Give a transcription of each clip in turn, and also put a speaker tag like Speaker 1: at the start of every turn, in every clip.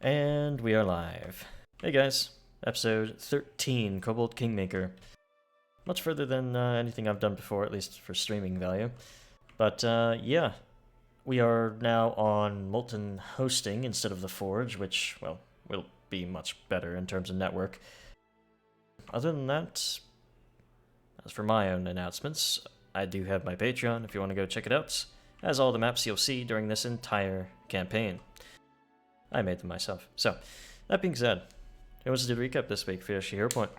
Speaker 1: And we are live. Hey guys, episode 13, Kobold Kingmaker. Much further than anything I've done before, at least for streaming value. But yeah, we are now on Molten hosting instead of the Forge, which, well, will be much better in terms of network. Other than that, as for my own announcements, I do have my Patreon if you want to go check it out, as all the maps you'll see during this entire campaign. I made them myself. So, that being said, who wants to do the recap this week for your point?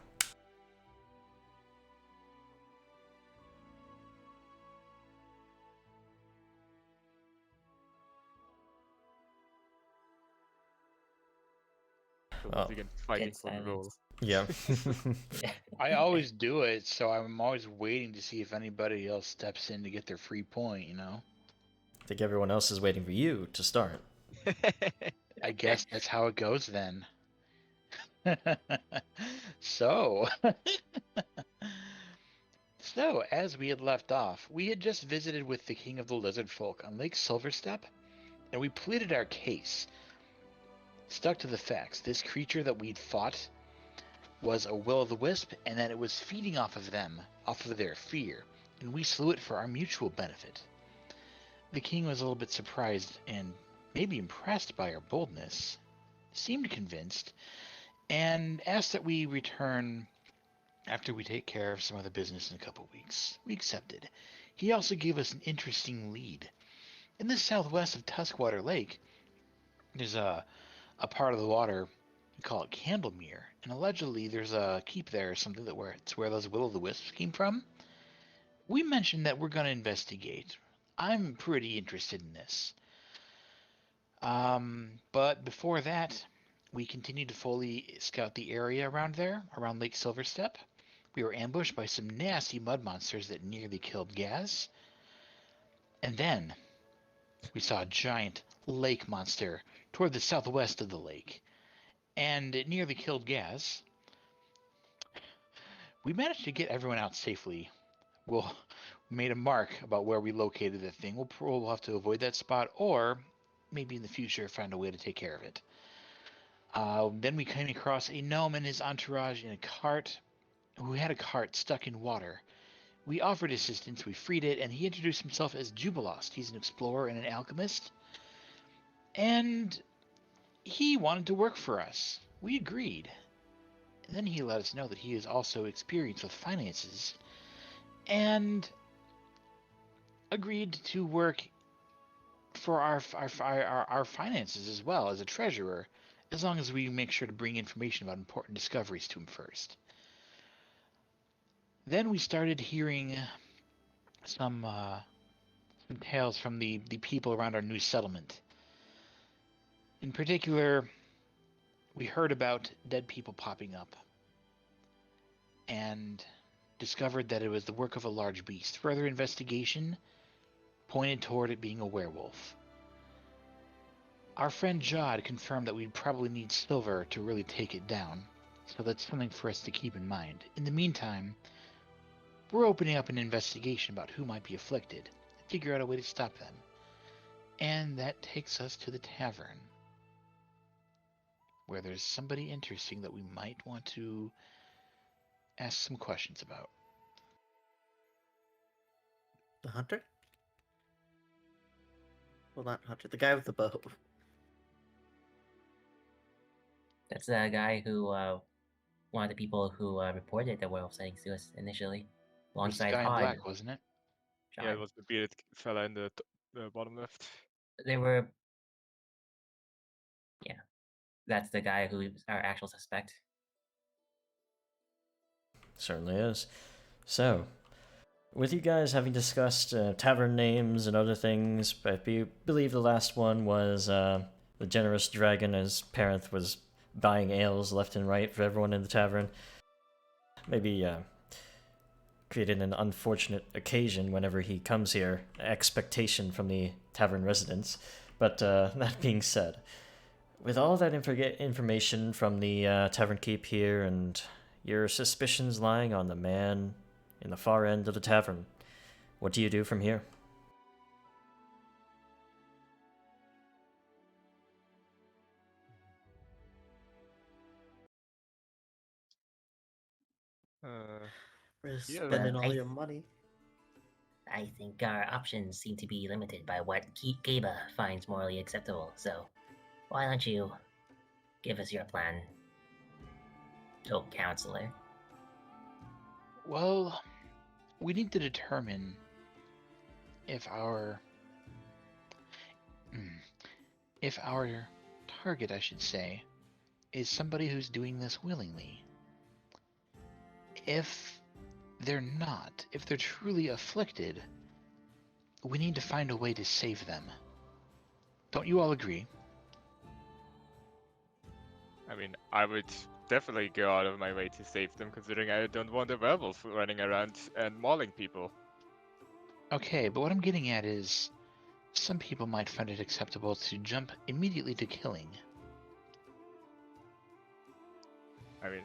Speaker 2: Once again, fighting for the role.
Speaker 1: Yeah.
Speaker 3: I always do it, so I'm always waiting to see if anybody else steps in to get their free point, you know?
Speaker 1: I think everyone else is waiting for you to start.
Speaker 3: I guess that's how it goes then. So, as we had left off, we had just visited with the King of the Lizard Folk on Lake Silverstep, and we pleaded our case. Stuck to the facts, this creature that we'd fought was a will-o'-the-wisp, and that it was feeding off of them, off of their fear, and we slew it for our mutual benefit. The king was a little bit surprised and maybe impressed by our boldness, seemed convinced, and asked that we return after we take care of some other business in a couple weeks. We accepted. He also gave us an interesting lead. In the southwest of Tuskwater Lake, there's a part of the water, we call it Candlemere, and allegedly there's a keep there or something it's where those will-o'-the-wisps came from. We mentioned that we're going to investigate. I'm pretty interested in this. But before that, we continued to fully scout the area around there, around Lake Silverstep. We were ambushed by some nasty mud monsters that nearly killed Gaz. And then we saw a giant lake monster toward the southwest of the lake. And it nearly killed Gaz. We managed to get everyone out safely. We made a mark about where we located the thing. We'll have to avoid that spot, or maybe in the future find a way to take care of it. Then we came across a gnome and his entourage in a cart, who had a cart stuck in water. We offered assistance, we freed it, and he introduced himself as Jubilost. He's an explorer and an alchemist. And he wanted to work for us. We agreed. And then he let us know that he is also experienced with finances, and agreed to work for our finances as well as a treasurer, as long as we make sure to bring information about important discoveries to him first. Then we started hearing some tales from the people around our new settlement. In particular, we heard about dead people popping up, and discovered that it was the work of a large beast. Further investigation pointed toward it being a werewolf. Our friend Jod confirmed that we'd probably need silver to really take it down, so that's something for us to keep in mind. In the meantime, we're opening up an investigation about who might be afflicted, and figure out a way to stop them. And that takes us to the tavern, where there's somebody interesting that we might want to ask some questions about.
Speaker 4: The hunter? Well, not hunter. The guy with the bow.
Speaker 5: That's the guy who, one of the people who reported the werewolf sightings to us initially,
Speaker 3: It was the
Speaker 5: alongside
Speaker 3: guy in
Speaker 5: Hod.
Speaker 3: black, wasn't it?
Speaker 2: Yeah, it was the bearded fella in the bottom left.
Speaker 5: They were, yeah, that's the guy who's our actual suspect.
Speaker 1: Certainly is. So, with you guys having discussed tavern names and other things, I believe the last one was the generous dragon, as Parenth was buying ales left and right for everyone in the tavern. Maybe created an unfortunate occasion whenever he comes here, expectation from the tavern residents. But that being said, with all that information from the tavern keep here and your suspicions lying on the man in the far end of the tavern, what do you do from here?
Speaker 4: We're
Speaker 2: Yeah,
Speaker 4: spending all
Speaker 5: I-
Speaker 4: your money.
Speaker 5: I think our options seem to be limited by what Gaba finds morally acceptable, so why don't you give us your plan, oh counselor?
Speaker 3: Well, we need to determine if our Hmm, if our target, I should say, is somebody who's doing this willingly. If they're not, if they're truly afflicted, we need to find a way to save them. Don't you all agree?
Speaker 2: I mean, I would definitely go out of my way to save them, considering I don't want a werewolf running around and mauling people.
Speaker 3: Okay, but what I'm getting at is some people might find it acceptable to jump immediately to killing.
Speaker 2: I mean,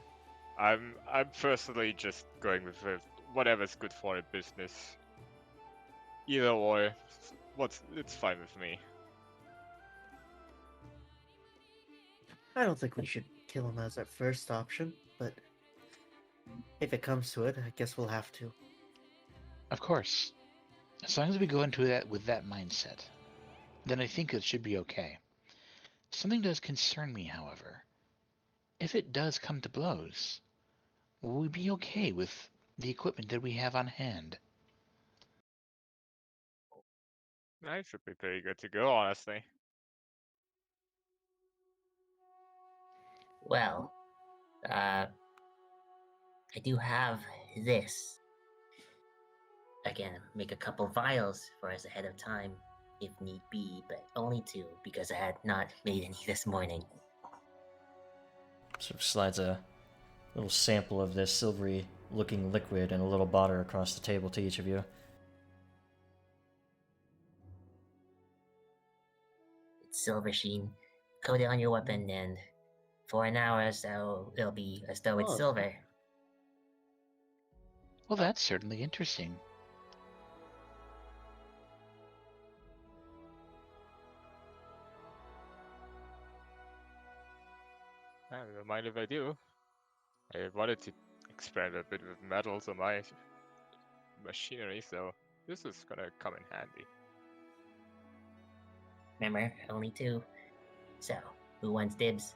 Speaker 2: I'm personally just going with whatever's good for the business. Either or, it's fine with me.
Speaker 4: I don't think we should kill him as our first option, but if it comes to it, I guess we'll have to.
Speaker 3: Of course. As long as we go into that with that mindset, then I think it should be okay. Something does concern me, however. If it does come to blows, will we be okay with the equipment that we have on hand?
Speaker 2: I should be pretty good to go, honestly.
Speaker 5: Well, I do have this. I can make a couple vials for us ahead of time, if need be, but only 2 because I had not made any this morning.
Speaker 1: Sort of slides a little sample of this silvery looking liquid and a little bottle across the table to each of you.
Speaker 5: It's silver sheen. Coat it on your weapon, and for an hour so it'll be as though it's
Speaker 4: Oh.
Speaker 5: silver.
Speaker 3: Well, that's certainly interesting.
Speaker 2: I don't mind if I do. I wanted to experiment a bit with metals on my machinery, so this is gonna come in handy.
Speaker 5: Remember, only 2. So, who wants dibs?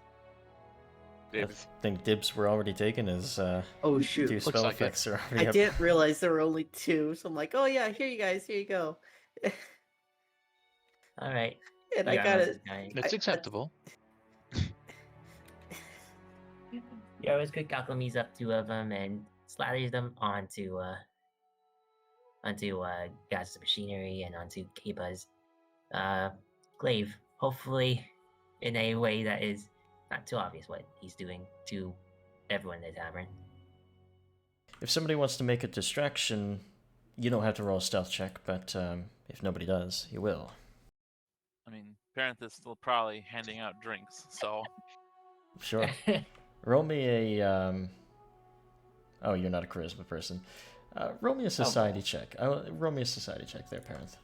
Speaker 2: Dibs.
Speaker 1: I think dibs were already taken as
Speaker 4: Oh
Speaker 1: 2
Speaker 4: shoot!
Speaker 1: spell
Speaker 3: like it.
Speaker 1: effects are
Speaker 4: I
Speaker 1: already up.
Speaker 4: didn't realize there were only 2, so I'm like, oh yeah, here you guys, here you go.
Speaker 5: Alright.
Speaker 4: And I got it.
Speaker 3: It's acceptable.
Speaker 5: Yarro's quick alchemies up 2 of them and slathers them onto Gaz's machinery and onto Kepa's glaive. Hopefully in a way that is not too obvious what he's doing to everyone in the tavern.
Speaker 1: If somebody wants to make a distraction, you don't have to roll a stealth check, but if nobody does, you will.
Speaker 6: I mean, Parenth is still probably handing out drinks, so
Speaker 1: Sure. Roll me a. Oh, you're not a charisma person. Roll me a society check. Roll me a society check there, Parenth.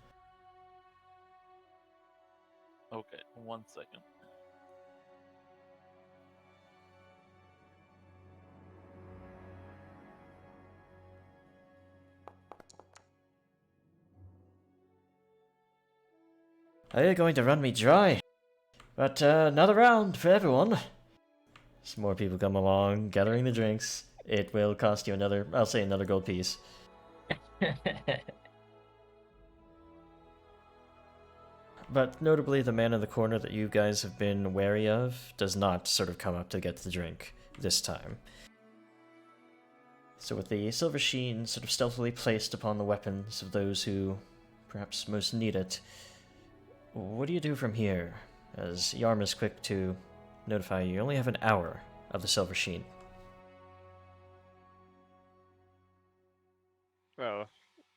Speaker 6: okay, 1 second.
Speaker 1: Are you going to run me dry? But another round for everyone. Some more people come along, gathering the drinks. It will cost you another, I'll say another gold piece. But notably, the man in the corner that you guys have been wary of does not sort of come up to get the drink this time. So with the silver sheen sort of stealthily placed upon the weapons of those who perhaps most need it, what do you do from here? As Yarm is quick to notify you, you only have an hour of the silver sheen.
Speaker 2: Well,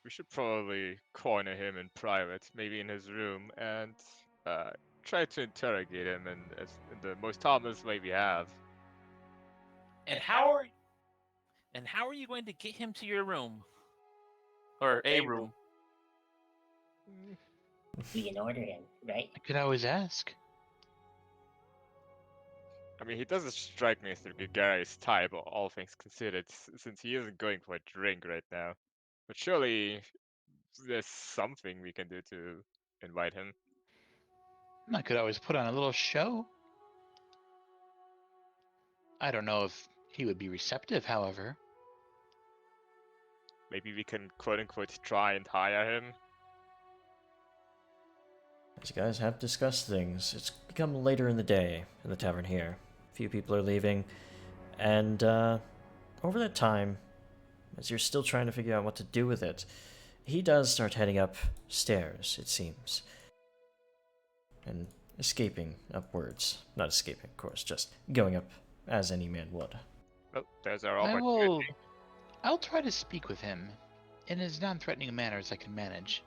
Speaker 2: we should probably corner him in private, maybe in his room, and try to interrogate him in the most harmless way we have.
Speaker 6: And how are you going to get him to your room? Or a room?
Speaker 5: We can order him, right?
Speaker 3: I could always ask.
Speaker 2: I mean, he doesn't strike me as the gregarious type, all things considered, since he isn't going for a drink right now. But surely there's something we can do to invite him.
Speaker 3: I could always put on a little show. I don't know if he would be receptive, however.
Speaker 2: Maybe we can quote-unquote try and hire him.
Speaker 1: As you guys have discussed things, it's become later in the day in the tavern here. A few people are leaving, and over that time, as you're still trying to figure out what to do with it, he does start heading up stairs, it seems. And escaping upwards. Not escaping, of course, just going up as any man would.
Speaker 2: Well, there's our opportunity.
Speaker 3: I'll try to speak with him in as non-threatening a manner as I can manage.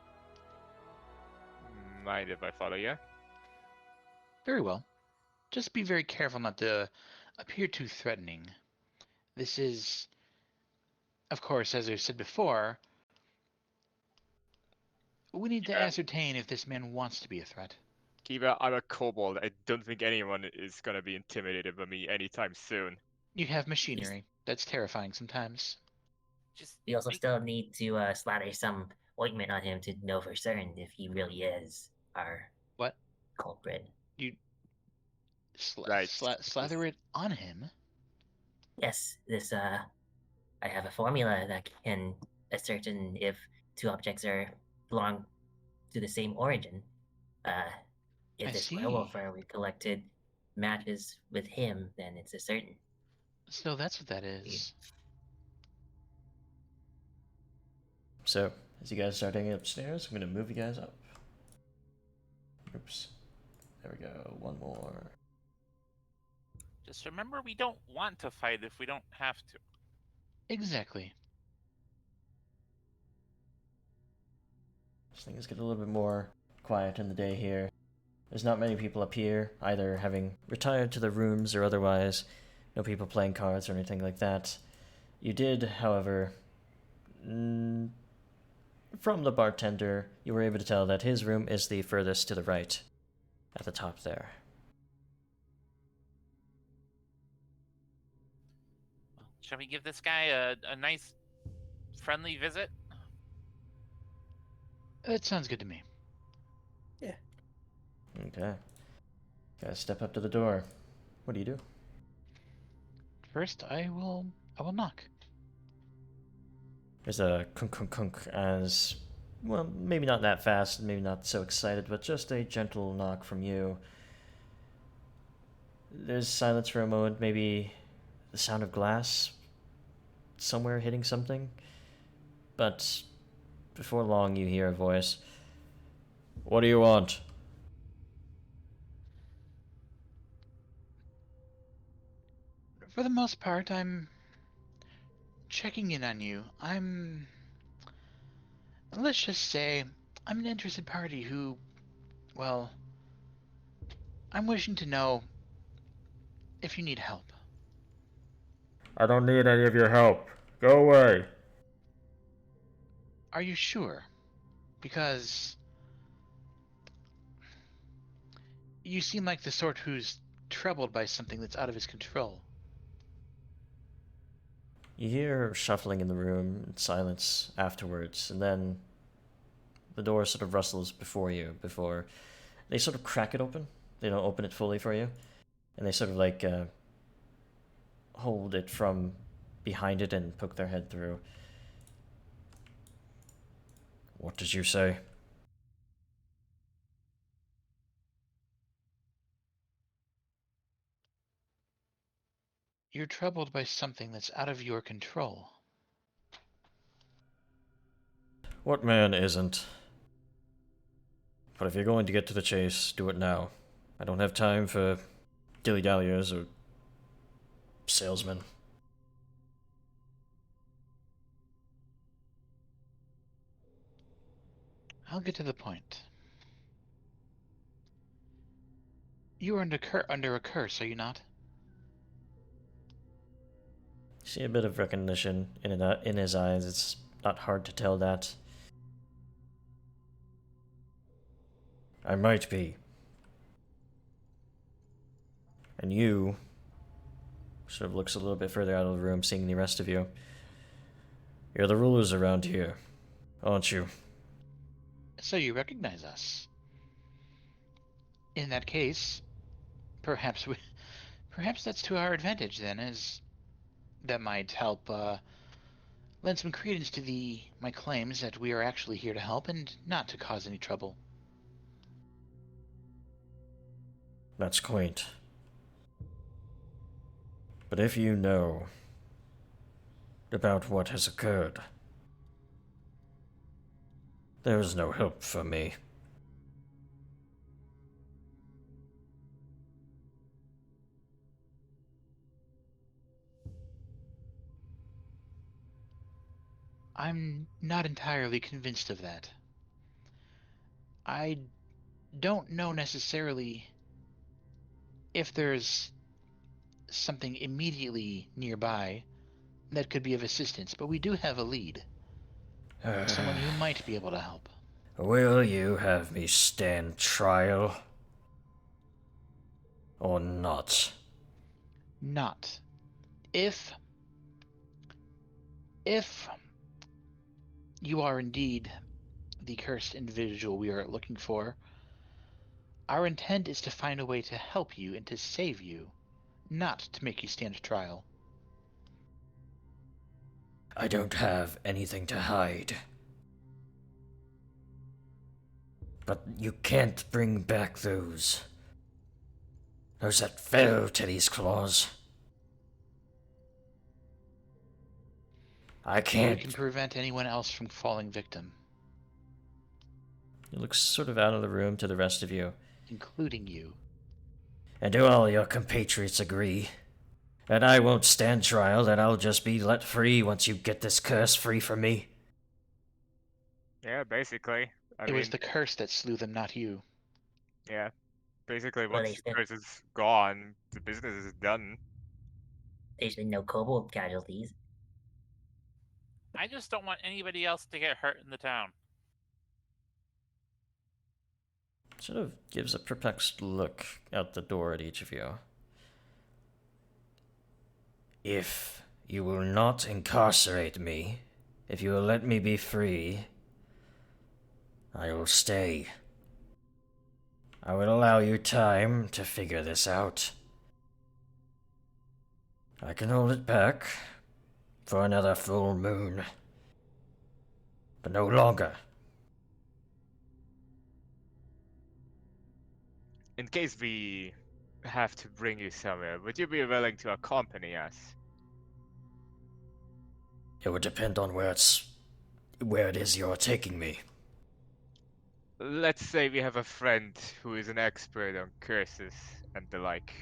Speaker 2: Mind if I follow you?
Speaker 3: Very well. Just be very careful not to appear too threatening. This is, of course, as I've said before, we need to ascertain if this man wants to be a threat.
Speaker 2: Kiva, I'm a kobold. I don't think anyone is gonna be intimidated by me anytime soon.
Speaker 3: You have machinery. That's terrifying sometimes.
Speaker 6: Just
Speaker 5: We also
Speaker 6: make-
Speaker 5: still need to slather some ointment on him to know for certain if he really is our
Speaker 3: What?
Speaker 5: culprit.
Speaker 3: You
Speaker 2: Right.
Speaker 3: slather it on him?
Speaker 5: Yes, this I have a formula that can ascertain if two objects belong to the same origin. If
Speaker 3: I
Speaker 5: this
Speaker 3: see.
Speaker 5: werewolf we collected matches with him, then it's a certain.
Speaker 3: So that's what that is.
Speaker 1: So, as you guys start heading upstairs, I'm going to move you guys up. Oops. There we go. One more.
Speaker 6: Just remember, we don't want to fight if we don't have to.
Speaker 3: Exactly.
Speaker 1: Things get a little bit more quiet in the day here. There's not many people up here, either having retired to their rooms or otherwise. No people playing cards or anything like that. You did, however, from the bartender, you were able to tell that his room is the furthest to the right, at the top there.
Speaker 6: Shall we give this guy a nice, friendly visit?
Speaker 3: That sounds good to me.
Speaker 1: Okay. Guys, step up to the door. What do you do?
Speaker 3: First, I will knock.
Speaker 1: There's a kunk as, well, maybe not that fast, maybe not so excited, but just a gentle knock from you. There's silence for a moment, maybe the sound of glass somewhere hitting something. But before long, you hear a voice. What do you want?
Speaker 3: For the most part, I'm checking in on you. Let's just say, I'm an interested party who, well, I'm wishing to know if you need help.
Speaker 1: I don't need any of your help. Go away.
Speaker 3: Are you sure? Because you seem like the sort who's troubled by something that's out of his control.
Speaker 1: You hear shuffling in the room and silence afterwards, and then the door sort of rustles before you, before they sort of crack it open. They don't open it fully for you, and they sort of like hold it from behind it and poke their head through. What did you say?
Speaker 3: You're troubled by something that's out of your control.
Speaker 1: What man isn't? But if you're going to get to the chase, do it now. I don't have time for dilly-dalliers or salesmen.
Speaker 3: I'll get to the point. You are under a curse, are you not?
Speaker 1: See a bit of recognition in his eyes. It's not hard to tell that. I might be. And you Sort of looks a little bit further out of the room, seeing the rest of you. You're the rulers around here, aren't you?
Speaker 3: So you recognize us. In that case, perhaps that's to our advantage then, as that might help lend some credence to my claims that we are actually here to help and not to cause any trouble.
Speaker 1: That's quaint. But if you know about what has occurred, there is no help for me.
Speaker 3: I'm not entirely convinced of that. I don't know necessarily if there's something immediately nearby that could be of assistance, but we do have a lead. Someone who might be able to help.
Speaker 1: Will you have me stand trial? Or not?
Speaker 3: Not. If you are indeed the cursed individual we are looking for, our intent is to find a way to help you and to save you, not to make you stand trial.
Speaker 1: I don't have anything to hide. But you can't bring back those that fell to these claws. I
Speaker 3: We
Speaker 1: can't.
Speaker 3: can prevent anyone else from falling victim,
Speaker 1: He looks sort of out of the room to the rest of you.
Speaker 3: including you.
Speaker 1: And do all your compatriots agree that I won't stand trial, that I'll just be let free once you get this curse free from me?
Speaker 2: Yeah, basically. I
Speaker 3: It
Speaker 2: mean,
Speaker 3: was the curse that slew them, not you.
Speaker 2: yeah. Basically,
Speaker 5: Well,
Speaker 2: once the curse is gone, the business is done.
Speaker 5: there's been no kobold casualties.
Speaker 6: I just don't want anybody else to get hurt in the town.
Speaker 1: Sort of gives a perplexed look out the door at each of you. If you will not incarcerate me, if you will let me be free, I will stay. I will allow you time to figure this out. I can hold it back for another full moon, but no longer.
Speaker 2: In case we have to bring you somewhere, would you be willing to accompany us?
Speaker 1: It would depend on where it is you're taking me.
Speaker 2: Let's say we have a friend who is an expert on curses and the like.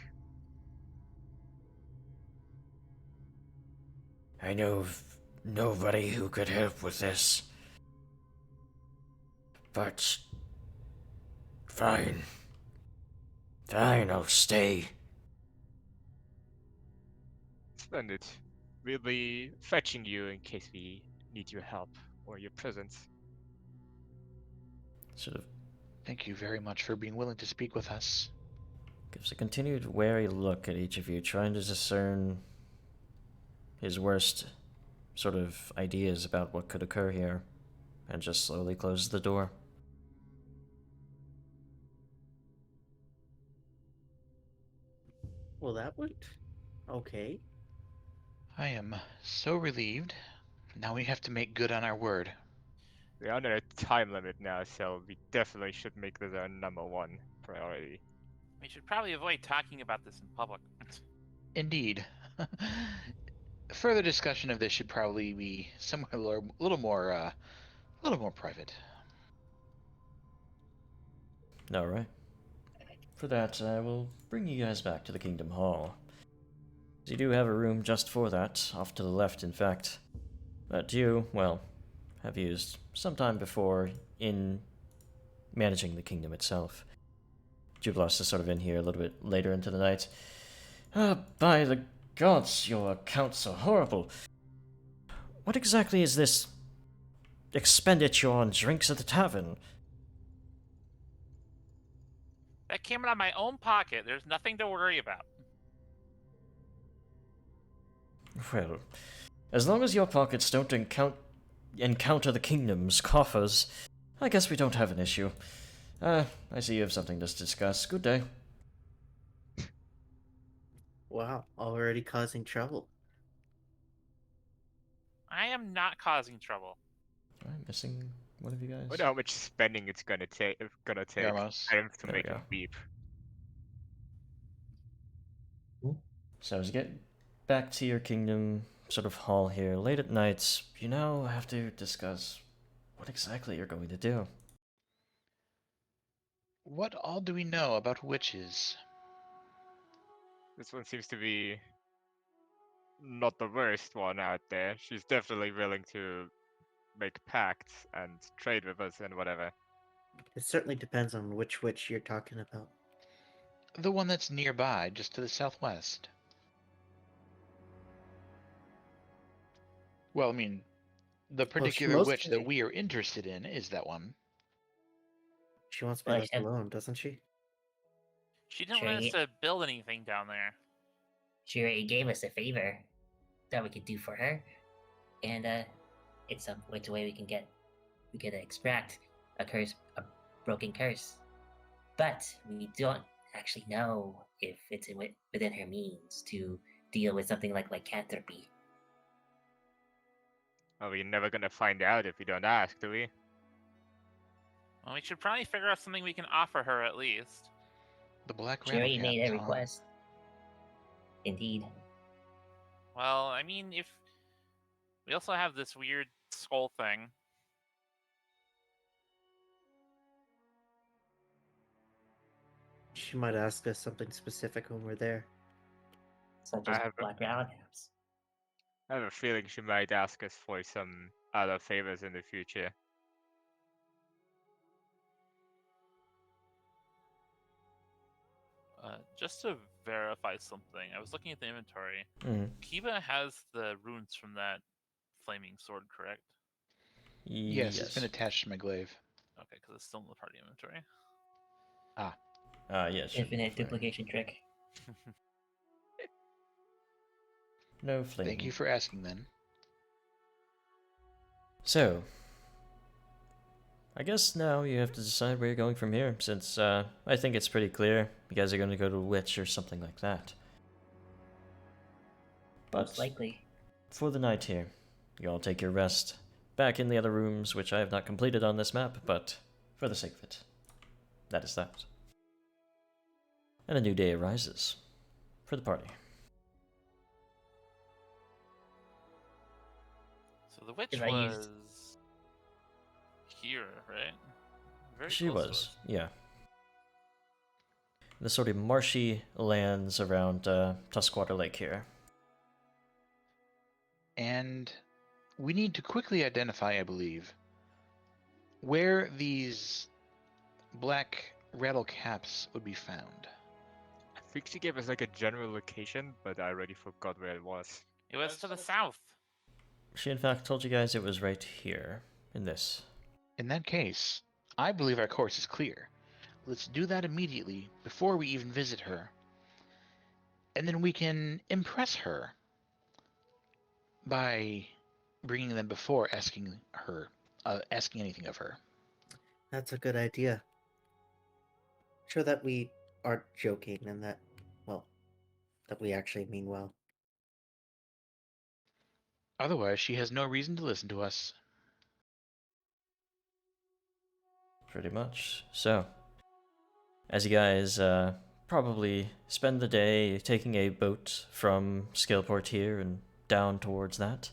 Speaker 1: I know of nobody who could help with this. But fine. Fine, I'll stay.
Speaker 2: Splendid. We'll be fetching you in case we need your help or your presence.
Speaker 1: Sort of
Speaker 3: Thank you very much for being willing to speak with us.
Speaker 1: gives a continued wary look at each of you, trying to discern his worst sort of ideas about what could occur here, and just slowly closes the door.
Speaker 4: Well, that went okay.
Speaker 3: I am so relieved. Now we have to make good on our word.
Speaker 2: We're under a time limit now, so we definitely should make this our #1 priority.
Speaker 6: We should probably avoid talking about this in public.
Speaker 3: Indeed. Further discussion of this should probably be somewhere a little more private.
Speaker 1: Alright. For that, I will bring you guys back to the Kingdom Hall. You do have a room just for that, off to the left, in fact. That you, well, have used sometime before in managing the kingdom itself. Jubilos is sort of in here a little bit later into the night. By the gods, your accounts are horrible. What exactly is this expenditure on drinks at the tavern?
Speaker 6: That came out of my own pocket. There's nothing to worry about.
Speaker 1: Well, as long as your pockets don't encounter the kingdom's coffers, I guess we don't have an issue. I see you have something to discuss. Good day.
Speaker 4: Wow, already causing trouble.
Speaker 6: I am not causing trouble.
Speaker 1: Am I missing one of you guys?
Speaker 2: Wonder how much spending it's gonna take.
Speaker 3: Yarmos.
Speaker 2: Items to
Speaker 1: There we
Speaker 2: make him
Speaker 1: go.
Speaker 2: beep.
Speaker 1: So as you get back to your kingdom sort of hall here, late at night, you now have to discuss what exactly you're going to do.
Speaker 3: What all do we know about witches?
Speaker 2: This one seems to be not the worst one out there. She's definitely willing to make pacts and trade with us and whatever.
Speaker 4: It certainly depends on which witch you're talking about.
Speaker 3: The one that's nearby, just to the southwest. Well, I mean, the particular witch that
Speaker 4: mostly-
Speaker 3: we are interested in is that one.
Speaker 4: She wants me
Speaker 5: Well,
Speaker 4: left alone, doesn't she?
Speaker 6: She didn't
Speaker 5: Sure,
Speaker 6: want us
Speaker 5: yeah.
Speaker 6: to build anything down there.
Speaker 5: She already gave us a favor that we could do for her, and it's a way we could extract a broken curse. But we don't actually know if it's within her means to deal with something like lycanthropy.
Speaker 2: Well, we're never gonna find out if we don't ask, do we?
Speaker 6: Well, we should probably figure out something we can offer her at least.
Speaker 3: The black
Speaker 5: She already made a
Speaker 3: rattlecaps, huh?
Speaker 5: request. Indeed.
Speaker 6: Well, I mean, if we also have this weird skull thing.
Speaker 4: She might ask us something specific when we're there.
Speaker 5: Such
Speaker 2: I
Speaker 5: as
Speaker 2: have a-
Speaker 5: black rattlecaps.
Speaker 2: I have a feeling she might ask us for some other favors in the future.
Speaker 6: Just to verify something, I was looking at the inventory.
Speaker 1: Mm.
Speaker 6: Kiba has the runes from that flaming sword, correct?
Speaker 3: Yes, it's been attached to my glaive.
Speaker 6: Okay, because it's still in the party inventory.
Speaker 1: Yes.
Speaker 5: Infinite duplication trick.
Speaker 1: No flame.
Speaker 3: Thank you for asking then.
Speaker 1: So, I guess now you have to decide where you're going from here, since I think it's pretty clear you guys are going to go to a witch or something like that. But
Speaker 5: Most likely.
Speaker 1: for the night here, you all take your rest back in the other rooms, which I have not completed on this map, but for the sake of it, that is that. And a new day arises for the party.
Speaker 6: So the witch
Speaker 5: If I
Speaker 6: was
Speaker 5: used-
Speaker 6: here, right? Very
Speaker 1: She
Speaker 6: close to
Speaker 1: was,
Speaker 6: us.
Speaker 1: yeah. The sort of marshy lands around Tuskwater Lake here.
Speaker 3: And we need to quickly identify, I believe, where these black rattlecaps would be found.
Speaker 2: I think she gave us like a general location, but I already forgot where it was.
Speaker 6: It was to the south.
Speaker 1: She in fact told you guys it was right here, in this.
Speaker 3: In that case, I believe our course is clear. Let's do that immediately before we even visit her. And then we can impress her by bringing them before asking anything of her.
Speaker 4: That's a good idea. Show that we aren't joking and that, well, that we actually mean well.
Speaker 3: Otherwise, she has no reason to listen to us.
Speaker 1: Pretty much. So, as you guys probably spend the day taking a boat from Scalport here and down towards that,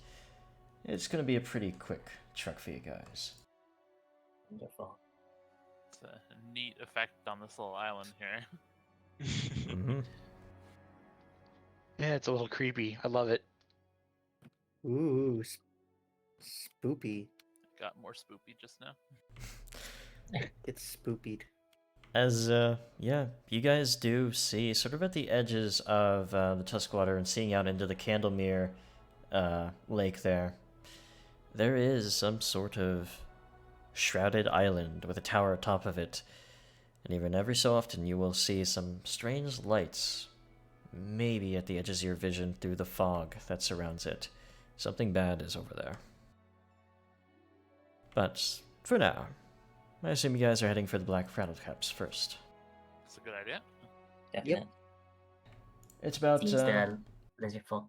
Speaker 1: it's going to be a pretty quick trek for you guys.
Speaker 5: Wonderful.
Speaker 6: It's a neat effect on this little island here.
Speaker 1: Mm-hmm.
Speaker 3: Yeah, it's a little creepy. I love it.
Speaker 4: Ooh, spoopy.
Speaker 6: Got more spoopy just now.
Speaker 4: It's spoopied.
Speaker 1: As, yeah, you guys do see, sort of at the edges of the Tuskwater and seeing out into the Candlemere lake there is some sort of shrouded island with a tower atop of it. And even every so often you will see some strange lights maybe at the edges of your vision through the fog that surrounds it. Something bad is over there. But for now, I assume you guys are heading for the Black Rattlecaps first.
Speaker 6: That's a good idea.
Speaker 5: Definitely.
Speaker 1: It's about
Speaker 5: Seems the lizard folk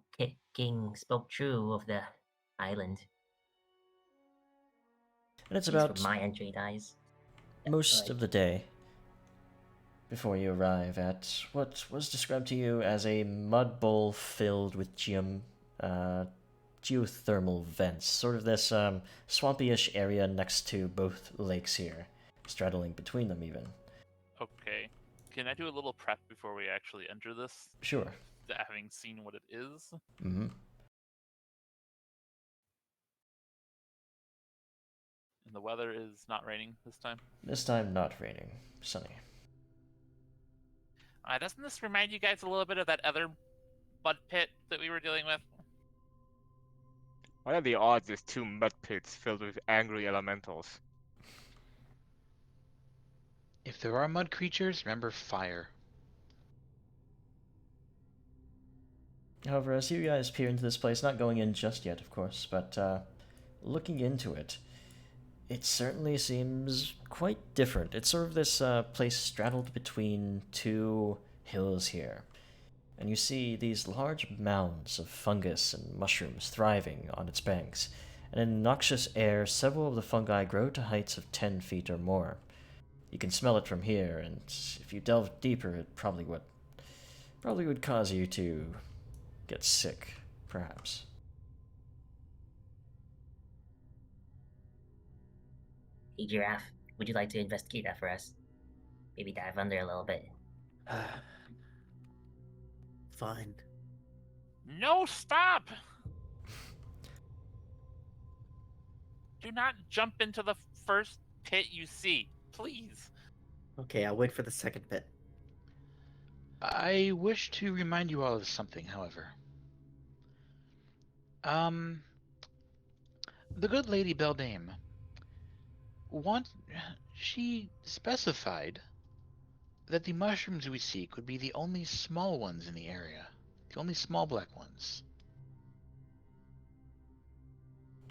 Speaker 5: king spoke true of the island.
Speaker 1: and it's
Speaker 5: At least
Speaker 1: about
Speaker 5: from my untrained eyes.
Speaker 1: most of the day before you arrive at what was described to you as a mud bowl filled with geothermal vents, sort of this swampy-ish area next to both lakes here, straddling between them even.
Speaker 6: Okay. Can I do a little prep before we actually enter this?
Speaker 1: Sure.
Speaker 6: Having seen what it is?
Speaker 1: Mm-hmm.
Speaker 6: And the weather is not raining this time?
Speaker 1: This time not raining, sunny.
Speaker 6: Doesn't this remind you guys a little bit of that other mud pit that we were dealing with?
Speaker 2: What are the odds there's two mud pits filled with angry elementals?
Speaker 3: If there are mud creatures, remember fire.
Speaker 1: However, as you guys peer into this place, not going in just yet, of course, but looking into it, it certainly seems quite different. It's sort of this place straddled between two hills here. And you see these large mounds of fungus and mushrooms thriving on its banks. And in noxious air, several of the fungi grow to heights of 10 feet or more. You can smell it from here, and if you delve deeper, it probably would cause you to get sick, perhaps.
Speaker 5: Hey, Giraffe, would you like to investigate that for us? Maybe dive under a little bit.
Speaker 4: Fine.
Speaker 6: No, stop! Do not jump into the first pit you see, please.
Speaker 4: Okay, I'll wait for the second bit.
Speaker 3: I wish to remind you all of something, however. The good lady Beldame, she specified that the mushrooms we seek would be the only small ones in the area. The only small black ones.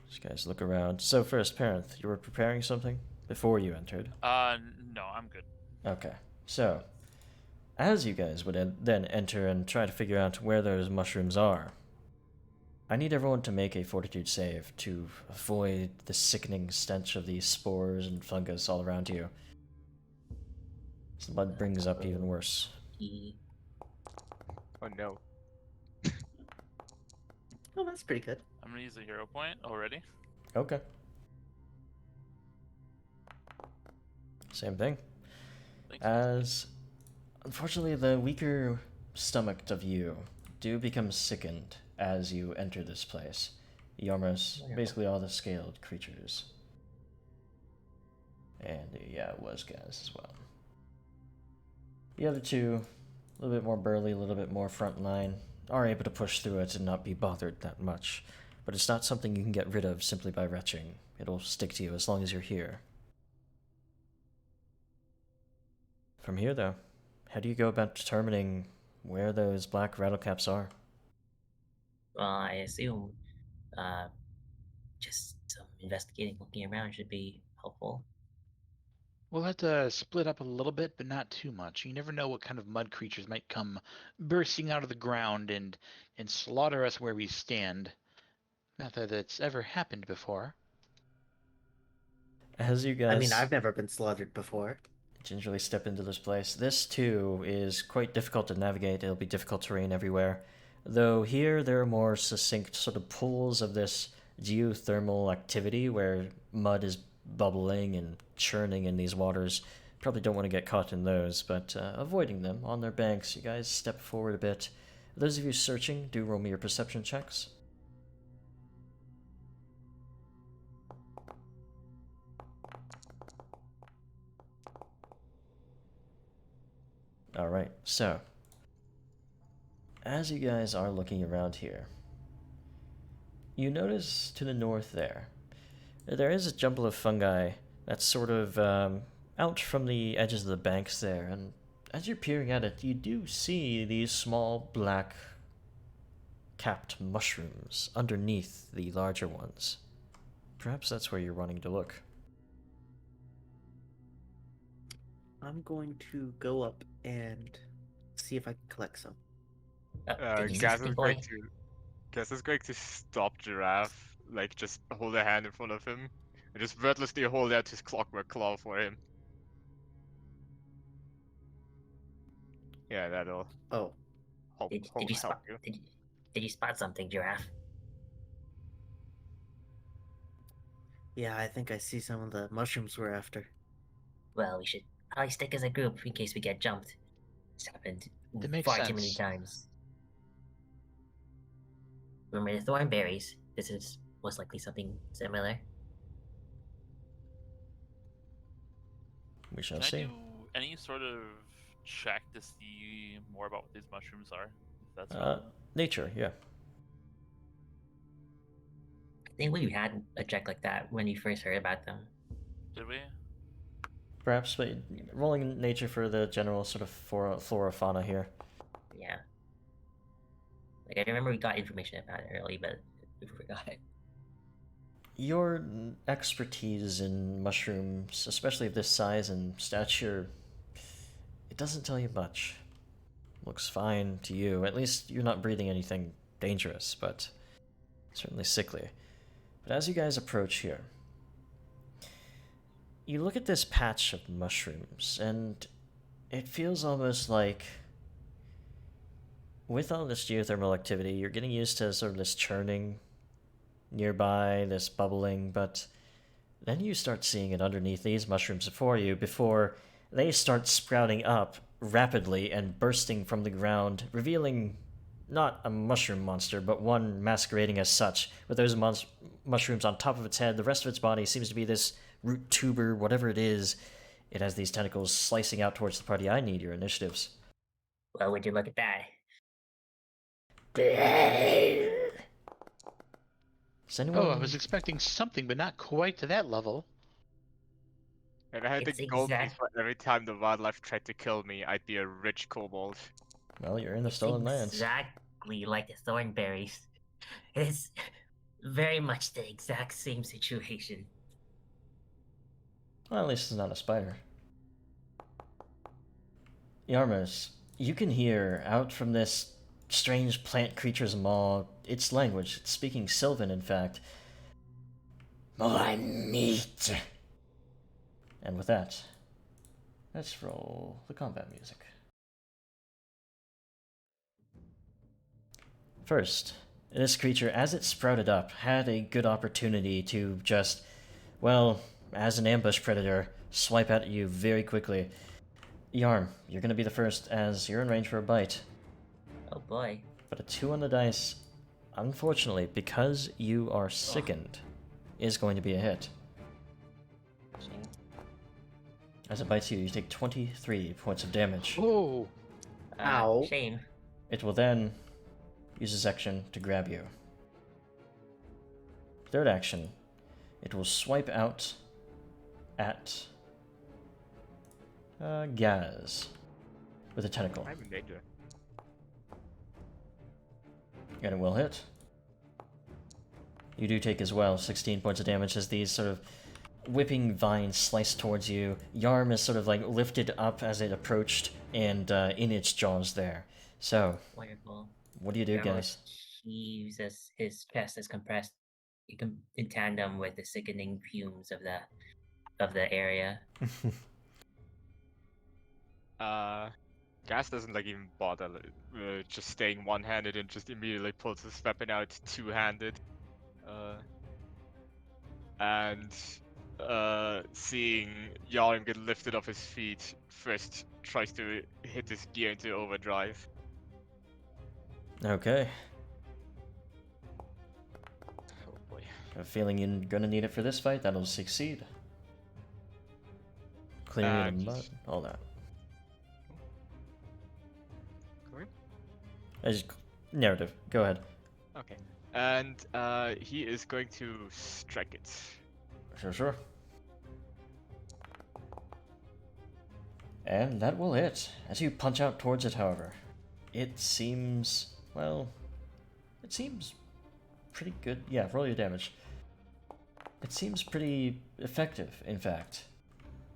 Speaker 1: These guys look around. So first, Parenth, you were preparing something before you entered?
Speaker 6: No, I'm good.
Speaker 1: Okay. So, as you guys would then enter and try to figure out where those mushrooms are, I need everyone to make a fortitude save to avoid the sickening stench of these spores and fungus all around you. The blood brings up even worse.
Speaker 2: Oh no.
Speaker 4: Oh, that's pretty good.
Speaker 6: I'm gonna use a hero point already.
Speaker 1: Okay. Same thing.
Speaker 6: Thanks.
Speaker 1: As, unfortunately, the weaker stomached of you do become sickened as you enter this place. Yarmos, basically all the scaled creatures. And yeah, it was guys as well. The other two, a little bit more burly, a little bit more frontline, are able to push through it and not be bothered that much. But it's not something you can get rid of simply by retching. It'll stick to you as long as you're here. From here, though, how do you go about determining where those black rattlecaps are?
Speaker 5: Well, I assume just some investigating, looking around should be helpful.
Speaker 3: We'll have to split up a little bit, but not too much. You never know what kind of mud creatures might come bursting out of the ground and slaughter us where we stand. Not that it's ever happened before.
Speaker 1: As you guys
Speaker 4: I mean, I've never been slaughtered before.
Speaker 1: gingerly step into this place, this too is quite difficult to navigate. It'll be difficult terrain everywhere. Though here there are more succinct sort of pools of this geothermal activity where mud is bubbling and churning in these waters. Probably don't want to get caught in those, but avoiding them on their banks. You guys step forward a bit. Those of you searching, do roll me your perception checks. Alright, so as you guys are looking around here, you notice to the north there is a jumble of fungi that's sort of out from the edges of the banks there, and as you're peering at it, you do see these small black capped mushrooms underneath the larger ones. Perhaps that's where you're wanting to look.
Speaker 4: I'm going to go up and see if I can collect some.
Speaker 5: Did you see
Speaker 2: Gas
Speaker 5: something,
Speaker 2: is
Speaker 5: boy?
Speaker 2: going to stop Giraffe, like just hold a hand in front of him, and just wordlessly hold out his clockwork claw for him. Yeah, that'll
Speaker 4: Oh,
Speaker 5: Did you
Speaker 2: help
Speaker 5: spot?
Speaker 2: you.
Speaker 5: Did you spot something, Giraffe?
Speaker 4: yeah, I think I see some of the mushrooms we're after.
Speaker 5: Well, we should probably stick as a group in case we get jumped. It's happened
Speaker 3: That makes
Speaker 5: far too many
Speaker 3: sense.
Speaker 5: times. Remember the thornberries? This is most likely something similar.
Speaker 1: We shall
Speaker 6: Can I
Speaker 1: see.
Speaker 6: do any sort of check to see more about what these mushrooms are? If that's relevant.
Speaker 1: Nature, yeah.
Speaker 5: I think we had a check like that when we first heard about them.
Speaker 6: Did we?
Speaker 1: Perhaps, but rolling nature for the general sort of flora fauna here.
Speaker 5: Yeah. Like I remember we got information about it early, but we forgot it.
Speaker 1: Your expertise in mushrooms, especially of this size and stature, it doesn't tell you much. Looks fine to you. At least you're not breathing anything dangerous, but certainly sickly. But as you guys approach here, you look at this patch of mushrooms, and it feels almost like, with all this geothermal activity, you're getting used to sort of this churning nearby, this bubbling, but then you start seeing it underneath these mushrooms before they start sprouting up rapidly and bursting from the ground, revealing not a mushroom monster, but one masquerading as such, with those mushrooms on top of its head. The rest of its body seems to be this root tuber, whatever it is. It has these tentacles slicing out towards the party. I need your initiatives.
Speaker 5: Well, would you look at that?
Speaker 1: Does anyone...
Speaker 3: Oh, I was expecting something, but not quite to that level.
Speaker 2: If I had
Speaker 5: It's
Speaker 2: the gold piece
Speaker 5: exact-
Speaker 2: for every time the wildlife tried to kill me, I'd be a rich kobold.
Speaker 1: Well, you're in the
Speaker 5: It's
Speaker 1: stolen lands.
Speaker 5: exactly like the thornberries. It's very much the exact same situation.
Speaker 1: Well, at least it's not a spider. Yarmus, you can hear out from this strange plant creature's maw its language. It's speaking Sylvan, in fact. More meat! And with that, let's roll the combat music. First, this creature, as it sprouted up, had a good opportunity to just, well, as an ambush predator, swipe at you very quickly. Yarm, you're gonna be the first, as you're in range for a bite.
Speaker 5: Oh boy.
Speaker 1: But a 2 on the dice, unfortunately, because you are sickened, is going to be a hit.
Speaker 5: Shame.
Speaker 1: As it bites you, you take 23 points of damage.
Speaker 3: Oh,
Speaker 4: Ow.
Speaker 5: Shame.
Speaker 1: It will then use its action to grab you. Third action, it will swipe out at Gaz with a tentacle.
Speaker 2: I'm in danger.
Speaker 1: And it will hit. You do take as well 16 points of damage as these sort of whipping vines slice towards you. Yarm is sort of like lifted up as it approached and in its jaws there. So,
Speaker 5: Wonderful.
Speaker 1: what do you do,
Speaker 5: Yarmus
Speaker 1: guys?
Speaker 5: uses his chest is compressed in tandem with the sickening fumes of the area.
Speaker 2: Gas doesn't like even bother just staying one-handed and just immediately pulls his weapon out two-handed. And seeing Yarm get lifted off his feet, first tries to hit his gear into overdrive.
Speaker 1: Okay.
Speaker 2: Oh boy.
Speaker 1: Got a feeling you're gonna need it for this fight. That'll succeed. Clearing the
Speaker 2: And-
Speaker 1: mud, all that.
Speaker 2: Correct?
Speaker 1: As narrative, go ahead.
Speaker 2: Okay. And he is going to strike it.
Speaker 1: Sure. And that will hit. As you punch out towards it, however, it seems, well, it seems pretty good. Yeah, roll your damage. It seems pretty effective, in fact.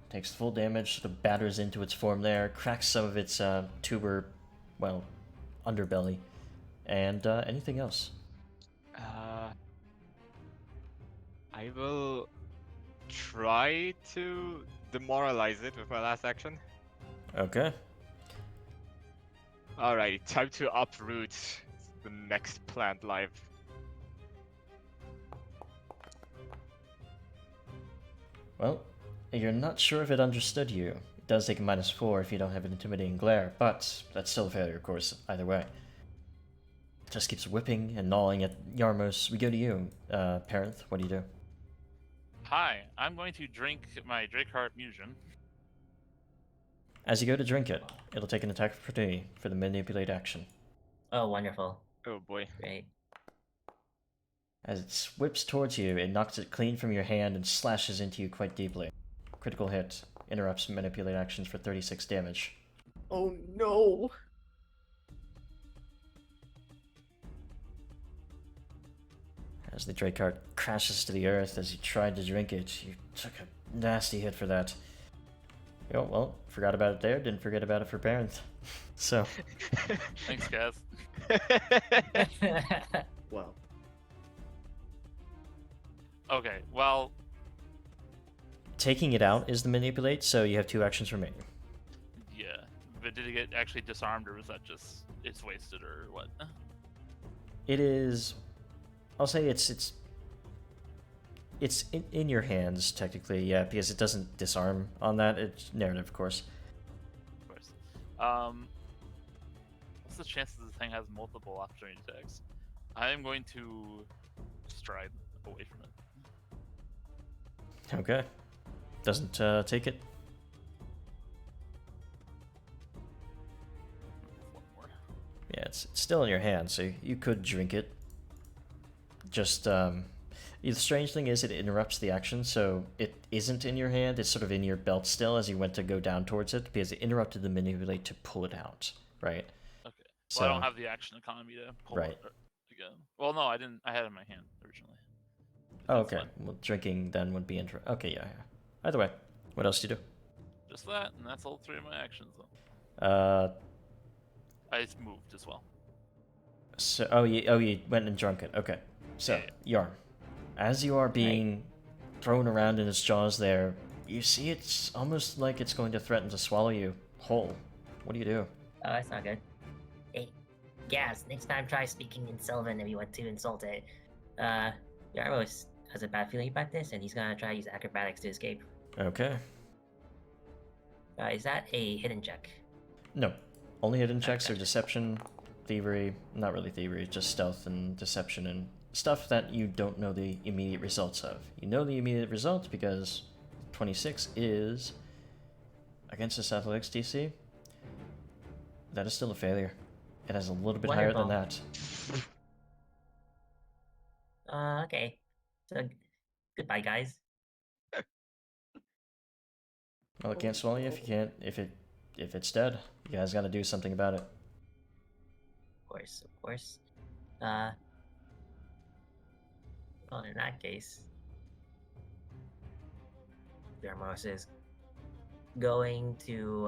Speaker 1: Takes full damage, sort of batters into its form there, cracks some of its tuber, well, underbelly. And anything else?
Speaker 2: I will try to demoralize it with my last action.
Speaker 1: Okay.
Speaker 2: Alright, time to uproot the next plant life.
Speaker 1: Well, you're not sure if it understood you. It does take a -4 if you don't have an intimidating glare, but that's still a failure, of course, either way. It just keeps whipping and gnawing at Yarmos. We go to you, Parenth. What do you do?
Speaker 6: Hi, I'm going to drink my Drakeheart Musion.
Speaker 1: As you go to drink it, it'll take an attack of opportunity for the manipulate action.
Speaker 5: Oh, wonderful.
Speaker 2: Oh boy.
Speaker 5: Great.
Speaker 1: As it whips towards you, it knocks it clean from your hand and slashes into you quite deeply. Critical hit. Interrupts manipulate actions for 36 damage.
Speaker 4: Oh no!
Speaker 1: As the Drakeheart crashes to the earth as you tried to drink it, you took a nasty hit for that. Oh, well, forgot about it there, didn't forget about it for Parenth. So,
Speaker 6: Thanks, guys.
Speaker 4: Well,
Speaker 6: Okay, well,
Speaker 1: taking it out is the manipulate, so you have 2 actions remaining.
Speaker 6: yeah. But did it get actually disarmed, or was that just it's wasted, or what?
Speaker 1: It is, I'll say it's in your hands, technically, yeah, because it doesn't disarm on that. It's narrative, of course.
Speaker 6: Of course. What's the chances this thing has multiple opportunity attacks? I am going to stride away from it.
Speaker 1: Okay. Doesn't take it.
Speaker 6: One more.
Speaker 1: Yeah, it's still in your hand, so you could drink it. Just, the strange thing is it interrupts the action, so it isn't in your hand, it's sort of in your belt still as you went to go down towards it, because it interrupted the manipulate to pull it out, right?
Speaker 6: Okay.
Speaker 1: So,
Speaker 6: Well, I don't have the action economy to pull
Speaker 1: Right.
Speaker 6: it again. Well, no, I didn't. I had it in my hand originally.
Speaker 1: oh,
Speaker 6: That's
Speaker 1: okay.
Speaker 6: fine.
Speaker 1: Well, drinking then would be okay, yeah. Either way, what else do you do?
Speaker 6: Just that, and that's all 3 of my actions.
Speaker 1: Uh,
Speaker 6: I just moved as well.
Speaker 1: so you went and drunk it. Okay. So, Yarn, as you are being thrown around in its jaws there, you see it's almost like it's going to threaten to swallow you whole. What do you do?
Speaker 5: Oh, that's not good. Hey, Gaz, next time try speaking in Sylvan if you want to insult it. Yarmos has a bad feeling about this, and he's gonna try to use acrobatics to escape.
Speaker 1: Okay.
Speaker 5: Is that a hidden check?
Speaker 1: No. Only hidden checks are
Speaker 5: gotcha.
Speaker 1: deception, thievery, not really thievery, just stealth and deception and stuff that you don't know the immediate results of. You know the immediate result because 26 is against this athletics DC. That is still a failure. It has a little bit higher than that.
Speaker 5: Okay. So, goodbye, guys.
Speaker 1: Well, it can't swallow you if you can't if it's dead. You guys got to do something about it.
Speaker 5: Of course. Well, in that case, Yarmos is going to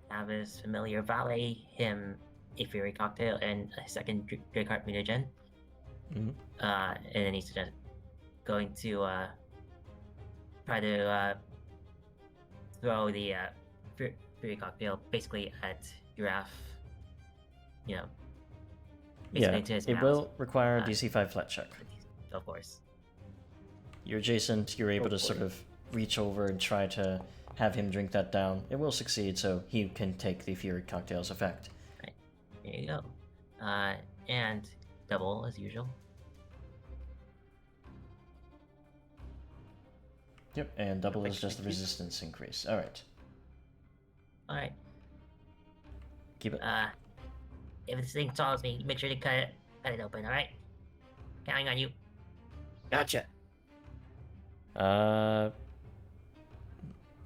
Speaker 5: have his familiar valet him a Fury Cocktail and a second Drakeheart Mutagen.
Speaker 1: Mhm.
Speaker 5: And then he's just going to try to throw the Fury Cocktail basically at Giraffe. You know, basically
Speaker 1: Yeah,
Speaker 5: into his
Speaker 1: it
Speaker 5: mouth.
Speaker 1: will require a DC 5 flat check.
Speaker 5: Of course.
Speaker 1: You're adjacent, you're able to sort of reach over and try to have him drink that down. It will succeed, so he can take the Fury Cocktail's effect.
Speaker 5: There you go. And double as usual.
Speaker 1: Yep, and double is
Speaker 5: Perfect,
Speaker 1: just the
Speaker 5: thank you.
Speaker 1: resistance increase. Alright,
Speaker 5: Alright.
Speaker 1: keep it.
Speaker 5: If this thing swallows me, make sure to cut it open, alright? Counting on you.
Speaker 4: gotcha.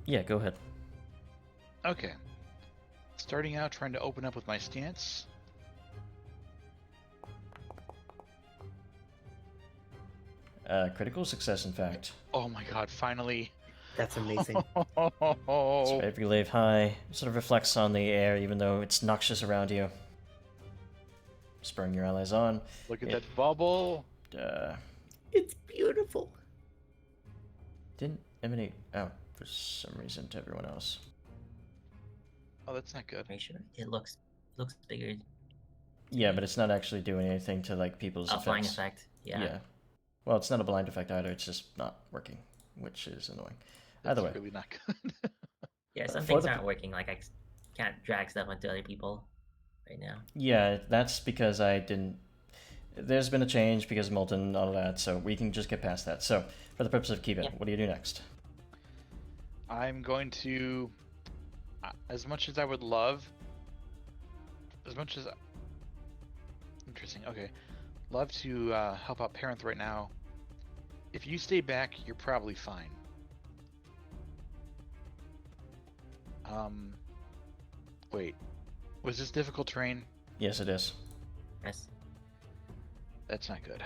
Speaker 1: Yeah, go ahead.
Speaker 3: Okay. Starting out, trying to open up with my stance.
Speaker 1: Critical success, in fact.
Speaker 3: Oh my god, finally.
Speaker 4: That's amazing.
Speaker 1: So every glaive high sort of reflects on the air, even though it's noxious around you. Spurring your allies on.
Speaker 3: Look at
Speaker 1: It-
Speaker 3: that bubble.
Speaker 4: It's beautiful.
Speaker 1: Didn't emanate out for some reason to everyone else.
Speaker 3: Oh, that's not good.
Speaker 5: Make sure it looks bigger.
Speaker 1: Yeah, but it's not actually doing anything to like people's
Speaker 5: A
Speaker 1: effects.
Speaker 5: flying effect. Yeah.
Speaker 1: Well, it's not a blind effect either. It's just not working, which is annoying.
Speaker 3: That's
Speaker 1: Either way.
Speaker 3: really not good.
Speaker 5: Yeah, some
Speaker 1: for
Speaker 5: things
Speaker 1: the-
Speaker 5: aren't working. Like I can't drag stuff onto other people right now.
Speaker 1: Yeah, that's because I didn't. There's been a change because of Molten and all of that, so we can just get past that. So, for the purpose of keep it,
Speaker 5: Yeah.
Speaker 1: what do you do next?
Speaker 3: I'm going to, as much as I would love, as much as, interesting, okay, love to help out Parenth right now. If you stay back, you're probably fine. Wait, was this difficult terrain?
Speaker 1: Yes, it is.
Speaker 5: Yes.
Speaker 3: That's not good.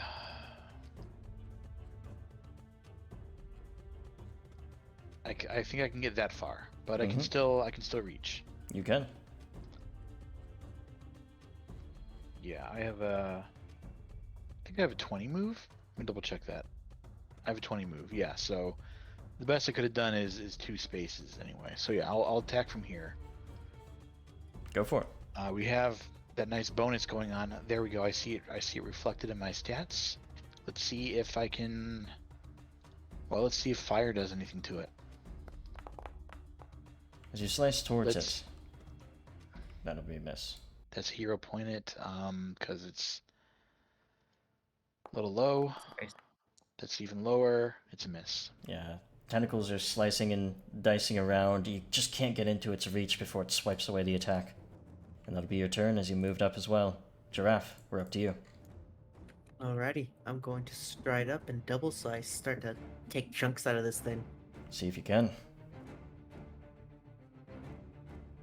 Speaker 3: I think I can get that far, but I can
Speaker 1: Mhm.
Speaker 3: still reach.
Speaker 1: You can.
Speaker 3: Yeah, I have a. I think I have a 20 move. Let me double check that. I have a 20 move. Yeah, so the best I could have done is 2 spaces anyway. So yeah, I'll attack from here.
Speaker 1: Go for it.
Speaker 3: We have that nice bonus going on. There we go. I see it. I see it reflected in my stats. Let's see if I can. Well, let's see if fire does anything to it.
Speaker 1: As you slice towards
Speaker 3: Let's-
Speaker 1: it, that'll be a miss.
Speaker 3: That's hero point it, because it's a little low.
Speaker 5: Very-
Speaker 3: That's even lower. It's a miss.
Speaker 1: Yeah. Tentacles are slicing and dicing around. You just can't get into its reach before it swipes away the attack. And that'll be your turn as you moved up as well. Giraffe, we're up to you.
Speaker 4: Alrighty, I'm going to stride up and double slice, start to take chunks out of this thing.
Speaker 1: See if you can.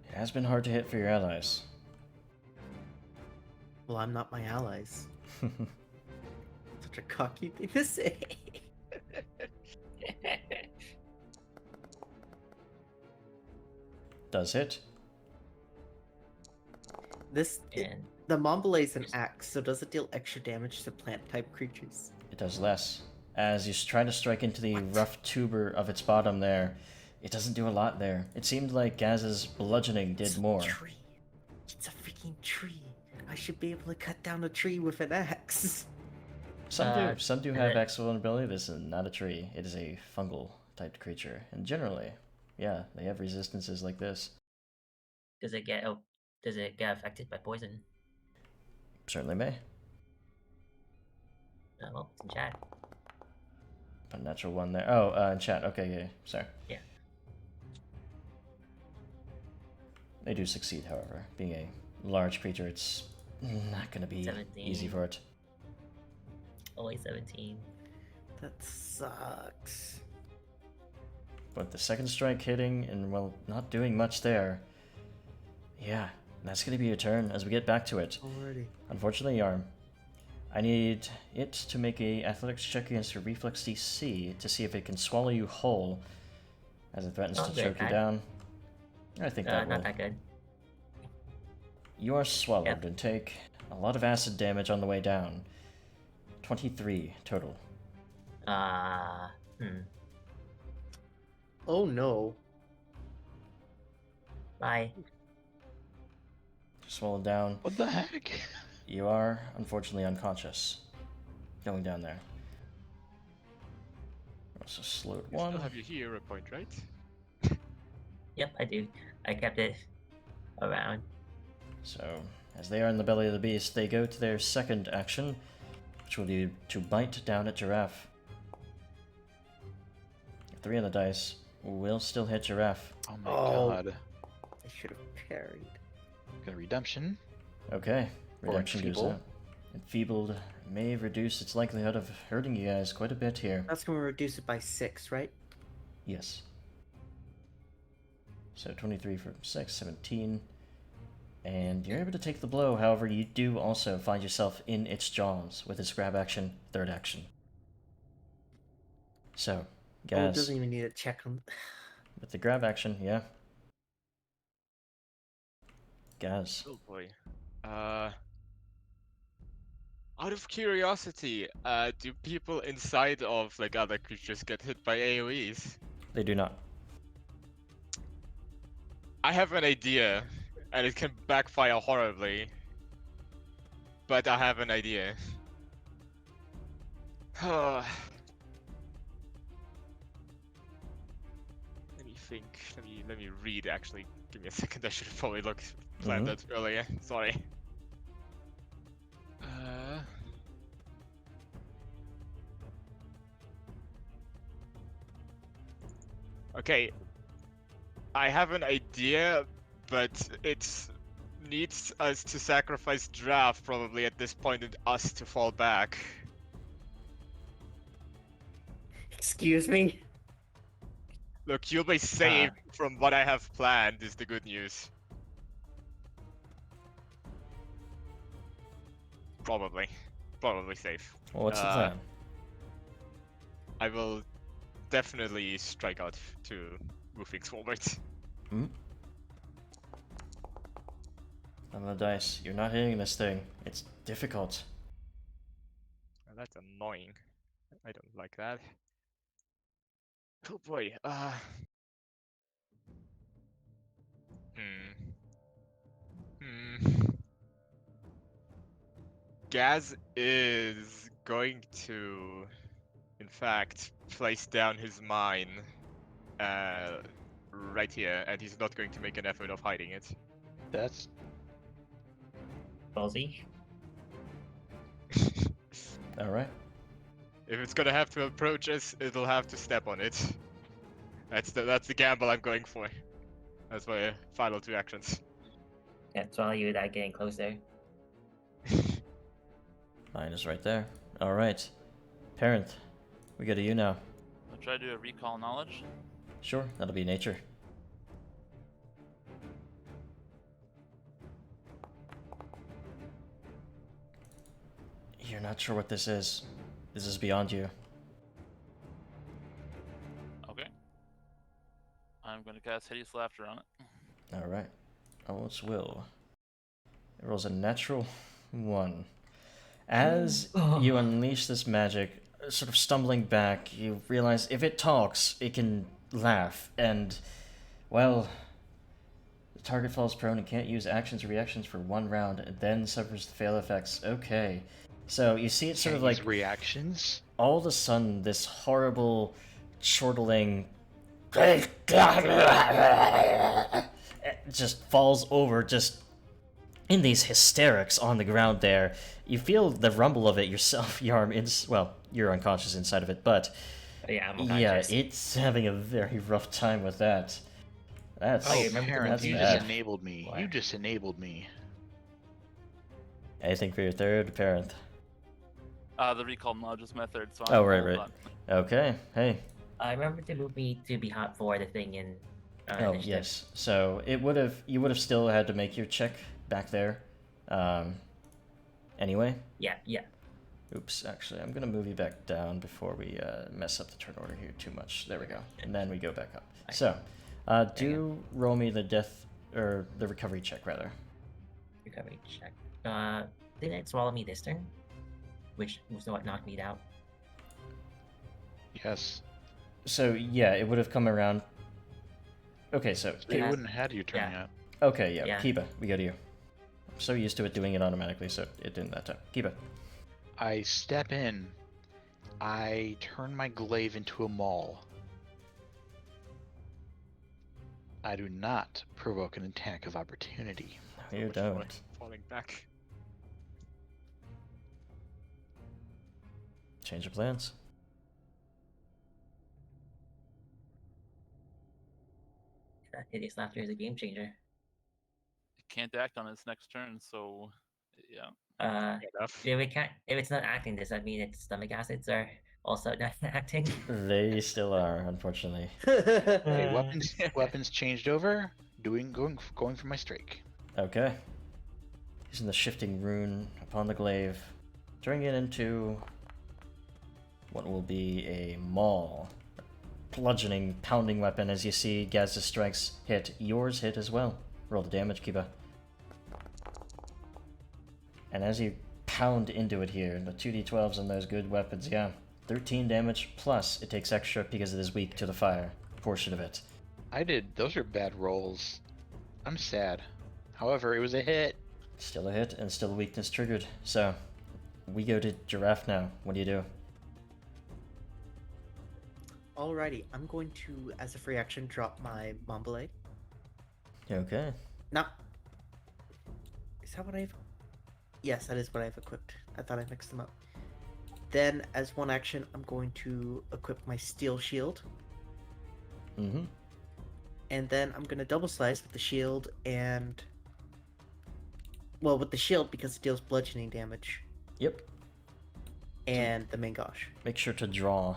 Speaker 1: It has been hard to hit for your allies.
Speaker 4: Well, I'm not my allies. Such a cocky thing to say.
Speaker 1: Does hit.
Speaker 5: And
Speaker 4: The Mombole is an axe, so does it deal extra damage to plant type creatures?
Speaker 1: It does less. As you try to strike into the rough tuber of its bottom there, it doesn't do a lot there. It seemed like Gaz's bludgeoning did
Speaker 4: It's
Speaker 1: more.
Speaker 4: A tree. It's a freaking tree. I should be able to cut down a tree with an axe.
Speaker 1: Some do
Speaker 5: and
Speaker 1: have
Speaker 5: it-
Speaker 1: excellent ability. This is not a tree. It is a fungal type creature. And generally, yeah, they have resistances like this.
Speaker 5: does it get affected by poison?
Speaker 1: Certainly may.
Speaker 5: Well, it's in chat.
Speaker 1: A natural one there. Oh, in chat. Okay, yeah, sorry.
Speaker 5: Yeah.
Speaker 1: They do succeed, however. Being a large creature, it's not going to be
Speaker 5: 17.
Speaker 1: easy for it.
Speaker 5: Only 17.
Speaker 4: That sucks.
Speaker 1: But the second strike hitting and, well, not doing much there. Yeah, that's going to be your turn as we get back to it.
Speaker 4: Already.
Speaker 1: Unfortunately, Yarm, I need it to make a athletics check against your reflex DC to see if it can swallow you whole as it threatens
Speaker 5: Oh,
Speaker 1: to
Speaker 5: good,
Speaker 1: choke you
Speaker 5: okay.
Speaker 1: down. I think that will.
Speaker 5: Not that good.
Speaker 1: You are swallowed
Speaker 5: Yep.
Speaker 1: and take a lot of acid damage on the way down. 23 total.
Speaker 4: Oh no.
Speaker 5: Bye.
Speaker 1: Swallowed down.
Speaker 3: What the heck?
Speaker 1: You are unfortunately unconscious. Going down there. Also slowed
Speaker 2: You
Speaker 1: one.
Speaker 2: still have your hero point, right?
Speaker 5: Yep, I do. I kept it around.
Speaker 1: So, as they are in the belly of the beast, they go to their second action, which will be to bite down at Giraffe. 3 on the dice will still hit Giraffe.
Speaker 3: Oh my
Speaker 4: Oh.
Speaker 3: god.
Speaker 4: I should have parried.
Speaker 3: Got a redemption.
Speaker 1: Okay,
Speaker 3: Or
Speaker 1: reduction goes
Speaker 3: enfeeble.
Speaker 1: out. Enfeebled may reduce its likelihood of hurting you guys quite a bit here.
Speaker 4: That's going to reduce it by 6, right?
Speaker 1: Yes. So 23 for 6, 17. And you're able to take the blow. However, you do also find yourself in its jaws with its grab action, third action. So,
Speaker 4: Oh, it
Speaker 1: Gaz,
Speaker 4: doesn't even need a check on.
Speaker 1: with the grab action, yeah. Gaz.
Speaker 2: Oh boy. Out of curiosity, do people inside of like other creatures get hit by AoEs?
Speaker 1: They do not.
Speaker 2: I have an idea, and it can backfire horribly. But I have an idea. Let me think. Let me read. Actually, give me a second. I should have probably planned that earlier. Sorry. Okay. I have an idea, but it needs us to sacrifice Draft probably at this point and us to fall back.
Speaker 4: Excuse me?
Speaker 2: Look, you'll be saved from what I have planned is the good news. Probably safe.
Speaker 1: Well, what's the plan?
Speaker 2: I will definitely strike out to move things forward.
Speaker 1: On the dice. You're not hitting this thing. It's difficult.
Speaker 2: Well, that's annoying. I don't like that. Oh boy. Gaz is going to, in fact, place down his mine right here, and he's not going to make an effort of hiding it.
Speaker 3: That's
Speaker 5: Ballsy.
Speaker 1: Alright.
Speaker 2: If it's gonna have to approach us, it'll have to step on it. That's the gamble I'm going for. That's my final two actions.
Speaker 5: That's all you without getting closer.
Speaker 1: Mine is right there. Alright. Parent, we go to you now.
Speaker 6: I'll try to do a recall knowledge.
Speaker 1: Sure, that'll be nature. You're not sure what this is. This is beyond you.
Speaker 6: Okay. I'm going to cast Hideous Laughter on it.
Speaker 1: Alright. Almost will. It rolls a natural 1. As you unleash this magic, sort of stumbling back, you realize if it talks, it can laugh, and, well, the target falls prone and can't use actions or reactions for 1 round, and then suffers the fail effects. Okay. So you see it sort of like,
Speaker 3: reactions.
Speaker 1: all of a sudden, this horrible, chortling just falls over, just in these hysterics on the ground there. You feel the rumble of it yourself, Yarm. Well, you're unconscious inside of it, but
Speaker 5: Yeah, I'm
Speaker 1: yeah,
Speaker 5: unconscious.
Speaker 1: it's having a very rough time with that. That's,
Speaker 5: Oh, you remember
Speaker 3: Parent,
Speaker 1: that's
Speaker 3: you
Speaker 1: bad.
Speaker 3: just enabled me.
Speaker 5: What?
Speaker 3: You just enabled me.
Speaker 1: Anything for your third, Parent?
Speaker 6: The recall knowledge is my third, so
Speaker 1: Oh,
Speaker 6: I'm
Speaker 1: right,
Speaker 6: hold
Speaker 1: right.
Speaker 6: on.
Speaker 1: Okay, hey.
Speaker 5: I remember to move me to be hot for the thing in
Speaker 1: Oh,
Speaker 5: initiative.
Speaker 1: yes. So you would have still had to make your check back there. Anyway.
Speaker 5: Yeah.
Speaker 1: Oops, actually, I'm gonna move you back down before we mess up the turn order here too much. There we go. And then we go back up. So, do roll me the death, or the recovery check, rather.
Speaker 5: Recovery check. Didn't it swallow me this turn? Which was what knocked me out.
Speaker 3: Yes.
Speaker 1: So, yeah, it would have come around. Okay, so,
Speaker 3: You
Speaker 5: Yeah.
Speaker 3: wouldn't have had your turn
Speaker 5: Yeah.
Speaker 3: yet.
Speaker 1: okay, yeah,
Speaker 5: Yeah.
Speaker 1: Kiba, we go to you. I'm so used to it doing it automatically, so it didn't that time. Kiba.
Speaker 3: I step in. I turn my glaive into a maul. I do not provoke an attack of opportunity.
Speaker 1: No, you
Speaker 2: Much for
Speaker 1: don't.
Speaker 2: falling back.
Speaker 1: Change of plans.
Speaker 5: That hideous laughter is a game changer.
Speaker 6: It can't act on its next turn, so yeah.
Speaker 5: Uh,
Speaker 2: Fair enough.
Speaker 5: if it can't, if it's not acting, does that mean its stomach acids are also not acting.
Speaker 1: They still are, unfortunately.
Speaker 3: Okay, weapons changed over. Going for my strike.
Speaker 1: Okay. Using the shifting rune upon the glaive, turning it into what will be a maul. Bludgeoning, pounding weapon as you see Gaz's strikes hit. Yours hit as well. Roll the damage, Kiba. And as you pound into it here, the 2d12s on those good weapons, yeah. 13 damage, plus it takes extra because it is weak to the fire portion of it.
Speaker 3: Those are bad rolls. I'm sad. However, it was a hit.
Speaker 1: Still a hit and still a weakness triggered. So, we go to Giraffe now. What do you do?
Speaker 4: Alrighty, I'm going to, as a free action, drop my Mombele.
Speaker 1: Okay.
Speaker 4: Now, is that what I've... Yes, that is what I've equipped. I thought I mixed them up. Then, as one action, I'm going to equip my Steel Shield.
Speaker 1: Mm-hmm.
Speaker 4: And then I'm going to double slice with the shield and... Well, with the shield because it deals bludgeoning damage.
Speaker 1: Yep.
Speaker 4: And the Mangosh.
Speaker 1: Make sure to draw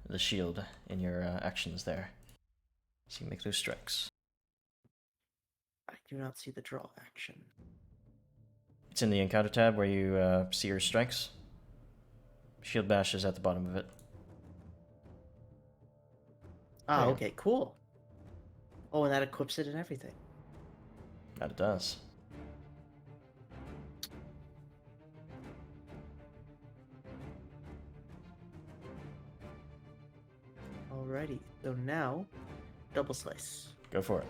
Speaker 1: the shield in your actions there. So you make those strikes.
Speaker 4: I do not see the draw action.
Speaker 1: It's in the encounter tab where you see your strikes. Shield bash is at the bottom of it.
Speaker 4: Ah,
Speaker 1: Yeah.
Speaker 4: okay, cool. Oh, and that equips it and everything.
Speaker 1: That it does.
Speaker 4: Alrighty, so now, double slice.
Speaker 1: Go for it.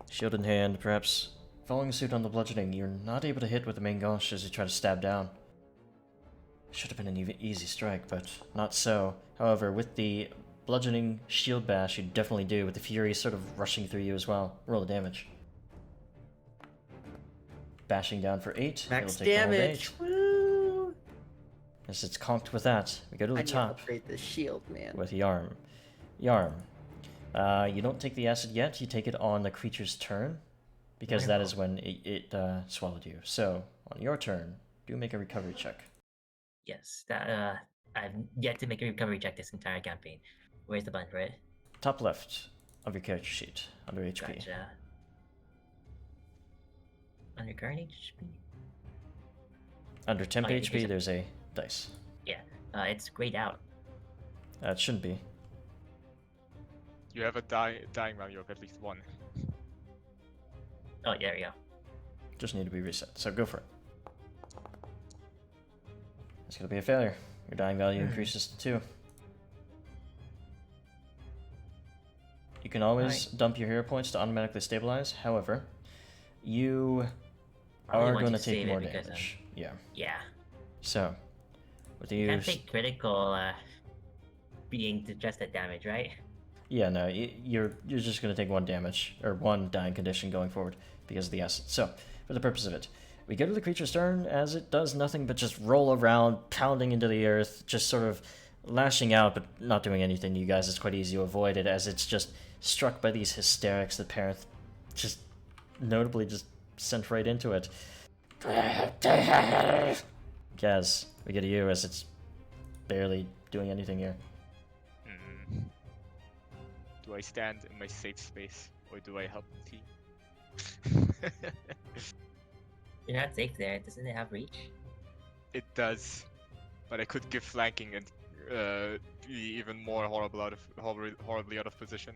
Speaker 1: Shield in hand, perhaps following suit on the bludgeoning, you're not able to hit with the main gosh as you try to stab down. Should have been an easy strike, but not so. However, with the bludgeoning shield bash, you definitely do, with the fury sort of rushing through you as well. Roll the damage. Bashing down for 8.
Speaker 4: Max
Speaker 1: It'll take the whole
Speaker 4: damage!
Speaker 1: 8.
Speaker 4: Woo!
Speaker 1: As it's conked with that, we go to the
Speaker 4: I need to
Speaker 1: top
Speaker 4: upgrade this shield, man.
Speaker 1: with Yarm. Yarm. You don't take the acid yet, you take it on the creature's turn, because that is when it swallowed you. So, on your turn, do make a recovery check.
Speaker 5: Yes, that I've yet to make a recovery check this entire campaign. Where's the button for it?
Speaker 1: Top left of your character sheet, under HP.
Speaker 5: Gotcha. Under current HP?
Speaker 1: Under temp
Speaker 5: Oh, yeah,
Speaker 1: HP,
Speaker 5: it's-
Speaker 1: there's a dice.
Speaker 5: Yeah, it's grayed out.
Speaker 1: It shouldn't be.
Speaker 2: You have a dying value of at least 1.
Speaker 5: Oh, there we go.
Speaker 1: Just need to be reset, so go for it. It's gonna be a failure. Your dying value increases to 2. You can always dump your hero points to automatically stabilize. However, you
Speaker 5: Probably
Speaker 1: are
Speaker 5: want
Speaker 1: going to
Speaker 5: to
Speaker 1: take
Speaker 5: save it
Speaker 1: more
Speaker 5: because,
Speaker 1: damage. Yeah.
Speaker 5: Yeah.
Speaker 1: So, with the
Speaker 5: Can't
Speaker 1: use,
Speaker 5: take critical being suggested damage, right?
Speaker 1: yeah, no, you're just going to take 1 damage or 1 dying condition going forward because of the acid. So, for the purpose of it, we go to the creature's turn as it does nothing but just roll around, pounding into the earth, just sort of lashing out, but not doing anything. You guys, it's quite easy to avoid it as it's just struck by these hysterics that Parenth just notably just sent right into it. Gaz, we get to you as it's barely doing anything here.
Speaker 2: Do I stand in my safe space or do I help the team?
Speaker 5: You're not safe there. Doesn't it have reach?
Speaker 2: It does, but I could give flanking and be even more horribly out of position.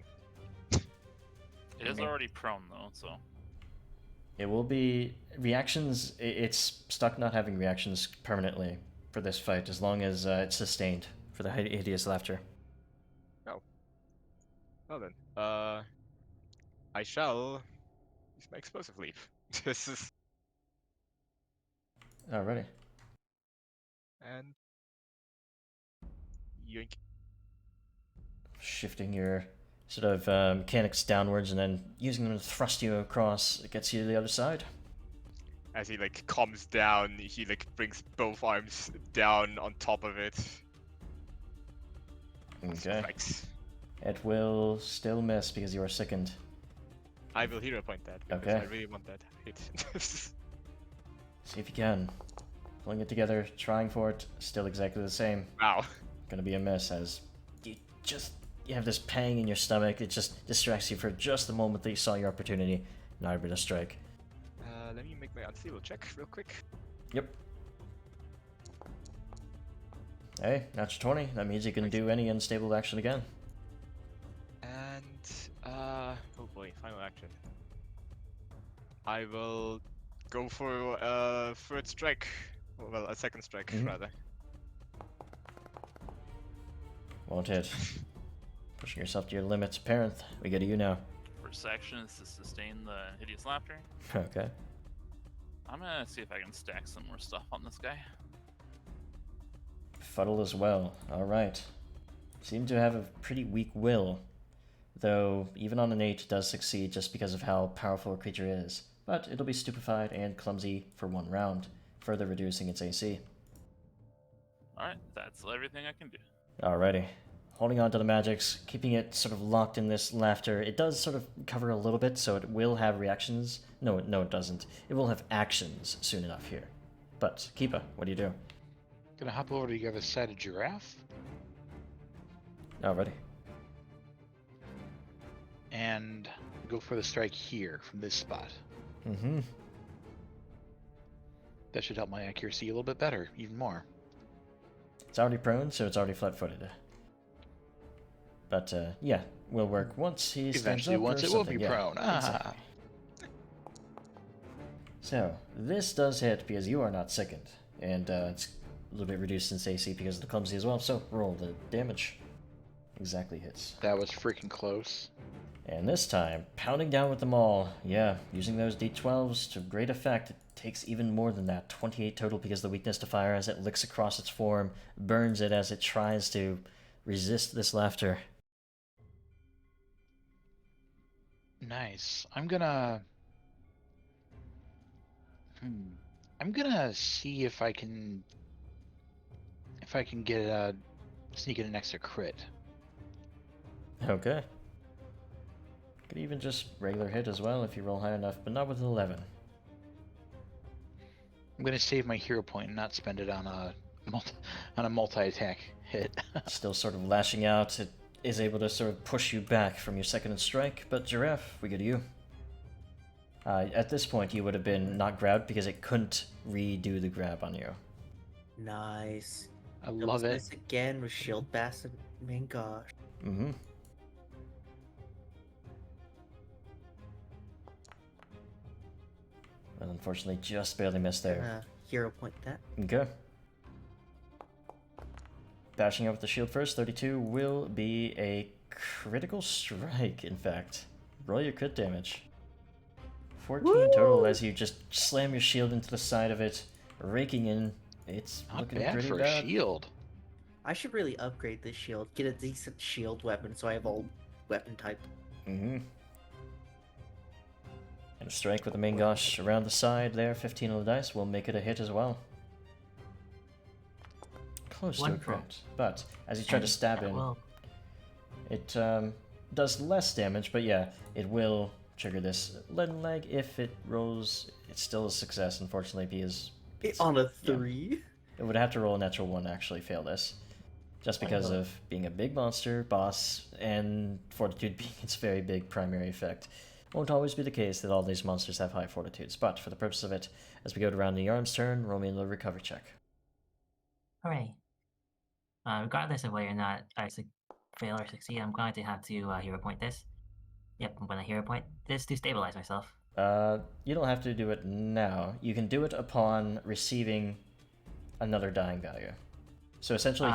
Speaker 6: It is already prone though, so.
Speaker 1: It will be reactions. It's stuck not having reactions permanently for this fight as long as it's sustained for the hideous laughter.
Speaker 2: Well then, I shall use my explosive leap. This is
Speaker 1: Alrighty.
Speaker 2: and yoink.
Speaker 1: Shifting your sort of mechanics downwards and then using them to thrust you across, it gets you to the other side.
Speaker 2: As he like comes down, he like brings both arms down on top of it.
Speaker 1: Okay.
Speaker 2: Flex.
Speaker 1: It will still miss because you are sickened.
Speaker 2: I will hero point that because
Speaker 1: Okay.
Speaker 2: I really want that hit.
Speaker 1: See if you can. pulling it together, trying for it, still exactly the same.
Speaker 2: Wow.
Speaker 1: Gonna be a miss as you have this pang in your stomach. It just distracts you for just the moment that you saw your opportunity. Not able to strike.
Speaker 2: Let me make my unstable check real quick.
Speaker 1: Yep. Hey, natural 20. That means you can do any unstable action again.
Speaker 2: And oh boy, final action. I will go for a third strike. Well, a second strike rather.
Speaker 1: Won't hit. Pushing yourself to your limits. Parenth, we go to you now.
Speaker 6: First action is to sustain the hideous laughter.
Speaker 1: Okay.
Speaker 6: I'm gonna see if I can stack some more stuff on this guy.
Speaker 1: Fuddle as well. Alright. Seem to have a pretty weak will. Though, even on an 8, it does succeed just because of how powerful a creature is. But it'll be stupefied and clumsy for 1 round, further reducing its AC.
Speaker 6: Alright, that's everything I can do.
Speaker 1: Alrighty. Holding on to the magics, keeping it sort of locked in this laughter. It does sort of cover a little bit, so it will have reactions. No, it doesn't. It will have actions soon enough here. But, Keepa, what do you do?
Speaker 3: Gonna hop over to the other side of Giraffe
Speaker 1: Alrighty.
Speaker 3: and go for the strike here from this spot.
Speaker 1: Mm-hmm.
Speaker 3: That should help my accuracy a little bit better, even more.
Speaker 1: It's already prone, so it's already flat-footed. But, yeah, will work once he stands
Speaker 3: Eventually,
Speaker 1: up
Speaker 3: once
Speaker 1: or
Speaker 3: it will
Speaker 1: something.
Speaker 3: be
Speaker 1: Yeah,
Speaker 3: prone.
Speaker 1: exactly. So, this does hit because you are not sickened. And it's a little bit reduced in AC because of the clumsy as well. So, roll the damage. Exactly hits.
Speaker 3: That was freaking close.
Speaker 1: And this time, pounding down with them all. Yeah, using those d12s to great effect. It takes even more than that. 28 total because of the weakness to fire as it licks across its form, burns it as it tries to resist this laughter.
Speaker 3: Nice. I'm gonna see if I can get a sneak in an extra crit.
Speaker 1: Okay. Could even just regular hit as well if you roll high enough, but not with an 11.
Speaker 3: I'm gonna save my hero point and not spend it on a multi-attack hit.
Speaker 1: Still sort of lashing out, it is able to sort of push you back from your second strike, but Giraffe, we go to you. At this point, you would have been not grabbed because it couldn't redo the grab on you.
Speaker 4: Nice.
Speaker 3: I love it.
Speaker 4: This again with Shield Bass and main gosh.
Speaker 1: Mm-hmm. Well, unfortunately, just barely missed there.
Speaker 4: Hero point that.
Speaker 1: Okay. Bashing out with the shield first, 32 will be a critical strike, in fact. Roll your crit damage. 14 total as you just slam your shield into the side of it, raking in. It's
Speaker 3: Not
Speaker 1: looking
Speaker 3: bad
Speaker 1: pretty
Speaker 3: for
Speaker 1: bad.
Speaker 3: a shield.
Speaker 4: I should really upgrade this shield. Get a decent shield weapon so I have all weapon type.
Speaker 1: Mm-hmm. And a strike with the main gosh around the side there, 15 on the dice, will make it a hit as well. Close to a
Speaker 5: Wonderful.
Speaker 1: crit, but as you try to stab in, it does less damage, but yeah, it will trigger this leaden leg. If it rolls, it's still a success, unfortunately, because
Speaker 4: On a 3?
Speaker 1: it would have to roll a natural 1 to actually fail this. Just because of being a big monster, boss, and fortitude being its very big primary effect. Won't always be the case that all these monsters have high fortitudes, but for the purpose of it, as we go around the arm's turn, roll me a little recovery check.
Speaker 5: Hooray. Regardless of whether or not I fail or succeed, I'm going to have to hero point this. Yep, I'm going to hero point this to stabilize myself.
Speaker 1: You don't have to do it now. You can do it upon receiving another dying value. So essentially,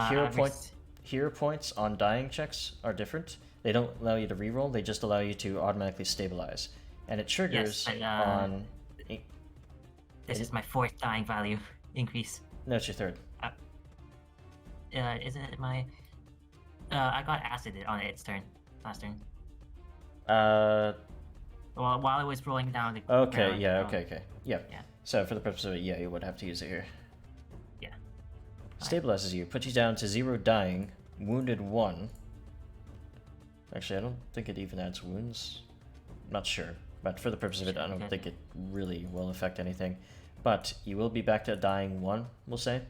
Speaker 1: hero points on dying checks are different. They don't allow you to reroll, they just allow you to automatically stabilize. And it triggers on...
Speaker 5: This is my 4th dying value increase.
Speaker 1: No, it's your 3rd.
Speaker 5: Isn't it my... I got acided on its turn, last turn. Well, while I was rolling down the
Speaker 1: Okay,
Speaker 5: ground,
Speaker 1: yeah, okay. Yeah.
Speaker 5: Yeah.
Speaker 1: So for the purpose of it, yeah, you would have to use it here.
Speaker 5: Yeah.
Speaker 1: Stabilizes you, puts you down to 0 dying, wounded 1. Actually, I don't think it even adds wounds. Not sure. But for the purpose of it, I don't think it really will affect anything. But you will be back to dying 1, we'll say,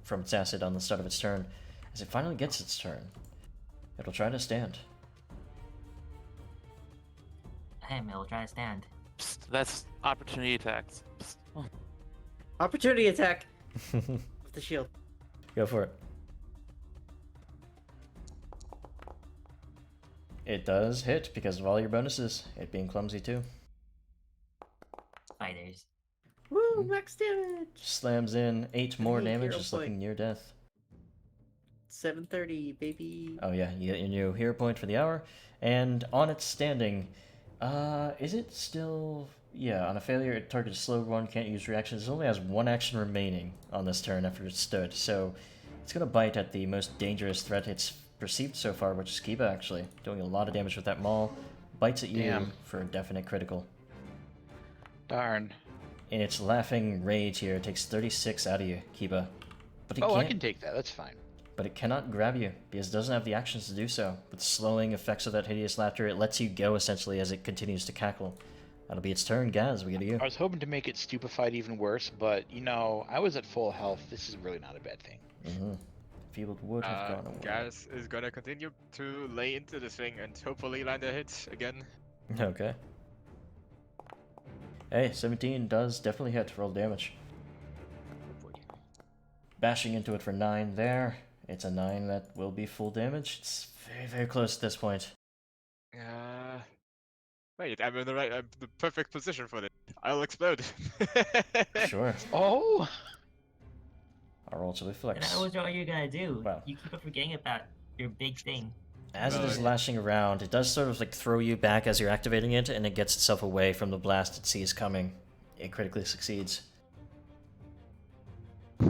Speaker 1: from its acid on the start of its turn. As it finally gets its turn, it'll try to stand.
Speaker 5: It'll try to stand.
Speaker 6: Psst, that's opportunity attacks. Psst. Oh.
Speaker 4: Opportunity attack with the shield.
Speaker 1: Go for it. It does hit because of all your bonuses, it being clumsy too.
Speaker 5: Fighters.
Speaker 4: Woo, max damage.
Speaker 1: Slams in 8 more
Speaker 4: need
Speaker 1: damage,
Speaker 4: hero
Speaker 1: just
Speaker 4: point.
Speaker 1: looking near death.
Speaker 4: 730, baby.
Speaker 1: Oh yeah, you get your new hero point for the hour. And on its standing, is it still... Yeah, on a failure, it targets slow one, can't use reactions. It only has 1 action remaining on this turn after it stood, so it's gonna bite at the most dangerous threat it's perceived so far, which is Kiba, actually. Doing a lot of damage with that maul. Bites at you
Speaker 3: Damn.
Speaker 1: for a definite critical.
Speaker 3: Darn.
Speaker 1: In its laughing rage here, it takes 36 out of you, Kiba. But it
Speaker 3: Oh, I
Speaker 1: can't,
Speaker 3: can take that. That's fine.
Speaker 1: but it cannot grab you, because it doesn't have the actions to do so. With the slowing effects of that hideous laughter, it lets you go, essentially, as it continues to cackle. That'll be its turn, Gaz, we get to you.
Speaker 3: I was hoping to make it stupefied even worse, but, you know, I was at full health. This is really not a bad thing.
Speaker 1: Mm-hmm. Feebled would have gone away.
Speaker 2: Gaz is gonna continue to lay into this thing and hopefully land a hit again.
Speaker 1: Okay. Hey, 17 does definitely hit. Roll damage. Bashing into it for 9 there. It's a 9 that will be full damage. It's very, very close at this point.
Speaker 2: Wait, I'm in the perfect position for this. I'll explode.
Speaker 1: Sure.
Speaker 3: Oh!
Speaker 1: I'll roll to
Speaker 5: And
Speaker 1: reflex.
Speaker 5: that was all you're gonna do.
Speaker 1: Wow.
Speaker 5: You keep on forgetting about your big thing.
Speaker 1: As it is
Speaker 2: No.
Speaker 1: lashing around, it does sort of like throw you back as you're activating it, and it gets itself away from the blast it sees coming. It critically succeeds.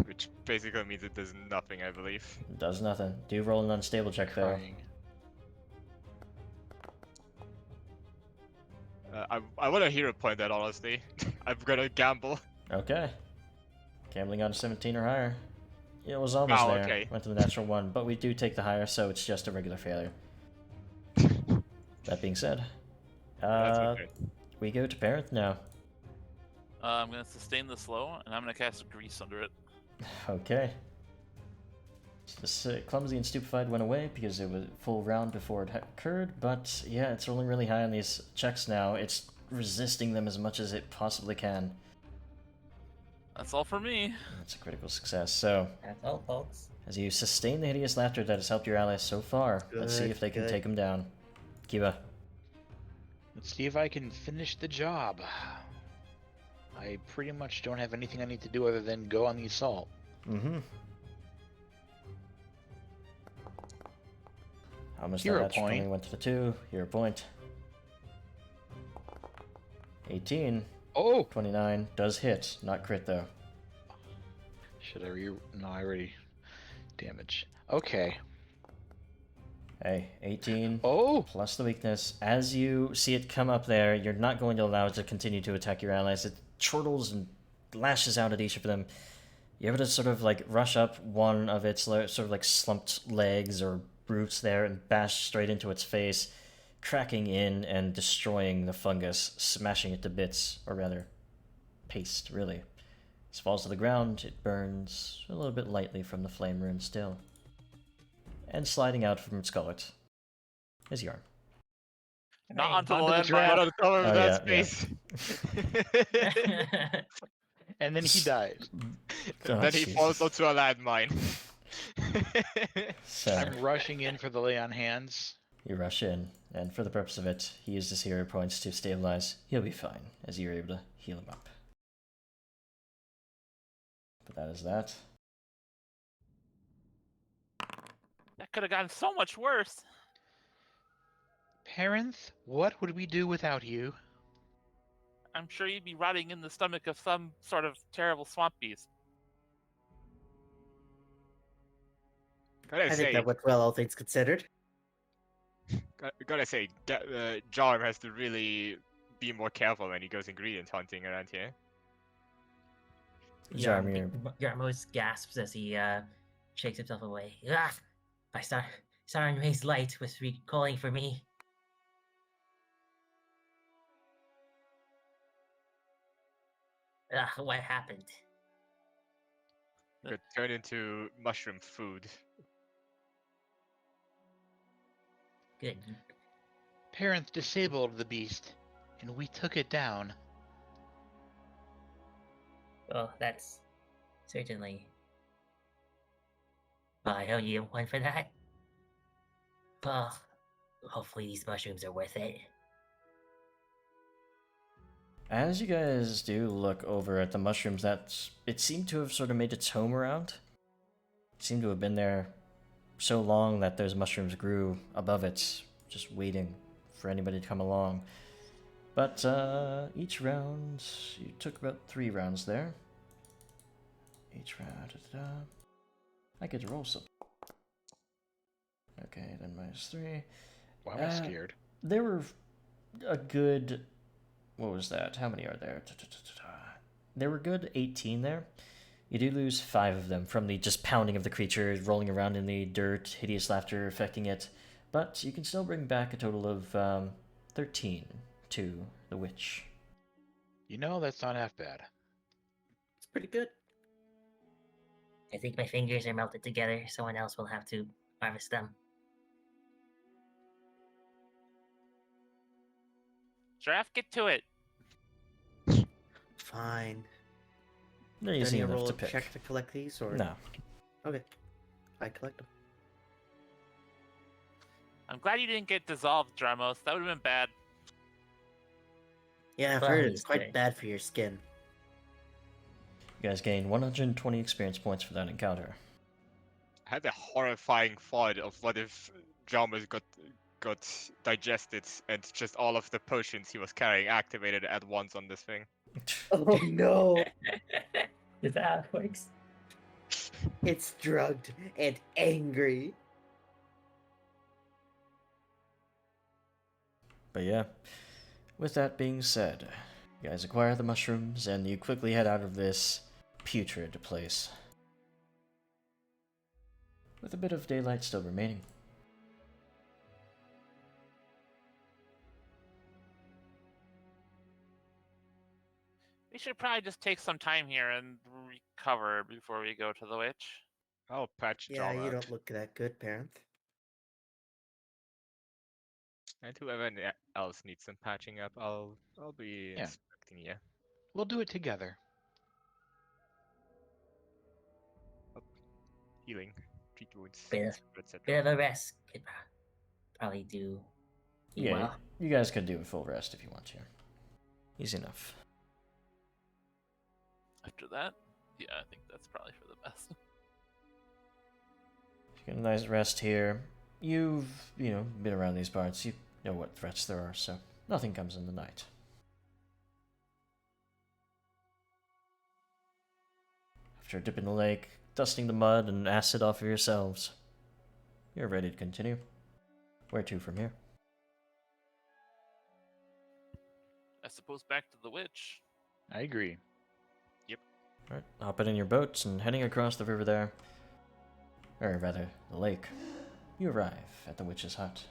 Speaker 2: Which basically means it does nothing, I believe.
Speaker 1: It does nothing. Do roll an unstable check though.
Speaker 3: Crying.
Speaker 2: I want a hero point that, honestly. I'm gonna gamble.
Speaker 1: Okay. Gambling on a 17 or higher. It was almost
Speaker 2: Oh,
Speaker 1: there.
Speaker 2: okay.
Speaker 1: Went to the natural 1, but we do take the higher, so it's just a regular failure. That being said,
Speaker 2: That's okay.
Speaker 1: we go to Parent now.
Speaker 6: I'm gonna sustain the slow, and I'm gonna cast Grease under it.
Speaker 1: Okay. The clumsy and stupefied went away because it was full round before it occurred, but yeah, it's rolling really high on these checks now. It's resisting them as much as it possibly can.
Speaker 6: That's all for me.
Speaker 1: It's a critical success. So,
Speaker 5: That's all, folks.
Speaker 1: as you sustain the hideous laughter that has helped your allies so far, let's see
Speaker 4: Good,
Speaker 1: if they can
Speaker 4: good.
Speaker 1: take him down. Kiba.
Speaker 3: Let's see if I can finish the job. I pretty much don't have anything I need to do other than go on the assault.
Speaker 1: Mm-hmm. How much
Speaker 3: Hero
Speaker 1: damage?
Speaker 3: point.
Speaker 1: Only went to the 2. Hero point. 18.
Speaker 3: Oh!
Speaker 1: 29 does hit, not crit though.
Speaker 3: Should I No, I already... Damage. Okay.
Speaker 1: Hey, 18
Speaker 3: Oh!
Speaker 1: plus the weakness. As you see it come up there, you're not going to allow it to continue to attack your allies. It chortles and lashes out at each of them. You're able to sort of like rush up one of its sort of like slumped legs or roots there and bash straight into its face, cracking in and destroying the fungus, smashing it to bits, or rather, paste, really. As it falls to the ground, it burns a little bit lightly from the flame rune still. And sliding out from its gullet is Yarn.
Speaker 6: Not
Speaker 3: Hey,
Speaker 6: onto the
Speaker 3: onto the
Speaker 6: land
Speaker 3: trap.
Speaker 2: Right on the cover of
Speaker 1: Oh,
Speaker 2: that
Speaker 1: yeah,
Speaker 2: space.
Speaker 3: And then he dies.
Speaker 1: Oh,
Speaker 2: Then he falls
Speaker 1: Jesus.
Speaker 2: onto a landmine.
Speaker 1: So,
Speaker 3: I'm rushing in for the lay on hands.
Speaker 1: you rush in, and for the purpose of it, he used his hero points to stabilize. He'll be fine, as you're able to heal him up. But that is that.
Speaker 6: That could have gotten so much worse.
Speaker 3: Parenth, what would we do without you?
Speaker 6: I'm sure you'd be rotting in the stomach of some sort of terrible swamp beast.
Speaker 2: Gotta
Speaker 4: I think
Speaker 2: say,
Speaker 4: that went well, all things considered.
Speaker 2: gotta say, Jarm has to really be more careful when he goes ingredient hunting around here.
Speaker 1: Jarmir.
Speaker 5: Yarmos gasps as he shakes himself away. Ah! My Siren Ray's light was calling for me. What happened?
Speaker 2: Could turn into mushroom food.
Speaker 5: Good.
Speaker 3: Parents disabled the beast, and we took it down.
Speaker 5: Well, that's certainly. Well, I owe you one for that. Well, hopefully these mushrooms are worth it.
Speaker 1: As you guys do look over at the mushrooms, it seemed to have sort of made its home around. It seemed to have been there so long that those mushrooms grew above it, just waiting for anybody to come along. But each round, you took about 3 rounds there. Each round, I get to roll some. Okay, then -3.
Speaker 3: Why am I scared?
Speaker 1: There were a good. What was that? How many are there? There were good 18 there. You do lose 5 of them from the just pounding of the creature, rolling around in the dirt, hideous laughter affecting it. But you can still bring back a total of 13 to the witch.
Speaker 3: You know, that's not half bad.
Speaker 4: It's pretty good.
Speaker 5: I think my fingers are melted together. Someone else will have to harvest them.
Speaker 6: Giraffe, get to it.
Speaker 4: Fine.
Speaker 1: They're
Speaker 4: Do I
Speaker 1: easy
Speaker 4: need to
Speaker 1: enough
Speaker 4: roll
Speaker 1: to
Speaker 4: a
Speaker 1: pick.
Speaker 4: check to collect these, or
Speaker 1: No.
Speaker 4: Okay, I collect them.
Speaker 6: I'm glad you didn't get dissolved, Dramos. That would have been bad.
Speaker 4: Yeah, I've
Speaker 5: Well,
Speaker 4: heard
Speaker 5: he's
Speaker 4: it's quite
Speaker 5: good.
Speaker 4: bad for your skin.
Speaker 1: You guys gain 120 experience points for that encounter.
Speaker 2: I had a horrifying thought of what if Jarmus got digested and just all of the potions he was carrying activated at once on this thing.
Speaker 4: Oh no!
Speaker 5: Is that how it works?
Speaker 4: It's drugged and angry.
Speaker 1: But yeah, with that being said, you guys acquire the mushrooms and you quickly head out of this putrid place. With a bit of daylight still remaining.
Speaker 6: We should probably just take some time here and recover before we go to the witch.
Speaker 2: I'll patch
Speaker 4: Yeah,
Speaker 2: Jarmus
Speaker 4: you
Speaker 2: up.
Speaker 4: don't look that good, parent.
Speaker 2: And whoever else needs some patching up, I'll be
Speaker 3: Yeah.
Speaker 2: inspecting you.
Speaker 3: We'll do it together.
Speaker 2: Healing, treat wounds,
Speaker 5: Bit of,
Speaker 2: etc. etc.
Speaker 5: bit of a rest could probably do you
Speaker 1: Yeah,
Speaker 5: well.
Speaker 1: you guys could do a full rest if you want to. Easy enough.
Speaker 6: After that, yeah, I think that's probably for the best.
Speaker 1: Get a nice rest here. You've, been around these parts. You know what threats there are, so nothing comes in the night. After a dip in the lake, dusting the mud and acid off of yourselves, you're ready to continue. Where to from here?
Speaker 6: I suppose back to the witch.
Speaker 3: I agree.
Speaker 1: Alright, hopping in your boats and heading across the river there. Or rather, the lake. You arrive at the witch's hut.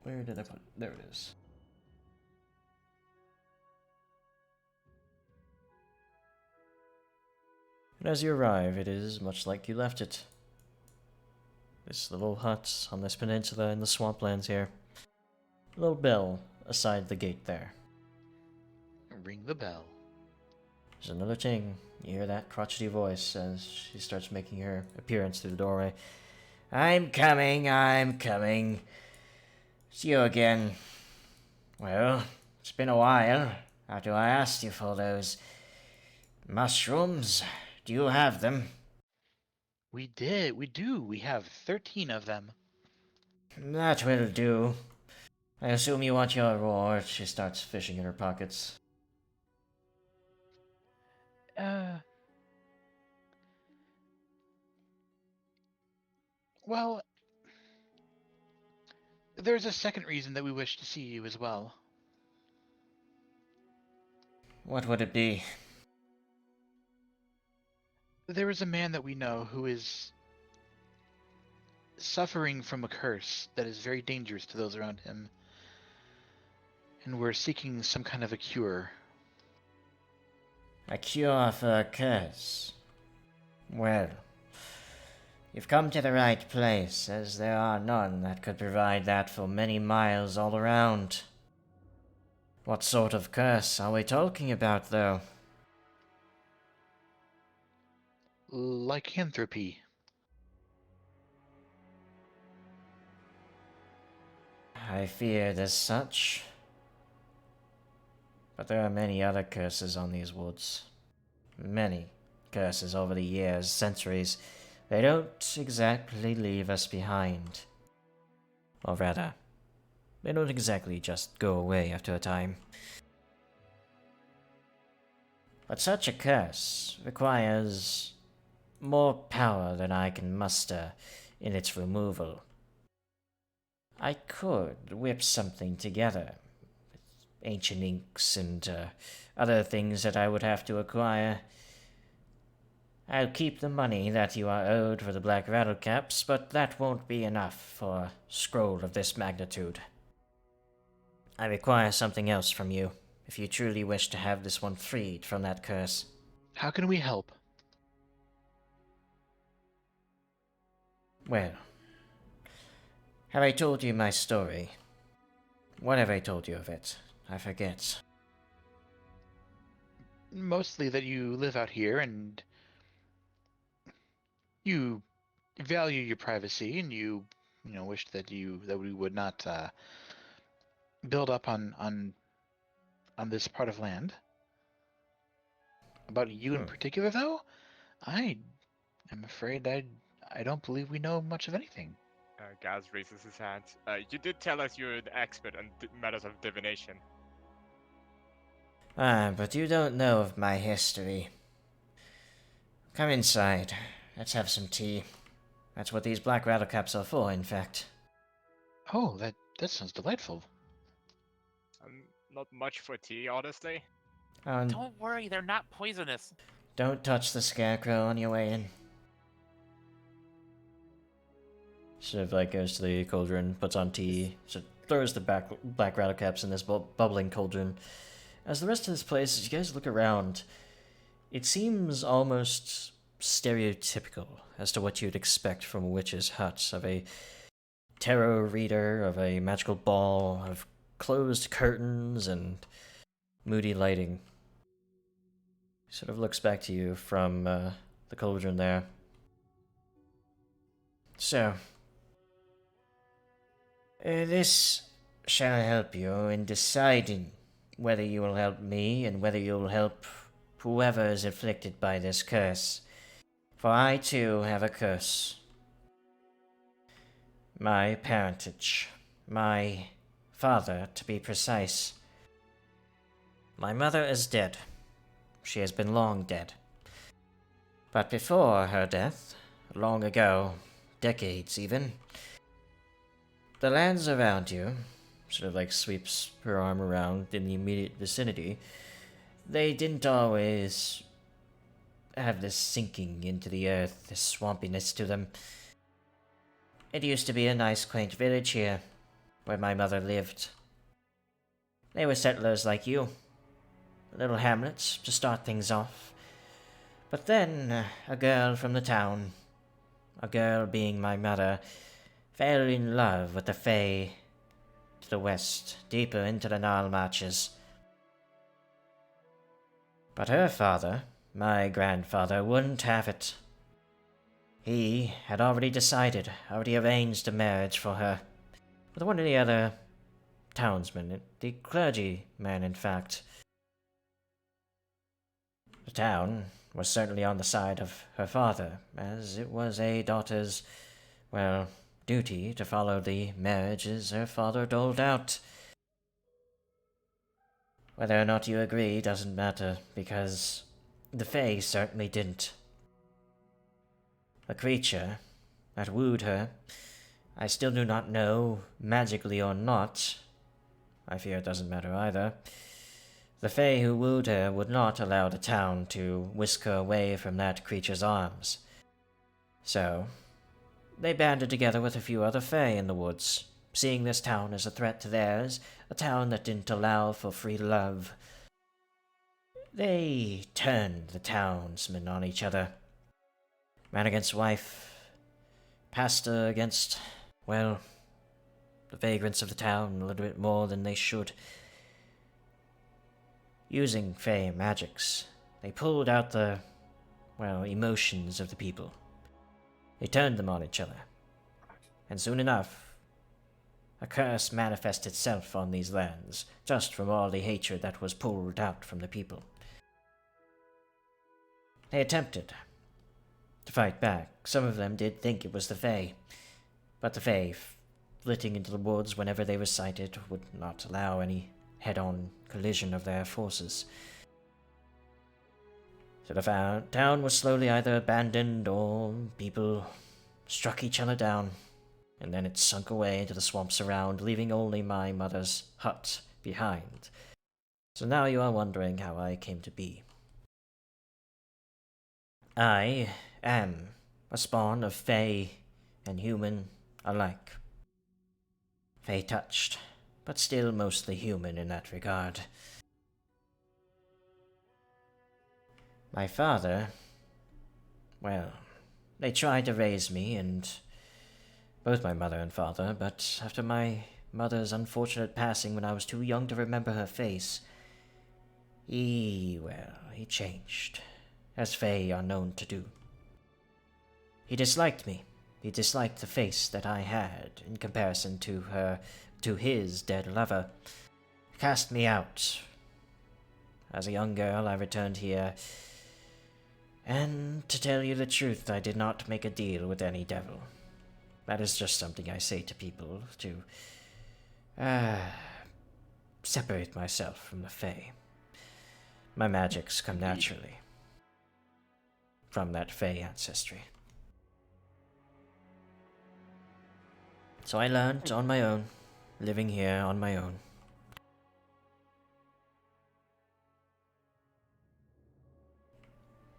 Speaker 1: Where did I put it? There it is. And as you arrive, it is much like you left it. This little hut on this peninsula in the swamplands here. A little bell aside the gate there.
Speaker 3: Ring the bell.
Speaker 1: There's another ting. You hear that crotchety voice as she starts making her appearance through the doorway. I'm coming. It's you again. Well, it's been a while after I asked you for those mushrooms. Do you have them?
Speaker 3: We did. We do. We have 13 of them.
Speaker 1: That will do. I assume you want your reward. She starts fishing in her pockets.
Speaker 3: Well, there's a second reason that we wish to see you as well.
Speaker 1: What would it be?
Speaker 3: There is a man that we know who is suffering from a curse that is very dangerous to those around him. and we're seeking some kind of a cure.
Speaker 1: A cure for a curse. Well, you've come to the right place, as there are none that could provide that for many miles all around. What sort of curse are we talking about, though?
Speaker 3: Lycanthropy.
Speaker 1: I feared as such. But there are many other curses on these woods. Many curses over the years, centuries. They don't exactly leave us behind. Or rather, they don't exactly just go away after a time. But such a curse requires more power than I can muster in its removal. I could whip something together, ancient inks and other things that I would have to acquire. I'll keep the money that you are owed for the black rattlecaps, but that won't be enough for a scroll of this magnitude. I require something else from you, if you truly wish to have this one freed from that curse.
Speaker 3: How can we help?
Speaker 1: Well, have I told you my story? What have I told you of it? I forget.
Speaker 3: Mostly that you live out here and you value your privacy, and you wish that we would not build up on this part of land. About you in particular, though, I am afraid I don't believe we know much of anything.
Speaker 2: Gaz raises his hand. You did tell us you're an expert on matters of divination.
Speaker 1: But you don't know of my history. Come inside. Let's have some tea. That's what these black rattlecaps are for, in fact.
Speaker 3: Oh, that sounds delightful.
Speaker 2: Not much for tea, honestly.
Speaker 6: Don't worry, they're not poisonous.
Speaker 1: Don't touch the scarecrow on your way in. Sort of goes to the cauldron, puts on tea, throws the black rattlecaps in this bubbling cauldron. As the rest of this place, as you guys look around, it seems almost stereotypical as to what you'd expect from a witch's hut, of a tarot reader, of a magical ball, of closed curtains and moody lighting. He sort of looks back to you from the cauldron there. So, this shall help you in deciding whether you will help me and whether you will help whoever is afflicted by this curse. For I too have a curse. My parentage. My father, to be precise. My mother is dead. She has been long dead. But before her death, long ago, decades even, the lands around you, sort of sweeps her arm around in the immediate vicinity, they didn't always have this sinking into the earth, this swampiness to them. It used to be a nice quaint village here, where my mother lived. They were settlers like you. Little hamlets to start things off. But then, a girl from the town, a girl being my mother, fell in love with the Fae to the west, deeper into the Nile Marches. But her father, my grandfather, wouldn't have it. He had already decided, already arranged a marriage for her, with one of the other townsmen, the clergyman, in fact. The town was certainly on the side of her father, as it was a daughter's, duty to follow the marriages her father doled out. Whether or not you agree doesn't matter, because the Fae certainly didn't. The creature that wooed her, I still do not know, magically or not. I fear it doesn't matter either. The Fae who wooed her would not allow the town to whisk her away from that creature's arms. So, they banded together with a few other Fae in the woods, seeing this town as a threat to theirs, a town that didn't allow for free love. They turned the townsmen on each other. Man against wife, pastor against, well, the vagrants of the town a little bit more than they should. Using fey magics, they pulled out the, well, emotions of the people. They turned them on each other. And soon enough, a curse manifested itself on these lands, just from all the hatred that was pulled out from the people. They attempted to fight back. Some of them did think it was the Fae, but the Fae, flitting into the woods whenever they were sighted, would not allow any head-on collision of their forces. So the town was slowly either abandoned or people struck each other down, and then it sunk away into the swamps around, leaving only my mother's hut behind. So now you are wondering how I came to be. I am a spawn of Fae and human alike. Fae touched, but still mostly human in that regard. My father, well, they tried to raise me, and both my mother and father, but after my mother's unfortunate passing when I was too young to remember her face, he changed, as Fae are known to do. He disliked me. He disliked the face that I had in comparison to his dead lover. Cast me out. As a young girl, I returned here, and to tell you the truth, I did not make a deal with any devil. That is just something I say to people to separate myself from the Fae. My magics come naturally from that Fae ancestry. So I learned on my own, living here on my own.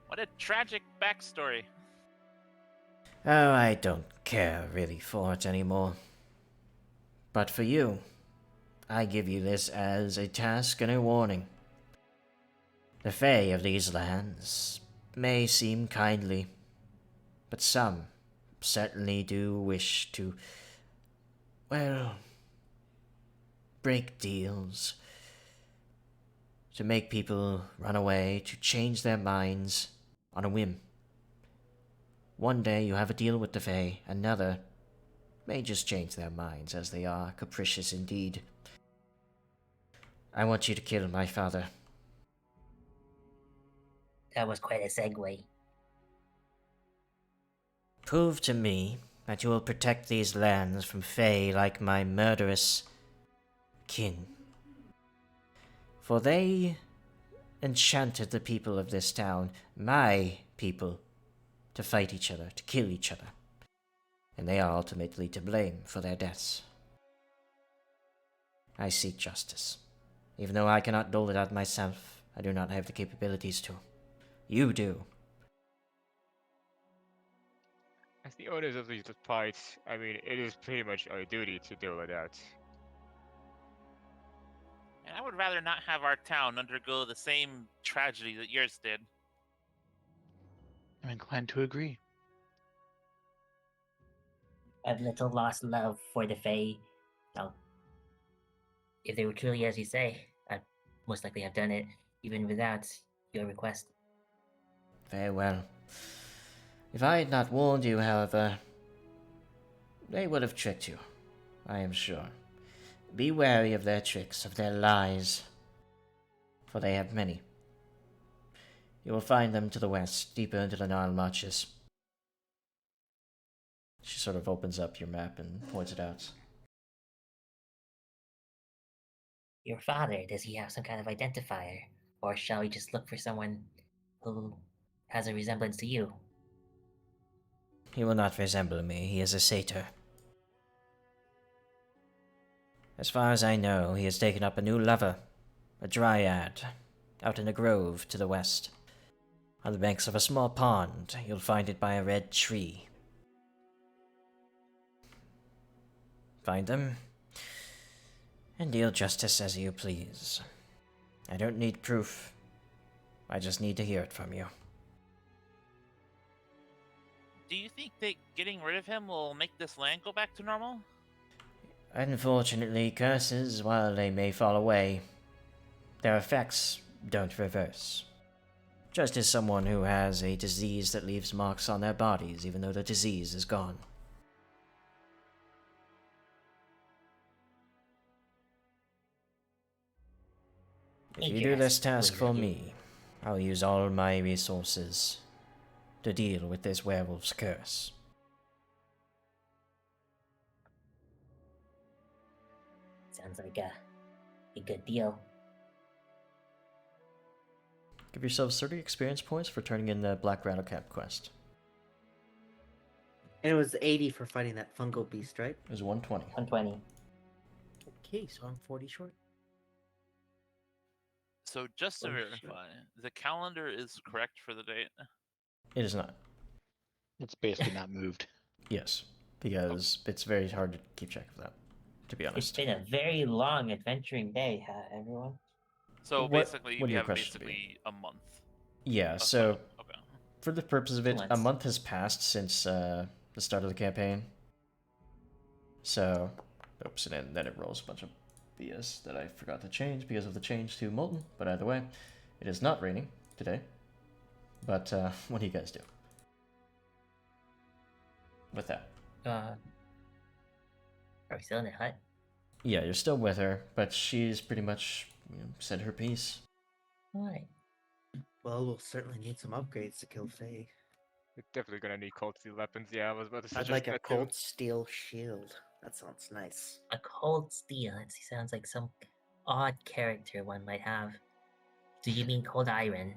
Speaker 6: What a tragic backstory.
Speaker 1: Oh, I don't care really for it anymore. But for you, I give you this as a task and a warning. The Fae of these lands may seem kindly, but some certainly do wish to, well, break deals, to make people run away, to change their minds on a whim. One day you have a deal with the Fae, another may just change their minds, as they are capricious indeed. I want you to kill my father.
Speaker 5: That was quite a segue.
Speaker 1: Prove to me that you will protect these lands from Fae like my murderous kin. For they enchanted the people of this town, my people, to fight each other, to kill each other. And they are ultimately to blame for their deaths. I seek justice. Even though I cannot dole it out myself, I do not have the capabilities to. You do.
Speaker 2: As the owners of these fights, I mean, it is pretty much our duty to deal with that.
Speaker 6: And I would rather not have our town undergo the same tragedy that yours did.
Speaker 3: I'm inclined to agree.
Speaker 5: I've little lost love for the Fae. Now, if they were truly as you say, I'd most likely have done it, even without your request.
Speaker 1: Very well. If I had not warned you, however, they would have tricked you, I am sure. Be wary of their tricks, of their lies, for they have many. You will find them to the west, deeper into the Nile Marches. She sort of opens up your map and points it out.
Speaker 5: Your father, does he have some kind of identifier? Or shall we just look for someone who has a resemblance to you?
Speaker 1: He will not resemble me, he is a satyr. As far as I know, he has taken up a new lover, a dryad, out in a grove to the west. On the banks of a small pond, you'll find it by a red tree. Find them, And deal justice as you please. I don't need proof. I just need to hear it from you.
Speaker 6: Do you think that getting rid of him will make this land go back to normal?
Speaker 1: Unfortunately, curses, while they may fall away, their effects don't reverse. Just as someone who has a disease that leaves marks on their bodies even though the disease is gone. If you do this task for me, I'll use all my resources to deal with this werewolf's curse.
Speaker 5: Sounds like a good deal.
Speaker 1: Give yourselves 30 experience points for turning in the Black Rattlecap quest.
Speaker 4: And it was 80 for fighting that fungal beast, right?
Speaker 1: It was 120.
Speaker 5: 120.
Speaker 4: Okay, so I'm 40 short.
Speaker 6: So just to
Speaker 4: Oh, shit.
Speaker 6: verify, the calendar is correct for the date.
Speaker 1: It is not.
Speaker 3: It's basically not moved.
Speaker 1: Yes, because it's very hard to keep track of that, to be
Speaker 5: It's
Speaker 1: honest.
Speaker 5: been a very long adventuring day, huh, everyone?
Speaker 6: So
Speaker 1: What
Speaker 6: basically,
Speaker 1: would
Speaker 6: we
Speaker 1: your
Speaker 6: have
Speaker 1: question be?
Speaker 6: basically a month.
Speaker 1: Yeah,
Speaker 6: of
Speaker 1: so
Speaker 6: time. Okay.
Speaker 1: for the purpose of
Speaker 5: 2
Speaker 1: it, a
Speaker 5: months.
Speaker 1: month has passed since the start of the campaign. So, oops, and then it rolls a bunch of BS that I forgot to change because of the change to Molten. But either way, it is not raining today. But what do you guys do with that?
Speaker 5: Are we still in the hut?
Speaker 1: Yeah, you're still with her, but she's pretty much said her piece.
Speaker 5: Alright.
Speaker 4: Well, we'll certainly need some upgrades to kill Faye.
Speaker 2: We're definitely gonna need cold steel weapons. Yeah, I was about to suggest
Speaker 4: I'd like a
Speaker 2: that too.
Speaker 4: cold steel shield. That sounds nice.
Speaker 5: A cold steel. It sounds like some odd character one might have. Do you mean cold iron?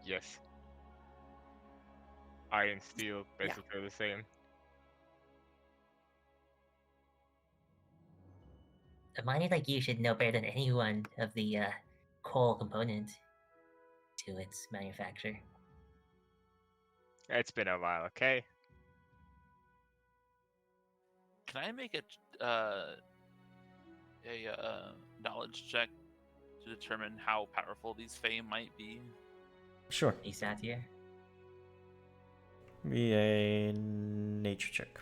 Speaker 2: Yes. Iron, steel,
Speaker 4: Yeah.
Speaker 2: basically the same.
Speaker 5: Mine like you should know better than anyone of the coal component to its manufacture.
Speaker 2: It's been a while, okay?
Speaker 6: Can I make a knowledge check to determine how powerful these Fae might be?
Speaker 1: Sure.
Speaker 5: A satyr?
Speaker 1: Be a nature check.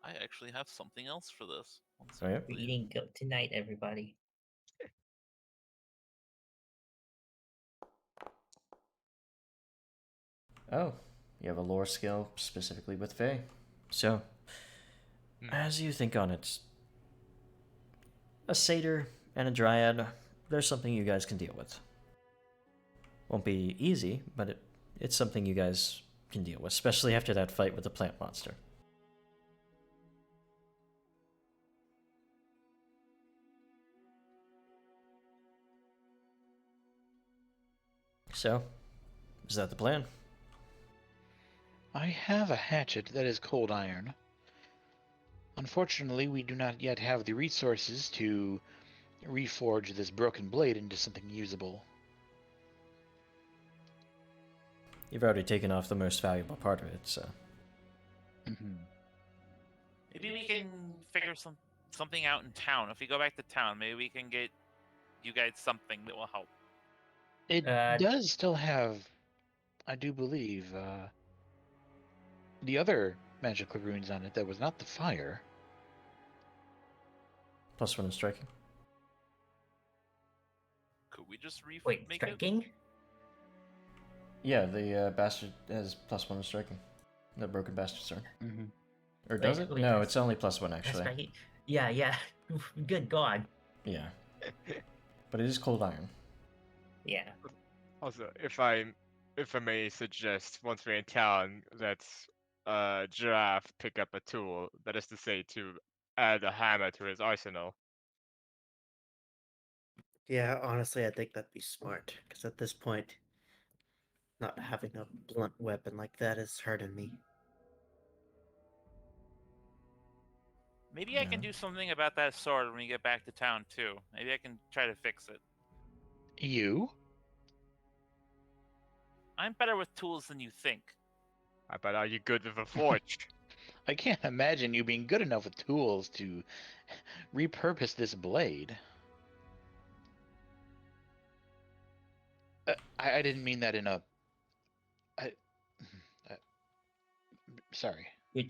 Speaker 6: I actually have something else for this. One
Speaker 1: Oh, yeah?
Speaker 6: second,
Speaker 5: We're
Speaker 6: please.
Speaker 5: eating goat tonight, everybody.
Speaker 1: Oh, you have a lore skill specifically with Fae. So, as you think on it, a satyr and a dryad, there's something you guys can deal with. Won't be easy, but it's something you guys can deal with, especially after that fight with the plant monster. So, is that the plan?
Speaker 3: I have a hatchet that is cold iron. Unfortunately, we do not yet have the resources to reforge this broken blade into something usable.
Speaker 1: You've already taken off the most valuable part of it, so.
Speaker 6: Maybe we can figure something out in town. If we go back to town, maybe we can get you guys something that will help.
Speaker 3: It does still have, I do believe, the other magical runes on it that was not the fire.
Speaker 1: +1 in striking.
Speaker 6: Could we just
Speaker 5: Wait,
Speaker 6: make
Speaker 5: striking?
Speaker 1: Yeah, the bastard has +1 in striking. The broken bastard sword.
Speaker 3: Mm-hmm.
Speaker 1: Or does
Speaker 5: Wait,
Speaker 1: it?
Speaker 5: wait,
Speaker 1: No,
Speaker 5: that's-
Speaker 1: it's only +1
Speaker 5: That's
Speaker 1: actually.
Speaker 5: striking? Yeah. Good God.
Speaker 1: Yeah. But it is cold iron.
Speaker 5: Yeah.
Speaker 2: Also, if I may suggest, once we're in town, let's Giraffe pick up a tool. That is to say, to add a hammer to his arsenal.
Speaker 4: Yeah, honestly, I think that'd be smart. Because at this point, not having a blunt weapon like that is hurting me.
Speaker 6: Maybe I can
Speaker 1: Yeah.
Speaker 6: do something about that sword when we get back to town too. Maybe I can try to fix it.
Speaker 3: You?
Speaker 6: I'm better with tools than you think.
Speaker 2: But are you good with a forge?
Speaker 3: I can't imagine you being good enough with tools to repurpose this blade. I didn't mean that in a. I, uh, sorry.
Speaker 5: You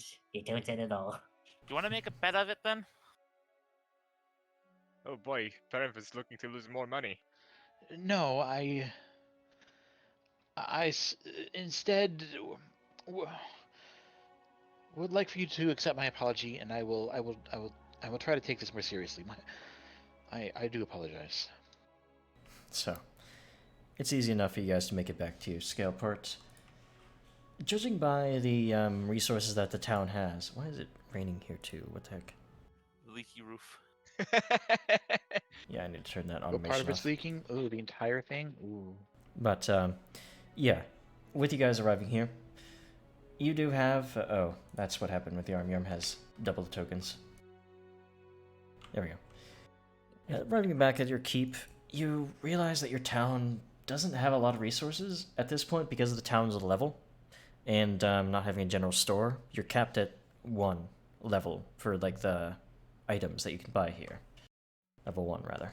Speaker 5: don't at all.
Speaker 6: You want to make a bet of it then?
Speaker 2: Oh boy, Parent is looking to lose more money.
Speaker 3: No, instead would like for you to accept my apology, and I will try to take this more seriously. I do apologize.
Speaker 1: So, it's easy enough for you guys to make it back to your scale port. Judging by the resources that the town has, why is it raining here too? What the heck?
Speaker 6: Leaky roof.
Speaker 1: Yeah, I need to turn that
Speaker 3: What
Speaker 1: automation
Speaker 3: part of it's
Speaker 1: off.
Speaker 3: leaking? Oh, the entire thing? Ooh.
Speaker 1: But yeah, with you guys arriving here, you do have. Oh, that's what happened with the arm. Your arm has double the tokens. There we go. Arriving back at your keep, you realize that your town doesn't have a lot of resources at this point because of the town's level, and not having a general store. You're capped at 1 level for like the items that you can buy here. Level 1, rather.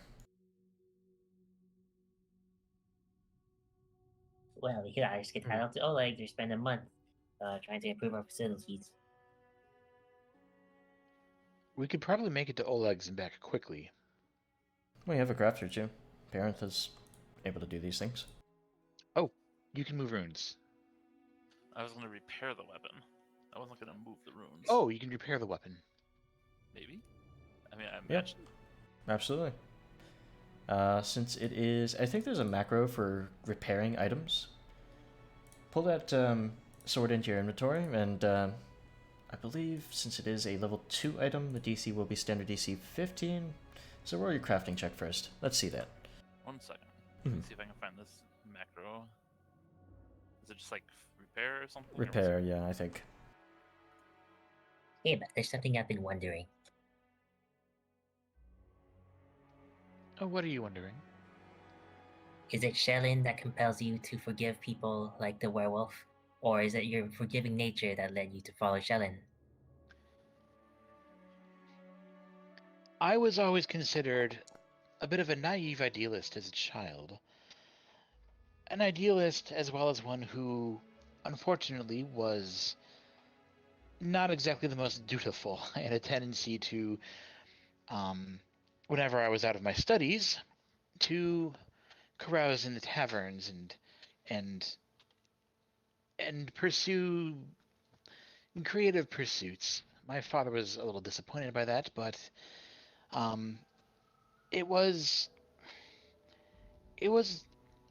Speaker 5: Well, we could either just get titled to Oleg or spend a month trying to improve our facilities.
Speaker 3: We could probably make it to Oleg's and back quickly.
Speaker 1: We have a crafter too. Parent is able to do these things.
Speaker 3: Oh, you can move runes.
Speaker 6: I was going to repair the weapon. I wasn't going to move the runes.
Speaker 3: Oh, you can repair the weapon.
Speaker 6: Maybe? I mean, I
Speaker 1: Yeah.
Speaker 6: imagine.
Speaker 1: Absolutely. Since it is, I think there's a macro for repairing items. Pull that sword into your inventory, and I believe since it is a level 2 item, the DC will be standard DC 15. So roll your crafting check first. Let's see that.
Speaker 6: 1 second.
Speaker 1: Mhm.
Speaker 6: Let's see if I can find this macro. Is it just like repair or something?
Speaker 1: Repair, yeah, I think.
Speaker 5: Hey, but there's something I've been wondering.
Speaker 3: Oh, what are you wondering?
Speaker 5: Is it Shellin that compels you to forgive people like the werewolf? Or is it your forgiving nature that led you to follow Shellin?
Speaker 3: I was always considered a bit of a naive idealist as a child. An idealist as well as one who, unfortunately, was not exactly the most dutiful. I had a tendency to, whenever I was out of my studies, to carouse in the taverns and pursue creative pursuits. My father was a little disappointed by that, but it was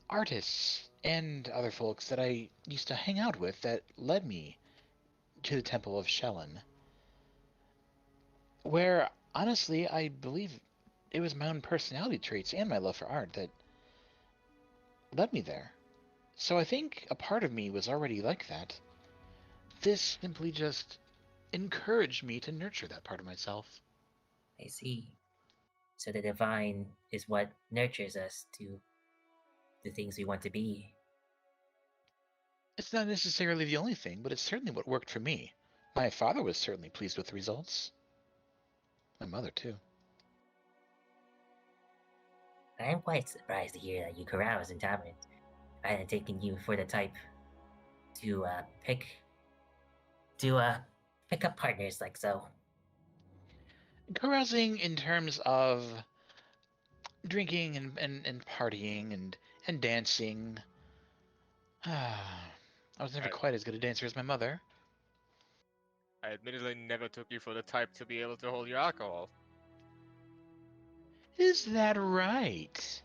Speaker 3: artists and other folks that I used to hang out with that led me to the Temple of Shellin, where honestly I believe it was my own personality traits and my love for art that led me there. So I think a part of me was already like that. This simply just encouraged me to nurture that part of myself.
Speaker 5: I see. So the divine is what nurtures us to the things we want to be.
Speaker 3: It's not necessarily the only thing, but it's certainly what worked for me. My father was certainly pleased with the results. My mother, too.
Speaker 5: I am quite surprised to hear that you carouse in taverns. I hadn't taken you for the type to pick up partners like so.
Speaker 3: Carousing in terms of drinking and partying and dancing. I was never
Speaker 2: I-
Speaker 3: quite as good a dancer as my mother.
Speaker 2: I admittedly never took you for the type to be able to hold your alcohol.
Speaker 3: Is that right?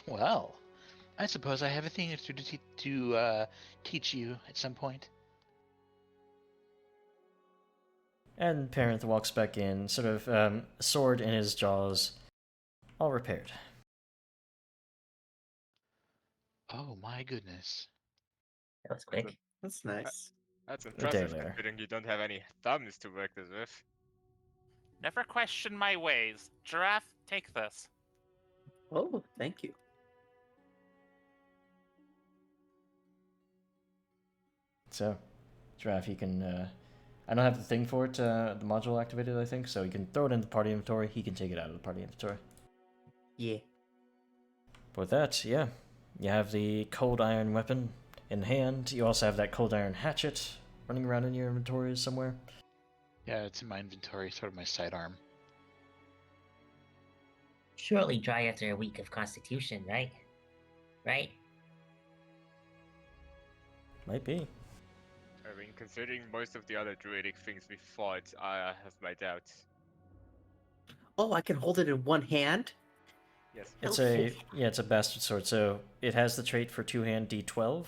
Speaker 3: Well, I suppose I have a thing or two to teach you at some point.
Speaker 1: And Parent walks back in, sort of sword in his jaws, all repaired.
Speaker 3: Oh my goodness.
Speaker 5: That was quick.
Speaker 4: That's nice.
Speaker 2: That's
Speaker 1: day
Speaker 2: impressive
Speaker 1: later.
Speaker 2: considering you don't have any thumbs to work this with.
Speaker 6: Never question my ways. Giraffe, take this.
Speaker 4: Oh, thank you.
Speaker 1: So, Giraffe, you can I don't have the thing for it, the module activated, I think, so you can throw it in the party inventory. He can take it out of the party inventory.
Speaker 4: Yeah.
Speaker 1: But with that, yeah, you have the cold iron weapon in hand. You also have that cold iron hatchet running around in your inventory somewhere.
Speaker 3: Yeah, it's in my inventory, sort of my sidearm.
Speaker 5: Surely dry after a week of Constitution, right? Right?
Speaker 1: Might be.
Speaker 2: I mean, considering most of the other druidic things we fought, I have my doubts.
Speaker 4: Oh, I can hold it in one hand?
Speaker 2: Yes.
Speaker 1: It's
Speaker 4: Helpful.
Speaker 1: it's a bastard sword, so it has the trait for two-hand D12.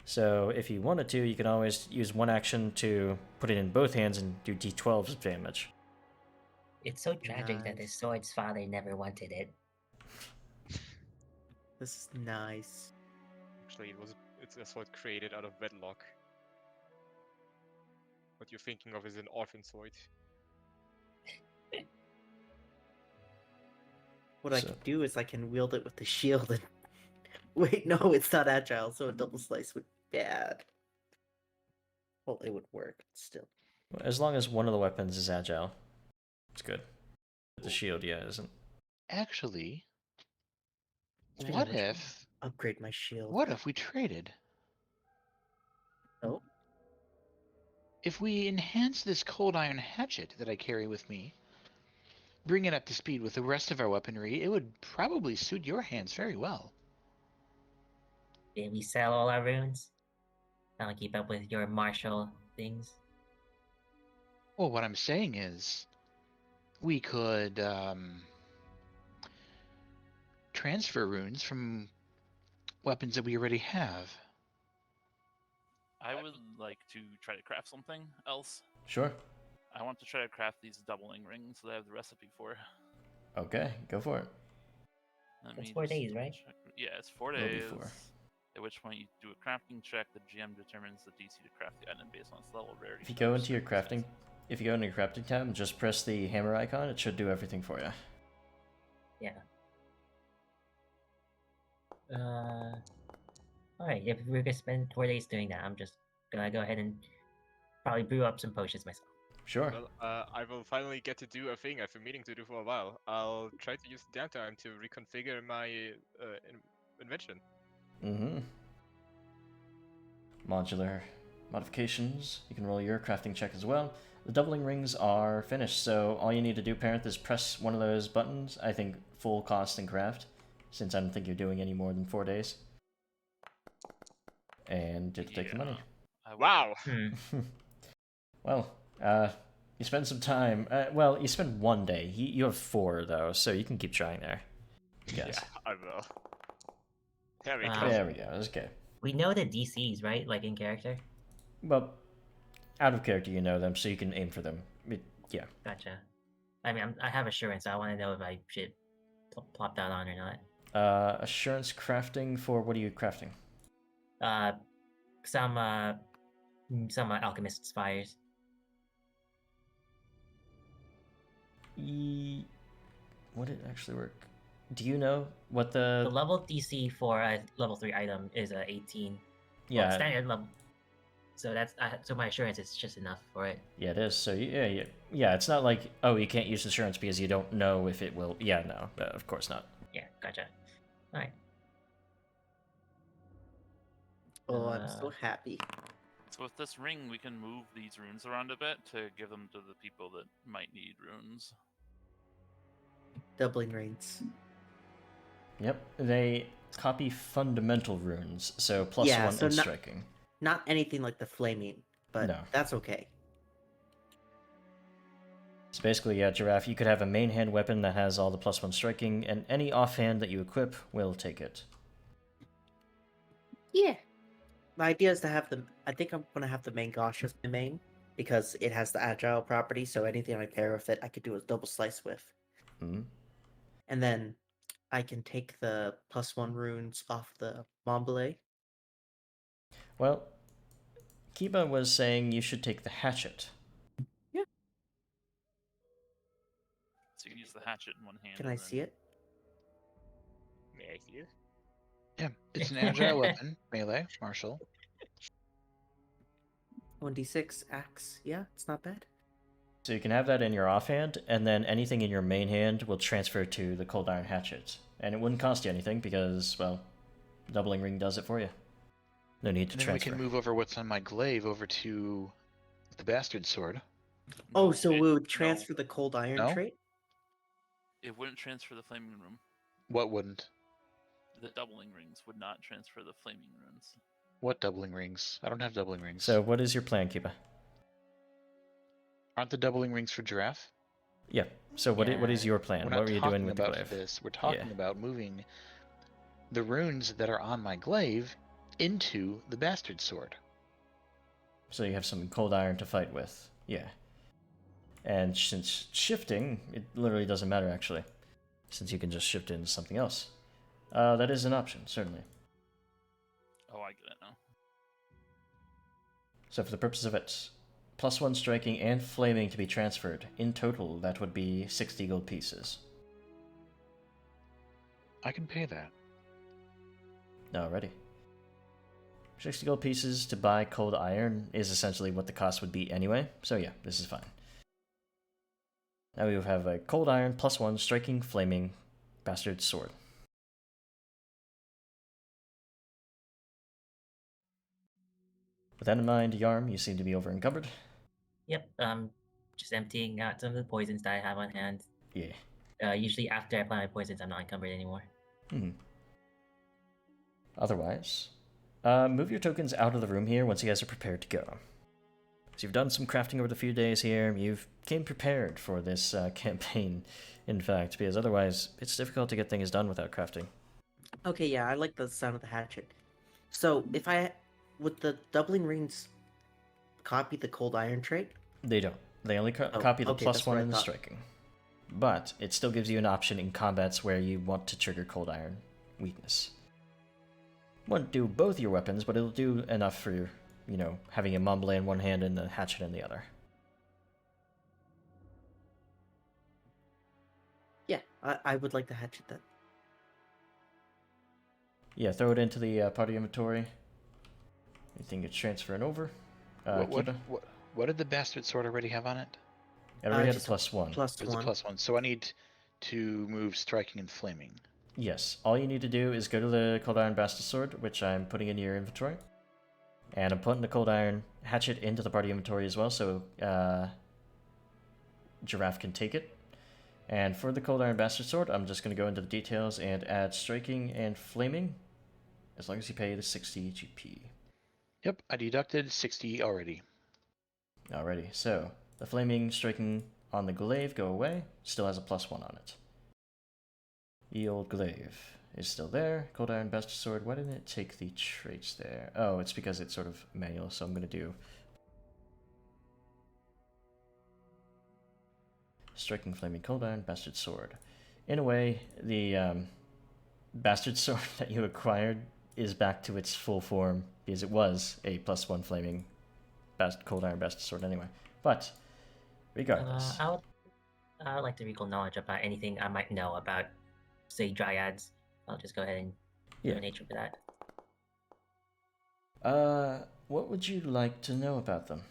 Speaker 1: So if you wanted to, you can always use one action to put it in both hands and do D12s of damage.
Speaker 5: It's so tragic that
Speaker 4: Nice.
Speaker 5: the sword's father never wanted it.
Speaker 4: This is nice.
Speaker 2: Actually, it's a sword created out of wedlock. What you're thinking of is an orphan sword.
Speaker 4: What I
Speaker 1: So-
Speaker 4: can do is I can wield it with the shield and... Wait, no, it's not agile, so a double slice would be bad. Well, it would work, but still.
Speaker 1: As long as one of the weapons is agile, it's good. The shield, yeah, isn't.
Speaker 3: Actually,
Speaker 4: Speaking
Speaker 3: what
Speaker 4: of which,
Speaker 3: if
Speaker 4: upgrade my shield?
Speaker 3: what if we traded?
Speaker 4: Oh,
Speaker 3: If we enhance this cold iron hatchet that I carry with me, bring it up to speed with the rest of our weaponry, it would probably suit your hands very well.
Speaker 5: Did we sell all our runes? I don't keep up with your martial things.
Speaker 3: Well, what I'm saying is, we could transfer runes from weapons that we already have.
Speaker 6: I would like to try to craft something else.
Speaker 1: Sure.
Speaker 6: I want to try to craft these doubling rings that I have the recipe for.
Speaker 1: Okay, go for it.
Speaker 6: Let
Speaker 5: It's
Speaker 6: me
Speaker 5: 4
Speaker 6: just
Speaker 5: days, right?
Speaker 6: check- Yeah, it's 4
Speaker 1: Will be
Speaker 6: days.
Speaker 1: 4.
Speaker 6: At which point you do a crafting check. The GM determines the DC to craft the item based on its level, rarity.
Speaker 1: If you go
Speaker 6: or
Speaker 1: into your crafting,
Speaker 6: circumstances.
Speaker 1: if you go into your crafting tab, just press the hammer icon. It should do everything for you.
Speaker 5: Yeah. Alright, if we're gonna spend 4 days doing that, I'm just gonna go ahead and probably brew up some potions myself.
Speaker 1: Sure.
Speaker 2: Well, I will finally get to do a thing I've been meaning to do for a while. I'll try to use the downtime to reconfigure my invention.
Speaker 1: Mm-hmm. Modular modifications. You can roll your crafting check as well. The doubling rings are finished, so all you need to do, parent, is press one of those buttons. I think full cost and craft, since I don't think you're doing any more than 4 days. And it'll take the money.
Speaker 6: I will-
Speaker 2: Wow!
Speaker 1: Well, you spend some time. Well, you spend 1 day. You have 4 though, so you can keep trying there. Yes.
Speaker 2: Yeah, I will. There we
Speaker 5: Wow.
Speaker 2: go.
Speaker 1: There we go. Okay.
Speaker 5: We know the DCs, right? Like in character?
Speaker 1: Well, out of character, you know them, so you can aim for them. Yeah.
Speaker 5: Gotcha. I mean, I have assurance, so I want to know if I should plop that on or not.
Speaker 1: Assurance crafting for what are you crafting?
Speaker 5: Some alchemist's fires.
Speaker 1: Would it actually work? Do you know what
Speaker 5: The level DC for a level 3 item is 18.
Speaker 1: Yeah.
Speaker 5: Well, standard level. So that's so my assurance is just enough for it.
Speaker 1: Yeah, it is. So yeah. It's not like, oh, you can't use assurance because you don't know if it will. Yeah, no, of course not.
Speaker 5: Yeah, gotcha. All right.
Speaker 4: Oh, I'm so happy.
Speaker 6: So with this ring, we can move these runes around a bit to give them to the people that might need runes.
Speaker 4: Doubling reigns.
Speaker 1: Yep, they copy fundamental runes, so plus
Speaker 4: Yeah,
Speaker 1: 1
Speaker 4: so
Speaker 1: in
Speaker 4: not-
Speaker 1: striking.
Speaker 4: Not anything like the flaming, but
Speaker 1: No.
Speaker 4: that's okay.
Speaker 1: So basically, yeah, Giraffe, you could have a main hand weapon that has all the plus 1 striking, and any offhand that you equip will take it.
Speaker 4: Yeah. My idea is to have the... I think I'm going to have the main Gosh as my main, because it has the agile property, so anything I pair with it, I could do a double slice with.
Speaker 1: Hmm.
Speaker 4: And then I can take the plus 1 runes off the Montbelay.
Speaker 1: Well, Kiba was saying you should take the hatchet.
Speaker 6: So you can use the hatchet in one hand.
Speaker 4: Can I see it?
Speaker 2: May I see it?
Speaker 3: Yeah, it's an agile weapon, melee, martial.
Speaker 4: 1d6 axe. Yeah, it's not bad.
Speaker 1: So you can have that in your offhand, and then anything in your main hand will transfer to the cold iron hatchet. And it wouldn't cost you anything because, well, doubling ring does it for you. No need to
Speaker 3: And then
Speaker 1: transfer.
Speaker 3: we can move over what's on my glaive over to the bastard sword.
Speaker 4: Oh,
Speaker 6: No,
Speaker 4: so
Speaker 6: it-
Speaker 4: we would
Speaker 6: no,
Speaker 4: transfer the cold iron
Speaker 3: No?
Speaker 4: trait?
Speaker 6: it wouldn't transfer the flaming room.
Speaker 3: What wouldn't?
Speaker 6: The doubling rings would not transfer the flaming runes.
Speaker 3: What doubling rings? I don't have doubling rings.
Speaker 1: So what is your plan, Kiba?
Speaker 3: Aren't the doubling rings for giraffe?
Speaker 1: Yeah. So what is
Speaker 5: Yeah,
Speaker 1: your plan?
Speaker 3: We're
Speaker 1: What
Speaker 3: not
Speaker 1: were you doing
Speaker 3: talking
Speaker 1: with the
Speaker 3: about
Speaker 1: glaive?
Speaker 3: this. We're talking
Speaker 1: Yeah.
Speaker 3: about moving the runes that are on my glaive into the bastard sword.
Speaker 1: So you have some cold iron to fight with. Yeah. And since shifting, it literally doesn't matter actually, since you can just shift into something else. That is an option, certainly.
Speaker 6: Oh, I get it now.
Speaker 1: So for the purpose of it, +1 striking and flaming to be transferred. In total, that would be 60 gold pieces.
Speaker 3: I can pay that.
Speaker 1: Alrighty. 60 gold pieces to buy cold iron is essentially what the cost would be anyway, so yeah, this is fine. Now we have a cold iron +1 striking flaming bastard sword. With that in mind, Yarm, you seem to be over encumbered.
Speaker 5: Yep. Just emptying out some of the poisons that I have on hand.
Speaker 1: Yeah.
Speaker 5: Usually after I apply my poisons, I'm not encumbered anymore.
Speaker 1: Otherwise, move your tokens out of the room here once you guys are prepared to go. So you've done some crafting over the few days here. You've came prepared for this campaign, in fact, because otherwise it's difficult to get things done without crafting.
Speaker 4: Okay, yeah, I like the sound of the hatchet. So if would the doubling rings copy the cold iron trait?
Speaker 1: They don't. They only
Speaker 4: Oh,
Speaker 1: copy the
Speaker 4: okay, that's
Speaker 1: +1
Speaker 4: what I
Speaker 1: in the
Speaker 4: thought.
Speaker 1: striking. But it still gives you an option in combats where you want to trigger cold iron weakness. Won't do both your weapons, but it'll do enough for, you know, having a mumble in one hand and a hatchet in the other.
Speaker 4: Yeah, I would like the hatchet then.
Speaker 1: Yeah, throw it into the party inventory. Anything it's transferring over. Kiba?
Speaker 3: What did the bastard sword already have on it?
Speaker 1: It already had a
Speaker 4: Just
Speaker 1: +1.
Speaker 4: Plus
Speaker 3: It was a
Speaker 4: one.
Speaker 3: +1, so I need to move striking and flaming.
Speaker 1: Yes, all you need to do is go to the Cold Iron Bastard Sword, which I'm putting into your inventory. And I'm putting the Cold Iron Hatchet into the party inventory as well, so Giraffe can take it. And for the Cold Iron Bastard Sword, I'm just going to go into the details and add Striking and Flaming, as long as you pay the 60 GP.
Speaker 3: Yep, I deducted 60 already.
Speaker 1: Alrighty, so the Flaming, Striking on the glaive go away, still has a +1 on it. The old glaive is still there. Cold Iron Bastard Sword, why didn't it take the traits there? Oh, it's because it's sort of manual, so I'm going to do Striking Flaming Cold Iron Bastard Sword. In a way, the Bastard Sword that you acquired is back to its full form, because it was a +1 Flaming Cold Iron Bastard Sword anyway. But, regardless.
Speaker 5: I would like to recall knowledge about anything I might know about, say, dryads. I'll just go ahead and do nature for that.
Speaker 1: What would you like to know about them?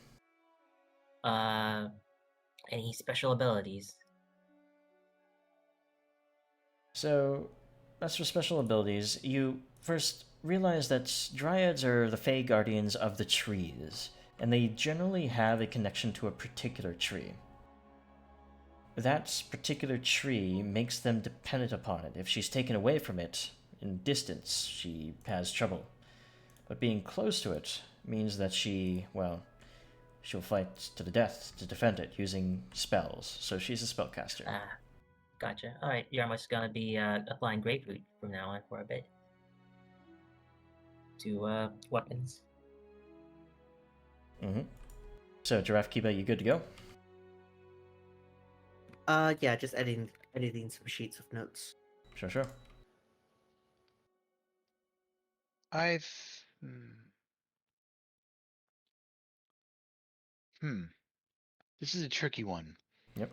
Speaker 5: Any special abilities?
Speaker 1: So, as for special abilities, you first realize that dryads are the Fey guardians of the trees, and they generally have a connection to a particular tree. That particular tree makes them dependent upon it. If she's taken away from it in distance, she has trouble. But being close to it means that she'll fight to the death to defend it using spells. So she's a spellcaster.
Speaker 5: Gotcha. Alright, you're almost gonna be applying Grapefruit from now on for a bit. To weapons.
Speaker 1: So, Giraffe Kiba, you good to go?
Speaker 4: Yeah, just editing some sheets of notes.
Speaker 1: Sure.
Speaker 3: This is a tricky one.
Speaker 1: Yep.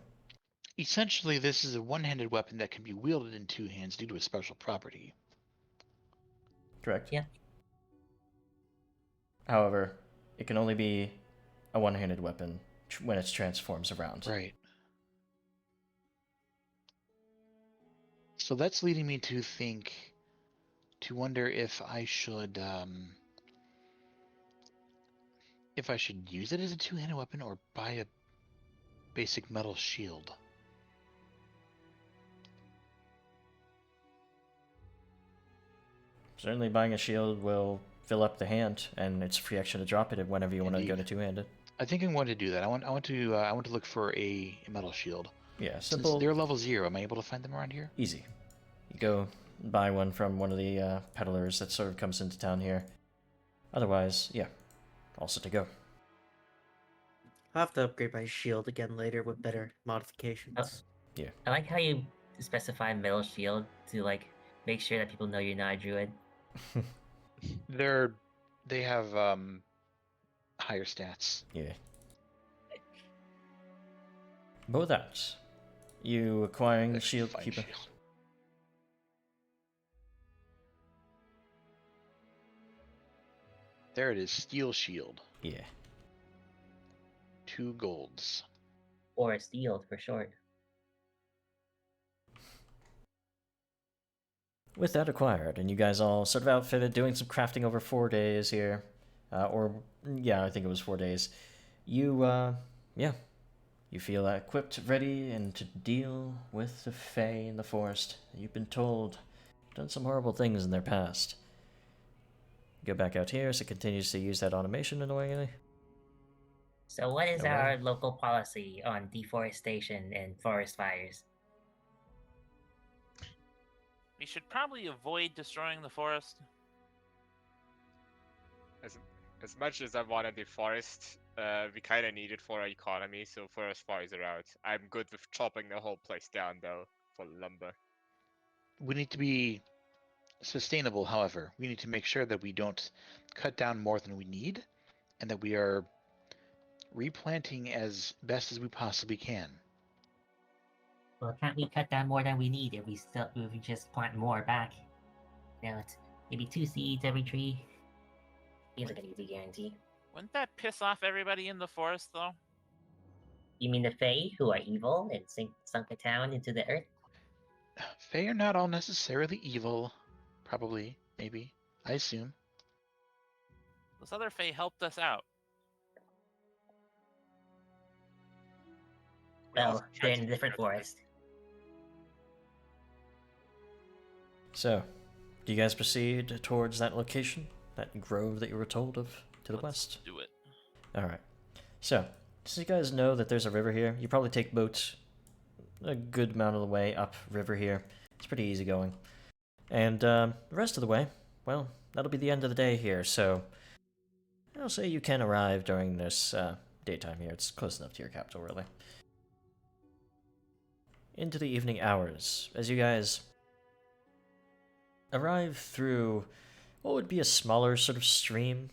Speaker 3: Essentially, this is a one-handed weapon that can be wielded in two hands due to a special property.
Speaker 1: Correct.
Speaker 5: Yeah.
Speaker 1: However, it can only be a one-handed weapon when it transforms around.
Speaker 3: Right. So that's leading me to wonder if I should use it as a two-handed weapon or buy a basic metal shield.
Speaker 1: Certainly, buying a shield will fill up the hand, and it's free action to drop it whenever you want to go to
Speaker 3: Indeed.
Speaker 1: two-handed.
Speaker 3: I think I'm going to do that. I want to look for a metal shield.
Speaker 1: Yeah,
Speaker 3: Since
Speaker 1: simple,
Speaker 3: they're level 0, am I able to find them around here?
Speaker 1: easy. You go buy one from one of the peddlers that sort of comes into town here. Otherwise, yeah, all set to go.
Speaker 4: I'll have to upgrade my shield again later with better modifications.
Speaker 5: I like how you specify metal shield to like make sure that people know you're not a druid.
Speaker 3: They have higher stats.
Speaker 1: Yeah. But with that, you acquiring the shield
Speaker 3: Fine
Speaker 1: keeper.
Speaker 3: shield. There it is, steel shield.
Speaker 1: Yeah.
Speaker 3: 2 golds.
Speaker 5: Or a shield for short.
Speaker 1: With that acquired, and you guys all sort of outfitted, doing some crafting over 4 days here, I think it was 4 days. You feel equipped, ready, and to deal with the Fae in the forest. You've been told, done some horrible things in their past. Go back out here, so it continues to use that automation annoyingly.
Speaker 5: So what is
Speaker 1: Okay.
Speaker 5: our local policy on deforestation and forest fires?
Speaker 6: We should probably avoid destroying the forest.
Speaker 2: As much as I want to deforest, we kind of need it for our economy, so forest fires are out. I'm good with chopping the whole place down, though, for lumber.
Speaker 3: We need to be sustainable, however. We need to make sure that we don't cut down more than we need, and that we are replanting as best as we possibly can.
Speaker 5: Well, can't we cut down more than we need if we just plant more back? You know, it's maybe 2 seeds every tree. Seems like an easy guarantee.
Speaker 6: Wouldn't that piss off everybody in the forest, though?
Speaker 5: You mean the Fae, who are evil and sunk a town into the earth?
Speaker 3: Fae are not all necessarily evil. Probably, maybe. I assume.
Speaker 6: Those other Fae helped us out.
Speaker 2: We also
Speaker 5: Well,
Speaker 2: tried
Speaker 5: they're
Speaker 2: to
Speaker 5: in a
Speaker 2: keep
Speaker 5: different
Speaker 2: it away.
Speaker 5: forest.
Speaker 1: So, do you guys proceed towards that location? That grove that you were told of to the
Speaker 6: Let's
Speaker 1: west?
Speaker 6: do it.
Speaker 1: Alright. So, since you guys know that there's a river here, you probably take boats a good amount of the way up river here. It's pretty easy going. And the rest of the way, well, that'll be the end of the day here, so I'll say you can arrive during this daytime here. It's close enough to your capital, really. Into the evening hours, as you guys arrive through what would be a smaller sort of stream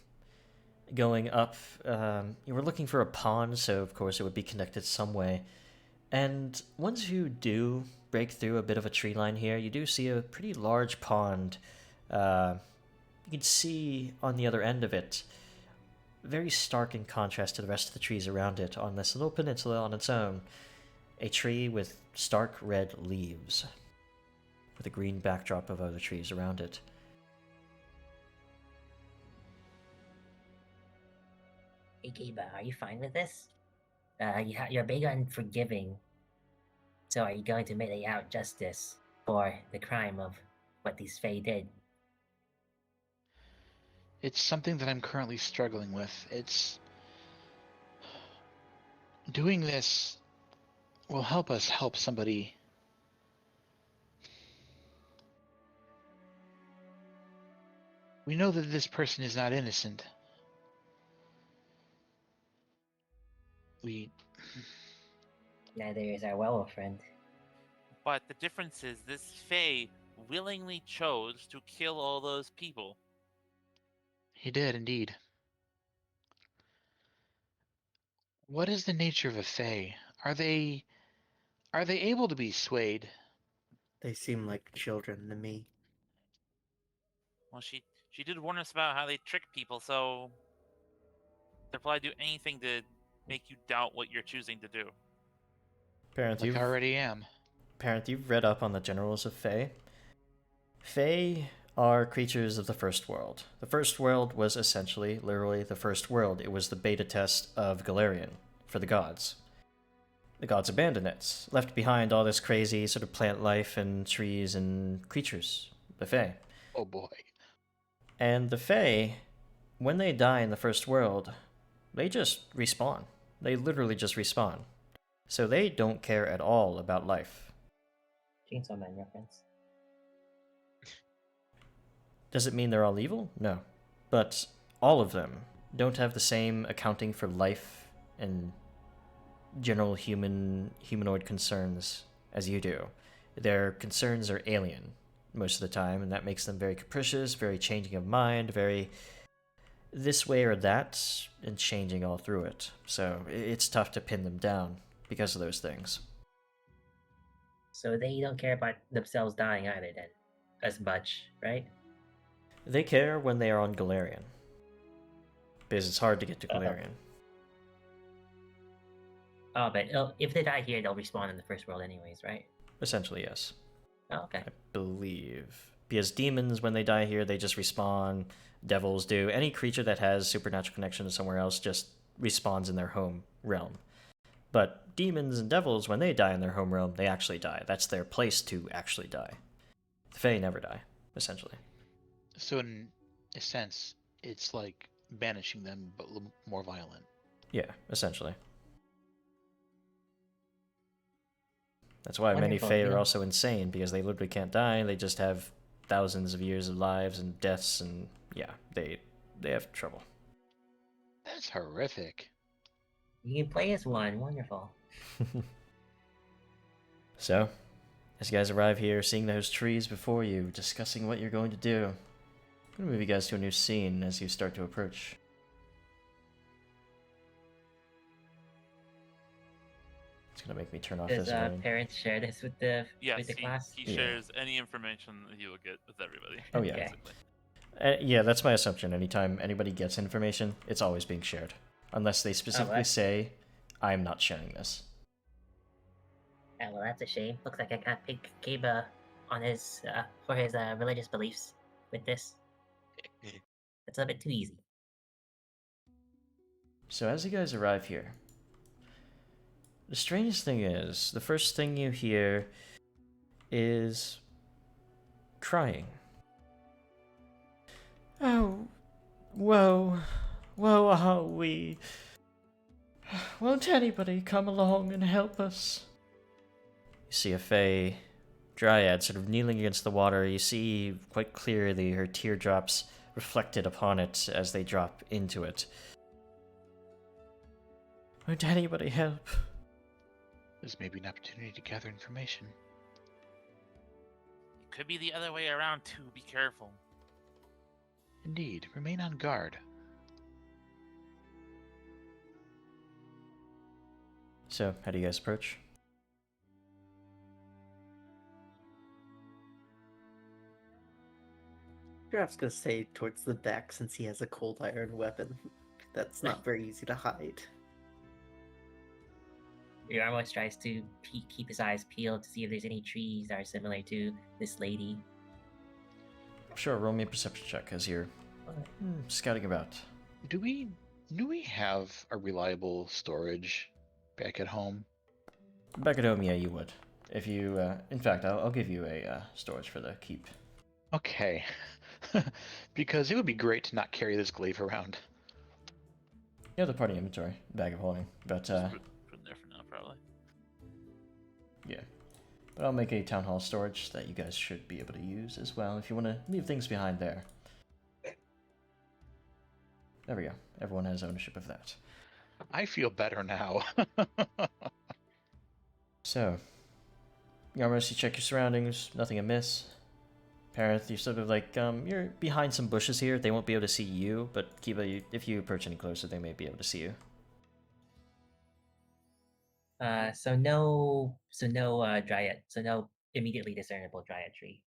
Speaker 1: going up. You were looking for a pond, so of course it would be connected some way. And once you do break through a bit of a tree line here, you do see a pretty large pond. You can see on the other end of it, very stark in contrast to the rest of the trees around it, on this little peninsula on its own, a tree with stark red leaves, with a green backdrop of other trees around it.
Speaker 5: Hey, Gabe, are you fine with this? You're big on forgiving. So are you going to mete out justice for the crime of what these Fae did?
Speaker 3: It's something that I'm currently struggling with. Doing this will help us help somebody. We know that this person is not innocent.
Speaker 5: Neither is our werewolf friend.
Speaker 6: But the difference is this Fae willingly chose to kill all those people.
Speaker 3: He did indeed. What is the nature of a Fae? Are they able to be swayed?
Speaker 4: They seem like children to me.
Speaker 6: Well, she did warn us about how they trick people, so They'll probably do anything to make you doubt what you're choosing to do.
Speaker 1: Parent,
Speaker 3: Like I already am.
Speaker 1: You've read up on the generals of Fae. Fae are creatures of the first world. The first world was essentially, literally, the first world. It was the beta test of Galarian for the gods. The gods abandoned it, left behind all this crazy sort of plant life and trees and creatures, the Fae.
Speaker 3: Oh boy.
Speaker 1: And the Fae, when they die in the first world, they just respawn. They literally just respawn. So they don't care at all about life.
Speaker 5: Chainsaw Man reference.
Speaker 1: Does it mean they're all evil? No. But all of them don't have the same accounting for life and general humanoid concerns as you do. Their concerns are alien most of the time, and that makes them very capricious, very changing of mind, very this way or that, and changing all through it. So it's tough to pin them down because of those things.
Speaker 5: So they don't care about themselves dying either, then, as much, right?
Speaker 1: They care when they are on Galarian, because it's hard to get to Galarian.
Speaker 5: Oh, but if they die here, they'll respawn in the first world anyways, right?
Speaker 1: Essentially, yes.
Speaker 5: Oh, okay.
Speaker 1: I believe. Because demons, when they die here, they just respawn. Devils do. Any creature that has supernatural connection to somewhere else just respawns in their home realm. But demons and devils, when they die in their home realm, they actually die. That's their place to actually die. The Fae never die, essentially.
Speaker 3: So in a sense, it's like banishing them, but more violent.
Speaker 1: Yeah, essentially. That's why many
Speaker 5: Wonderful,
Speaker 1: Fae
Speaker 5: yeah.
Speaker 1: are also insane, because they literally can't die. They just have thousands of years of lives and deaths, and yeah, they have trouble.
Speaker 3: That's horrific.
Speaker 5: You can play as one. Wonderful.
Speaker 1: So, as you guys arrive here, seeing those trees before you, discussing what you're going to do, I'm going to move you guys to a new scene as you start to approach. It's going to make me turn off
Speaker 5: Does
Speaker 1: this volume.
Speaker 5: parents share this with the
Speaker 6: Yes,
Speaker 5: class?
Speaker 6: he
Speaker 1: Yeah.
Speaker 6: shares any information that he will get with everybody.
Speaker 1: Oh, yeah.
Speaker 5: Okay.
Speaker 1: Yeah, that's my assumption. Anytime anybody gets information, it's always being shared. Unless they specifically
Speaker 5: what?
Speaker 1: say, I'm not sharing this.
Speaker 5: Oh, well, that's a shame. Looks like I can't pick Gabe on his for his religious beliefs with this. It's a bit too easy.
Speaker 1: So as you guys arrive here, the strangest thing is, the first thing you hear is crying. Oh, woe are we. Won't anybody come along and help us? You see a Fae dryad sort of kneeling against the water. You see quite clearly her teardrops reflected upon it as they drop into it. Won't anybody help?
Speaker 3: This may be an opportunity to gather information.
Speaker 6: It could be the other way around too. Be careful.
Speaker 3: Indeed, remain on guard.
Speaker 1: So, how do you guys approach?
Speaker 4: Giraffe's gonna say towards the back since he has a cold iron weapon. That's not very easy to hide.
Speaker 5: Your almost tries to keep his eyes peeled to see if there's any trees that are similar to this lady.
Speaker 1: Sure, roll me a perception check as you're scouting about.
Speaker 3: Do we have a reliable storage back at home?
Speaker 1: Back at home, yeah, you would. If you, in fact, I'll give you a storage for the keep.
Speaker 3: Okay. Because it would be great to not carry this glaive around.
Speaker 1: Yeah, the party inventory, bag of holding. But,
Speaker 6: Just put it there for now, probably.
Speaker 1: yeah. But I'll make a town hall storage that you guys should be able to use as well if you want to leave things behind there. There we go. Everyone has ownership of that.
Speaker 3: I feel better now.
Speaker 1: So, Yarmos, you check your surroundings, nothing amiss. Parenth, you're sort of like, you're behind some bushes here. They won't be able to see you, but Kiba, if you approach any closer, they may be able to see you.
Speaker 5: So no dryad. So no immediately discernible dryad tree.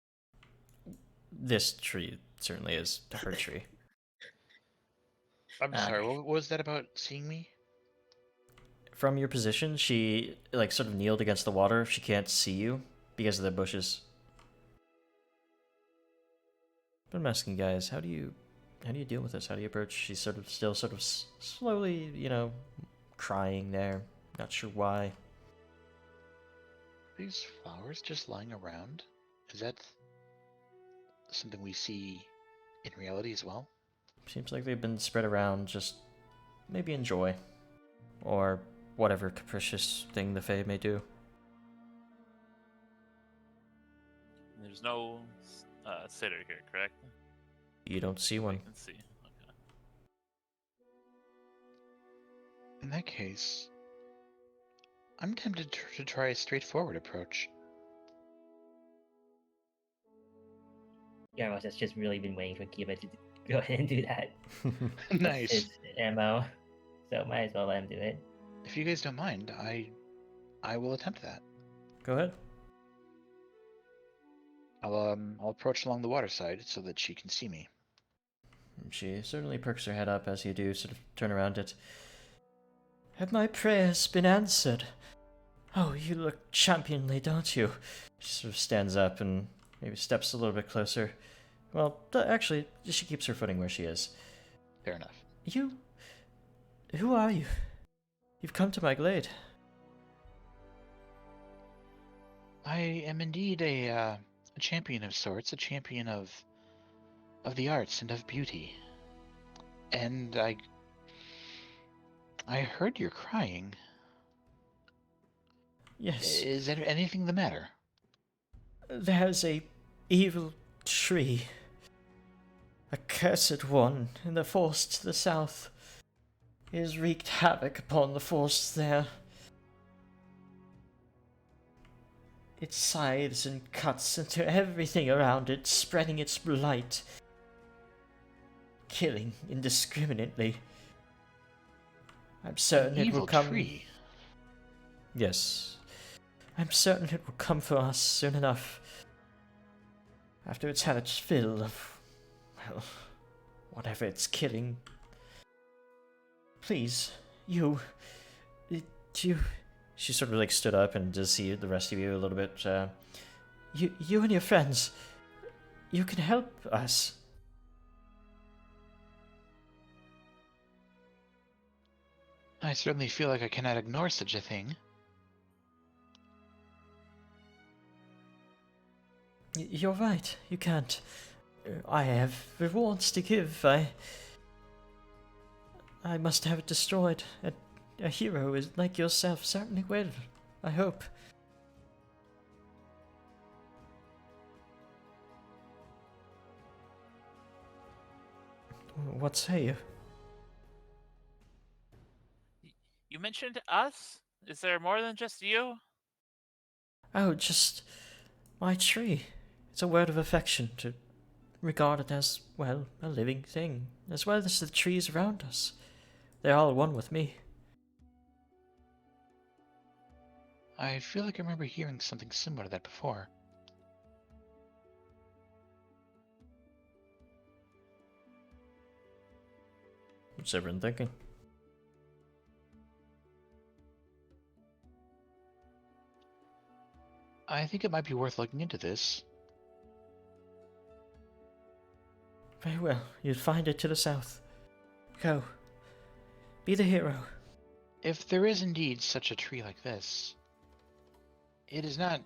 Speaker 1: This tree certainly is her tree.
Speaker 3: I'm sorry, what was that about seeing me?
Speaker 1: From your position, she like sort of kneeled against the water. She can't see you because of the bushes. But I'm asking guys, how do you deal with this? How do you approach? She's sort of still sort of slowly, crying there. Not sure why.
Speaker 3: These flowers just lying around? Is that something we see in reality as well?
Speaker 1: Seems like they've been spread around just maybe enjoy. Or whatever capricious thing the Fae may do.
Speaker 6: There's no sitter here, correct?
Speaker 1: You don't see
Speaker 6: I
Speaker 1: one.
Speaker 6: can see. Okay.
Speaker 3: In that case, I'm tempted to try a straightforward approach.
Speaker 5: Yarmos has just really been waiting for Kiba to go ahead and do that.
Speaker 3: Nice.
Speaker 5: His MO. So might as well let him do it.
Speaker 3: If you guys don't mind, I will attempt that.
Speaker 1: Go ahead.
Speaker 3: I'll approach along the water side so that she can see me.
Speaker 1: She certainly perks her head up as you do sort of turn around it. Have my prayers been answered? Oh, you look championly, don't you? She sort of stands up and maybe steps a little bit closer. Well, actually, she keeps her footing where she is.
Speaker 3: Fair enough.
Speaker 1: Who are you? You've come to my glade.
Speaker 3: I am indeed a champion of sorts, a champion of the arts and of beauty. And I heard you're crying.
Speaker 1: Yes.
Speaker 3: Is there anything the matter?
Speaker 1: There's a evil tree. A cursed one in the forest to the south. It has wreaked havoc upon the forests there. It scythes and cuts into everything around it, spreading its blight. Killing indiscriminately. I'm certain it will come.
Speaker 3: Tree.
Speaker 1: Yes. I'm certain it will come for us soon enough. After it's had its fill of, well, whatever it's killing. Please, you. She sort of like stood up and does see the rest of you a little bit. You and your friends, you can help us.
Speaker 3: I certainly feel like I cannot ignore such a thing.
Speaker 1: You're right, you can't. I have rewards to give. I must have it destroyed. A hero is like yourself certainly will, I hope. What say you?
Speaker 6: You mentioned us? Is there more than just you?
Speaker 1: Oh, just my tree. It's a word of affection to regard it as, well, a living thing, as well as the trees around us. They're all one with me.
Speaker 3: I feel like I remember hearing something similar to that before.
Speaker 1: What's everyone thinking?
Speaker 3: I think it might be worth looking into this.
Speaker 1: Very well, you'd find it to the south. Go. Be the hero.
Speaker 3: If there is indeed such a tree like this, it is not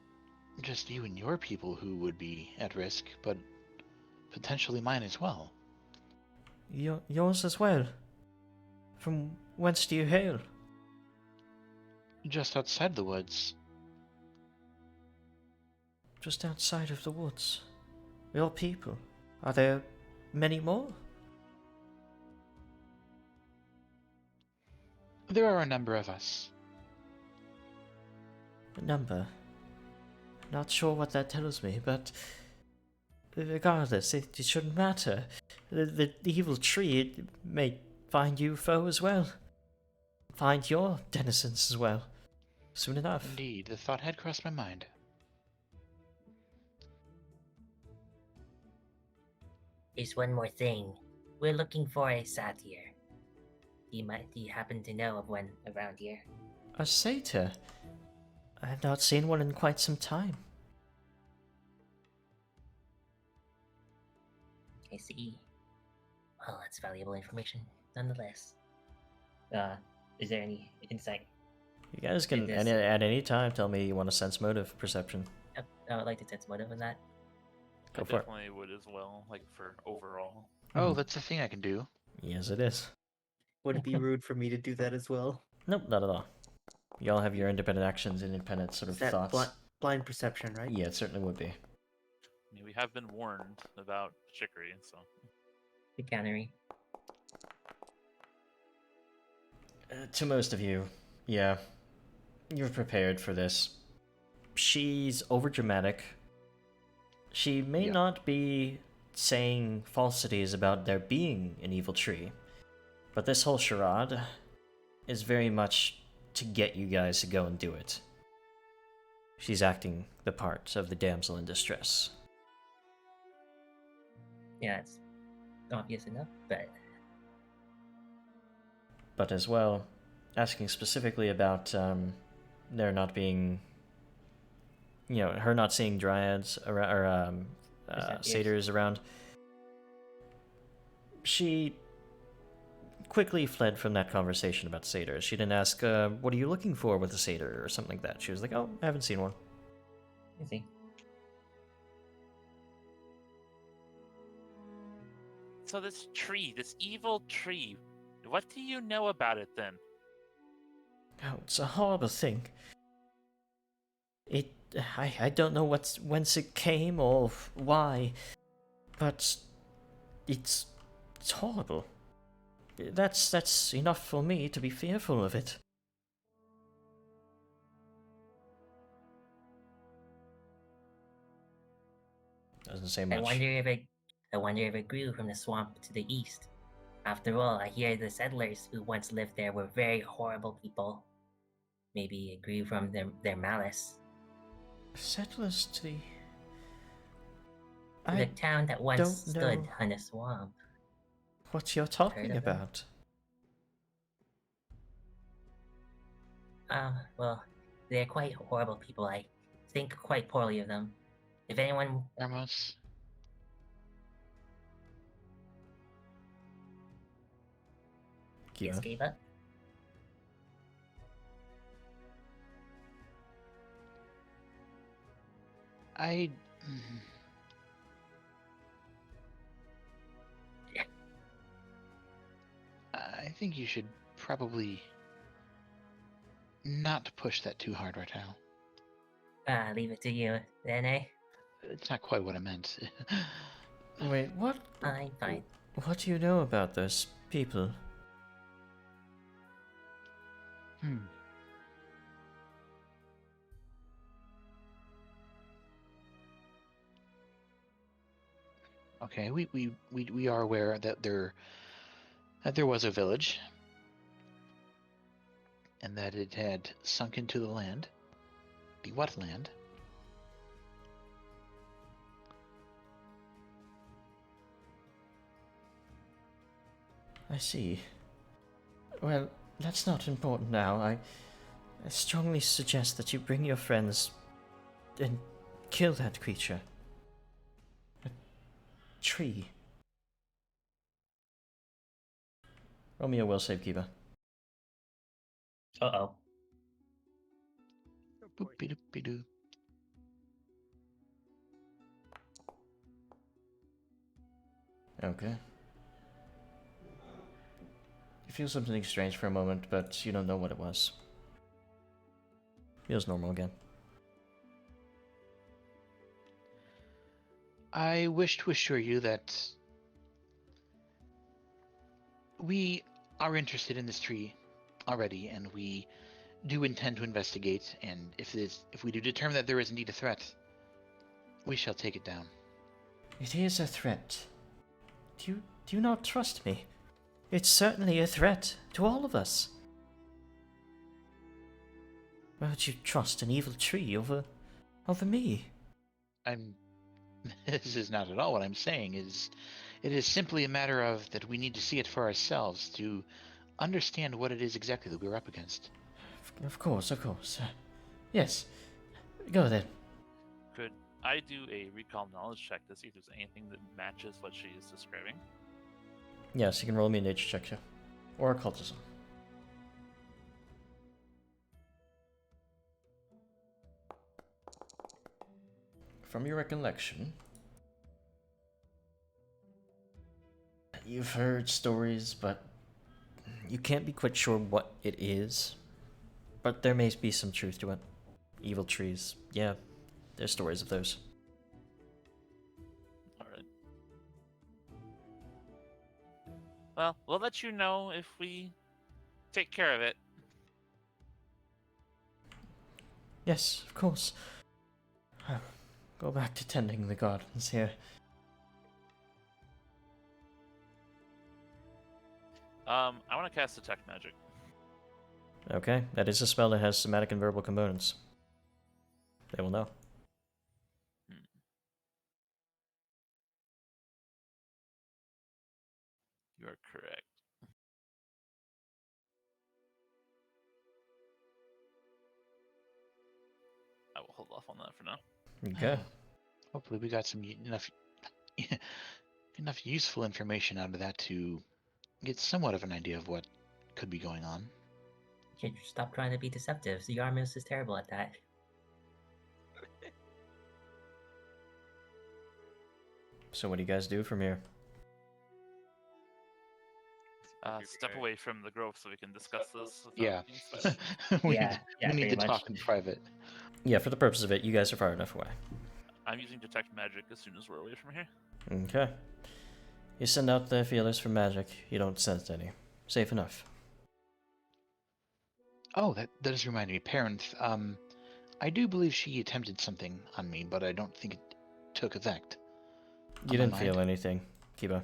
Speaker 3: just you and your people who would be at risk, but potentially mine as well.
Speaker 1: Yours as well. From whence do you hail?
Speaker 3: Just outside the woods.
Speaker 1: Just outside of the woods. Your people. Are there many more?
Speaker 3: There are a number of us.
Speaker 1: A number. Not sure what that tells me, but regardless, it shouldn't matter. The evil tree, it may find you foe as well. Find your denizens as well. Soon enough.
Speaker 3: Indeed, the thought had crossed my mind.
Speaker 5: There's one more thing. We're looking for a satyr. Do you happen to know of one around here?
Speaker 1: A satyr? I have not seen one in quite some time.
Speaker 5: I see. Well, that's valuable information, nonetheless. Is there any insight?
Speaker 1: You guys can,
Speaker 5: It is-
Speaker 1: at any time, tell me you want to sense motive perception.
Speaker 5: Yep, I would like to sense motive on that.
Speaker 1: Go
Speaker 6: I
Speaker 1: for it.
Speaker 6: definitely would as well, like for overall.
Speaker 3: Oh, that's a thing I can do.
Speaker 1: Yes, it is.
Speaker 4: Would it be rude for me to do that as well?
Speaker 1: Nope, not at all. You all have your independent actions and independent sort of
Speaker 4: Is that
Speaker 1: thoughts.
Speaker 4: blind perception, right?
Speaker 1: Yeah, it certainly would be.
Speaker 6: I mean, we have been warned about chicory, so
Speaker 5: Chicanery.
Speaker 1: To most of you, yeah. You're prepared for this. She's overdramatic. She may
Speaker 3: Yeah.
Speaker 1: not be saying falsities about there being an evil tree, but this whole charade is very much to get you guys to go and do it. She's acting the part of the damsel in distress.
Speaker 5: Yeah, it's obvious enough,
Speaker 1: But as well, asking specifically about there not being, her not seeing dryads or
Speaker 5: Yes.
Speaker 1: satyrs around. She quickly fled from that conversation about satyrs. She didn't ask, what are you looking for with a satyr or something like that. She was like, oh, I haven't seen one.
Speaker 5: I see.
Speaker 6: So this tree, this evil tree, what do you know about it then?
Speaker 1: Oh, it's a horrible thing. I don't know whence it came or why, but it's horrible. That's enough for me to be fearful of it. Doesn't say much.
Speaker 5: I wonder if it grew from the swamp to the east. After all, I hear the settlers who once lived there were very horrible people. Maybe it grew from their malice.
Speaker 1: Settlers to the...
Speaker 5: The town that once
Speaker 1: don't
Speaker 5: stood
Speaker 1: know
Speaker 5: on a swamp.
Speaker 1: what you're talking
Speaker 5: of them?
Speaker 1: about.
Speaker 5: Well, they're quite horrible people. I think quite poorly of them. If anyone...
Speaker 3: Ramos.
Speaker 1: Kiva.
Speaker 5: just gave up.
Speaker 3: I think you should probably not push that too hard right now.
Speaker 5: Leave it to you, then, eh?
Speaker 3: It's not quite what I meant.
Speaker 1: Wait, what?
Speaker 5: Fine.
Speaker 1: What do you know about those people?
Speaker 3: Okay, we are aware that there was a village, and that it had sunk into the land. The what land?
Speaker 1: I see. Well, that's not important now. I strongly suggest that you bring your friends and kill that creature. A tree. Romeo will save Kiva.
Speaker 5: Uh-oh.
Speaker 3: Boop-de-doop-de-doo.
Speaker 1: Okay. You feel something strange for a moment, but you don't know what it was. Feels normal again.
Speaker 3: I wish to assure you that we are interested in this tree already, and we do intend to investigate. And if we do determine that there is indeed a threat, we shall take it down.
Speaker 1: It is a threat. Do you not trust me? It's certainly a threat to all of us. Why would you trust an evil tree over me?
Speaker 3: This is not at all what I'm saying. It is simply a matter of that we need to see it for ourselves to understand what it is exactly that we're up against.
Speaker 1: Of course, of course. Yes. Go then.
Speaker 6: Could I do a recall knowledge check to see if there's anything that matches what she is describing?
Speaker 1: Yes, you can roll me a nature check, yeah. Or occultism. From your recollection, you've heard stories, but you can't be quite sure what it is. But there may be some truth to it. Evil trees, yeah, there's stories of those.
Speaker 6: Alright. Well, we'll let you know if we take care of it.
Speaker 1: Yes, of course. Go back to tending the gardens here.
Speaker 6: I want to cast Detect Magic.
Speaker 1: Okay, that is a spell that has somatic and verbal components. They will know.
Speaker 6: You are correct. I will hold off on that for now.
Speaker 1: Okay.
Speaker 3: Hopefully we got some enough useful information out of that to get somewhat of an idea of what could be going on.
Speaker 5: Should stop trying to be deceptive. The Yarmouth is terrible at that.
Speaker 1: So what do you guys do from here?
Speaker 6: Step away from the grove so we can discuss this. without
Speaker 3: Yeah.
Speaker 6: being spotted.
Speaker 3: we
Speaker 5: Yeah,
Speaker 3: we need
Speaker 5: pretty
Speaker 3: to talk
Speaker 5: much.
Speaker 3: in private.
Speaker 1: Yeah, for the purpose of it, you guys are far enough away.
Speaker 6: I'm using Detect Magic as soon as we're away from here.
Speaker 1: Okay. You send out the feelers for magic. You don't sense any. Safe enough.
Speaker 3: Oh, that does remind me, Parent. I do believe she attempted something on me, but I don't think it took effect.
Speaker 1: You
Speaker 3: On my
Speaker 1: didn't feel
Speaker 3: mind.
Speaker 1: anything, Kiba.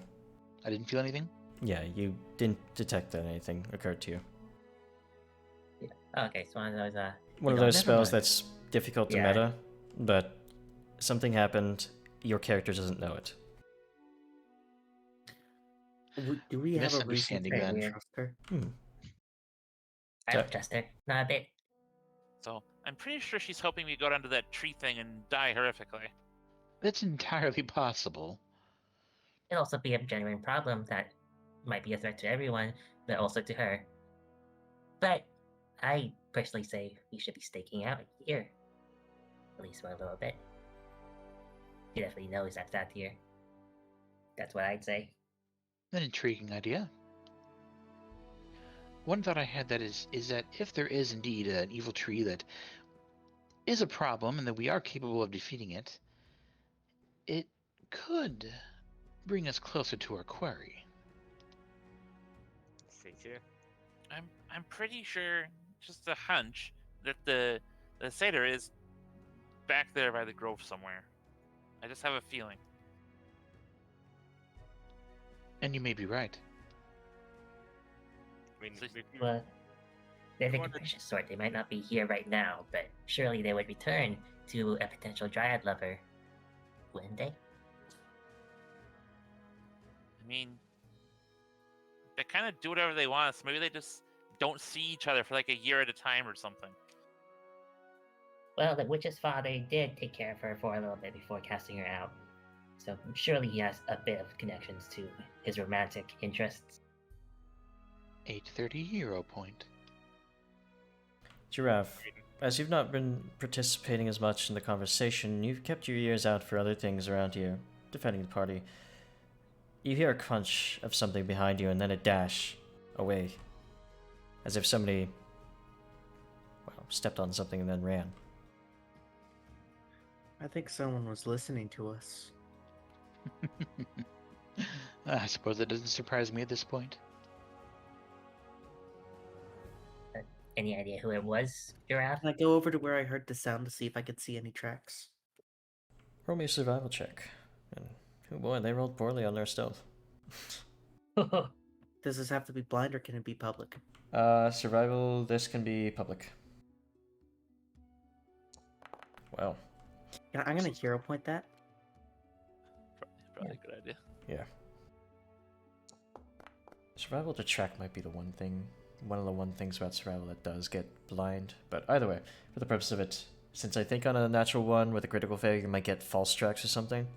Speaker 3: I didn't feel anything.
Speaker 1: Yeah, you didn't detect that anything occurred to you.
Speaker 5: Yeah. Okay, so one of those.
Speaker 1: One of
Speaker 5: don't-
Speaker 1: those
Speaker 3: never
Speaker 1: spells
Speaker 3: mind.
Speaker 1: that's difficult to
Speaker 5: Yeah.
Speaker 1: meta, but something happened, your character doesn't know it.
Speaker 4: Do we have a reason
Speaker 3: Misunderstanding
Speaker 4: to
Speaker 5: then.
Speaker 4: trust her?
Speaker 5: I don't trust her. Not a bit.
Speaker 6: So I'm pretty sure she's hoping we go down to that tree thing and die horrifically.
Speaker 3: That's entirely possible.
Speaker 5: It'll also be a genuine problem that might be a threat to everyone, but also to her. But I personally say we should be staking out here. At least for a little bit. He definitely knows that's out here. That's what I'd say.
Speaker 3: An intriguing idea. One thought I had that is that if there is indeed an evil tree that is a problem and that we are capable of defeating it, it could bring us closer to our quarry.
Speaker 2: See here.
Speaker 6: I'm pretty sure, just a hunch, that the satyr is back there by the grove somewhere. I just have a feeling.
Speaker 3: And you may be right.
Speaker 2: I mean,
Speaker 6: So-
Speaker 5: Well, they're the
Speaker 2: Wonder-
Speaker 5: capricious sort. They might not be here right now, but surely they would return to a potential dryad lover. Wouldn't they?
Speaker 6: I mean, they kind of do whatever they want, so maybe they just don't see each other for like a year at a time or something.
Speaker 5: Well, the witch's father did take care of her for a little bit before casting her out. So surely he has a bit of connections to his romantic interests.
Speaker 3: 830 hero point.
Speaker 1: Giraffe, as you've not been participating as much in the conversation, you've kept your ears out for other things around here, defending the party. You hear a crunch of something behind you and then a dash away, as if somebody, well, stepped on something and then ran.
Speaker 4: I think someone was listening to us.
Speaker 3: I suppose that doesn't surprise me at this point.
Speaker 5: Any idea who it was, Giraffe?
Speaker 4: Can I go over to where I heard the sound to see if I could see any tracks?
Speaker 1: Roll me a survival check. And, oh boy, they rolled poorly on their stealth.
Speaker 4: Does this have to be blind or can it be public?
Speaker 1: Survival, this can be public. Well,
Speaker 4: I'm gonna hero point that.
Speaker 6: Probably a good idea.
Speaker 1: yeah. Survival to track might be the one of the one things about survival that does get blind. But either way, for the purpose of it, since I think on a natural one with a critical failure you might get false tracks or something,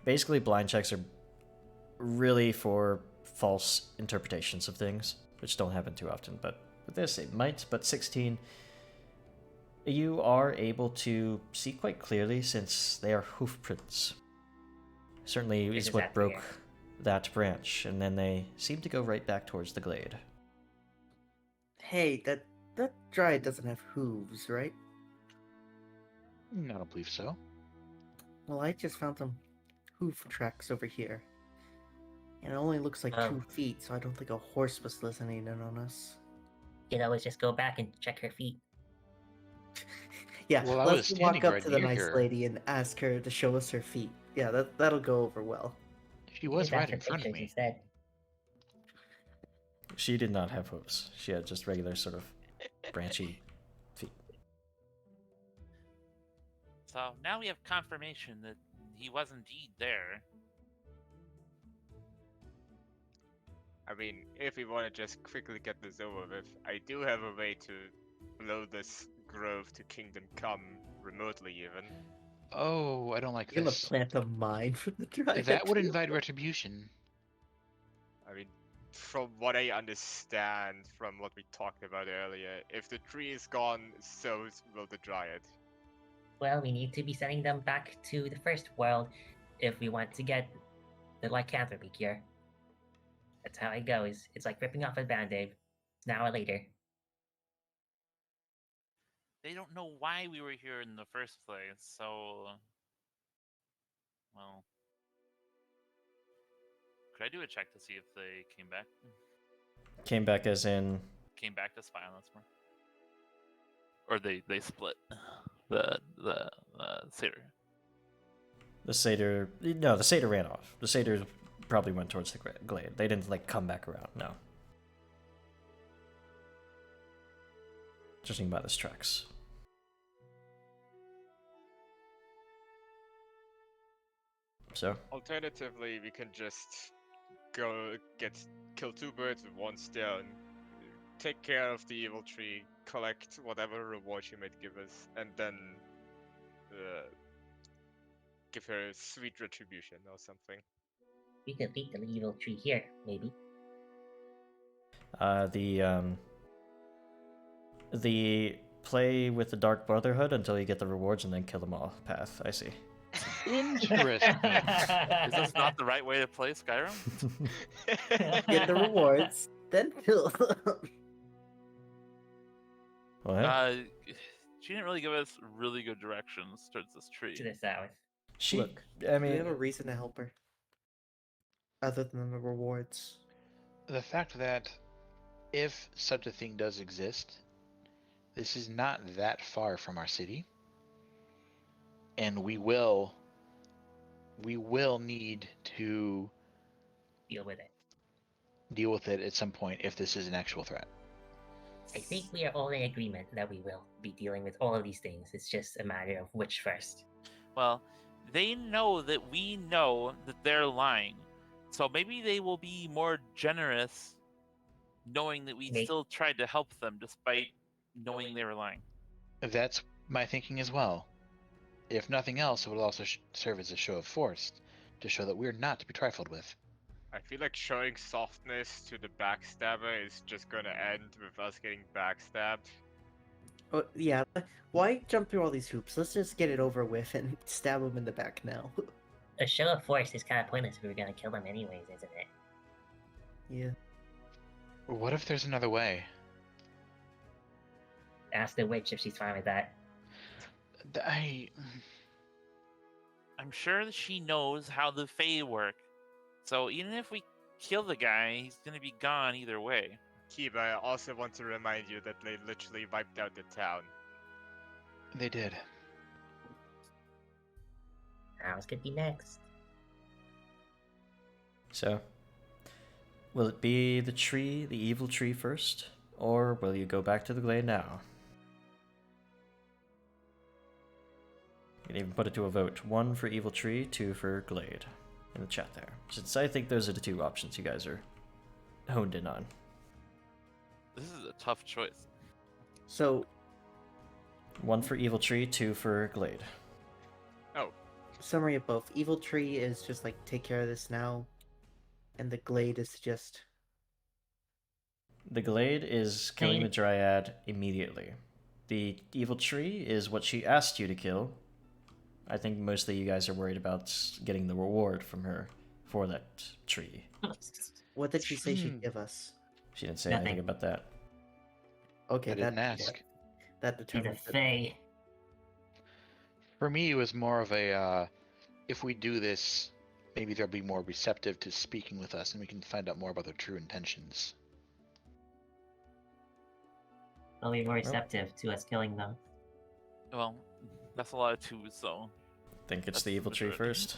Speaker 1: basically blind checks are really for false interpretations of things, which don't happen too often. But with this, it might. But 16, you are able to see quite clearly since they are hoof prints. Certainly
Speaker 5: Where
Speaker 1: is
Speaker 5: does
Speaker 1: what
Speaker 5: that
Speaker 1: broke
Speaker 5: begin?
Speaker 1: that branch, and then they seem to go right back towards the glade.
Speaker 4: Hey, that dryad doesn't have hooves, right?
Speaker 3: I don't believe so.
Speaker 4: Well, I just found some hoof tracks over here. And it only looks like
Speaker 5: Oh.
Speaker 4: 2 feet, so I don't think a horse was listening in on us.
Speaker 5: You can always just go back and check her feet.
Speaker 4: Yeah,
Speaker 3: Well, I
Speaker 4: let's
Speaker 3: was
Speaker 4: walk
Speaker 3: standing
Speaker 4: up
Speaker 3: right
Speaker 4: to the
Speaker 3: near
Speaker 4: nice
Speaker 3: her.
Speaker 4: lady and ask her to show us her feet. Yeah, that'll go over well.
Speaker 3: She
Speaker 5: You
Speaker 3: was
Speaker 5: can
Speaker 3: right
Speaker 5: ask for
Speaker 3: in front of
Speaker 5: pictures
Speaker 3: me.
Speaker 5: instead.
Speaker 1: She did not have hooves. She had just regular sort of branchy feet.
Speaker 6: So now we have confirmation that he was indeed there.
Speaker 2: I mean, if we want to just quickly get this over with, I do have a way to blow this grove to Kingdom Come remotely, even.
Speaker 3: Oh, I don't like
Speaker 4: You're gonna
Speaker 3: this.
Speaker 4: plant a mine for the dryad.
Speaker 3: That would invite retribution.
Speaker 2: I mean, from what I understand from what we talked about earlier, if the tree is gone, so will the dryad.
Speaker 5: Well, we need to be sending them back to the first world if we want to get the lycanthropy cure. That's how it goes. It's like ripping off a band-aid. Now or later.
Speaker 6: They don't know why we were here in the first place, so... Well... Could I do a check to see if they came back?
Speaker 1: Came back as in...
Speaker 6: Came back to spy on us more? Or they split. The satyr.
Speaker 1: The satyr... No, the satyr ran off. The satyr probably went towards the glade. They didn't, like, come back around, no. Judging by this tracks. So?
Speaker 2: Alternatively, we can just go kill 2 birds with 1 stone, take care of the evil tree, collect whatever reward she might give us, and then give her sweet retribution or something.
Speaker 5: We could beat the evil tree here, maybe.
Speaker 1: The play with the Dark Brotherhood until you get the rewards and then kill them all path. I see.
Speaker 3: Interesting.
Speaker 6: Is this not the right way to play Skyrim?
Speaker 4: Get the rewards, then kill them.
Speaker 1: What?
Speaker 6: She didn't really give us really good directions towards this tree.
Speaker 5: To the south.
Speaker 1: She,
Speaker 4: Look,
Speaker 1: I
Speaker 4: we have a
Speaker 1: mean,
Speaker 4: reason to help her. Other than the rewards.
Speaker 3: The fact that if such a thing does exist, this is not that far from our city. And we will need to
Speaker 5: Deal with it.
Speaker 3: deal with it at some point if this is an actual threat.
Speaker 5: I think we are all in agreement that we will be dealing with all of these things. It's just a matter of which first.
Speaker 6: Well, they know that we know that they're lying. So maybe they will be more generous knowing that we still tried to help them despite knowing they were lying.
Speaker 3: That's my thinking as well. If nothing else, it will also serve as a show of force to show that we're not to be trifled with.
Speaker 2: I feel like showing softness to the backstabber is just gonna end with us getting backstabbed.
Speaker 4: Oh, yeah. Why jump through all these hoops? Let's just get it over with and stab him in the back now.
Speaker 5: A show of force is kind of pointless if we were going to kill them anyways, isn't it?
Speaker 4: Yeah.
Speaker 3: What if there's another way?
Speaker 5: Ask the witch if she's fine with that.
Speaker 6: I'm sure that she knows how the Fae work. So even if we kill the guy, he's gonna be gone either way.
Speaker 2: Kiba, I also want to remind you that they literally wiped out the town.
Speaker 3: They did.
Speaker 5: Ours could be next.
Speaker 1: so, will it be the tree, the evil tree first? Or will you go back to the glade now? You can even put it to a vote. 1 for evil tree, 2 for glade. In the chat there. Since I think those are the 2 options you guys are honed in on.
Speaker 6: This is a tough choice.
Speaker 4: So,
Speaker 1: 1 for Evil Tree, 2 for Glade.
Speaker 2: Oh,
Speaker 4: summary of both. Evil Tree is just like, take care of this now. And the Glade is just...
Speaker 1: The Glade is killing the Dryad immediately. The Evil Tree is what she asked you to kill. I think mostly you guys are worried about getting the reward from her for that tree.
Speaker 4: What did she say she'd give us?
Speaker 1: She didn't say
Speaker 5: Nothing.
Speaker 1: anything about that.
Speaker 4: Okay,
Speaker 3: I didn't ask.
Speaker 4: That
Speaker 5: She's a
Speaker 4: determines it.
Speaker 5: fae.
Speaker 3: For me, it was more of a, if we do this, maybe they'll be more receptive to speaking with us, and we can find out more about their true intentions.
Speaker 5: They'll be more receptive to us killing them.
Speaker 6: Well, that's a lot of twos, though.
Speaker 1: Think it's
Speaker 6: That's
Speaker 1: the
Speaker 6: the
Speaker 1: Evil Tree
Speaker 6: majority.
Speaker 1: first?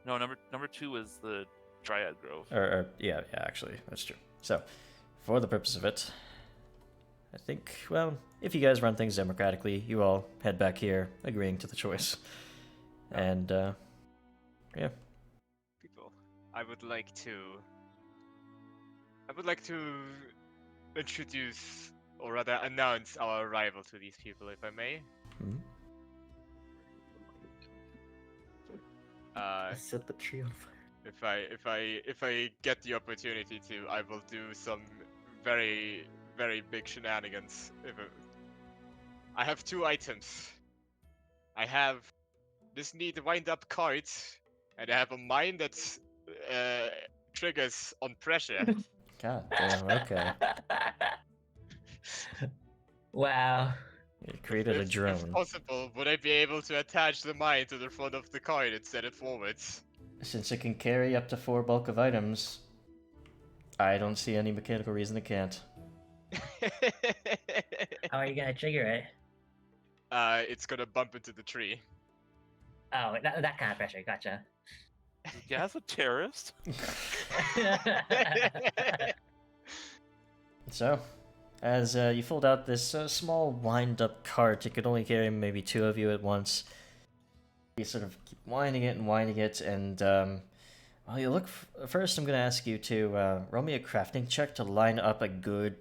Speaker 6: No, number 2 is the Dryad Grove.
Speaker 1: Yeah, actually, that's true. So, for the purpose of it, I think, well, if you guys run things democratically, you all head back here, agreeing to the choice. And, yeah.
Speaker 2: people, I would like to introduce, or rather announce our arrival to these people, if I may.
Speaker 1: Mhm.
Speaker 4: I set the tree on fire.
Speaker 2: If I get the opportunity to, I will do some very, very big shenanigans. I have 2 items. I have this neat wind-up card, and I have a mine that triggers on pressure.
Speaker 1: God damn, okay.
Speaker 5: Wow.
Speaker 1: You created a
Speaker 2: If
Speaker 1: drone.
Speaker 2: possible, would I be able to attach the mine to the front of the card and send it forwards?
Speaker 1: Since it can carry up to 4 bulk of items, I don't see any mechanical reason it can't.
Speaker 5: How are you gonna trigger it?
Speaker 2: It's gonna bump into the tree.
Speaker 5: Oh, that kind of pressure. Gotcha.
Speaker 6: Yeah, as a terrorist.
Speaker 1: So, as you fold out this small wind-up cart, it could only carry maybe 2 of you at once. You sort of keep winding it, and well, you look. First, I'm going to ask you to roll me a crafting check to line up a good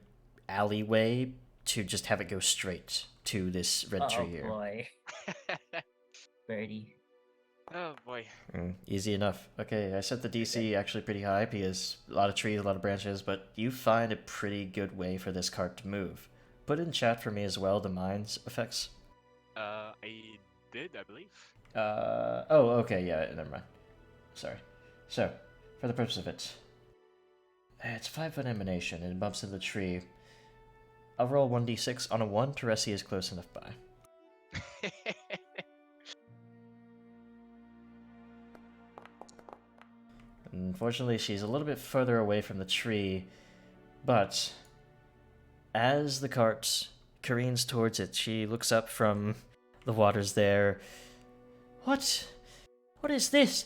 Speaker 1: alleyway to just have it go straight to this red tree here.
Speaker 5: Oh boy, birdie.
Speaker 2: Oh boy.
Speaker 1: Easy enough. Okay, I set the DC actually pretty high because a lot of trees, a lot of branches, but you find a pretty good way for this cart to move. Put in chat for me as well the mine's effects.
Speaker 2: I did, I believe.
Speaker 1: Oh, okay, yeah, never mind. Sorry. So, for the purpose of it, it's 5-foot emanation and it bumps into the tree. I'll roll 1d6 on a 1. Teresi is close enough by. Unfortunately, she's a little bit further away from the tree, but as the cart careens towards it, she looks up from the waters there. What? What is this?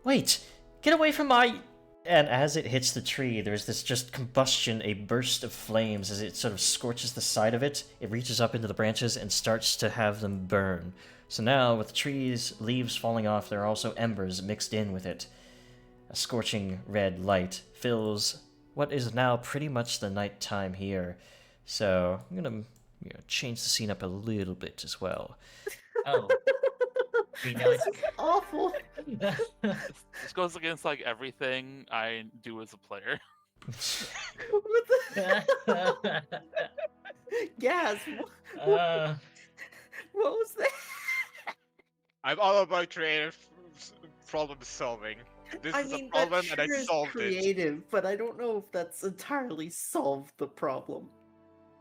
Speaker 1: Wait! Get away from my... And as it hits the tree, there's this just combustion, a burst of flames as it sort of scorches the side of it. It reaches up into the branches and starts to have them burn. So now, with the trees' leaves falling off, there are also embers mixed in with it. A scorching red light fills what is now pretty much the nighttime here. So I'm gonna change the scene up a little bit as well.
Speaker 5: Oh, we know it's
Speaker 4: This is awful.
Speaker 6: This goes against like everything I do as a player.
Speaker 4: What the... Gas. What was that?
Speaker 2: I'm all about creative problem solving. This
Speaker 4: I
Speaker 2: is
Speaker 4: mean,
Speaker 2: a problem
Speaker 4: that
Speaker 2: and I
Speaker 4: sure is
Speaker 2: solved it.
Speaker 4: creative, but I don't know if that's entirely solved the problem.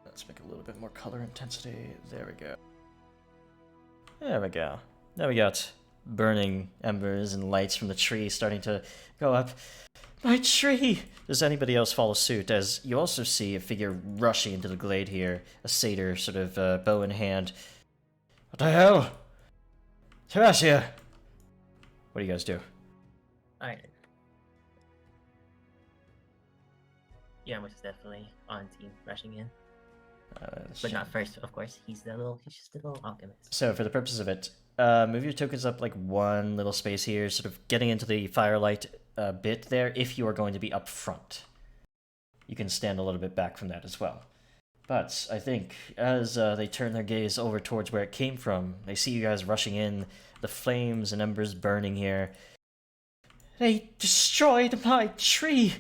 Speaker 1: Let's make a little bit more color intensity. There we go. There we go. Now we got burning embers and lights from the tree starting to go up. My tree! Does anybody else follow suit? As you also see a figure rushing into the glade here, a satyr, sort of bow in hand. What the hell? Terrasia! What do you guys do?
Speaker 5: Alright. Yeah, which is definitely on team rushing in. But not first, of course. He's just a little alchemist.
Speaker 1: So for the purpose of it, move your tokens up like one little space here, sort of getting into the firelight bit there if you are going to be up front. you can stand a little bit back from that as well. But I think as they turn their gaze over towards where it came from, they see you guys rushing in, the flames and embers burning here. They destroyed my tree!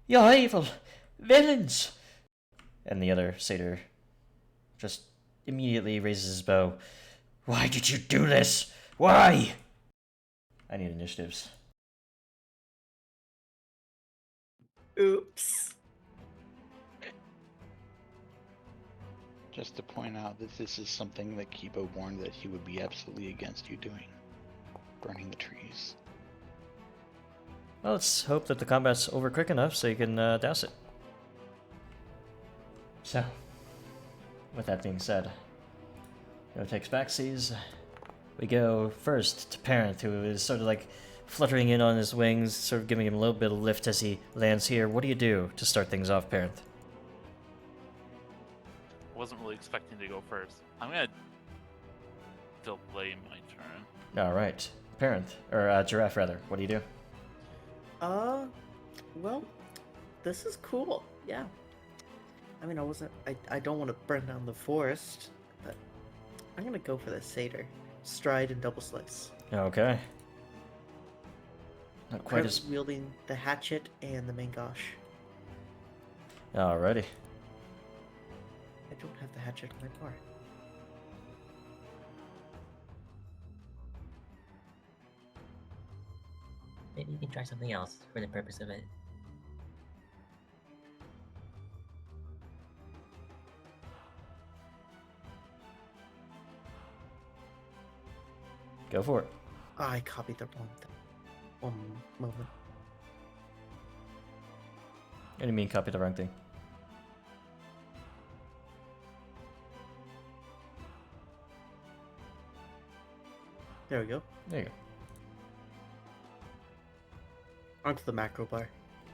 Speaker 1: You're evil villains! And the other satyr just immediately raises his bow. Why did you do this? Why? I need initiatives.
Speaker 4: Oops.
Speaker 3: Just to point out that this is something that Kibo warned that he would be absolutely against you doing. Burning the trees.
Speaker 1: Well, let's hope that the combat's over quick enough so you can douse it. So, with that being said, no takes backsies. We go first to Parent, who is sort of like fluttering in on his wings, sort of giving him a little bit of lift as he lands here. What do you do to start things off, Parent?
Speaker 6: Wasn't really expecting to go first. I'm gonna delay my turn.
Speaker 1: Alright. Parent, or Giraffe rather, what do you do?
Speaker 4: Well, this is cool, yeah. I mean, I don't want to burn down the forest, but I'm gonna go for the satyr. Stride and double slice.
Speaker 1: Okay. Not quite
Speaker 4: Currently
Speaker 1: as...
Speaker 4: wielding the hatchet and the mangosh.
Speaker 1: Alrighty.
Speaker 4: I don't have the hatchet on my bar.
Speaker 5: Maybe you can try something else for the purpose of it.
Speaker 1: Go for it.
Speaker 4: I copied the wrong thing. One moment.
Speaker 1: What do you mean copy the wrong thing?
Speaker 4: There we go.
Speaker 1: There you go.
Speaker 4: Onto the macro bar.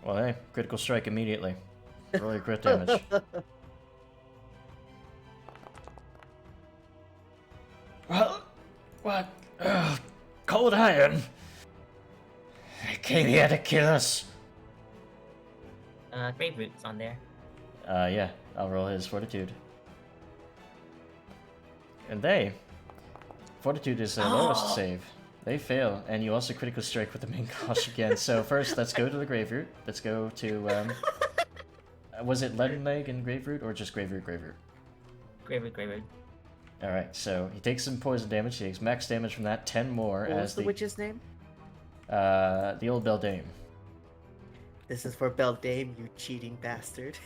Speaker 1: Well, hey, critical strike immediately. Roll your crit damage. Well, what? Cold iron! They came here to kill us!
Speaker 5: Grave Root's on there.
Speaker 1: Yeah, I'll roll his fortitude. And they... Fortitude is their lowest save. They fail, and you also critical strike with the main gosh again. So first, let's go to the Grave Root. Let's go to, was it Leaden Leg and Grave Root, or just Grave Root, Grave Root?
Speaker 5: Grave Root.
Speaker 1: Alright, so he takes some poison damage. He takes max damage from that, 10 more.
Speaker 4: What was the witch's name?
Speaker 1: The old Beldame.
Speaker 4: This is for Beldame, you cheating bastard.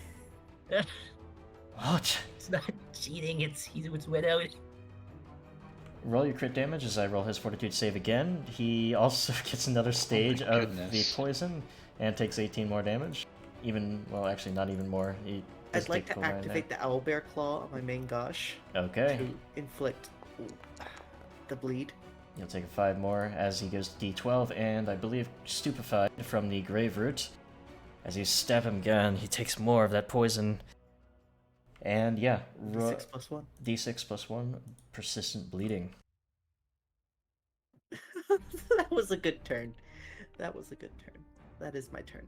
Speaker 1: What?
Speaker 5: It's not cheating, he's widowed.
Speaker 1: Roll your crit damage as I roll his fortitude save again. He also gets another stage of the
Speaker 3: goodness.
Speaker 1: poison and takes 18 more damage. Well, actually, not even more.
Speaker 4: I'd like to activate the owlbear claw on my main gosh
Speaker 1: Okay.
Speaker 4: to inflict the bleed.
Speaker 1: He'll take 5 more as he goes to D12, and I believe stupefied from the Grave Root. As you stab him again, he takes more of that poison. And yeah,
Speaker 4: D6 plus 1.
Speaker 1: D6 plus 1, persistent bleeding.
Speaker 4: That was a good turn. That is my turn.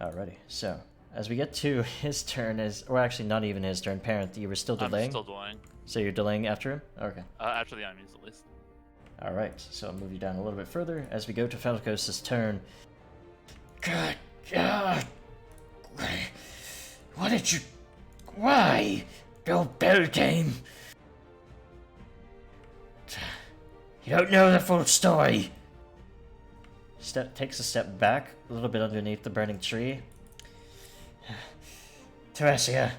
Speaker 1: Alrighty, so as we get to his turn, or actually not even his turn, Parent, you were still delaying?
Speaker 6: I'm still delaying.
Speaker 1: So you're delaying after him? Okay.
Speaker 6: After the enemies, at least.
Speaker 1: Alright, so I'll move you down a little bit further as we go to Falcos' turn. God. What did you... Why? Go Beldame! You don't know the full story! Takes a step back, a little bit underneath the burning tree. Teresia,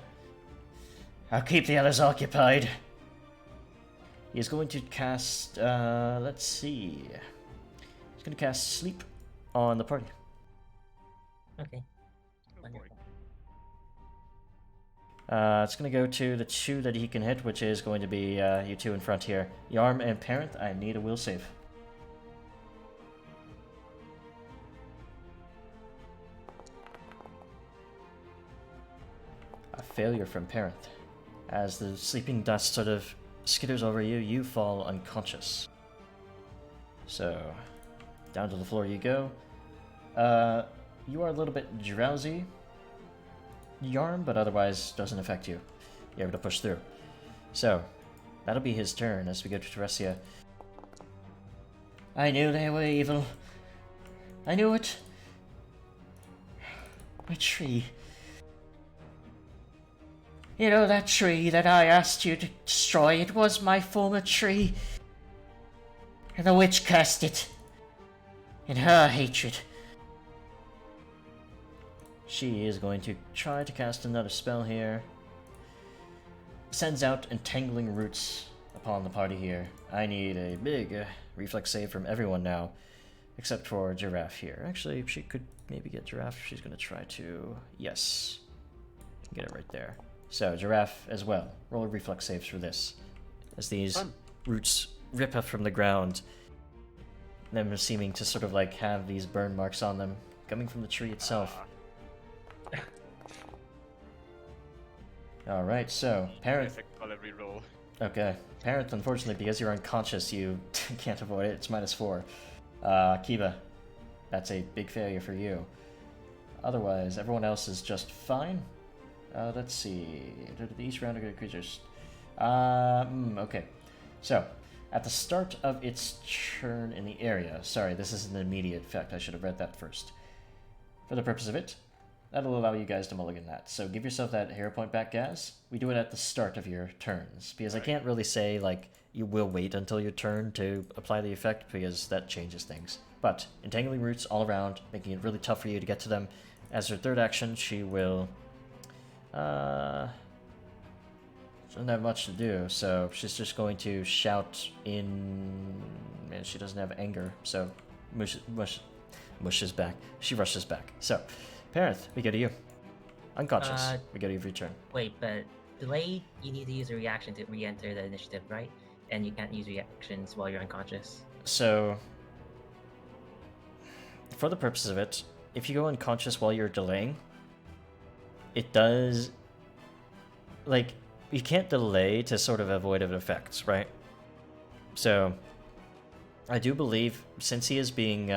Speaker 1: I'll keep the others occupied. He's going to cast, let's see. He's going to cast Sleep on the party.
Speaker 5: Okay. Wonderful.
Speaker 1: It's going to go to the 2 that he can hit, which is going to be you 2 in front here. Yarm and Parent, I need a will save. A failure from Parent. As the sleeping dust sort of skitters over you, you fall unconscious. So, down to the floor you go. you are a little bit drowsy, Yarm, but otherwise doesn't affect you. You're able to push through. So, that'll be his turn as we go to Teresia. I knew they were evil. I knew it. My tree. You know that tree that I asked you to destroy? It was my former tree. And the witch cursed it. In her hatred. She is going to try to cast another spell here. Sends out entangling roots upon the party here. I need a big reflex save from everyone now. Except for Giraffe here. Actually, she could maybe get Giraffe. She's going to try to... Yes. Get it right there. So, Giraffe as well. Roll a reflex saves for this. As these roots rip up from the ground. Them seeming to sort of like have these burn marks on them. Coming from the tree itself. Alright, so, Parent...
Speaker 2: Every roll.
Speaker 1: Okay. Parent, unfortunately, because you're unconscious, you can't avoid it. It's -4. Kiva, that's a big failure for you. Otherwise, everyone else is just fine. Let's see. Each round of creatures. Okay. So, at the start of its turn in the area. Sorry, this is an immediate effect. I should have read that first. For the purpose of it, that'll allow you guys to mulligan that. So give yourself that hero point back, Gaz. We do it at the start of your turns. Because I can't really say, like, you will wait until your turn to apply the effect, because that changes things. But, entangling roots all around, making it really tough for you to get to them. As her third action, she will... doesn't have much to do, so she's just going to shout in... And she doesn't have anger, so... Mushes back. She rushes back. So, Parenth, we go to you. Unconscious. We go to your return.
Speaker 5: Wait, but delay, you need to use a reaction to re-enter the initiative, right? And you can't use reactions while you're unconscious.
Speaker 1: So, for the purpose of it, if you go unconscious while you're delaying, it does... Like, you can't delay to sort of avoid effects, right? So, I do believe, since he is being...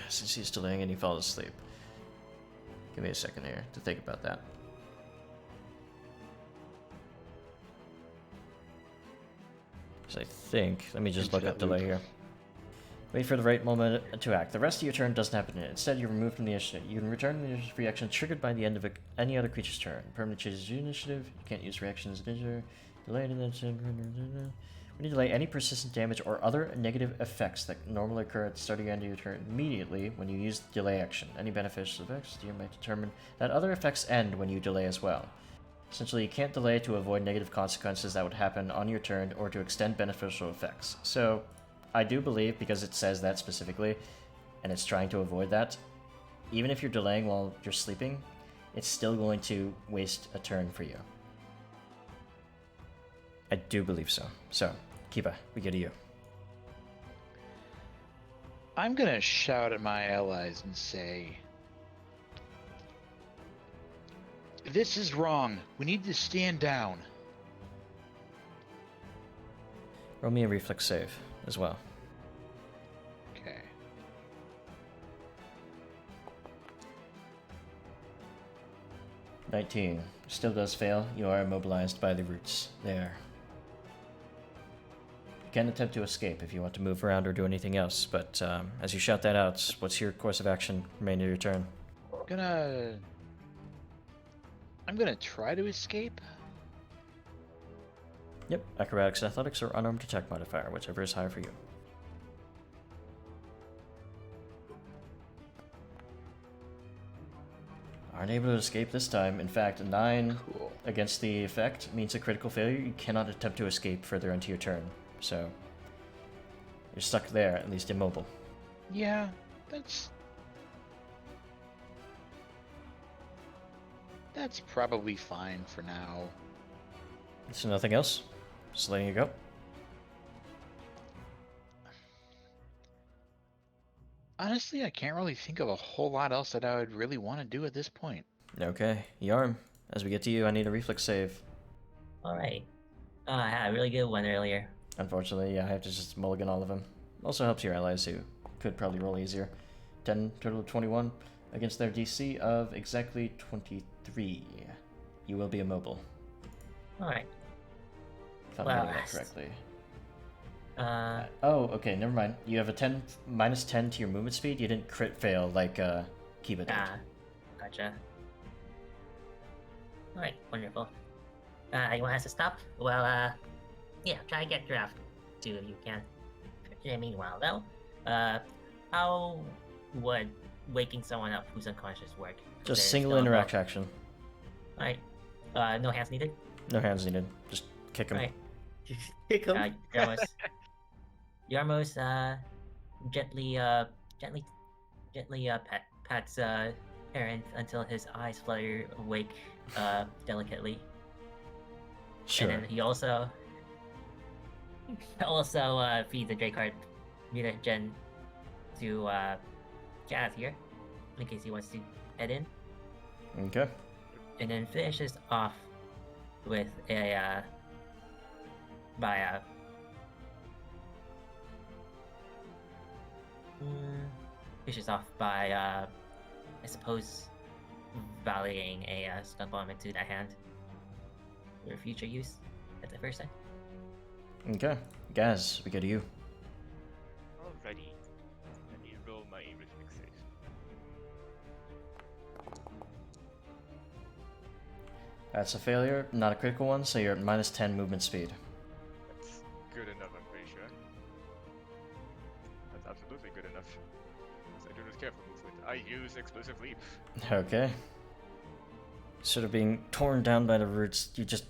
Speaker 1: since he's delaying and he falls asleep. Give me a second here to think about that. So I think, let me just look up delay here. Wait for the right moment to act. The rest of your turn doesn't happen. Instead, you're removed from the initiative. You can return the initiative reaction triggered by the end of any other creature's turn. Permanent changes your initiative. You can't use reactions as danger. Delay in the when you delay any persistent damage or other negative effects that normally occur at the start of the end of your turn immediately when you use the delay action. Any beneficial effects, you might determine that other effects end when you delay as well. Essentially, you can't delay to avoid negative consequences that would happen on your turn or to extend beneficial effects. So, I do believe, because it says that specifically, and it's trying to avoid that, even if you're delaying while you're sleeping, it's still going to waste a turn for you. I do believe so. So, Kiba, we go to you.
Speaker 3: I'm gonna shout at my allies and say, this is wrong. We need to stand down.
Speaker 1: Roll me a reflex save as well.
Speaker 3: Okay.
Speaker 1: $19. Still does fail. You are immobilized by the roots there. You can attempt to escape if you want to move around or do anything else, but as you shout that out, what's your course of action remainder of your turn?
Speaker 3: I'm gonna try to escape.
Speaker 1: Yep, acrobatics, athletics, or unarmed attack modifier, whichever is higher for you. Aren't able to escape this time. In fact, 9 against the effect means a critical failure. You cannot attempt to escape further into your turn. So, you're stuck there, at least immobile.
Speaker 3: Yeah, that's probably fine for now.
Speaker 1: So nothing else? Just letting you go?
Speaker 3: Honestly, I can't really think of a whole lot else that I would really want to do at this point.
Speaker 1: Okay, Yarm, as we get to you, I need a reflex save.
Speaker 5: Alright. I had a really good one earlier.
Speaker 1: Unfortunately, yeah, I have to just mulligan all of them. Also helps your allies who could probably roll easier. 10, total of 21, against their DC of exactly 23. You will be immobile.
Speaker 5: Alright.
Speaker 1: If I'm
Speaker 5: Well,
Speaker 1: getting that correctly.
Speaker 5: Uh,
Speaker 1: okay, never mind. You have a minus 10 to your movement speed. You didn't crit fail like Kiba did.
Speaker 5: Gotcha. Alright, wonderful. Anyone has to stop? Well, yeah, try to get draft too if you can. In the meanwhile, though, how would waking someone up who's unconscious work?
Speaker 1: Just
Speaker 5: They're
Speaker 1: single
Speaker 5: still
Speaker 1: interact
Speaker 5: above.
Speaker 1: action.
Speaker 5: Alright. No hands needed?
Speaker 1: No hands needed. Just kick him.
Speaker 5: Alright.
Speaker 4: Kick him.
Speaker 5: Yarmos, gently pats Aaron until his eyes flutter awake, delicately.
Speaker 1: Sure.
Speaker 5: And then he also feeds the Drakeheart mutagen to Jazz here, in case he wants to head in.
Speaker 1: Okay.
Speaker 5: And then finishes off with a I suppose volleying a stun bomb into that hand for future use at the first time.
Speaker 1: Okay. Gaz, we go to you.
Speaker 2: Alrighty. Let me roll my reflex save.
Speaker 1: That's a failure, not a critical one, so you're at minus 10 movement speed.
Speaker 2: That's good enough, I'm pretty sure. That's absolutely good enough. Because I do not care for movement. I use explosive leap.
Speaker 1: Okay. Sort of being torn down by the roots, you just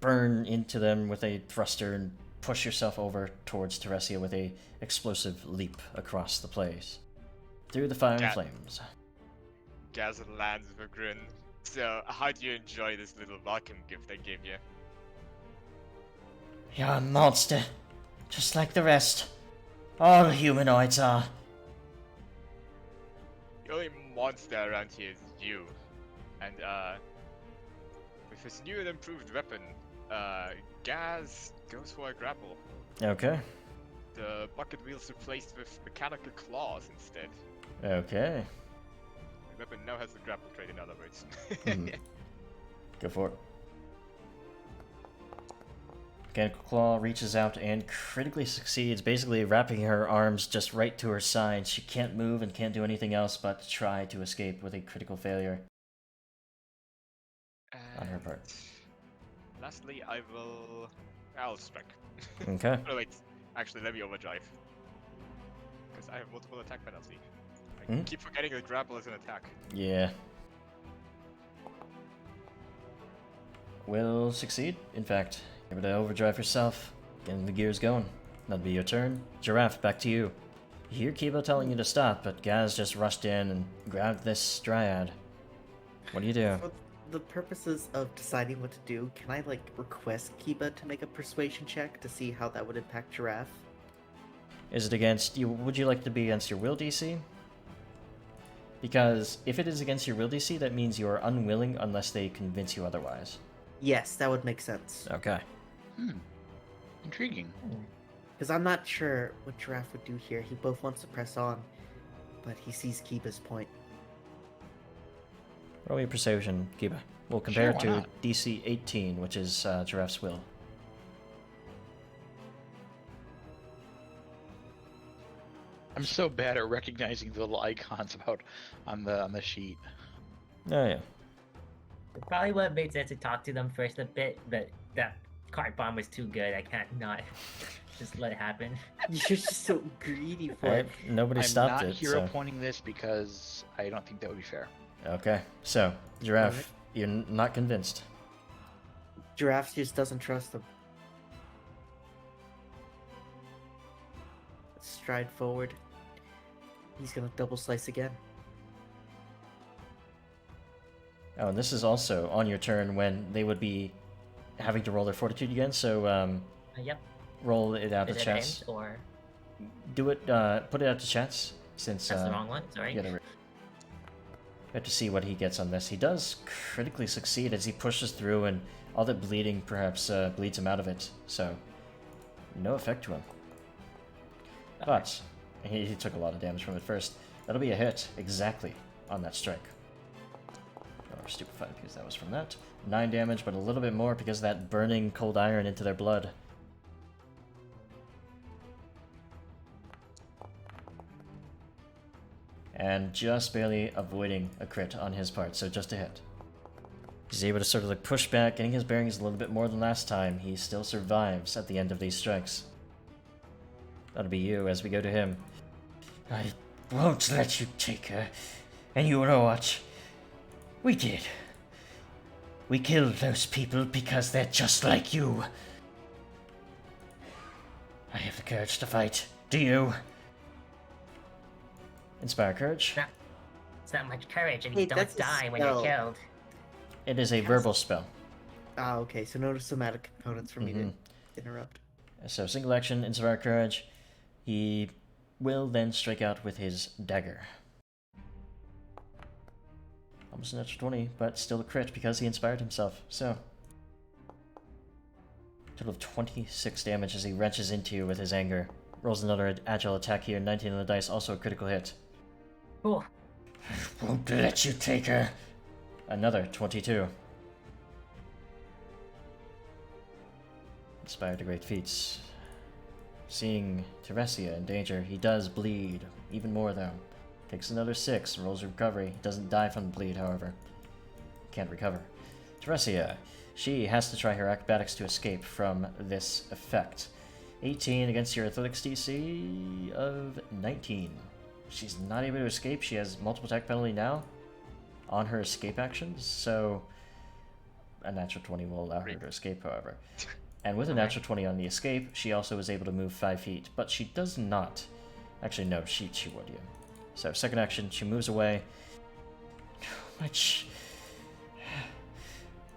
Speaker 1: burn into them with a thruster and push yourself over towards Teresia with a explosive leap across the place. Through the fire and flames.
Speaker 2: Gaz lands with a grin. So, how do you enjoy this little welcome gift I gave you?
Speaker 1: You're a monster, just like the rest. All humanoids are.
Speaker 2: The only monster around here is you. And, with his new and improved weapon, Gaz goes for a grapple.
Speaker 1: Okay.
Speaker 2: The bucket wheel's replaced with mechanical claws instead.
Speaker 1: Okay.
Speaker 2: The weapon now has the grapple trait, in other words.
Speaker 1: Go for it. Mechanical Claw reaches out and critically succeeds, basically wrapping her arms just right to her side. She can't move and can't do anything else but try to escape with a critical failure on her part.
Speaker 2: Lastly, I'll strike.
Speaker 1: Okay.
Speaker 2: Oh wait, actually let me overdrive. Because I have multiple attack penalty. I keep forgetting that grapple is an attack.
Speaker 1: Yeah. Will succeed, in fact. Able to overdrive yourself, getting the gears going. That'll be your turn. Giraffe, back to you. You hear Kiba telling you to stop, but Gaz just rushed in and grabbed this dryad. What do you do?
Speaker 4: For the purposes of deciding what to do, can I, request Kiba to make a persuasion check to see how that would impact Giraffe?
Speaker 1: Is it against you? Would you like to be against your will DC? Because if it is against your will DC, that means you are unwilling unless they convince you otherwise.
Speaker 4: Yes, that would make sense.
Speaker 1: Okay.
Speaker 3: Intriguing.
Speaker 4: Because I'm not sure what Giraffe would do here. He both wants to press on, but he sees Kiba's point.
Speaker 1: Roll your persuasion, Kiba. We'll compare
Speaker 3: Sure, why
Speaker 1: it to
Speaker 3: not?
Speaker 1: DC 18, which is Giraffe's will.
Speaker 3: I'm so bad at recognizing the little icons on the sheet.
Speaker 1: Oh yeah.
Speaker 5: It probably would have made sense to talk to them first a bit, but that card bomb was too good. I can't not just let it happen.
Speaker 4: You're just so greedy for
Speaker 1: Alright,
Speaker 4: it.
Speaker 1: nobody
Speaker 3: I'm
Speaker 1: stopped
Speaker 3: not
Speaker 1: it.
Speaker 3: hero
Speaker 1: So.
Speaker 3: pointing this because I don't think that would be fair.
Speaker 1: Okay, so Giraffe,
Speaker 4: Alright.
Speaker 1: you're not convinced.
Speaker 4: Giraffe just doesn't trust him. Stride forward. He's gonna double slice again.
Speaker 1: Oh, and this is also on your turn when they would be having to roll their fortitude again. So
Speaker 5: Yep.
Speaker 1: roll it out
Speaker 5: Is
Speaker 1: to
Speaker 5: it
Speaker 1: chance.
Speaker 5: end or
Speaker 1: Do it. Put it out to chance since
Speaker 5: that's the wrong one? Sorry.
Speaker 1: you have to see what he gets on this. He does critically succeed as he pushes through, and all that bleeding perhaps bleeds him out of it. So no effect to him. But he took a lot of damage from it first. That'll be a hit, exactly, on that strike. Or stupefied, because that was from that. 9 damage, but a little bit more because of that burning cold iron into their blood. And just barely avoiding a crit on his part, so just a hit. He's able to sort of like push back, getting his bearings a little bit more than last time. He still survives at the end of these strikes. That'll be you as we go to him. I won't let you take her. And you know what? We did. We killed those people because they're just like you. I have the courage to fight. Do you? Inspire courage.
Speaker 5: It's not much courage if
Speaker 4: Hey,
Speaker 5: you don't
Speaker 4: that's a
Speaker 5: die when you're
Speaker 4: spell.
Speaker 5: killed.
Speaker 1: It is a verbal spell.
Speaker 4: Ah, okay, so no somatic components for me to interrupt.
Speaker 1: So single action, inspire courage. He will then strike out with his dagger. Almost a natural 20, but still a crit because he inspired himself. So, total of 26 damage as he wrenches into you with his anger. Rolls another agile attack here, 19 on the dice, also a critical hit.
Speaker 5: Cool.
Speaker 1: I won't let you take her. Another 22. Inspired to great feats. Seeing Teresia in danger, he does bleed, even more though. Takes another 6, rolls recovery. Doesn't die from the bleed, however. Can't recover. Teresia, she has to try her acrobatics to escape from this effect. 18 against your athletics DC of 19. She's not able to escape. She has multiple attack penalty now on her escape actions, so a natural 20 will allow her to escape, however. And with a natural 20 on the escape, she also is able to move 5 feet, but she does not. Actually, no, she would, yeah. So, second action, she moves away. Which...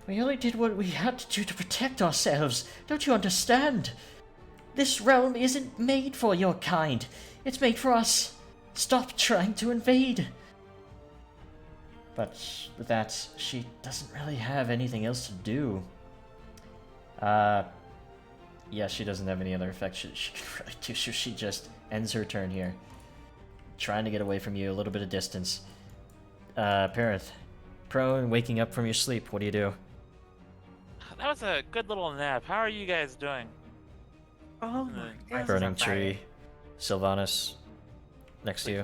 Speaker 1: We only did what we had to do to protect ourselves. Don't you understand? This realm isn't made for your kind. It's made for us. Stop trying to invade. But with that, she doesn't really have anything else to do. Yeah, she doesn't have any other effects she can really do, so she just ends her turn here. Trying to get away from you, a little bit of distance. Parenth, prone, waking up from your sleep, what do you do?
Speaker 6: That was a good little nap. How are you guys doing?
Speaker 4: Oh
Speaker 6: And
Speaker 4: my
Speaker 6: then-
Speaker 5: Mine's
Speaker 1: Burning
Speaker 5: on fire.
Speaker 1: tree, Sylvanas, next to
Speaker 6: Wait,
Speaker 1: you.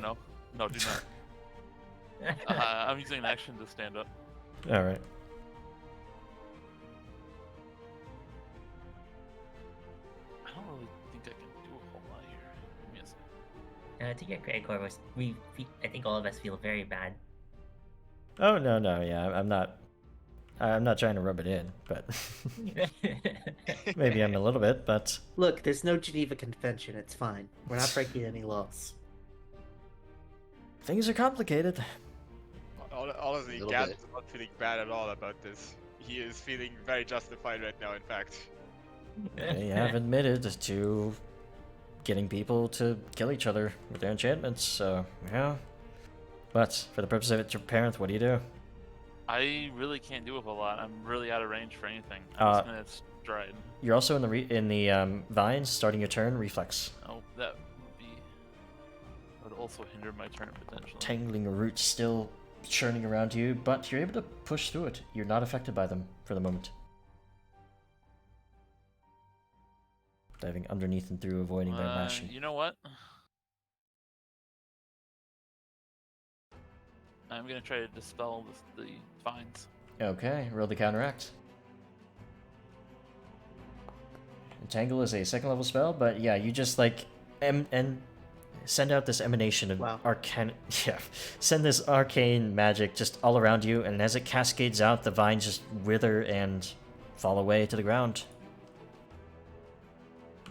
Speaker 6: No, do not. I'm using an action to stand up.
Speaker 1: Alright.
Speaker 6: I don't really think I can do a whole lot here. Give me a second.
Speaker 5: To get Greg Corvus, I think all of us feel very bad.
Speaker 1: Oh, no, yeah, I'm not trying to rub it in, but maybe I'm a little bit, but
Speaker 4: Look, there's no Geneva Convention. It's fine. We're not breaking any laws.
Speaker 1: things are complicated.
Speaker 2: Honestly,
Speaker 3: Little
Speaker 2: Gad
Speaker 3: bit.
Speaker 2: is not feeling bad at all about this. He is feeling very justified right now, in fact.
Speaker 1: They have admitted to getting people to kill each other with their enchantments, so, yeah. But, for the purpose of it, your parent, what do you do?
Speaker 6: I really can't do a whole lot. I'm really out of range for anything. I'm just gonna stride.
Speaker 1: You're also in the vines, starting your turn, reflex.
Speaker 6: Oh, that would also hinder my turn potentially.
Speaker 1: Tangling roots still churning around you, but you're able to push through it. You're not affected by them for the moment. Diving underneath and through, avoiding their mashing.
Speaker 6: You know what? I'm gonna try to dispel the vines.
Speaker 1: Okay, roll the counteract. Entangle is a second level spell, but yeah, you just like and send out this emanation of
Speaker 4: Wow.
Speaker 1: arcane. Yeah, send this arcane magic just all around you, and as it cascades out, the vines just wither and fall away to the ground.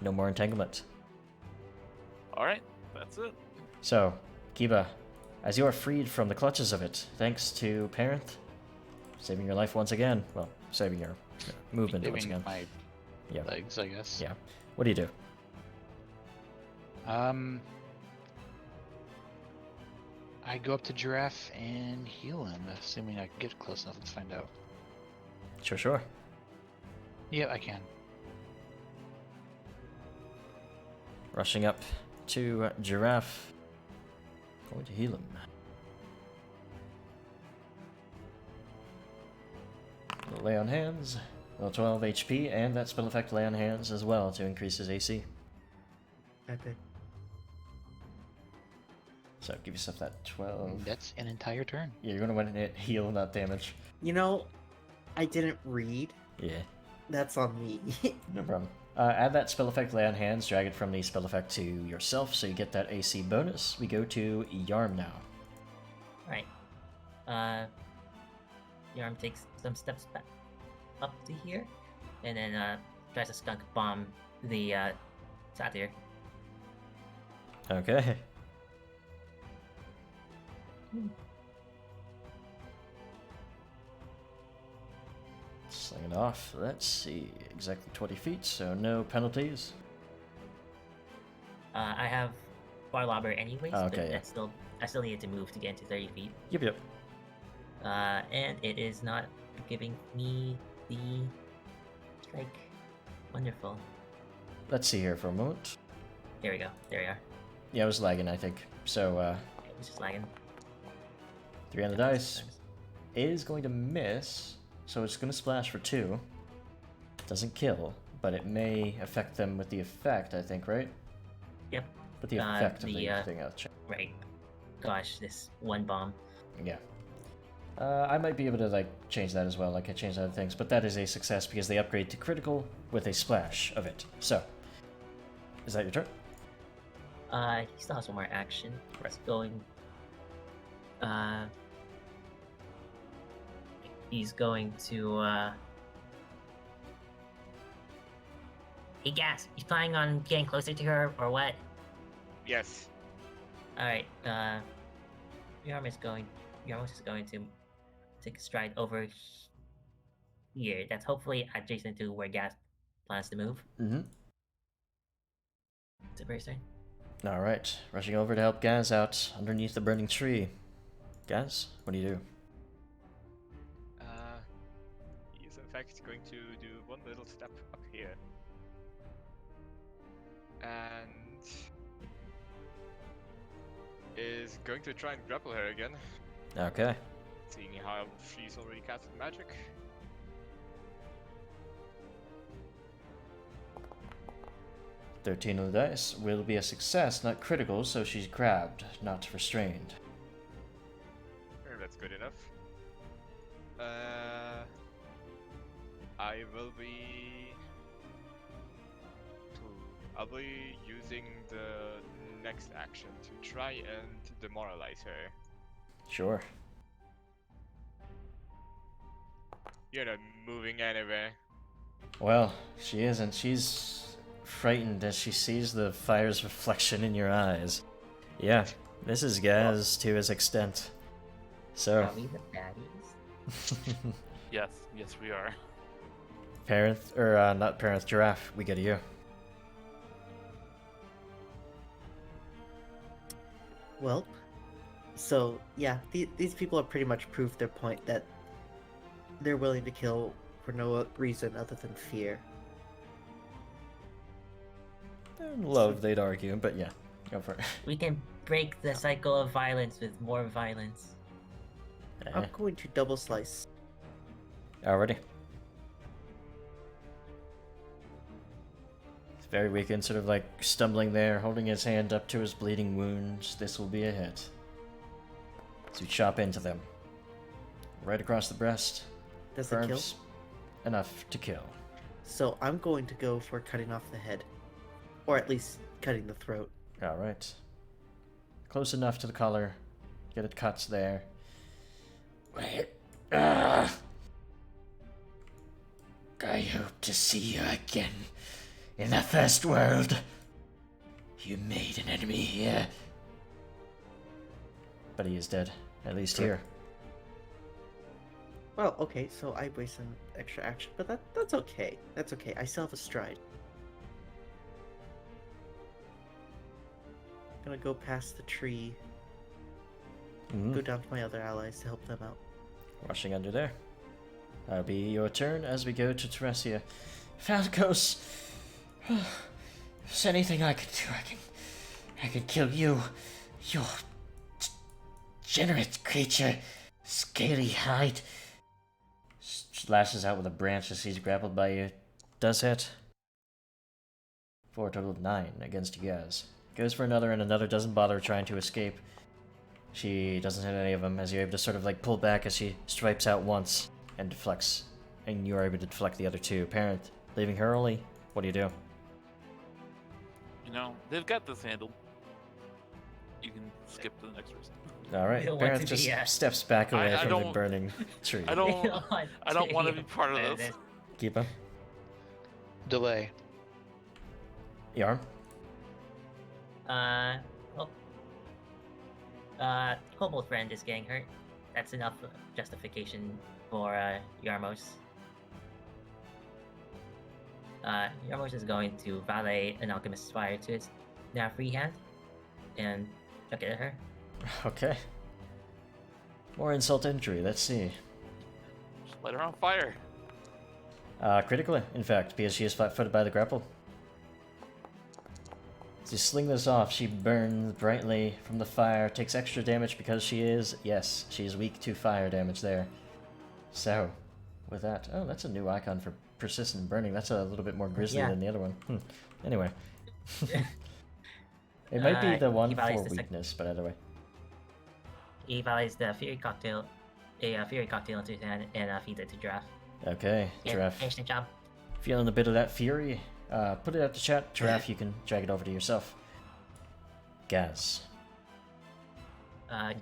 Speaker 1: No more entanglement.
Speaker 6: Alright, that's it.
Speaker 1: So, Kiba, as you are freed from the clutches of it, thanks to Parenth, saving your life once again. Well, saving your movement once
Speaker 3: Saving
Speaker 1: again.
Speaker 3: my
Speaker 1: Yeah.
Speaker 3: legs, I guess.
Speaker 1: Yeah. What do you do?
Speaker 3: I go up to Giraffe and heal him, assuming I can get close enough. Let's find out.
Speaker 1: Sure.
Speaker 3: Yeah, I can.
Speaker 1: Rushing up to Giraffe. Going to heal him. Lay on hands. Well, 12 HP, and that spell effect lay on hands as well to increase his AC.
Speaker 4: Epic.
Speaker 1: So give yourself that 12.
Speaker 3: That's an entire turn.
Speaker 1: Yeah, you're gonna want to hit heal, not damage.
Speaker 4: You know, I didn't read.
Speaker 1: Yeah,
Speaker 4: That's on me.
Speaker 1: no problem. Add that spell effect lay on hands, drag it from the spell effect to yourself, so you get that AC bonus. We go to Yarm now.
Speaker 5: Right. Yarm takes some steps back up to here, and then tries to skunk bomb the satyr.
Speaker 1: Okay. Sling it off. Let's see. Exactly 20 feet, so no penalties.
Speaker 5: I have bar lobber anyways,
Speaker 1: Oh,
Speaker 5: but
Speaker 1: okay, yeah.
Speaker 5: I still needed to move to get into 30 feet.
Speaker 1: Yep.
Speaker 5: And it is not giving me the strike. Wonderful.
Speaker 1: Let's see here for a moment.
Speaker 5: There we go. There we are.
Speaker 1: Yeah, I was lagging, I think. So,
Speaker 5: It was just lagging.
Speaker 1: 3 on the dice. Is going to miss, so it's going to splash for 2. Doesn't kill, but it may affect them with the effect, I think, right?
Speaker 5: Yep.
Speaker 1: With the effect of the
Speaker 5: the,
Speaker 1: thing I'll check.
Speaker 5: Right. Gosh, this one bomb.
Speaker 1: Yeah. I might be able to, like, change that as well, like I changed other things, but that is a success because they upgrade to critical with a splash of it. So, is that your turn?
Speaker 5: He still has one more action.
Speaker 1: Right.
Speaker 5: He's going to, Hey, Gas, you planning on getting closer to her, or what?
Speaker 2: Yes.
Speaker 5: Alright, Yarm is going to take a stride over here. That's hopefully adjacent to where Gas plans to move.
Speaker 1: Mm-hmm.
Speaker 5: It's a very turn.
Speaker 1: Alright, rushing over to help Gaz out underneath the burning tree. Gaz, what do you do?
Speaker 2: He is in fact going to do one little step up here. And is going to try and grapple her again,
Speaker 1: Okay.
Speaker 2: seeing how she's already casted magic.
Speaker 1: $13 on the dice will be a success, not critical, so she's grabbed, not restrained.
Speaker 2: That's good enough. I will be... I'll be using the next action to try and demoralize her.
Speaker 1: Sure.
Speaker 2: You're not moving anywhere.
Speaker 1: Well, she isn't. She's frightened as she sees the fire's reflection in your eyes. Yeah, this is Gaz to his extent. So,
Speaker 5: Are we the baddies?
Speaker 6: Yes, we are.
Speaker 1: not Parenth, Giraffe, we get to you.
Speaker 4: Well, so yeah, these people have pretty much proved their point that they're willing to kill for no reason other than fear.
Speaker 1: Love, they'd argue, but yeah, go for it.
Speaker 5: We can break the cycle of violence with more violence.
Speaker 4: I'm going to double slice.
Speaker 1: Already. It's very weakened, sort of like stumbling there, holding his hand up to his bleeding wounds. This will be a hit. So you chop into them. Right across the breast.
Speaker 4: Does it kill?
Speaker 1: Firms enough to kill.
Speaker 4: So I'm going to go for cutting off the head. Or at least cutting the throat.
Speaker 1: Alright. Close enough to the collar. Get it cut there. I hope to see you again in the first world. You made an enemy here. But he is dead, at least here.
Speaker 4: Well, okay, so I waste an extra action, but that's okay. That's okay. I still have a stride. Gonna go past the tree, go down to my other allies to help them out.
Speaker 1: Rushing under there. That'll be your turn as we go to Teresia. Falcos! If there's anything I can do, I can kill you. You're Degenerate creature! Scaly hide! Lashes out with a branch as he's grappled by you. Does hit. For a total of 9 against you guys. Goes for another, and another doesn't bother trying to escape. She doesn't hit any of them, as you're able to sort of like pull back as she stripes out once and deflects. And you are able to deflect the other 2. Parent, leaving her only. What do you do?
Speaker 6: You know, they've got this handled. You can skip to the next person.
Speaker 1: Alright,
Speaker 5: We don't want
Speaker 1: Parent
Speaker 5: to
Speaker 1: just
Speaker 5: be,
Speaker 1: steps back away
Speaker 6: I
Speaker 1: from the
Speaker 6: don't-
Speaker 1: burning tree.
Speaker 6: I don't want to be part of this.
Speaker 1: Keep him.
Speaker 3: Delay.
Speaker 1: Yarm?
Speaker 5: Kobold friend is getting hurt. That's enough justification for Yarmos. Yarmos is going to valet an alchemist's fire to his now free hand and chuck it at her.
Speaker 1: Okay. More insult to injury, let's see.
Speaker 6: Just let her on fire.
Speaker 1: Critically, in fact, because she is flat-footed by the grapple. As you sling this off, she burns brightly from the fire, takes extra damage because she is weak to fire damage there. So, with that, oh, that's a new icon for persistent burning. That's a little bit more grisly
Speaker 5: Yeah.
Speaker 1: than the other one. Anyway. It might be the one
Speaker 5: he
Speaker 1: for
Speaker 5: values the
Speaker 1: weakness, but either way.
Speaker 5: He volleys the fury cocktail, fury cocktail into his hand and feeds it to Giraffe.
Speaker 1: Okay,
Speaker 5: Yeah,
Speaker 1: Giraffe.
Speaker 5: finish the job.
Speaker 1: Feeling a bit of that fury? Put it out to chat. Giraffe, you can drag it over to yourself. Gaz.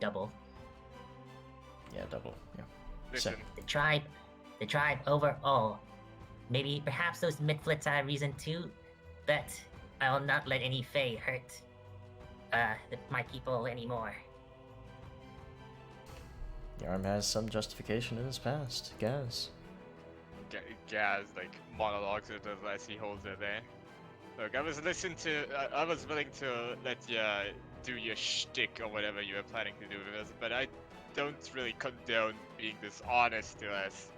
Speaker 5: Double.
Speaker 1: Yeah, double. Yeah.
Speaker 2: Listen,
Speaker 5: The tribe overall. Maybe perhaps those midflits are a reason too, but I will not let any Fae hurt my people anymore.
Speaker 1: Yarm has some justification in his past. Gaz.
Speaker 2: Gaz like monologues it as he holds it there. Look, I was willing to let you do your shtick or whatever you were planning to do with us, but I don't really condone being dishonest to us.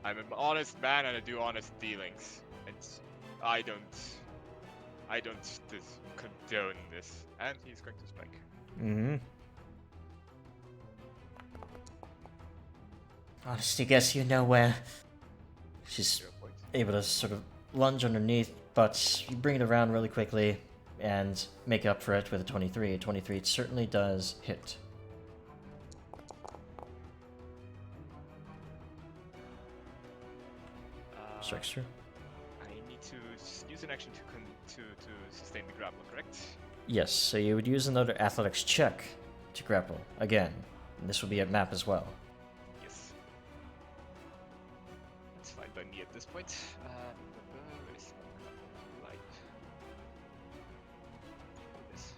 Speaker 2: I'm an honest man and I do honest dealings, and I don't condone this. And he's going to strike.
Speaker 1: Mm-hmm. Honestly, guess you know where. She's
Speaker 2: 0 points.
Speaker 1: able to sort of lunge underneath, but you bring it around really quickly and make up for it with a 23. A 23 it certainly does hit. Strikes true.
Speaker 2: I need to use an action to sustain the grapple, correct?
Speaker 1: Yes, so you would use another athletics check to grapple again. And this will be at map as well.
Speaker 2: Yes. That's fine by me at this point. Where is life? This.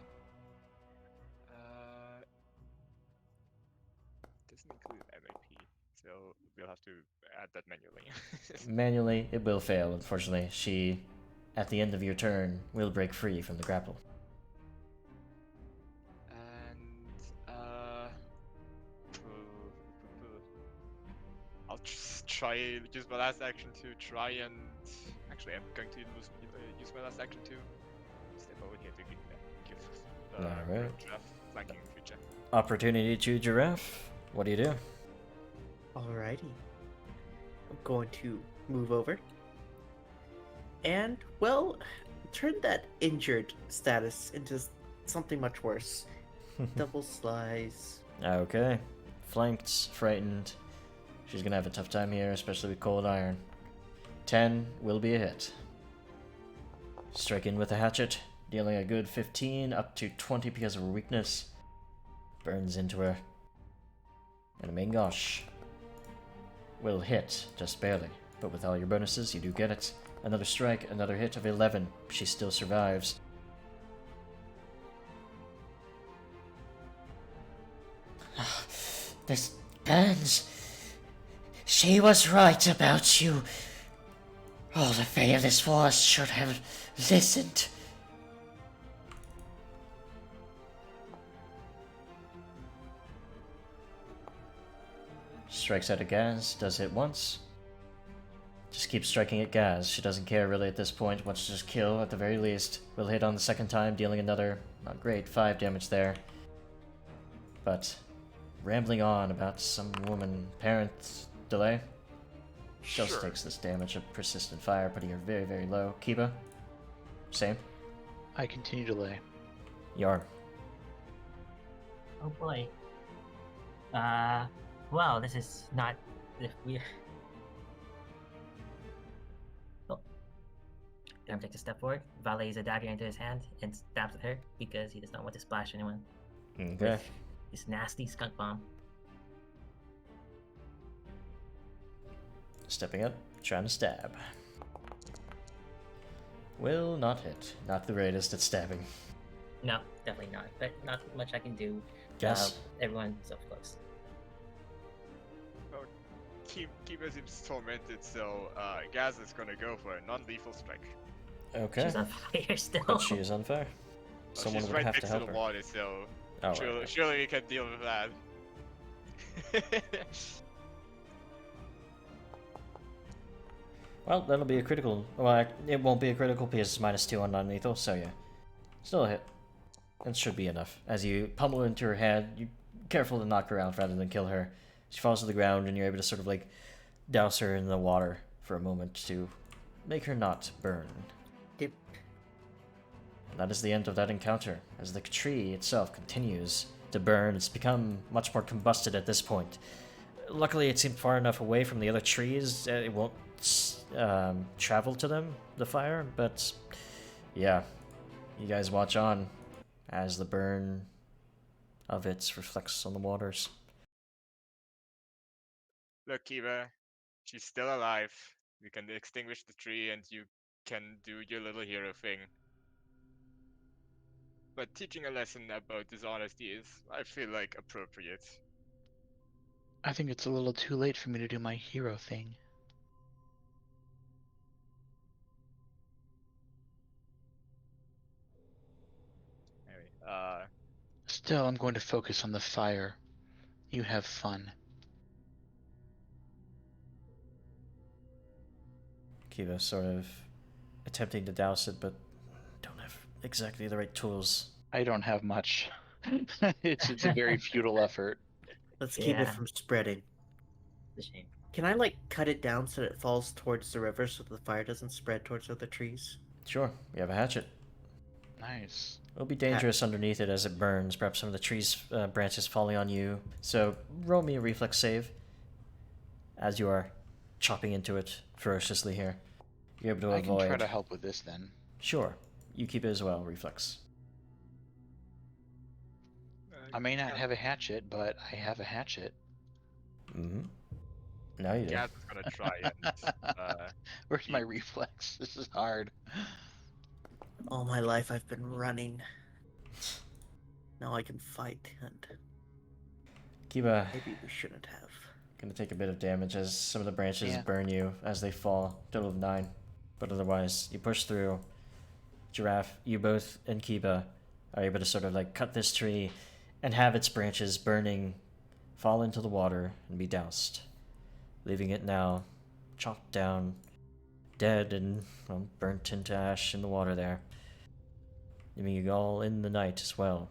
Speaker 2: Doesn't include MAP, so we'll have to add that manually.
Speaker 1: Manually, it will fail, unfortunately. She, at the end of your turn, will break free from the grapple.
Speaker 2: I'll just try use my last action to try and actually I'm going to use my last action to step over here to give
Speaker 1: Alright.
Speaker 2: Giraffe flanking creature.
Speaker 1: Opportunity to Giraffe. What do you do?
Speaker 4: Alrighty. I'm going to move over. And, well, turn that injured status into something much worse. Double slice.
Speaker 1: Okay. Flanked, frightened. She's gonna have a tough time here, especially with cold iron. 10 will be a hit. Strike in with a hatchet, dealing a good 15 up to 20 because of her weakness. Burns into her. And a main gosh will hit, just barely. But with all your bonuses, you do get it. Another strike, another hit of 11. She still survives. This burns. She was right about you. All the Fae of this forest should have listened. Strikes out at Gaz, does hit once. Just keep striking at Gaz. She doesn't care really at this point. Wants to just kill at the very least. Will hit on the second time, dealing another, not great, 5 damage there. But rambling on about some woman. Parent delay. She also
Speaker 6: Sure.
Speaker 1: takes this damage of persistent fire, putting her very, very low. Kiba, same.
Speaker 3: I continue to lay.
Speaker 1: Yarn.
Speaker 5: Oh boy. Well, this is not. We. Oh. Gam takes a step forward, volleys a dagger into his hand, and stabs at her because he does not want to splash anyone
Speaker 1: Okay.
Speaker 5: with his nasty skunk bomb.
Speaker 1: Stepping up, trying to stab. Will not hit. Not the greatest at stabbing.
Speaker 5: No, definitely not. But not much I can do.
Speaker 1: Guess.
Speaker 5: Everyone's so close.
Speaker 2: Kiba seems tormented, so Gaz is gonna go for a non-lethal strike.
Speaker 1: Okay.
Speaker 5: She's on fire still.
Speaker 1: But she is on fire.
Speaker 2: Oh,
Speaker 1: Someone
Speaker 2: she's
Speaker 1: would
Speaker 2: right
Speaker 1: have
Speaker 2: next
Speaker 1: to help
Speaker 2: the
Speaker 1: her.
Speaker 2: water, so
Speaker 1: Oh,
Speaker 2: surely,
Speaker 1: right.
Speaker 2: surely we can deal with that.
Speaker 1: Well, that'll be a critical. Well, it won't be a critical because it's -2 on non-lethal, so yeah. Still a hit. That should be enough. As you pummel into her head, you're careful to knock her out rather than kill her. She falls to the ground, and you're able to sort of like douse her in the water for a moment to make her not burn.
Speaker 4: Dip.
Speaker 1: And that is the end of that encounter. As the tree itself continues to burn, it's become much more combusted at this point. Luckily, it seemed far enough away from the other trees, it won't travel to them, the fire, but yeah, you guys watch on as the burn of it reflects on the waters.
Speaker 2: Look, Kiba, she's still alive. We can extinguish the tree and you can do your little hero thing. But teaching a lesson about dishonesty is, I feel like, appropriate.
Speaker 3: I think it's a little too late for me to do my hero thing.
Speaker 2: Anyway,
Speaker 3: Still, I'm going to focus on the fire. You have fun.
Speaker 1: Kiva sort of attempting to douse it, but don't have exactly the right tools.
Speaker 3: I don't have much. It's a very futile effort.
Speaker 4: Let's keep it
Speaker 5: Yeah.
Speaker 4: from spreading.
Speaker 5: It's a shame.
Speaker 4: Can I like cut it down so that it falls towards the river so the fire doesn't spread towards other trees?
Speaker 1: Sure, you have a hatchet.
Speaker 3: Nice.
Speaker 1: It'll be dangerous underneath it as it burns, perhaps some of the tree's branches falling on you. So roll me a reflex save as you are chopping into it ferociously here. You're able to
Speaker 3: I can
Speaker 1: avoid.
Speaker 3: try to help with this then.
Speaker 1: Sure, you keep it as well, reflex.
Speaker 3: I may not have a hatchet, but I have a hatchet.
Speaker 1: Mm-hmm. Now you do.
Speaker 2: Gaz is gonna try and
Speaker 3: Where's my reflex? This is hard.
Speaker 4: All my life I've been running. Now I can fight, and
Speaker 1: Kiba
Speaker 4: maybe we shouldn't have.
Speaker 1: gonna take a bit of damage as some of the branches
Speaker 3: Yeah.
Speaker 1: burn you as they fall. Total of 9. But otherwise, you push through. Giraffe, you both and Kiba are able to sort of like cut this tree and have its branches burning fall into the water and be doused, leaving it now chopped down, dead and burnt into ash in the water there, leaving you all in the night as well.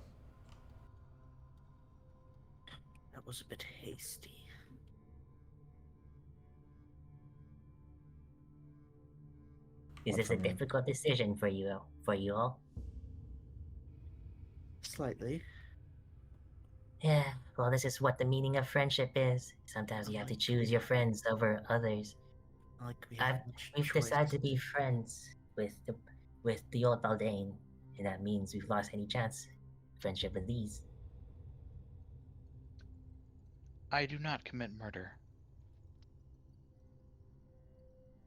Speaker 4: That was a bit hasty.
Speaker 5: Is
Speaker 1: What
Speaker 5: this a
Speaker 1: from-
Speaker 5: difficult decision for you all?
Speaker 4: Slightly.
Speaker 5: Yeah, well, this is what the meaning of friendship is. Sometimes you have to choose your friends over others.
Speaker 4: Not like we have much
Speaker 5: We've
Speaker 4: choice.
Speaker 5: decided to be friends with the old Baldane, and that means we've lost any chance friendship with these.
Speaker 3: I do not commit murder.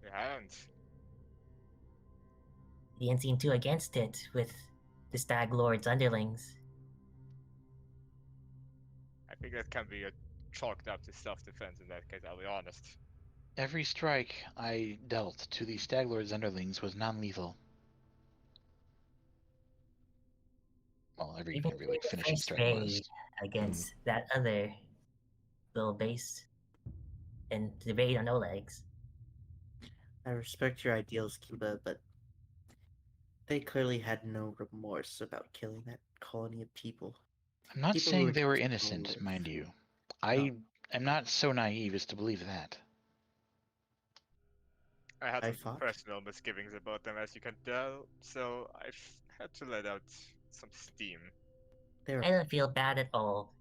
Speaker 2: we haven't.
Speaker 5: You didn't seem too against it with the Stag Lord's underlings.
Speaker 2: I think that can be chalked up to self-defense in that case, I'll be honest.
Speaker 3: Every strike I dealt to the Stag Lord's underlings was non-lethal. Well, every
Speaker 5: Even
Speaker 3: like
Speaker 5: the
Speaker 3: finishing
Speaker 5: first
Speaker 3: strike
Speaker 5: raid
Speaker 3: was.
Speaker 5: against that other little base and the raid on Oleg's.
Speaker 4: I respect your ideals, Kiba, but they clearly had no remorse about killing that colony of people.
Speaker 3: I'm not
Speaker 4: People
Speaker 3: saying
Speaker 4: were
Speaker 3: they were
Speaker 4: just
Speaker 3: innocent,
Speaker 4: alive.
Speaker 3: mind you. I am not so naive as to believe that.
Speaker 2: I had
Speaker 4: I
Speaker 2: some
Speaker 4: fought.
Speaker 2: personal misgivings about them, as you can tell, so I've had to let out some steam.
Speaker 4: They were,
Speaker 5: I don't feel bad at all,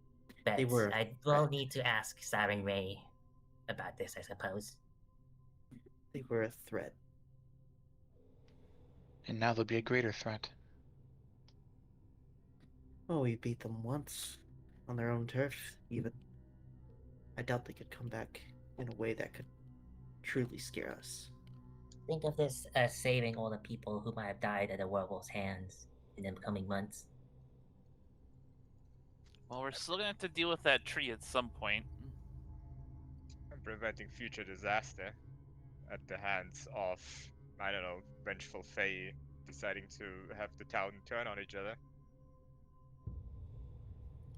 Speaker 5: but
Speaker 4: They were
Speaker 5: I will need to ask Siren Ray about this, I suppose.
Speaker 4: they were a threat.
Speaker 3: And now there'll be a greater threat.
Speaker 4: Oh, we beat them once on their own turf, even. I doubt they could come back in a way that could truly scare us.
Speaker 5: Think of this as saving all the people who might have died at the werewolf's hands in the coming months.
Speaker 6: Well, we're still gonna have to deal with that tree at some point.
Speaker 2: I'm preventing future disaster at the hands of, I don't know, vengeful Fae deciding to have the town turn on each other.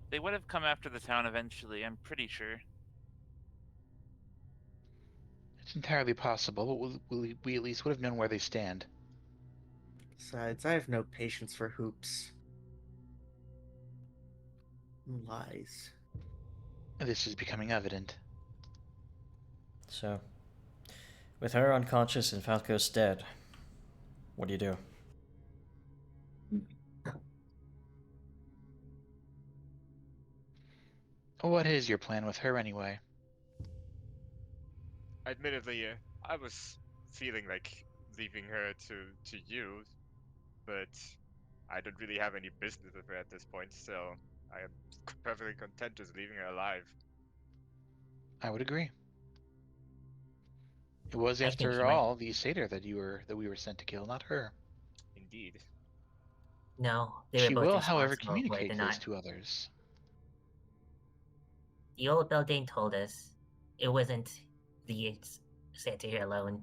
Speaker 6: They would have come after the town eventually, I'm pretty sure.
Speaker 3: It's entirely possible, but we at least would have known where they stand.
Speaker 4: Besides, I have no patience for hoops. Lies.
Speaker 3: This is becoming evident.
Speaker 1: So, with her unconscious and Falco's dead, what do you do?
Speaker 3: What is your plan with her anyway?
Speaker 2: Admittedly, I was feeling like leaving her to you, but I don't really have any business with her at this point, so I am perfectly content just leaving her alive.
Speaker 3: I would agree. It was,
Speaker 5: I think she
Speaker 3: after
Speaker 5: might.
Speaker 3: all, the satyr that we were sent to kill, not her.
Speaker 2: Indeed.
Speaker 5: No, they were
Speaker 3: She
Speaker 5: both
Speaker 3: will, however,
Speaker 5: responsible for it,
Speaker 3: communicate
Speaker 5: and
Speaker 3: this
Speaker 5: not.
Speaker 3: to others.
Speaker 5: The old Beldane told us it wasn't the satyr alone.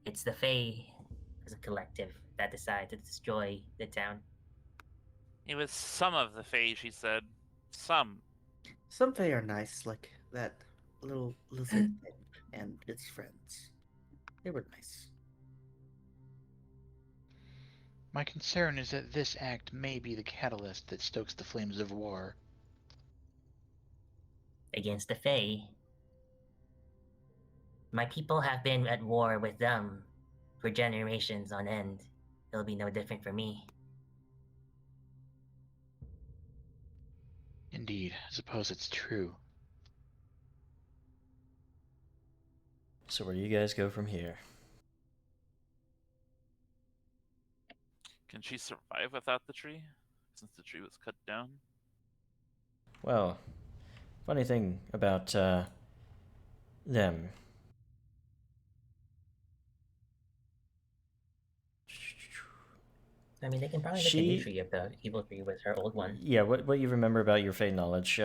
Speaker 5: It's the Fae as a collective that decided to destroy the town.
Speaker 6: It was some of the Fae, she said. Some.
Speaker 4: Some Fae are nice, like that little lizard thing and its friends. They were nice.
Speaker 3: My concern is that this act may be the catalyst that stokes the flames of war.
Speaker 5: Against the Fae. My people have been at war with them for generations on end. It'll be no different for me.
Speaker 3: Indeed, I suppose it's true.
Speaker 1: So where do you guys go from here?
Speaker 6: Can she survive without the tree? Since the tree was cut down?
Speaker 1: Well, funny thing about them.
Speaker 5: I mean, they can probably make a new tree if the evil tree was her old one.
Speaker 1: Yeah, what you remember about your Fey knowledge,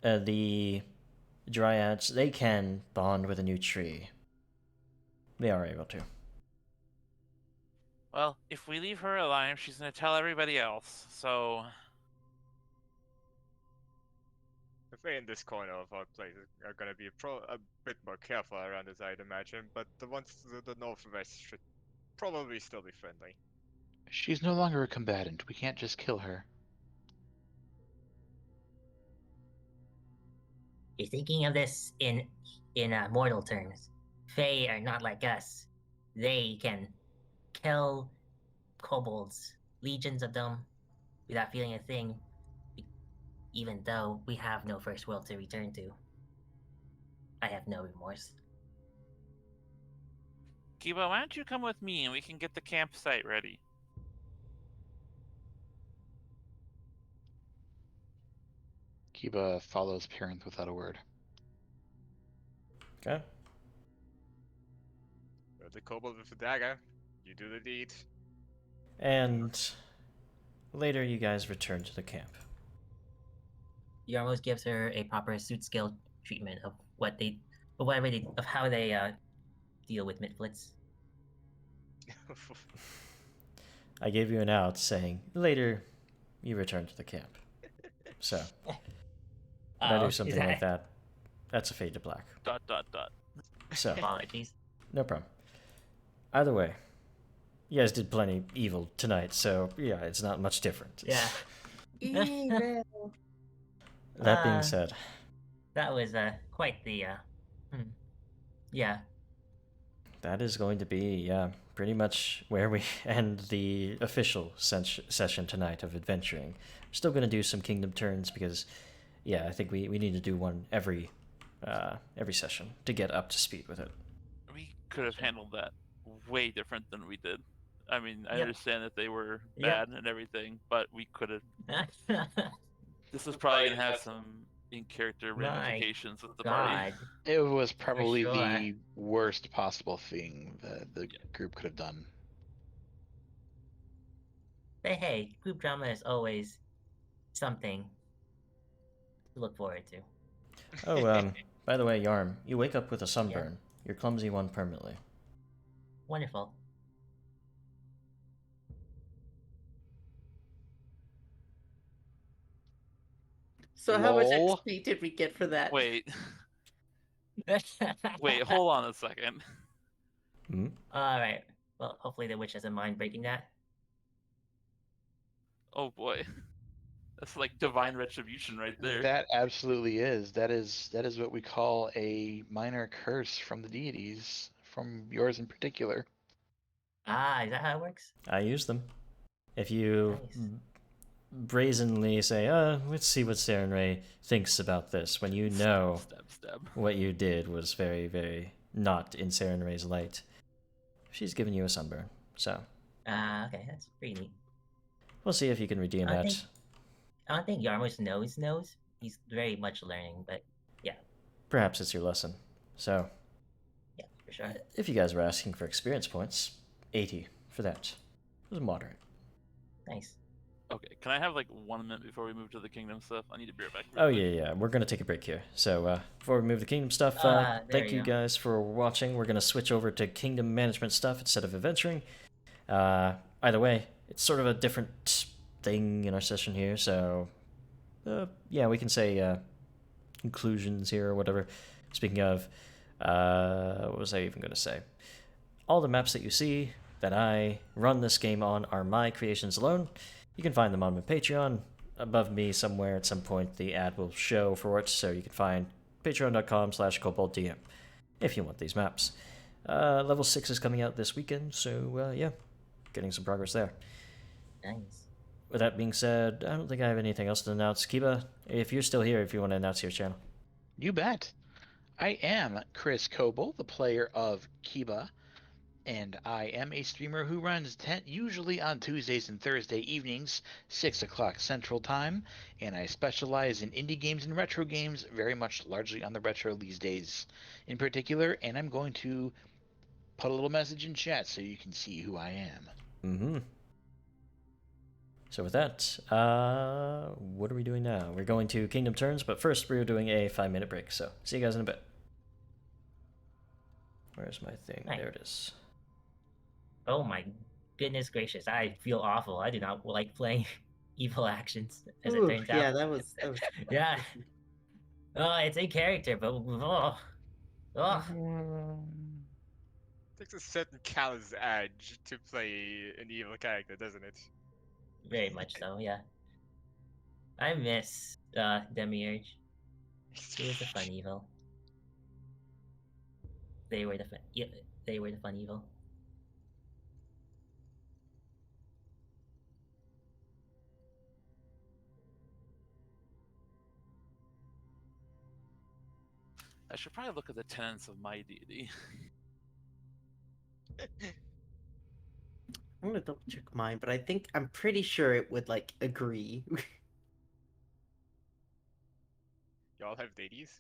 Speaker 1: the Dryads, they can bond with a new tree. They are able to.
Speaker 6: Well, if we leave her alive, she's gonna tell everybody else, so...
Speaker 2: The Fae in this corner of our place are gonna be a bit more careful around us, I'd imagine, but the ones to the northwest should probably still be friendly.
Speaker 3: She's no longer a combatant. We can't just kill her.
Speaker 5: You're thinking of this in mortal terms. Fae are not like us. They can kill kobolds, legions of them, without feeling a thing, even though we have no first world to return to. I have no remorse.
Speaker 6: Kiba, why don't you come with me and we can get the campsite ready?
Speaker 3: Kiba follows Parinth without a word.
Speaker 1: Okay.
Speaker 2: The kobold with the dagger, you do the deed.
Speaker 1: And later you guys return to the camp.
Speaker 5: Yarmos gives her a proper suit skill treatment of how they deal with midflits.
Speaker 1: I gave you an out saying later you return to the camp. So, when I do something like that, that's a fade to black. ... So,
Speaker 5: Apologies.
Speaker 1: no problem. Either way, you guys did plenty evil tonight, so yeah, it's not much different.
Speaker 5: Yeah.
Speaker 4: Evil.
Speaker 1: That being said,
Speaker 5: That was quite the yeah.
Speaker 1: That is going to be, yeah, pretty much where we end the official session tonight of adventuring. We're still going to do some kingdom turns because, yeah, I think we need to do one every session to get up to speed with it.
Speaker 6: We could have handled that way different than we did. I mean, I
Speaker 5: Yep.
Speaker 6: understand that they were
Speaker 5: Yep.
Speaker 6: bad and everything, but we could have. This is probably gonna have some in-character
Speaker 5: My
Speaker 6: ramifications with the party.
Speaker 5: God.
Speaker 3: It was probably
Speaker 5: sure.
Speaker 3: the worst possible thing that the
Speaker 6: Yeah.
Speaker 3: group could have done.
Speaker 5: But hey, group drama is always something to look forward to.
Speaker 1: Oh, by the way, Yarm, you wake up with a sunburn. You're clumsy one permanently.
Speaker 5: Wonderful.
Speaker 4: So how much
Speaker 3: Lol.
Speaker 4: XP did we get for that?
Speaker 6: Wait, wait, hold on a second.
Speaker 1: Hmm?
Speaker 5: Alright. Well, hopefully the witch doesn't mind breaking that.
Speaker 6: Oh boy, that's like divine retribution right there.
Speaker 3: That absolutely is. That is what we call a minor curse from the deities, from yours in particular.
Speaker 5: Ah, is that how it works?
Speaker 1: I use them. If you
Speaker 5: Nice.
Speaker 1: brazenly say, let's see what Saren Ray thinks about this, when you know
Speaker 6: Stab.
Speaker 1: what you did was very, very not in Saren Ray's light, she's given you a sunburn. So
Speaker 5: Ah, okay, that's pretty neat.
Speaker 1: we'll see if you can redeem
Speaker 5: I
Speaker 1: that.
Speaker 5: don't think Yarmus knows. He's very much learning, but yeah,
Speaker 1: Perhaps it's your lesson. So
Speaker 5: yeah, for sure.
Speaker 1: if you guys were asking for experience points, 80 for that. It was moderate.
Speaker 5: Nice.
Speaker 6: Okay, can I have like 1 minute before we move to the kingdom stuff? I need to be right back.
Speaker 1: Oh, yeah, we're going to take a break here. So before we move to kingdom stuff,
Speaker 5: There
Speaker 1: thank
Speaker 5: we
Speaker 1: you
Speaker 5: go.
Speaker 1: guys for watching. We're going to switch over to kingdom management stuff instead of adventuring. Either way, it's sort of a different thing in our session here, so yeah, we can say conclusions here or whatever. Speaking of, what was I even going to say? All the maps that you see that I run this game on are my creations alone. You can find them on my Patreon. Above me somewhere at some point the ad will show for it, so you can find patreon.com/kobolddm if you want these maps. Level 6 is coming out this weekend, so yeah, getting some progress there.
Speaker 5: Nice.
Speaker 1: With that being said, I don't think I have anything else to announce. Kiba, if you're still here, if you want to announce your channel.
Speaker 3: You bet. I am Chris Kobold, the player of Kiba, and I am a streamer who runs Tent usually on Tuesdays and Thursday evenings, 6 o'clock Central Time, and I specialize in indie games and retro games, very much largely on the retro these days in particular, and I'm going to put a little message in chat so you can see who I am.
Speaker 1: Mm-hmm. So with that, what are we doing now? We're going to Kingdom Turns, but first we're doing a 5-minute break, so see you guys in a bit. Where's my thing?
Speaker 5: Nice.
Speaker 1: There it is.
Speaker 5: Oh my goodness gracious, I feel awful. I do not like playing evil actions, as it turns out.
Speaker 4: Yeah, that was
Speaker 5: Yeah. Oh, it's a character, but
Speaker 2: Takes a certain callous edge to play an evil character, doesn't it?
Speaker 5: very much so. Yeah. I miss Demiurge. He was the fun evil. They were the fun. Yeah, they were the fun evil.
Speaker 6: I should probably look at the tenets of my deity.
Speaker 4: I'm gonna double check mine, but I'm pretty sure it would like agree.
Speaker 2: Y'all have deities?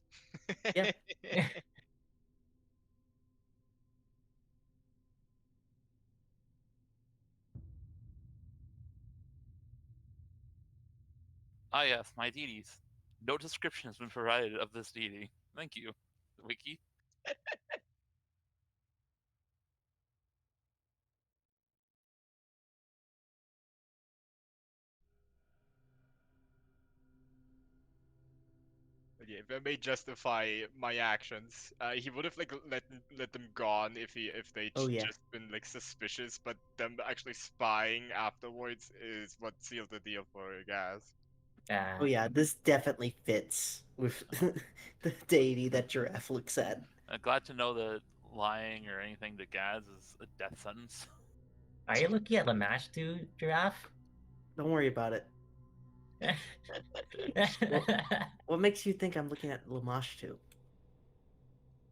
Speaker 4: Yeah.
Speaker 6: Ah yes, my deities. No description has been provided of this deity. Thank you, Wiki.
Speaker 2: But yeah, if I may justify my actions, he would have like let them gone if they
Speaker 4: Oh, yeah.
Speaker 2: just been like suspicious, but them actually spying afterwards is what sealed the deal for you guys.
Speaker 4: Oh yeah, this definitely fits with the deity that Giraffe looks at.
Speaker 6: Glad to know that lying or anything to Gaz is a death sentence.
Speaker 5: Are you looking at Lamash too, Giraffe?
Speaker 4: Don't worry about it. What makes you think I'm looking at Lamash too?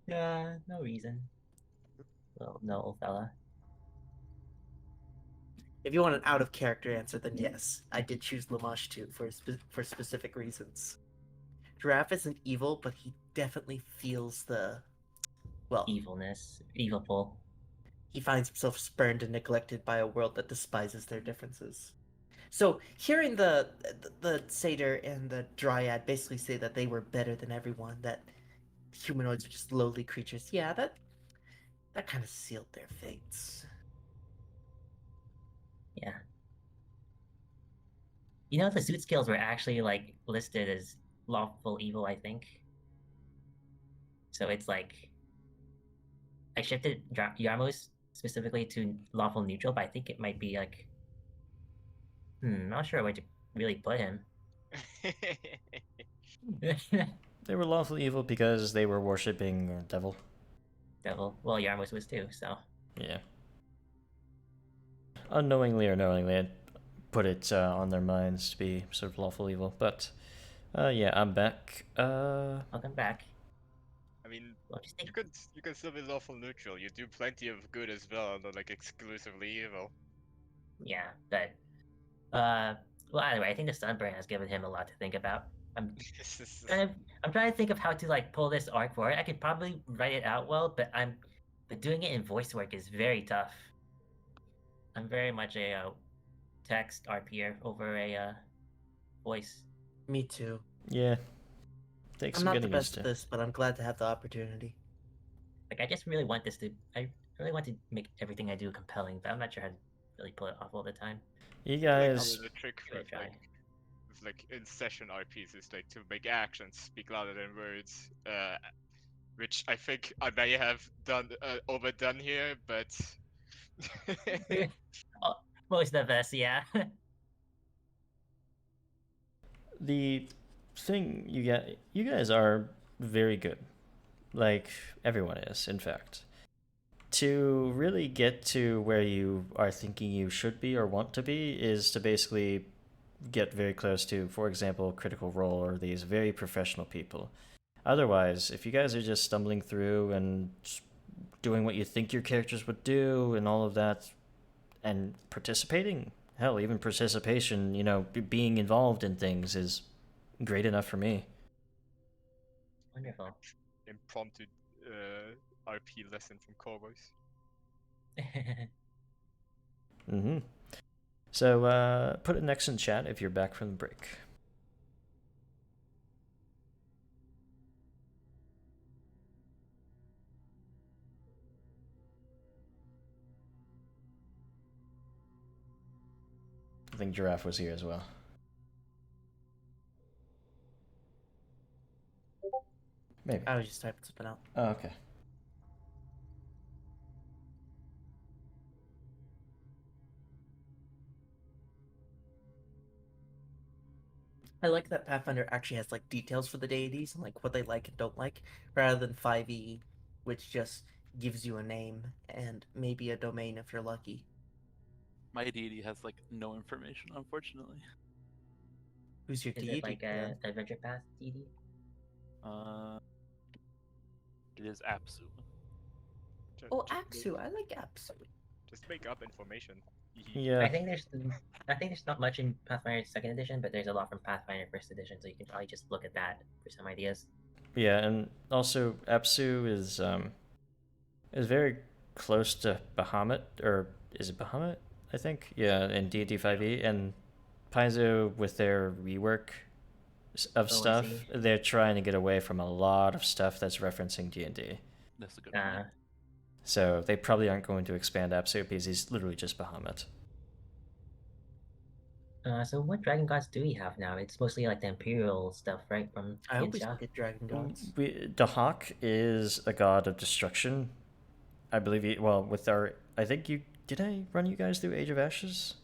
Speaker 5: No reason. Well, no, fella.
Speaker 4: If you want an out of character answer, then yes, I did choose Lamash too for specific reasons. Giraffe isn't evil, but he definitely feels the
Speaker 5: Evilness, evilful.
Speaker 4: He finds himself spurned and neglected by a world that despises their differences. So hearing the satyr and the dryad basically say that they were better than everyone, that humanoids are just lowly creatures, yeah, that kind of sealed their fates.
Speaker 5: Yeah. You know, the suit skills were actually like listed as lawful evil, I think. So it's like I shifted Yarmos specifically to lawful neutral, but I think it might be like not sure where to really put him.
Speaker 1: They were lawfully evil because they were worshipping a devil.
Speaker 5: Devil. Well, Yarmos was too, so.
Speaker 1: Yeah. Unknowingly or knowingly, I put it on their minds to be sort of lawful evil. But yeah, I'm back.
Speaker 5: Welcome back.
Speaker 2: I mean,
Speaker 5: Well, just think.
Speaker 2: you can still be lawful neutral. You do plenty of good as well, not like exclusively evil.
Speaker 5: Yeah, but well, either way, I think the sunburn has given him a lot to think about. I'm trying to think of how to like pull this arc forward. I could probably write it out well, but doing it in voice work is very tough. I'm very much a text RPer over a voice.
Speaker 4: Me too.
Speaker 1: Yeah. Takes
Speaker 4: I'm
Speaker 1: some
Speaker 4: not the
Speaker 1: getting
Speaker 4: best
Speaker 1: used
Speaker 4: at
Speaker 1: to.
Speaker 4: this, but I'm glad to have the opportunity.
Speaker 5: Like I just really want this to. I really want to make everything I do compelling, but I'm not sure how to really pull it off all the time.
Speaker 1: You
Speaker 2: Like,
Speaker 1: guys.
Speaker 2: the trick
Speaker 5: Really
Speaker 2: with
Speaker 5: try.
Speaker 2: like in session RPs is like to make actions speak louder than words, which I think I may have done overdone here, but
Speaker 5: Oh, most of us, yeah.
Speaker 1: The thing you guys are very good. Like everyone is, in fact. To really get to where you are thinking you should be or want to be is to basically get very close to, for example, Critical Role or these very professional people. Otherwise, if you guys are just stumbling through and doing what you think your characters would do and all of that, and participating, hell, even participation, being involved in things is great enough for me.
Speaker 5: Wonderful.
Speaker 2: impromptu RP lesson from Cowboys.
Speaker 1: Mm-hmm. So put it next in chat if you're back from the break. I think Giraffe was here as well. Maybe.
Speaker 4: I was just typing something out.
Speaker 1: Oh, okay.
Speaker 4: I like that Pathfinder actually has like details for the deities and like what they like and don't like, rather than 5e, which just gives you a name and maybe a domain if you're lucky.
Speaker 6: My deity has like no information, unfortunately.
Speaker 4: Who's your
Speaker 5: Is
Speaker 4: deity?
Speaker 5: it like a adventure path DD?
Speaker 6: It is Apsu.
Speaker 4: Oh, Apsu. I like Apsu.
Speaker 2: Just make up information.
Speaker 1: Yeah.
Speaker 5: I think there's not much in Pathfinder Second Edition, but there's a lot from Pathfinder First Edition, so you can probably just look at that for some ideas.
Speaker 1: Yeah, and also Apsu is very close to Bahamut, or is it Bahamut? I think. Yeah, in D&D 5e, and Paizo with their rework of stuff, they're trying to get away from a lot of stuff that's referencing D&D.
Speaker 6: That's a good point.
Speaker 1: So they probably aren't going to expand Apsu because he's literally just Bahamut.
Speaker 5: So what dragon gods do we have now? It's mostly like the Imperial stuff, right? From
Speaker 4: I hope we
Speaker 5: Yinsha?
Speaker 4: still get dragon gods.
Speaker 1: The Hawk is a god of destruction. I believe with our... I think did I run you guys through Age of Ashes?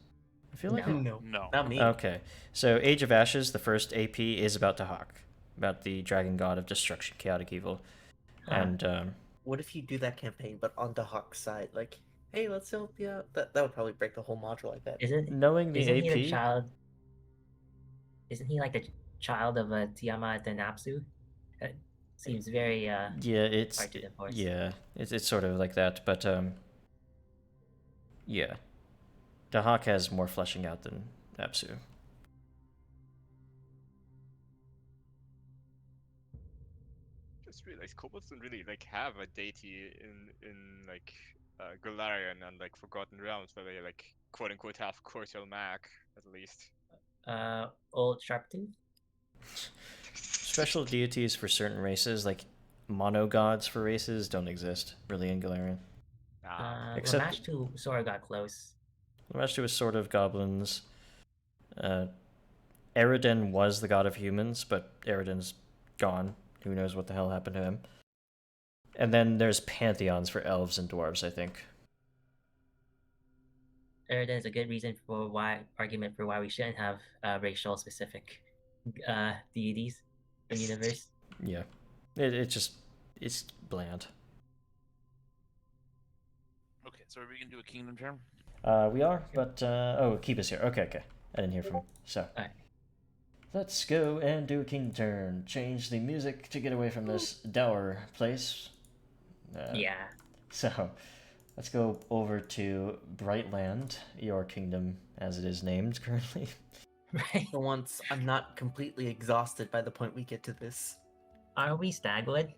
Speaker 1: I feel like
Speaker 5: No.
Speaker 6: No.
Speaker 4: Not me.
Speaker 1: Okay, so Age of Ashes, the first AP is about Tahak, about the dragon god of destruction, chaotic evil,
Speaker 5: Huh.
Speaker 1: and
Speaker 4: What if you do that campaign, but on the Hawk's side? Like, hey, let's help you out. That would probably break the whole module, I bet.
Speaker 1: knowing the
Speaker 5: Isn't
Speaker 1: AP,
Speaker 5: he the child? Isn't he like the child of Tiamat and Apsu? That seems very
Speaker 1: yeah,
Speaker 5: hard to divorce.
Speaker 1: it's sort of like that, but yeah, Tahak has more fleshing out than Apsu.
Speaker 2: Just realized kobolds don't really like have a deity in like Golarion and like Forgotten Realms where they like quote unquote have Cortel Mac at least.
Speaker 5: Old Sharptooth.
Speaker 1: Special deities for certain races, like mono gods for races, don't exist really in Galarian. Except-
Speaker 5: Lamash to Sora got close.
Speaker 1: Lamash was sort of goblins. Eridan was the god of humans, but Eridan's gone. Who knows what the hell happened to him? And then there's pantheons for elves and dwarves, I think.
Speaker 5: There is a good reason for argument for why we shouldn't have racial specific deities in the universe.
Speaker 1: Yeah, it's bland.
Speaker 6: Okay, so are we gonna do a kingdom term?
Speaker 1: We are, but oh, keep us here. Okay. I didn't hear from him. So
Speaker 5: Alright.
Speaker 1: let's go and do a king turn. Change the music to get away from this dour place.
Speaker 5: Yeah.
Speaker 1: So let's go over to Brightland, your kingdom as it is named currently.
Speaker 5: Right.
Speaker 4: For once, I'm not completely exhausted by the point we get to this.
Speaker 5: Are we Stagwood?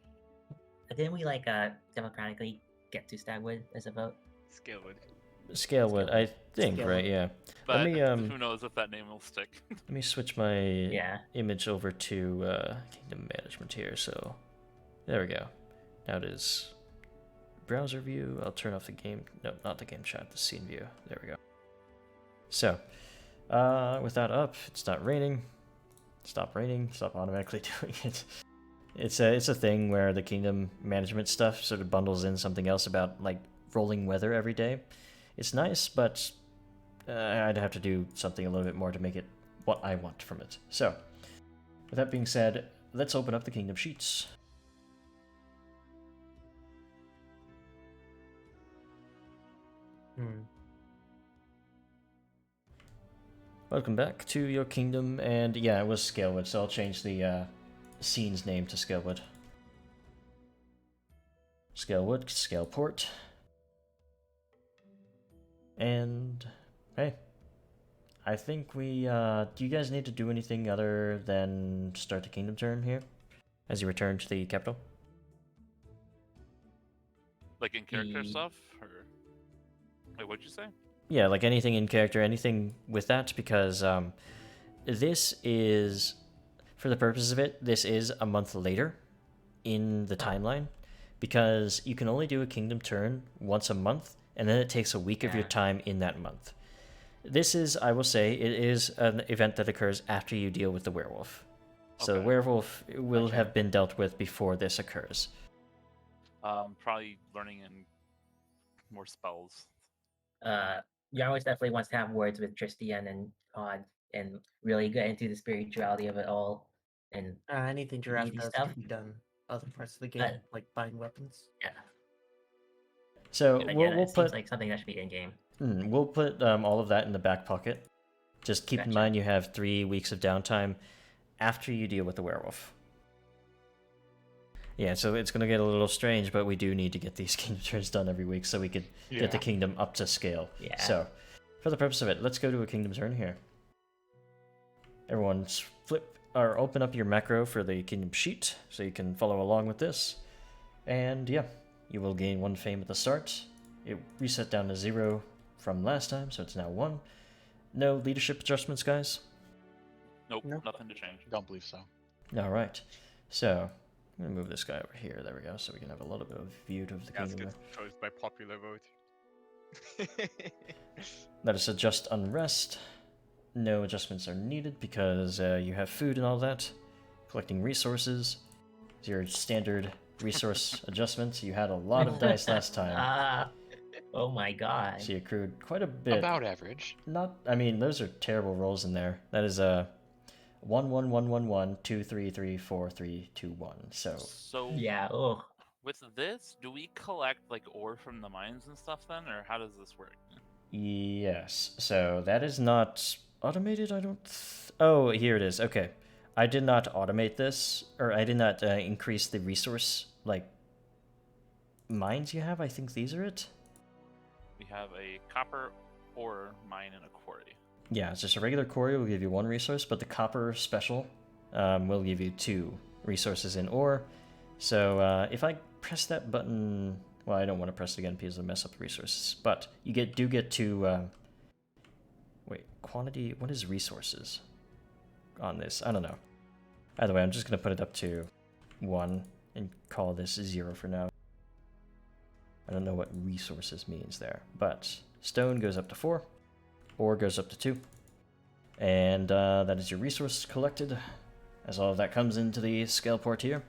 Speaker 5: Didn't we like democratically get to Stagwood as a vote?
Speaker 2: Scalewood.
Speaker 1: Scalewood, I think,
Speaker 4: Scalewood.
Speaker 1: right? Yeah.
Speaker 6: But
Speaker 1: me,
Speaker 6: who knows if that name will stick?
Speaker 1: Let me switch my
Speaker 5: Yeah.
Speaker 1: image over to kingdom management here. So there we go. Now it is browser view. I'll turn off the game. No, not the game chat. The scene view. There we go. So with that up, it's not raining. Stop raining. Stop automatically doing it. It's a thing where the kingdom management stuff sort of bundles in something else about like rolling weather every day. It's nice, but I'd have to do something a little bit more to make it what I want from it. So, with that being said, let's open up the kingdom sheets. Welcome back to your kingdom, and yeah, it was Scalewood, so I'll change the scene's name to Scalewood. Scalewood, Scaleport. And hey, I think we do you guys need to do anything other than start the kingdom turn here as you return to the capital?
Speaker 6: Like in character
Speaker 5: Mm.
Speaker 6: stuff, or wait, what'd you say?
Speaker 1: Yeah, like anything in character, anything with that, because this is, for the purpose of it, this is a month later in the timeline, because you can only do a kingdom turn once a month, and then it takes a week of your
Speaker 5: Yeah.
Speaker 1: time in that month. This is, I will say, it is an event that occurs after you deal with the werewolf. So the
Speaker 6: Okay.
Speaker 1: werewolf will
Speaker 5: Gotcha.
Speaker 1: have been dealt with before this occurs.
Speaker 6: Probably learning and more spells.
Speaker 5: Yarwitz definitely wants to have words with Tristian and Pod and really get into the spirituality of it all. And
Speaker 4: Anything Giraffe
Speaker 5: Deity
Speaker 4: does
Speaker 5: stuff?
Speaker 4: can be done other parts of the game, like buying weapons.
Speaker 5: yeah,
Speaker 1: So
Speaker 5: but
Speaker 1: we'll
Speaker 5: it
Speaker 1: put
Speaker 5: seems like something that should be in game.
Speaker 1: we'll put all of that in the back pocket. Just keep in
Speaker 5: Gotcha.
Speaker 1: mind you have 3 weeks of downtime after you deal with the werewolf. Yeah, so it's going to get a little strange, but we do need to get these kingdom turns done every week so we could get the kingdom up to scale.
Speaker 5: Yeah.
Speaker 1: So, for the purpose of it, let's go to a kingdom turn here. Everyone flip or open up your macro for the kingdom sheet so you can follow along with this. And yeah, you will gain 1 fame at the start. It reset down to 0 from last time, so it's now 1. No leadership adjustments, guys?
Speaker 6: Nope,
Speaker 4: No.
Speaker 6: nothing to change.
Speaker 3: Don't believe so.
Speaker 1: Alright, so I'm going to move this guy over here. There we go, so we can have a little bit of view of the
Speaker 2: As
Speaker 1: kingdom
Speaker 2: gets
Speaker 1: there.
Speaker 2: chose by popular vote.
Speaker 1: Let us adjust unrest. No adjustments are needed because you have food and all that. Collecting resources. Your standard resource adjustments. You had a lot of dice last time.
Speaker 5: Oh my god.
Speaker 1: She accrued quite a bit.
Speaker 3: About average.
Speaker 1: Not, I mean, those are terrible rolls in there. That is a 1 1 1 1 1 2 3 3 4 3 2 1.
Speaker 6: So
Speaker 5: Yeah, oh.
Speaker 6: with this, do we collect like ore from the mines and stuff then, or how does this work?
Speaker 1: Yes. So that is not automated. I don't. Oh, here it is. Okay, I did not automate this, or I did not increase the resource like mines you have. I think these are it.
Speaker 6: We have a copper ore mine and a quarry.
Speaker 1: Yeah, it's just a regular quarry will give you 1 resource, but the copper special will give you 2 resources in ore. So if I press that button, well, I don't want to press it again because it'll mess up the resources. But you do get to wait, quantity. What is resources on this? I don't know. Either way, I'm just gonna put it up to 1 and call this 0 for now. I don't know what resources means there, but stone goes up to 4. Ore goes up to 2. And that is your resource collected, as all of that comes into the scale port here.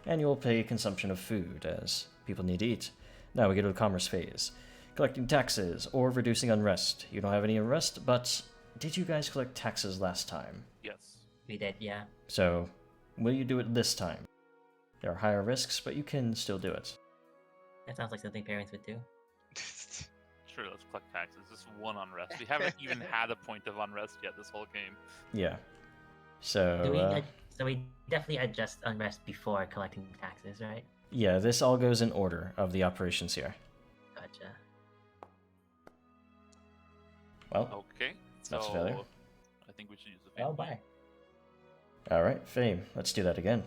Speaker 1: And you'll pay consumption of food, as people need to eat. Now we go to the commerce phase. Collecting taxes, or reducing unrest. You don't have any unrest, but did you guys collect taxes last time?
Speaker 6: Yes.
Speaker 5: We did, yeah.
Speaker 1: So, will you do it this time? There are higher risks, but you can still do it.
Speaker 5: That sounds like something parents would do.
Speaker 6: Sure, let's collect taxes. Just 1 unrest. We haven't even had a point of unrest yet this whole game.
Speaker 1: Yeah. So,
Speaker 5: So we definitely adjust unrest before collecting taxes, right?
Speaker 1: yeah, this all goes in order of the operations here.
Speaker 5: Gotcha.
Speaker 1: Well,
Speaker 6: Okay,
Speaker 1: That's
Speaker 6: so
Speaker 1: failure.
Speaker 6: I think we should use the fame
Speaker 5: Oh,
Speaker 6: point.
Speaker 5: bye.
Speaker 1: alright, fame. Let's do that again.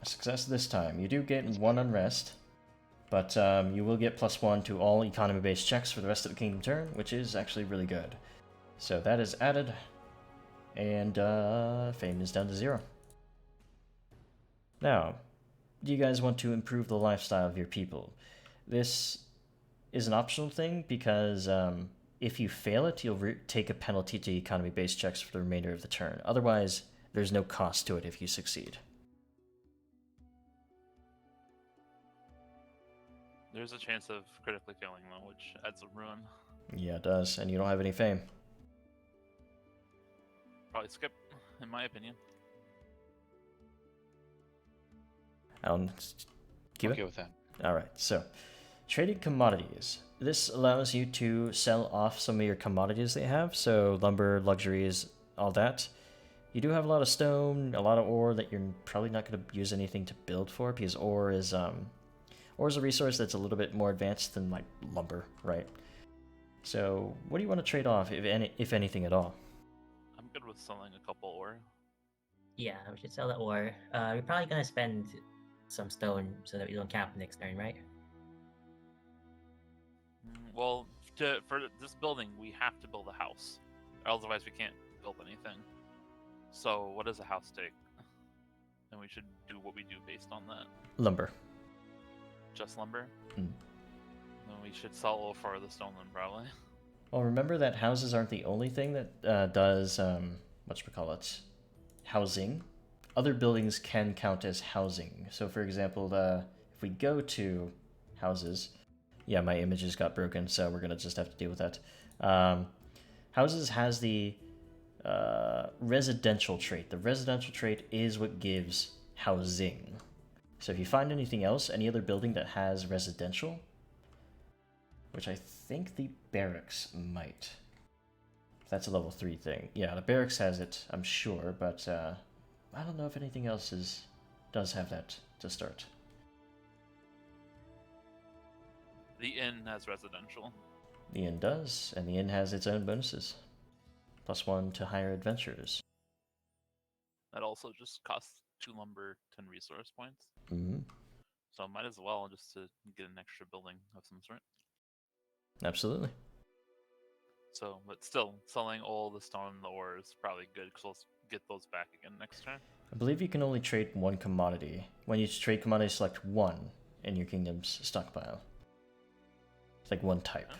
Speaker 1: A success this time. You do get 1 unrest, but you will get +1 to all economy-based checks for the rest of the kingdom turn, which is actually really good. So that is added, and fame is down to 0. Now, do you guys want to improve the lifestyle of your people? This is an optional thing because if you fail it, you'll take a penalty to economy-based checks for the remainder of the turn. Otherwise, there's no cost to it if you succeed.
Speaker 6: There's a chance of critically failing though, which adds a ruin.
Speaker 1: Yeah, it does, and you don't have any fame.
Speaker 6: Probably skip, in my opinion.
Speaker 1: Keep
Speaker 3: Okay
Speaker 1: it?
Speaker 3: with that.
Speaker 1: Alright, so trading commodities. This allows you to sell off some of your commodities they have, so lumber, luxuries, all that. You do have a lot of stone, a lot of ore that you're probably not going to use anything to build for, because ore is a resource that's a little bit more advanced than like lumber, right? So what do you want to trade off, if anything at all?
Speaker 6: I'm good with selling a couple ore.
Speaker 5: Yeah, we should sell the ore. We're probably gonna spend some stone so that we don't camp next turn, right?
Speaker 6: Well, for this building, we have to build a house. Otherwise, we can't build anything. So, what does a house take? And we should do what we do based on that.
Speaker 1: Lumber.
Speaker 6: Just lumber?
Speaker 1: Mm.
Speaker 6: Then we should sell all for the stone then, probably.
Speaker 1: Well, remember that houses aren't the only thing that does, whatchamacallit, housing. Other buildings can count as housing. So, for example, if we go to houses, yeah, my images got broken, so we're gonna just have to deal with that. Houses has the residential trait. The residential trait is what gives housing. So if you find anything else, any other building that has residential, which I think the barracks might. That's a level 3 thing. Yeah, the barracks has it, I'm sure, but I don't know if anything else does have that to start.
Speaker 6: The inn has residential.
Speaker 1: The inn does, and the inn has its own bonuses. +1 to higher adventures.
Speaker 6: That also just costs 2 lumber, 10 resource points.
Speaker 1: Mm-hmm.
Speaker 6: So might as well just to get an extra building of some sort.
Speaker 1: Absolutely.
Speaker 6: So, but still, selling all the stone and the ore is probably good because we'll get those back again next turn.
Speaker 1: I believe you can only trade 1 commodity. When you trade commodity, select 1 in your kingdom's stockpile. It's like 1 type.
Speaker 6: Yeah.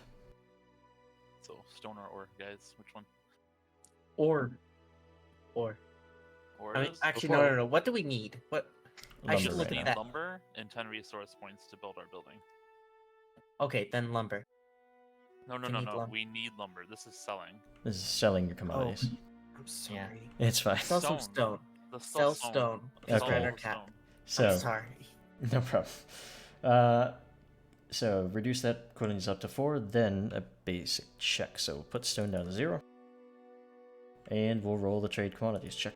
Speaker 6: So, stone or ore, guys? Which one?
Speaker 4: Or.
Speaker 6: Ore
Speaker 4: I mean,
Speaker 6: is?
Speaker 4: actually,
Speaker 3: Before-
Speaker 4: no. What do we need? What? I should
Speaker 1: lumber
Speaker 4: look
Speaker 1: right
Speaker 4: at
Speaker 1: now.
Speaker 4: that.
Speaker 6: lumber and 10 resource points to build our building.
Speaker 4: Okay, then lumber.
Speaker 6: No,
Speaker 4: We need lumber.
Speaker 6: we need lumber. This is selling.
Speaker 1: This is selling your commodities.
Speaker 4: I'm sorry.
Speaker 1: It's fine.
Speaker 4: Sell some stone.
Speaker 6: Let's
Speaker 4: Sell stone.
Speaker 6: Let's
Speaker 1: Okay.
Speaker 6: sell
Speaker 4: Burn our
Speaker 6: more
Speaker 4: cap.
Speaker 6: stone.
Speaker 1: So,
Speaker 4: I'm sorry.
Speaker 1: no problem. So reduce that quantities up to 4, then a basic check. So put stone down to 0. And we'll roll the trade quantities check.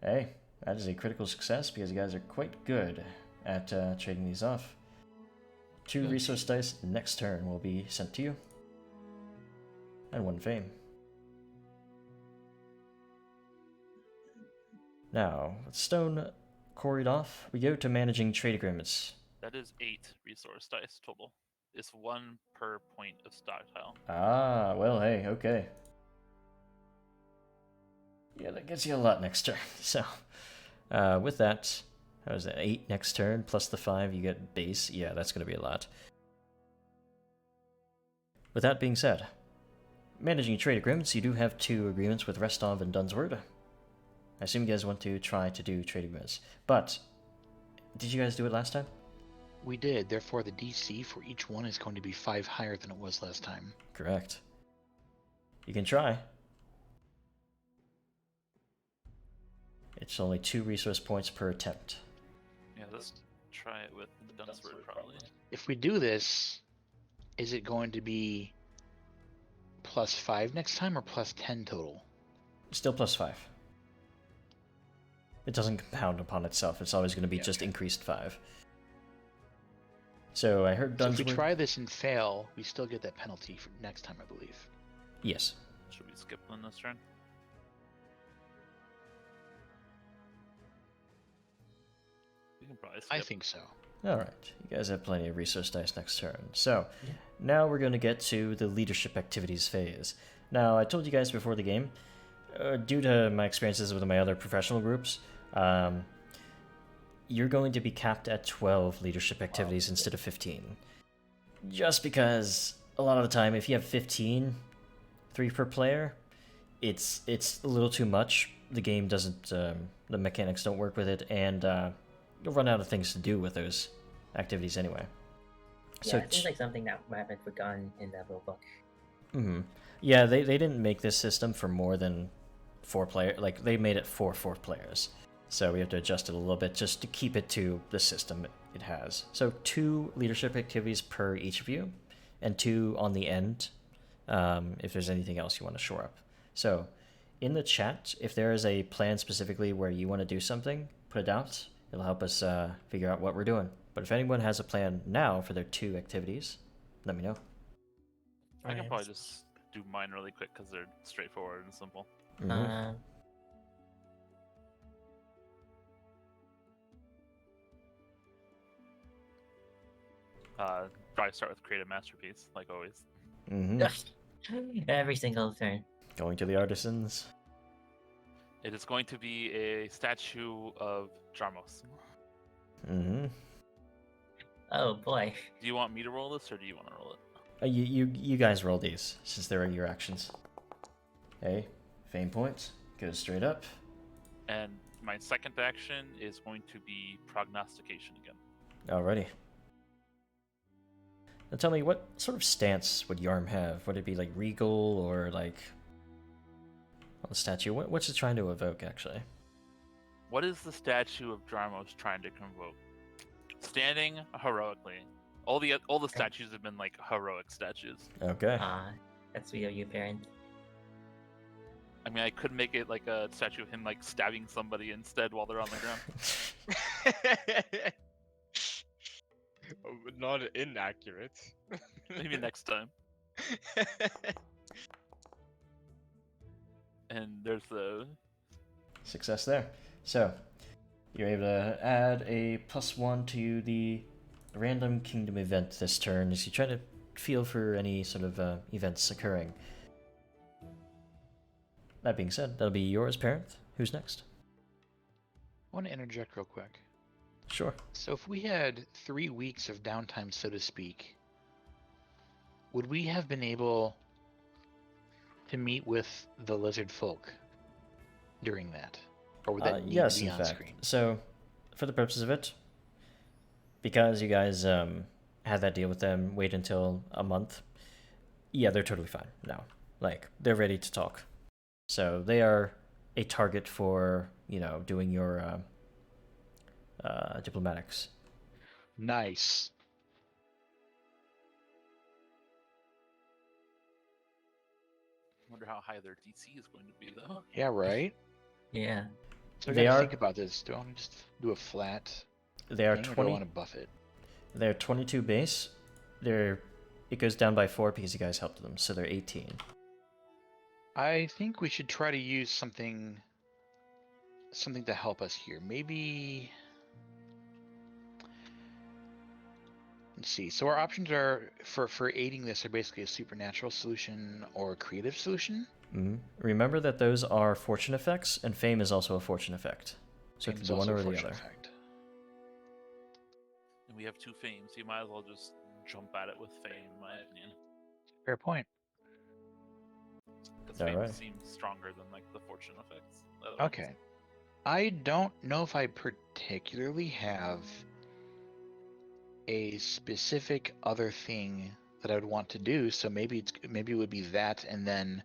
Speaker 1: Hey, that is a critical success because you guys are quite good at trading these off. 2 resource dice next turn will be sent to you. And 1 fame. Now, with stone quarried off, we go to managing trade agreements.
Speaker 6: That is 8 resource dice total. It's 1 per point of stockpile.
Speaker 1: Ah, well, hey, okay. Yeah, that gets you a lot next turn. So, with that, how is that? 8 next turn, plus the 5 you get base. Yeah, that's going to be a lot. With that being said, managing trade agreements, you do have 2 agreements with Restov and Dunsword. I assume you guys want to try to do trade agreements. But, did you guys do it last time?
Speaker 3: We did. Therefore, the DC for each one is going to be 5 higher than it was last time.
Speaker 1: Correct. You can try. It's only 2 resource points per attempt.
Speaker 6: Yeah, let's try it with Dunsword probably.
Speaker 3: If we do this, is it going to be plus 5 next time or plus 10 total?
Speaker 1: Still plus 5. It doesn't compound upon itself. It's always going to be just increased 5. So I heard
Speaker 3: So
Speaker 1: Dunsword...
Speaker 3: if we try this and fail, we still get that penalty for next time, I believe.
Speaker 1: Yes.
Speaker 6: Should we skip one this turn? We can probably skip.
Speaker 3: I think so.
Speaker 1: Alright, you guys have plenty of resource dice next turn. So, now we're going to get to the leadership activities phase. Now, I told you guys before the game, due to my experiences with my other professional groups, you're going to be capped at 12 leadership activities instead of 15. Just because a lot of the time, if you have 15, 3 per player, it's a little too much. The game doesn't, the mechanics don't work with it, and you'll run out of things to do with those activities anyway.
Speaker 5: Yeah,
Speaker 1: So
Speaker 5: it seems like something that might have been forgotten in the rulebook.
Speaker 1: Mm-hmm. Yeah, they didn't make this system for more than 4 players. Like, they made it for 4 players. So we have to adjust it a little bit just to keep it to the system it has. So 2 leadership activities per each of you, and 2 on the end if there's anything else you want to shore up. So in the chat, if there is a plan specifically where you want to do something, put it out. It'll help us figure out what we're doing. But if anyone has a plan now for their 2 activities, let me know.
Speaker 6: I can probably just do mine really quick because they're straightforward and simple.
Speaker 1: Mm-hmm.
Speaker 6: Probably start with create a masterpiece, like always.
Speaker 1: Mm-hmm.
Speaker 5: Every single turn.
Speaker 1: Going to the artisans.
Speaker 6: It is going to be a statue of Jarmos.
Speaker 1: Mm-hmm.
Speaker 5: Oh boy.
Speaker 6: Do you want me to roll this, or do you want to roll it?
Speaker 1: You guys roll these, since they're your actions. Hey, fame points. Goes straight up.
Speaker 6: And my second action is going to be prognostication again.
Speaker 1: Alrighty. Now tell me, what sort of stance would Yarm have? Would it be like regal, or like... on the statue? What's it trying to evoke, actually?
Speaker 6: What is the statue of Jarmos trying to convoke? Standing heroically. All the statues have been like heroic statues.
Speaker 1: Okay.
Speaker 5: That's sweet of you, parent.
Speaker 6: I mean, I could make it like a statue of him like stabbing somebody instead while they're on the ground.
Speaker 2: Not inaccurate.
Speaker 6: Maybe next time. And there's the
Speaker 1: Success there. So, you're able to add a +1 to the random kingdom event this turn as you try to feel for any sort of events occurring. That being said, that'll be yours, parent. Who's next?
Speaker 3: I want to interject real quick.
Speaker 1: Sure.
Speaker 3: So if we had 3 weeks of downtime, so to speak, would we have been able to meet with the lizard folk during that? Or would that need
Speaker 1: yes,
Speaker 3: to be
Speaker 1: in
Speaker 3: on
Speaker 1: fact.
Speaker 3: screen?
Speaker 1: So, for the purposes of it, because you guys had that deal with them, wait until a month. Yeah, they're totally fine now. Like, they're ready to talk. So they are a target for, doing your diplomatics.
Speaker 3: Nice.
Speaker 6: Wonder how high their DC is going to be, though.
Speaker 3: Yeah, right?
Speaker 5: Yeah.
Speaker 3: So I
Speaker 1: They
Speaker 3: gotta
Speaker 1: are-
Speaker 3: think about this. Do I want to just do a flat
Speaker 1: They are
Speaker 3: thing, or do I
Speaker 1: 20.
Speaker 3: want to buff it?
Speaker 1: They're 22 base. It goes down by 4 because you guys helped them, so they're 18.
Speaker 3: I think we should try to use something to help us here. Maybe, let's see. So our options are for aiding this are basically a supernatural solution or a creative solution.
Speaker 1: Mm-hmm. Remember that those are fortune effects, and fame is also a fortune effect. So
Speaker 3: Fame
Speaker 1: it's
Speaker 3: is
Speaker 1: the one
Speaker 3: also a
Speaker 1: or the
Speaker 3: fortune
Speaker 1: other.
Speaker 3: effect.
Speaker 6: And we have 2 fames, so you might as well just jump at it with fame, in my opinion.
Speaker 3: Fair point.
Speaker 6: Because
Speaker 1: All
Speaker 6: fame
Speaker 1: right.
Speaker 6: seems stronger than like the fortune effects. the other ones.
Speaker 3: Okay. I don't know if I particularly have a specific other thing that I would want to do, so maybe it would be that, and then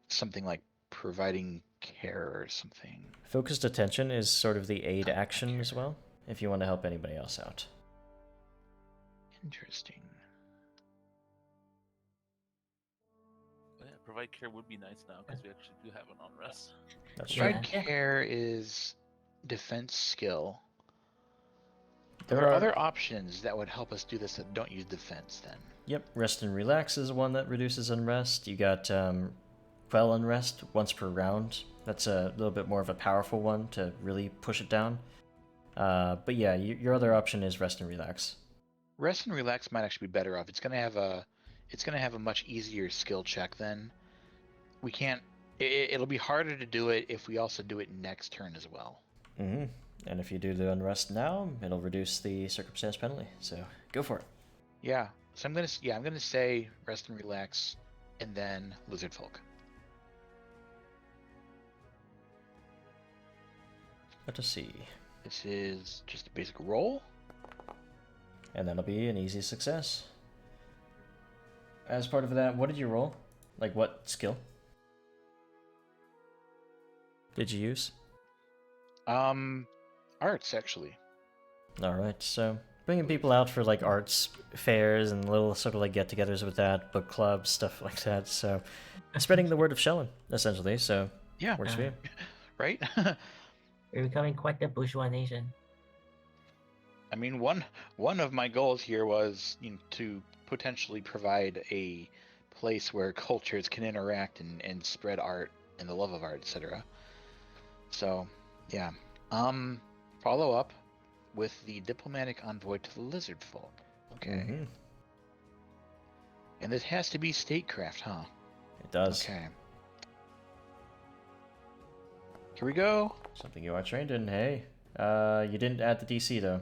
Speaker 3: something like providing care or something.
Speaker 1: Focused attention is sort of the aid
Speaker 3: Oh,
Speaker 1: action
Speaker 3: okay.
Speaker 1: as well, if you want to help anybody else out.
Speaker 3: Interesting.
Speaker 6: But yeah, provide care would be nice now because we actually do have an unrest.
Speaker 1: That's
Speaker 5: Yeah.
Speaker 1: right.
Speaker 3: Provide care is defense skill.
Speaker 1: There
Speaker 3: There are
Speaker 1: are
Speaker 3: other options that would help us do this that don't use defense then.
Speaker 1: Yep, rest and relax is one that reduces unrest. You got quell unrest once per round. That's a little bit more of a powerful one to really push it down. But yeah, your other option is rest and relax.
Speaker 3: Rest and relax might actually be better off. It's gonna have a much easier skill check then. We can't. It'll be harder to do it if we also do it next turn as well.
Speaker 1: Mm-hmm. And if you do the unrest now, it'll reduce the circumstance penalty. So go for it.
Speaker 3: Yeah. So I'm gonna say rest and relax, and then lizard folk.
Speaker 1: Let us see.
Speaker 3: This is just a basic roll.
Speaker 1: And that'll be an easy success. As part of that, what did you roll? Like what skill did you use?
Speaker 3: Arts actually.
Speaker 1: All right, so bringing people out for like arts fairs and little sort of like get-togethers with that, book clubs, stuff like that. So spreading the word of Shellen, essentially. So
Speaker 3: Yeah.
Speaker 1: works for you.
Speaker 3: Right.
Speaker 5: We're becoming quite the bourgeois nation.
Speaker 3: I mean, one of my goals here was to potentially provide a place where cultures can interact and spread art and the love of art, etc. So, yeah. Follow up with the diplomatic envoy to the lizard folk. Okay.
Speaker 1: Mhm.
Speaker 3: And this has to be statecraft, huh?
Speaker 1: It does.
Speaker 3: Okay. Here we go.
Speaker 1: Something you are trained in. Hey, you didn't add the DC though.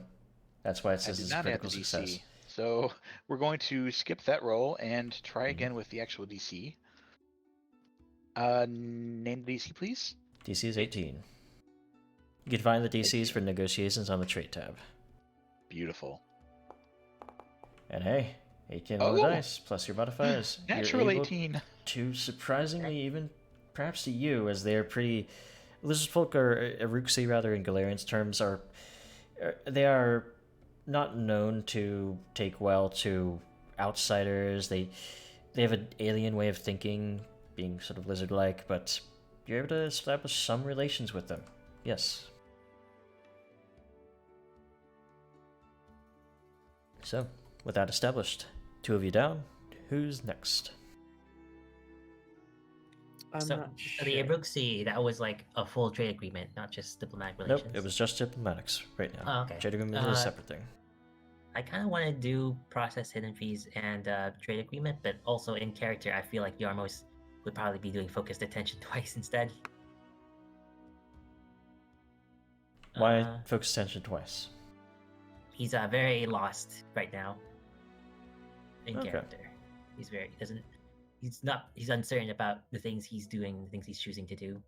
Speaker 1: That's why it
Speaker 3: I
Speaker 1: says
Speaker 3: did
Speaker 1: it's
Speaker 3: not add
Speaker 1: critical
Speaker 3: the DC.
Speaker 1: success.
Speaker 3: So we're going to skip that roll and try
Speaker 1: Mhm.
Speaker 3: again with the actual DC. Name the DC, please.
Speaker 1: DC is 18. You can find the DCs for negotiations on the trait tab.
Speaker 3: Beautiful.
Speaker 1: And hey, 18 on the
Speaker 3: Oh!
Speaker 1: dice plus your modifiers.
Speaker 3: Natural
Speaker 1: You're able
Speaker 3: 18.
Speaker 1: to surprisingly, even perhaps to you, as they're pretty. Lizard folk are Eruxi rather in Galarian's terms they are not known to take well to outsiders. They have an alien way of thinking, being sort of lizard-like, but you're able to establish some relations with them. Yes. So, with that established, 2 of you down. Who's next?
Speaker 4: I'm
Speaker 5: So
Speaker 4: not
Speaker 5: for the
Speaker 4: sure.
Speaker 5: Abruzzi, that was like a full trade agreement, not just diplomatic relations.
Speaker 1: Nope, it was just diplomatics right now.
Speaker 5: Oh, okay.
Speaker 1: Trade agreement is a separate thing.
Speaker 5: I kind of want to do process hidden fees and trade agreement, but also in character, I feel like Yarmos would probably be doing focused attention twice instead.
Speaker 1: Why
Speaker 5: Uh,
Speaker 1: focus attention twice?
Speaker 5: He's very lost right now in
Speaker 1: Okay.
Speaker 5: character. He's uncertain about the things he's doing, the things he's choosing to do.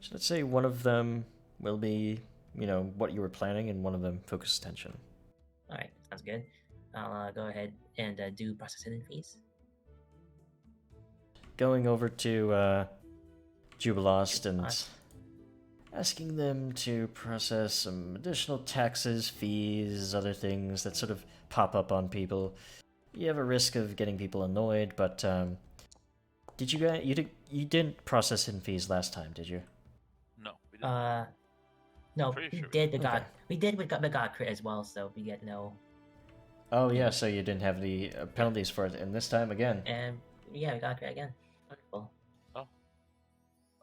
Speaker 1: So let's say one of them will be, what you were planning, and one of them focus attention.
Speaker 5: All right, sounds good. I'll go ahead and do processing fees.
Speaker 1: Going over to Jubilost and
Speaker 5: Jubilost.
Speaker 1: asking them to process some additional taxes, fees, other things that sort of pop up on people. You have a risk of getting people annoyed, but did you guys you didn't process in fees last time, did you?
Speaker 6: No, we didn't.
Speaker 5: No,
Speaker 6: Pretty
Speaker 5: we
Speaker 6: sure.
Speaker 5: did.
Speaker 1: Okay.
Speaker 5: We did with the God crit as well, so we get no.
Speaker 1: Oh yeah, so you didn't have the penalties for it, and this time again,
Speaker 5: And yeah, we got crit again. Wonderful.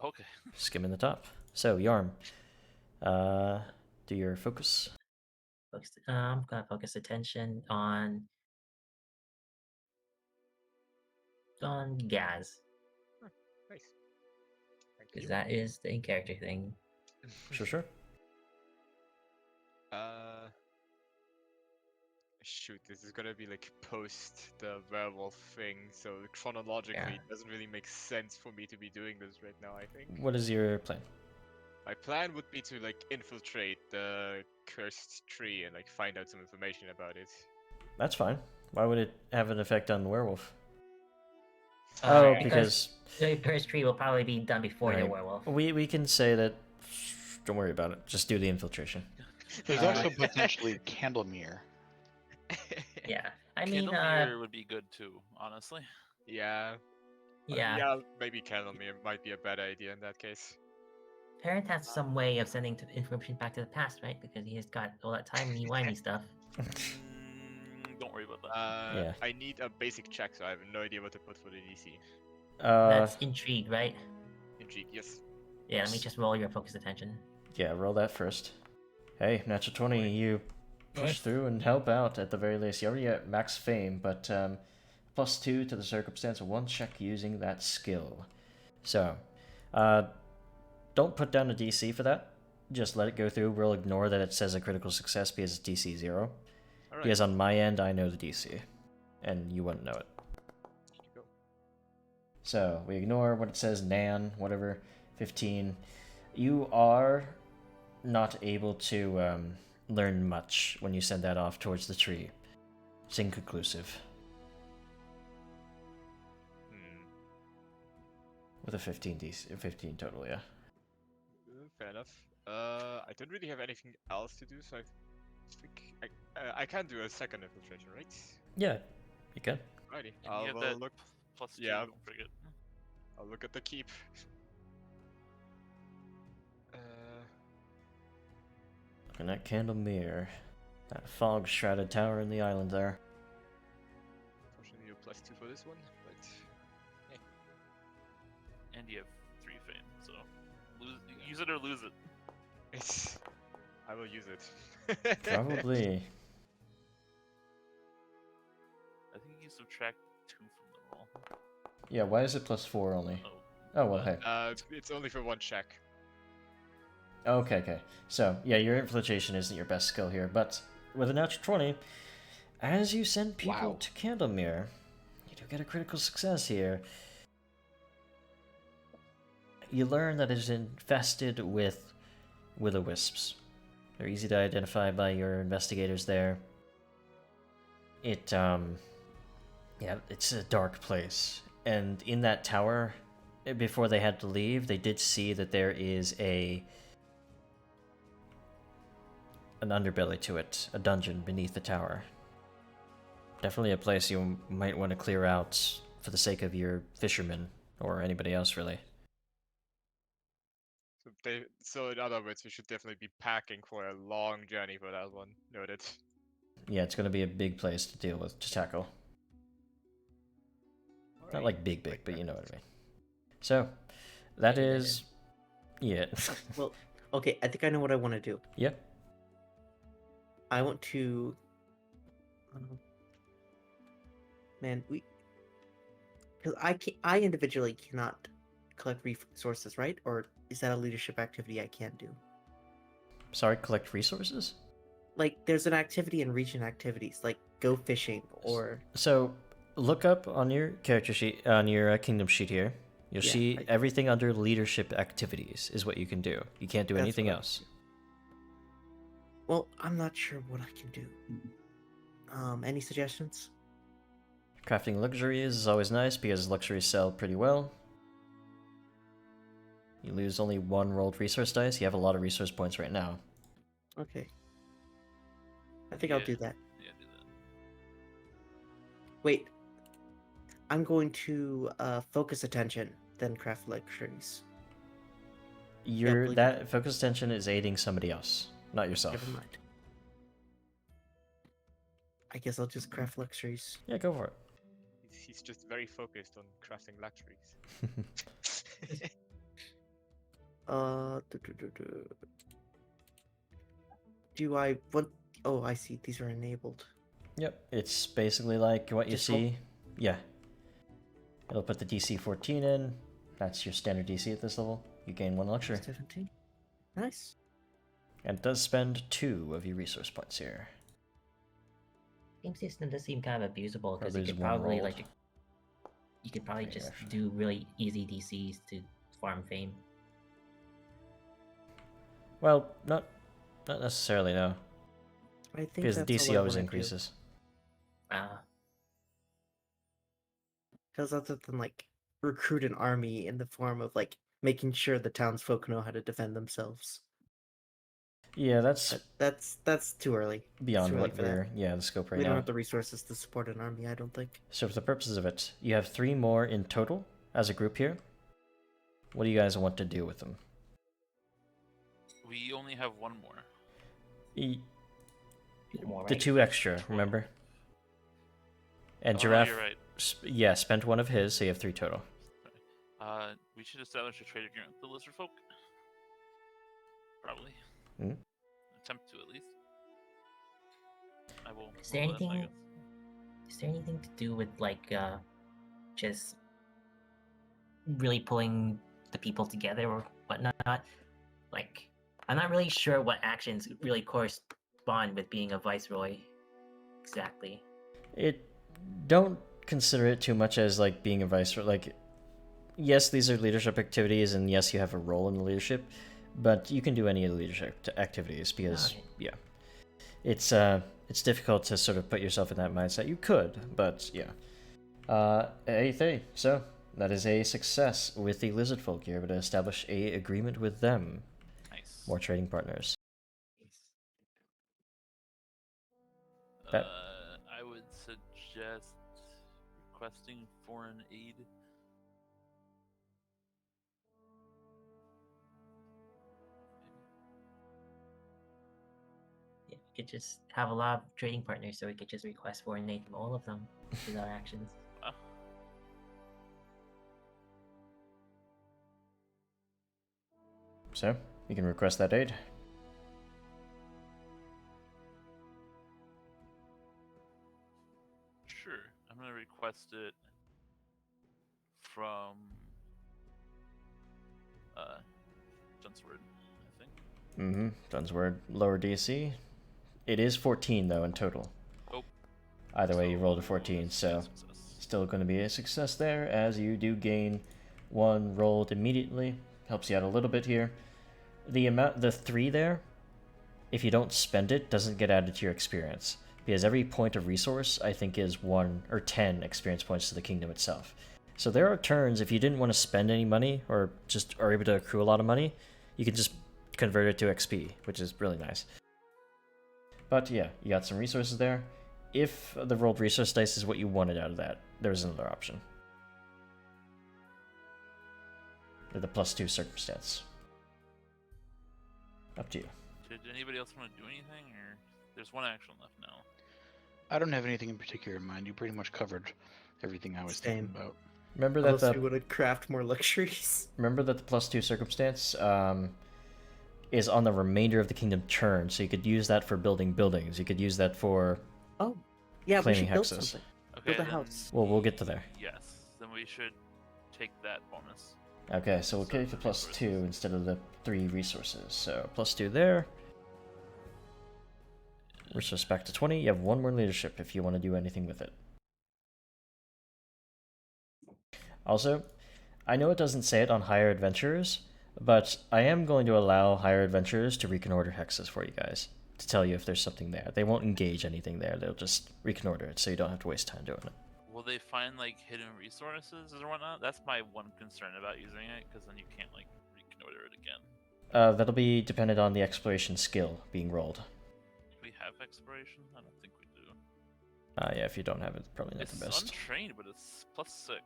Speaker 6: Okay.
Speaker 1: skimming the top. So Yarm, do your focus.
Speaker 5: I'm gonna focus attention on Gaz,
Speaker 2: Nice. Thank
Speaker 5: because
Speaker 2: you.
Speaker 5: that is the in-character thing.
Speaker 1: Sure.
Speaker 2: Shoot, this is gonna be like post the werewolf thing, so chronologically
Speaker 5: Yeah.
Speaker 2: it doesn't really make sense for me to be doing this right now, I think.
Speaker 1: What is your plan?
Speaker 2: My plan would be to like infiltrate the cursed tree and like find out some information about it.
Speaker 1: That's fine. Why would it have an effect on the werewolf?
Speaker 5: Because the cursed tree will probably be done before the
Speaker 1: Right.
Speaker 5: werewolf.
Speaker 1: We can say that. Don't worry about it. Just do the infiltration.
Speaker 3: There's also potentially Candlemere.
Speaker 5: Yeah, I mean,
Speaker 6: Candlemere would be good too, honestly.
Speaker 2: Yeah.
Speaker 5: yeah.
Speaker 2: Maybe Candlemere might be a better idea in that case.
Speaker 5: Parent has some way of sending information back to the past, right? Because he has got all that timey-wimey stuff.
Speaker 6: Don't worry about that.
Speaker 1: Yeah.
Speaker 2: I need a basic check, so I have no idea what to put for the DC.
Speaker 5: That's intrigue, right?
Speaker 2: Intrigue, yes.
Speaker 5: Yeah, let me just roll your focus attention.
Speaker 1: Yeah, roll that first. Hey, natural 20, you push through and help out at the very least. You already at max fame, but +2 to the circumstance of one check using that skill. So, don't put down a DC for that. Just let it go through. We'll ignore that it says a critical success because it's DC 0.
Speaker 2: Alright.
Speaker 1: Because on my end, I know the DC, and you wouldn't know it.
Speaker 2: Here you go.
Speaker 1: So, we ignore what it says, Nan, whatever, 15. You are not able to learn much when you send that off towards the tree. It's inconclusive. With a 15 DC, 15 total, yeah.
Speaker 2: Fair enough. I don't really have anything else to do, so I think I can do a second infiltration, right?
Speaker 1: Yeah, you can.
Speaker 2: Alrighty.
Speaker 6: And
Speaker 2: I'll
Speaker 6: you have that
Speaker 2: look.
Speaker 6: +2,
Speaker 2: yeah.
Speaker 6: don't forget.
Speaker 2: I'll look at the keep.
Speaker 1: Looking at Candlemere. That fog-shrouded tower in the island there.
Speaker 2: Unfortunately, a +2 for this one, but
Speaker 6: And you have 3 fame, so use it or lose it.
Speaker 2: it's. I will use it.
Speaker 1: Probably.
Speaker 6: I think you subtract 2 from the roll.
Speaker 1: Yeah, why is it +4 only?
Speaker 6: Oh,
Speaker 1: Oh, well, hey.
Speaker 2: It's only for one check.
Speaker 1: Okay. So, yeah, your infiltration isn't your best skill here, but with a natural 20, as you send people
Speaker 3: Wow.
Speaker 1: to Candlemere, you do get a critical success here. You learn that it is infested with will-o-wisps. They're easy to identify by your investigators there. It's a dark place. And in that tower, before they had to leave, they did see that there is an underbelly to it, a dungeon beneath the tower. Definitely a place you might want to clear out for the sake of your fishermen, or anybody else, really.
Speaker 2: So in other words, we should definitely be packing for a long journey for that one. Noted.
Speaker 1: Yeah, it's going to be a big place to deal with, to tackle. Not like big, but you know what I mean. So, that is... Yeah.
Speaker 4: Well, okay, I think I know what I want to do.
Speaker 1: Yeah.
Speaker 4: I want to. Man, because I individually cannot collect resources, right? Or is that a leadership activity I can do?
Speaker 1: Sorry, collect resources?
Speaker 4: Like, there's an activity in region activities, like go fishing or.
Speaker 1: So, look up on your character sheet, on your kingdom sheet here, You'll
Speaker 4: Yeah,
Speaker 1: see everything under leadership activities is what you can do. You can't do
Speaker 4: That's
Speaker 1: anything
Speaker 4: what I can
Speaker 1: else.
Speaker 4: do. Well, I'm not sure what I can do. Any suggestions?
Speaker 1: Crafting luxuries is always nice because luxuries sell pretty well. You lose only 1 rolled resource dice. You have a lot of resource points right now.
Speaker 4: Okay. I think I'll do that.
Speaker 6: Yeah, do that.
Speaker 4: Wait. I'm going to focus attention, then craft luxuries. believe
Speaker 1: That focus attention is aiding somebody else, not yourself.
Speaker 4: Never mind. I guess I'll just craft luxuries.
Speaker 1: Yeah, go for it.
Speaker 2: He's just very focused on crafting luxuries.
Speaker 4: Do I want? Oh, I see. These are enabled.
Speaker 1: Yep, it's basically like what you
Speaker 4: Just roll.
Speaker 1: see. Yeah. It'll put the DC 14 in. That's your standard DC at this level. You gain 1 luxury.
Speaker 4: 17. Nice.
Speaker 1: And it does spend 2 of your resource points here.
Speaker 5: Game system does seem kind of abusable because you
Speaker 1: lose
Speaker 5: could
Speaker 1: 1
Speaker 5: probably
Speaker 1: rolled.
Speaker 5: you could probably
Speaker 1: Okay,
Speaker 5: just
Speaker 1: actually.
Speaker 5: do really easy DCs to farm fame.
Speaker 1: Well, not necessarily, no.
Speaker 4: I think
Speaker 1: Because the
Speaker 4: that's
Speaker 1: DC
Speaker 4: all I
Speaker 1: always
Speaker 4: wanna do.
Speaker 1: increases.
Speaker 4: Because other than like recruit an army in the form of like making sure the townsfolk know how to defend themselves.
Speaker 1: Yeah, that's
Speaker 4: That's too early.
Speaker 1: beyond
Speaker 4: too early
Speaker 1: what
Speaker 4: for that.
Speaker 1: we're the scope right
Speaker 4: We don't
Speaker 1: now.
Speaker 4: have the resources to support an army, I don't think.
Speaker 1: So for the purposes of it, you have 3 more in total as a group here. What do you guys want to do with them?
Speaker 6: We only have 1 more.
Speaker 5: More,
Speaker 1: The
Speaker 5: right?
Speaker 1: 2 extra, remember? And
Speaker 6: Oh,
Speaker 1: Giraffe,
Speaker 6: you're right.
Speaker 1: yeah, spent 1 of his, so you have 3 total.
Speaker 6: We should establish a trade agreement with the lizard folk. Probably.
Speaker 1: Hmm?
Speaker 6: Attempt to, at least. I will.
Speaker 5: Is there
Speaker 6: roll that, I
Speaker 5: anything?
Speaker 6: guess.
Speaker 5: Is there anything to do with like just really pulling the people together or whatnot? Like, I'm not really sure what actions really correspond with being a viceroy. Exactly.
Speaker 1: Don't consider it too much as like being a viceroy. Like, yes, these are leadership activities, and yes, you have a role in the leadership, but you can do any of the leadership activities because
Speaker 5: Okay.
Speaker 1: yeah, it's difficult to sort of put yourself in that mindset. You could, but yeah. Hey, so that is a success with the lizard folk. You're able to establish a agreement with them.
Speaker 6: Nice.
Speaker 1: More trading partners. That-
Speaker 6: I would suggest requesting foreign aid.
Speaker 5: Yeah, we could just have a lot of trading partners, so we could just request foreign aid from all of them with our actions.
Speaker 6: Wow.
Speaker 1: So you can request that aid.
Speaker 6: Sure. I'm gonna request it from Dunsword, I think.
Speaker 1: Mm-hmm. Dunsword, lower DC. It is 14 though in total.
Speaker 6: Oh.
Speaker 1: Either way, you
Speaker 6: So,
Speaker 1: rolled a 14, so
Speaker 6: success.
Speaker 1: still going to be a success there, as you do gain 1 rolled immediately. Helps you out a little bit here. The 3 there, if you don't spend it, doesn't get added to your experience. Because every point of resource, I think, is 1 or 10 experience points to the kingdom itself. So there are turns, if you didn't want to spend any money, or just are able to accrue a lot of money, you can just convert it to XP, which is really nice. But yeah, you got some resources there. If the rolled resource dice is what you wanted out of that, there's another option. With the +2 circumstance. Up to you.
Speaker 6: Did anybody else want to do anything, or there's 1 action left now?
Speaker 3: I don't have anything in particular in mind. You pretty much covered everything I was
Speaker 4: Same.
Speaker 3: thinking about.
Speaker 1: Remember that
Speaker 4: Unless we
Speaker 1: the
Speaker 4: want to craft more luxuries.
Speaker 1: +2 circumstance is on the remainder of the kingdom turn, so you could use that for building buildings. You could use that for
Speaker 4: Oh, yeah, we
Speaker 1: Claiming
Speaker 4: should build
Speaker 1: hexes.
Speaker 4: something.
Speaker 6: Okay.
Speaker 4: Build a
Speaker 6: then
Speaker 4: house.
Speaker 1: Well, we'll get to there.
Speaker 6: Yes. Then we should take that bonus.
Speaker 1: Okay, so we'll
Speaker 6: So
Speaker 1: get it
Speaker 6: the
Speaker 1: to +2
Speaker 6: resources.
Speaker 1: instead of the 3 resources. So +2 there. Resource back to 20. You have 1 more leadership if you want to do anything with it. Also, I know it doesn't say it on higher adventurers, but I am going to allow higher adventurers to reconnoiter hexes for you guys to tell you if there's something there. They won't engage anything there. They'll just reconnoiter it, so you don't have to waste time doing it.
Speaker 6: Will they find like hidden resources or whatnot? That's my one concern about using it, because then you can't like reconnoiter it again.
Speaker 1: That'll be dependent on the exploration skill being rolled.
Speaker 6: Do we have exploration? I don't think we do.
Speaker 1: Yeah, if you don't have it, probably not
Speaker 6: It's
Speaker 1: the best.
Speaker 6: untrained, but it's +6.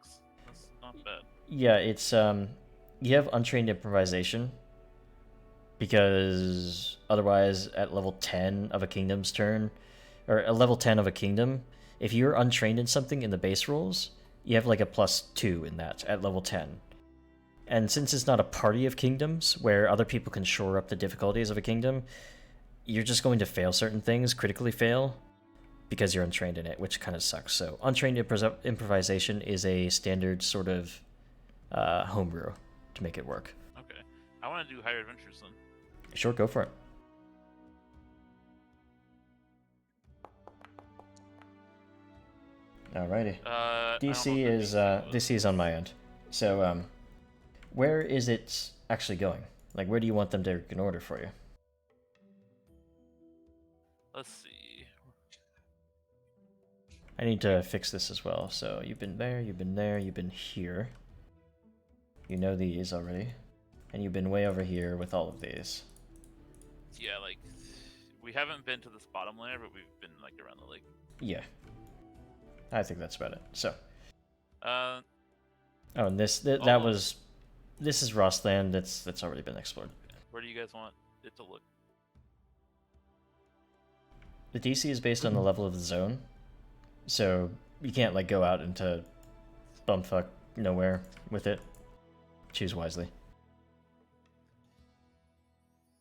Speaker 6: That's not bad.
Speaker 1: Yeah, it's you have untrained improvisation, because otherwise at level 10 of a kingdom's turn, or a level 10 of a kingdom, if you're untrained in something in the base rolls, you have like a +2 in that at level 10. And since it's not a party of kingdoms where other people can shore up the difficulties of a kingdom, you're just going to fail certain things, critically fail, because you're untrained in it, which kind of sucks. So untrained improvisation is a standard sort of homebrew to make it work.
Speaker 6: Okay. I want to do higher adventures then.
Speaker 1: Sure, go for it. Alrighty. DC is on my end. So where is it actually going? Like, where do you want them to reconnoiter for you?
Speaker 6: Let's see.
Speaker 1: I need to fix this as well. So you've been there, you've been there, you've been here. You know these already. And you've been way over here with all of these.
Speaker 6: Yeah, like we haven't been to this bottom layer, but we've been like around the lake.
Speaker 1: Yeah. I think that's about it. So.
Speaker 6: Uh.
Speaker 1: Oh, and this is Rostland. That's already been explored.
Speaker 6: Where do you guys want it to look?
Speaker 1: The DC is based on the level of the zone, so you can't like go out into bumfuck nowhere with it. Choose wisely.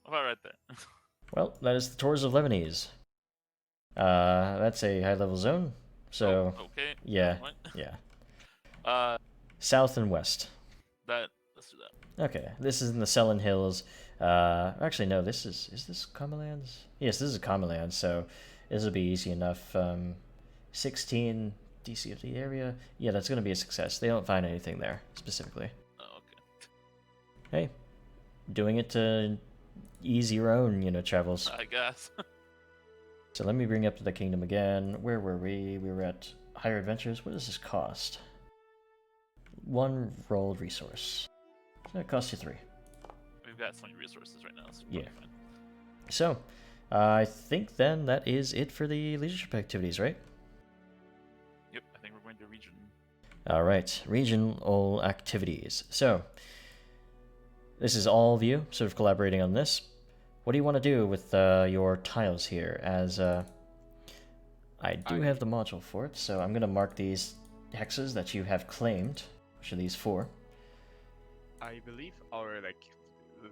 Speaker 6: About right there.
Speaker 1: Well, that is the Tours of Lebanese. That's a high-level zone. So
Speaker 6: okay.
Speaker 1: Yeah,
Speaker 6: What?
Speaker 1: yeah. South and west.
Speaker 6: Let's do that.
Speaker 1: Okay, this is in the Selin Hills. Actually, no. Is this Common Yes, this is Common Lands. So this will be easy enough. 16 DC of the area. Yeah, that's gonna be a success. They don't find anything there specifically.
Speaker 6: Oh, okay.
Speaker 1: Hey, doing it to ease your own, travels.
Speaker 6: I guess.
Speaker 1: So let me bring up the kingdom again. Where were we? We were at higher adventures. What does this cost? 1 rolled resource. So it costs you 3.
Speaker 6: We've got so many resources right now. So
Speaker 1: Yeah. So, I think then that is it for the leadership activities, right?
Speaker 6: Yep, I think we're going to region.
Speaker 1: Alright, regional activities. So, this is all of you sort of collaborating on this. What do you want to do with your tiles here? As I do have the module for it, so I'm going to mark these hexes that you have claimed, which are these 4.
Speaker 2: I believe our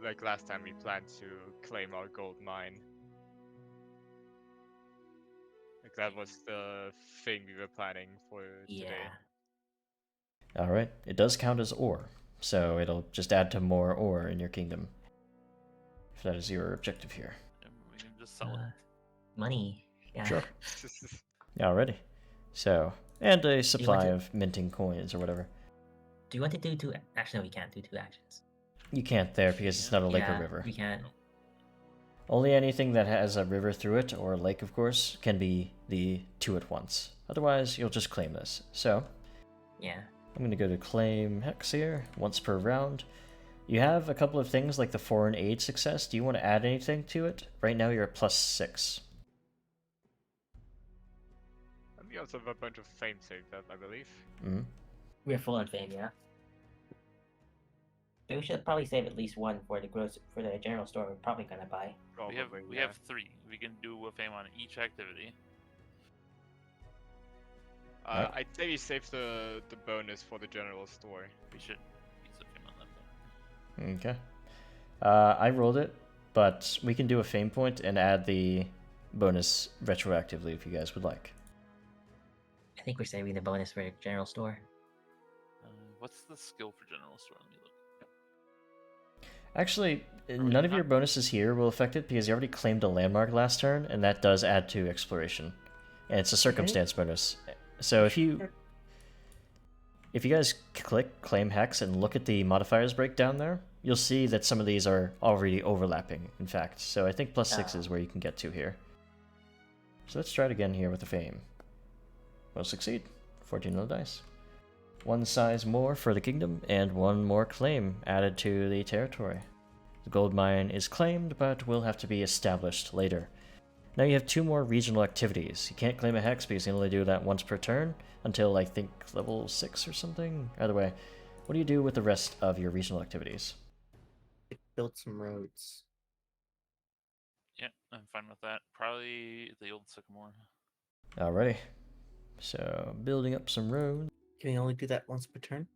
Speaker 2: like last time we planned to claim our gold mine. Like that was the thing we were planning for today.
Speaker 5: Yeah.
Speaker 1: Alright, it does count as ore, so it'll just add to more ore in your kingdom. If that is your objective here.
Speaker 6: And we can just sell it.
Speaker 5: Money. Yeah.
Speaker 1: Sure. Alrighty. So, and a supply of minting coins or whatever.
Speaker 5: Do you want to do 2? Actually, no, we can't do 2 actions.
Speaker 1: You can't there because it's not a lake or river.
Speaker 5: We can't.
Speaker 1: Only anything that has a river through it, or a lake of course, can be the 2 at once. Otherwise, you'll just claim this. So,
Speaker 5: Yeah.
Speaker 1: I'm going to go to claim hex here, once per round. You have a couple of things like the foreign aid success. Do you want to add anything to it? Right now you're at +6.
Speaker 2: And we also have a bunch of fame saved up, I believe.
Speaker 1: Mm-hmm.
Speaker 5: We're full on fame, yeah. But we should probably save at least 1 for the general store we're probably gonna buy.
Speaker 2: Probably,
Speaker 6: We
Speaker 2: yeah.
Speaker 6: have 3. We can do a fame on each activity.
Speaker 1: Alright.
Speaker 2: I'd say we save the bonus for the general store.
Speaker 6: We should use a fame on that though.
Speaker 1: Okay. I rolled it, but we can do a fame point and add the bonus retroactively if you guys would like.
Speaker 5: I think we're saving the bonus for the general store.
Speaker 6: What's the skill for general store? Let me look.
Speaker 1: Actually,
Speaker 6: we
Speaker 1: none of
Speaker 6: not?
Speaker 1: your bonuses here will affect it because you already claimed a landmark last turn, and that does add to exploration. And it's a circumstance bonus. So if you... If you guys click Claim Hex and look at the modifiers breakdown there, you'll see that some of these are already overlapping, in fact. So I think +6 is where you can get to here. So let's try it again here with the Fame. We'll succeed. 14 on the dice. One size more for the kingdom, and one more claim added to the territory. The gold mine is claimed, but will have to be established later. Now you have 2 more regional activities. You can't claim a hex because you only do that once per turn, until I think level 6 or something. Either way, what do you do with the rest of your regional activities?
Speaker 4: Build some roads.
Speaker 6: Yeah, I'm fine with that. Probably the old sycamore.
Speaker 1: Alrighty. So, building up some roads.
Speaker 4: Can you only do that once per turn?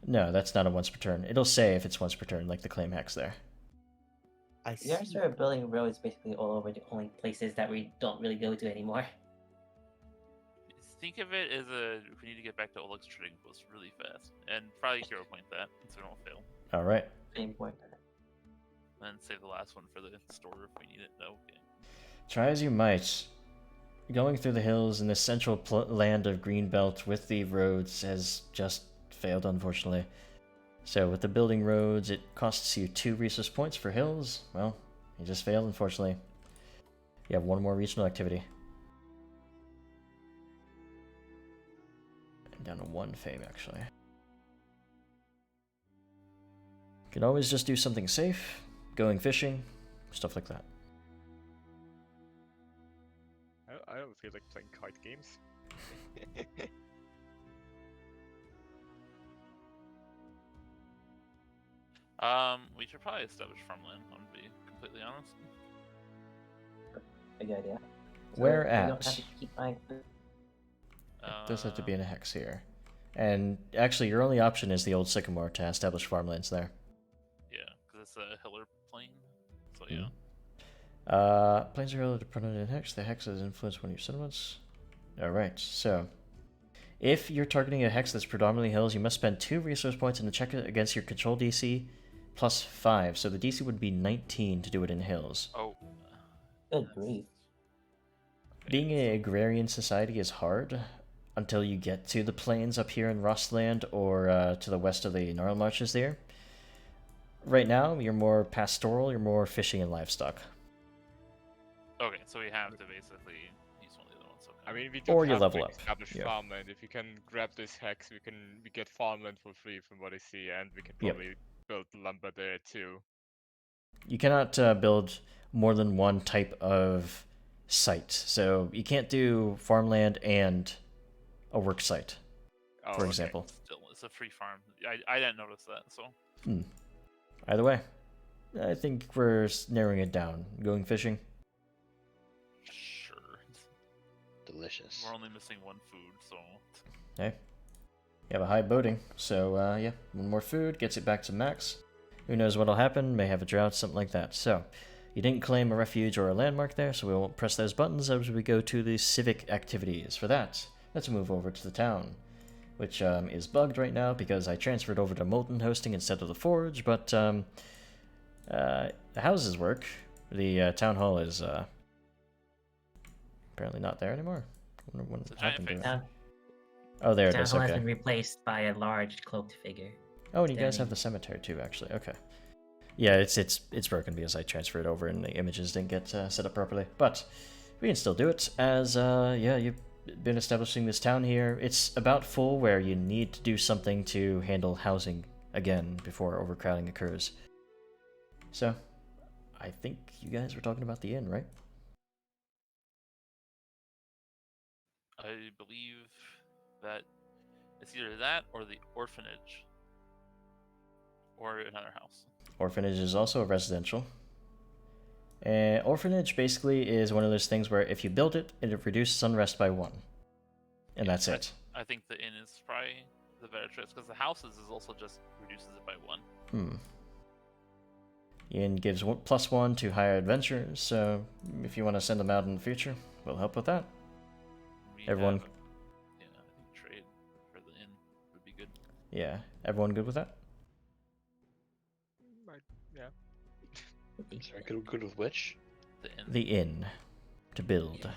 Speaker 1: No, that's not a once per turn. It'll say if it's once per turn, like the claim hex there.
Speaker 4: I
Speaker 5: We are
Speaker 4: see.
Speaker 5: sort of building roads basically all over the only places that we don't really go to anymore.
Speaker 6: Think of it as we need to get back to Oleg's trading post really fast, and probably hero point that so we don't fail.
Speaker 1: Alright.
Speaker 5: Same point.
Speaker 6: And then save the last one for the store if we need it. Okay.
Speaker 1: Try as you might. Going through the hills in the central land of Greenbelt with the roads has just failed, unfortunately. So with the building roads, it costs you 2 resource points for hills. Well, you just failed, unfortunately. You have 1 more regional activity. And down to 1 fame, actually. You can always just do something safe, going fishing, stuff like that.
Speaker 2: I don't feel like playing card games.
Speaker 6: We should probably establish farmland. I'm gonna be completely honest.
Speaker 5: Big idea.
Speaker 1: Where
Speaker 5: we
Speaker 1: at?
Speaker 5: don't have to keep buying food.
Speaker 1: It does have to be in a hex here. And actually, your only option is the old sycamore to establish farmlands there.
Speaker 6: Yeah, because it's a hiller plane. So yeah.
Speaker 1: Planes are related to permanent hex. The hex has influenced one of your settlements. Alright, so if you're targeting a hex that's predominantly hills, you must spend 2 resource points and to check it against your control DC plus 5. So the DC would be 19 to do it in hills.
Speaker 6: Oh.
Speaker 5: Good grief.
Speaker 1: Being an agrarian society is hard until you get to the plains up here in Rostland or to the west of the Gnarl Marshes there. Right now, you're more pastoral, you're more fishing and livestock.
Speaker 6: Okay, so we have to basically use one of the other ones. Okay.
Speaker 2: I mean, we don't
Speaker 1: Or you
Speaker 2: have
Speaker 1: level
Speaker 2: to
Speaker 1: up,
Speaker 2: establish
Speaker 1: yeah.
Speaker 2: farmland. If you can grab this hex, we get farmland for free from what I see, and we can
Speaker 1: Yep.
Speaker 2: probably build lumber there too.
Speaker 1: You cannot build more than one type of site. So you can't do farmland and a work site,
Speaker 2: Oh,
Speaker 1: for
Speaker 2: okay.
Speaker 1: example.
Speaker 6: Still, it's a free farm. I didn't notice that. So
Speaker 1: Either way, I think we're narrowing it down. Going fishing?
Speaker 6: sure.
Speaker 3: Delicious.
Speaker 6: We're only missing 1 food, so
Speaker 1: Hey. You have a high boating, so yeah, 1 more food gets it back to max. Who knows what'll happen, may have a drought, something like that. So, you didn't claim a refuge or a landmark there, so we won't press those buttons as we go to the civic activities. For that, let's move over to the town, which is bugged right now because I transferred over to Molten hosting instead of the Forge, but the houses work. The town hall is apparently not there anymore. I wonder what
Speaker 6: It's a giant
Speaker 1: happened to it.
Speaker 5: Town,
Speaker 1: Oh, there it
Speaker 5: town
Speaker 1: is,
Speaker 5: hall has
Speaker 1: okay.
Speaker 5: been replaced by a large cloaked figure.
Speaker 1: Oh, and you guys
Speaker 5: standing.
Speaker 1: have the cemetery too, actually. Okay. Yeah, it's broken because I transferred over and the images didn't get set up properly. But we can still do it as, yeah, you've been establishing this town here. It's about full where you need to do something to handle housing again before overcrowding occurs. So, I think you guys were talking about the inn, right?
Speaker 6: I believe that it's either that or the orphanage or another house.
Speaker 1: Orphanage is also a residential. Orphanage basically is one of those things where if you build it, it reduces unrest by 1. And that's it.
Speaker 6: I think the inn is probably the better choice because the houses is also just reduces it by 1.
Speaker 1: Inn gives +1 to higher adventurers, so if you want to send them out in the future, we'll help with that.
Speaker 6: We
Speaker 1: Everyone-
Speaker 6: have yeah, I think trade for the inn would be good.
Speaker 1: Yeah, everyone good with that?
Speaker 2: Yeah.
Speaker 3: Sorry, good with which?
Speaker 6: The inn.
Speaker 1: The inn to build.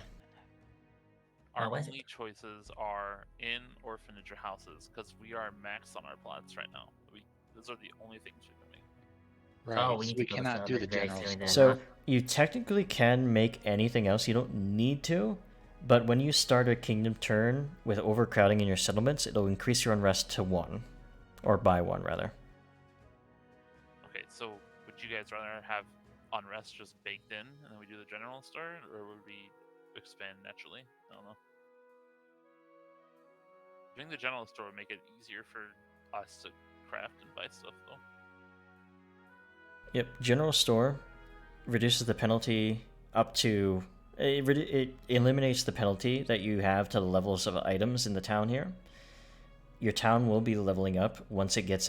Speaker 6: Our
Speaker 5: was it?
Speaker 6: only choices are inn, orphanage, or houses, because we are maxed on our plots right now. Those are the only things we can make.
Speaker 3: Right.
Speaker 5: Oh, we
Speaker 3: so
Speaker 5: need
Speaker 3: we
Speaker 5: to build a
Speaker 3: cannot do the
Speaker 5: settlement very
Speaker 3: general
Speaker 5: soon then,
Speaker 3: store.
Speaker 5: huh?
Speaker 1: So you technically can make anything else. You don't need to, but when you start a kingdom turn with overcrowding in your settlements, it'll increase your unrest to 1, or by 1 rather.
Speaker 6: Okay, so would you guys rather have unrest just baked in, and then we do the general store, or would we expand naturally? I don't know. Doing the general store would make it easier for us to craft and buy stuff, though.
Speaker 1: Yep, general store reduces the penalty up to it eliminates the penalty that you have to the levels of items in the town here. Your town will be leveling up once it gets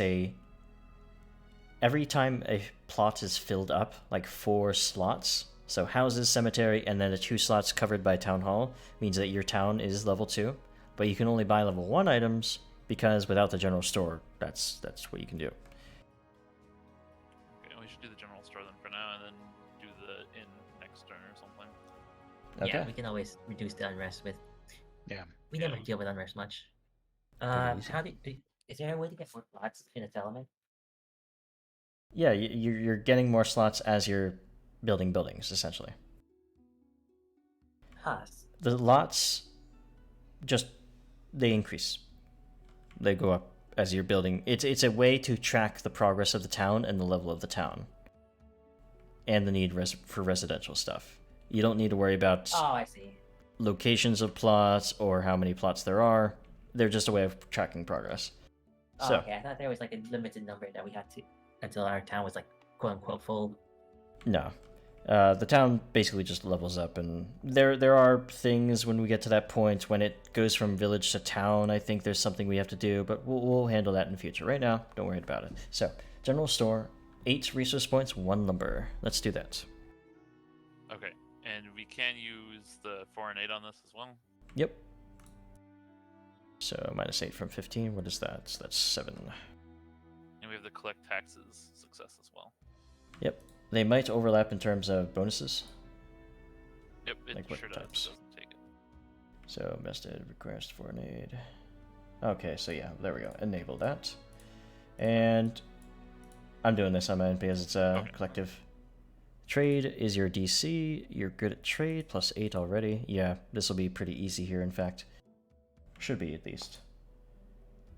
Speaker 1: every time a plot is filled up, like 4 slots. So houses, cemetery, and then the 2 slots covered by town hall means that your town is level 2. But you can only buy level 1 items because without the general store, that's what you can do.
Speaker 6: Okay, we should do the general store then for now, and then do the inn next turn or something.
Speaker 1: Okay.
Speaker 5: Yeah, we can always reduce the unrest with.
Speaker 3: Yeah.
Speaker 5: We never deal with unrest much.
Speaker 1: easy.
Speaker 5: Is there a way to get more plots in a settlement?
Speaker 1: Yeah, you're getting more slots as you're building buildings, essentially.
Speaker 5: Huh.
Speaker 1: The lots they increase. They go up as you're building. It's a way to track the progress of the town and the level of the town. And the need for residential stuff. You don't need to worry about
Speaker 5: Oh, I see.
Speaker 1: locations of plots or how many plots there are. They're just a way of tracking progress.
Speaker 5: Oh,
Speaker 1: So,
Speaker 5: okay. I thought there was like a limited number that we had to until our town was like quote unquote full.
Speaker 1: no. The town basically just levels up, and there are things when we get to that point when it goes from village to town. I think there's something we have to do, but we'll handle that in the future. Right now, don't worry about it. So, general store, 8 resource points, 1 lumber. Let's do that.
Speaker 6: Okay, and we can use the 4 and 8 on this as well.
Speaker 1: Yep. So -8 from 15. What is that? So that's 7.
Speaker 6: And we have the collect taxes success as well.
Speaker 1: Yep. They might overlap in terms of bonuses.
Speaker 6: Yep, it
Speaker 1: Like what
Speaker 6: sure does.
Speaker 1: types?
Speaker 6: It doesn't take it.
Speaker 1: So vested request for an aid. Okay, so yeah, there we go. Enable that. And I'm doing this on my end because it's a collective. Trade is your DC. You're good at trade, +8 already. Yeah, this will be pretty easy here, in fact. Should be, at least.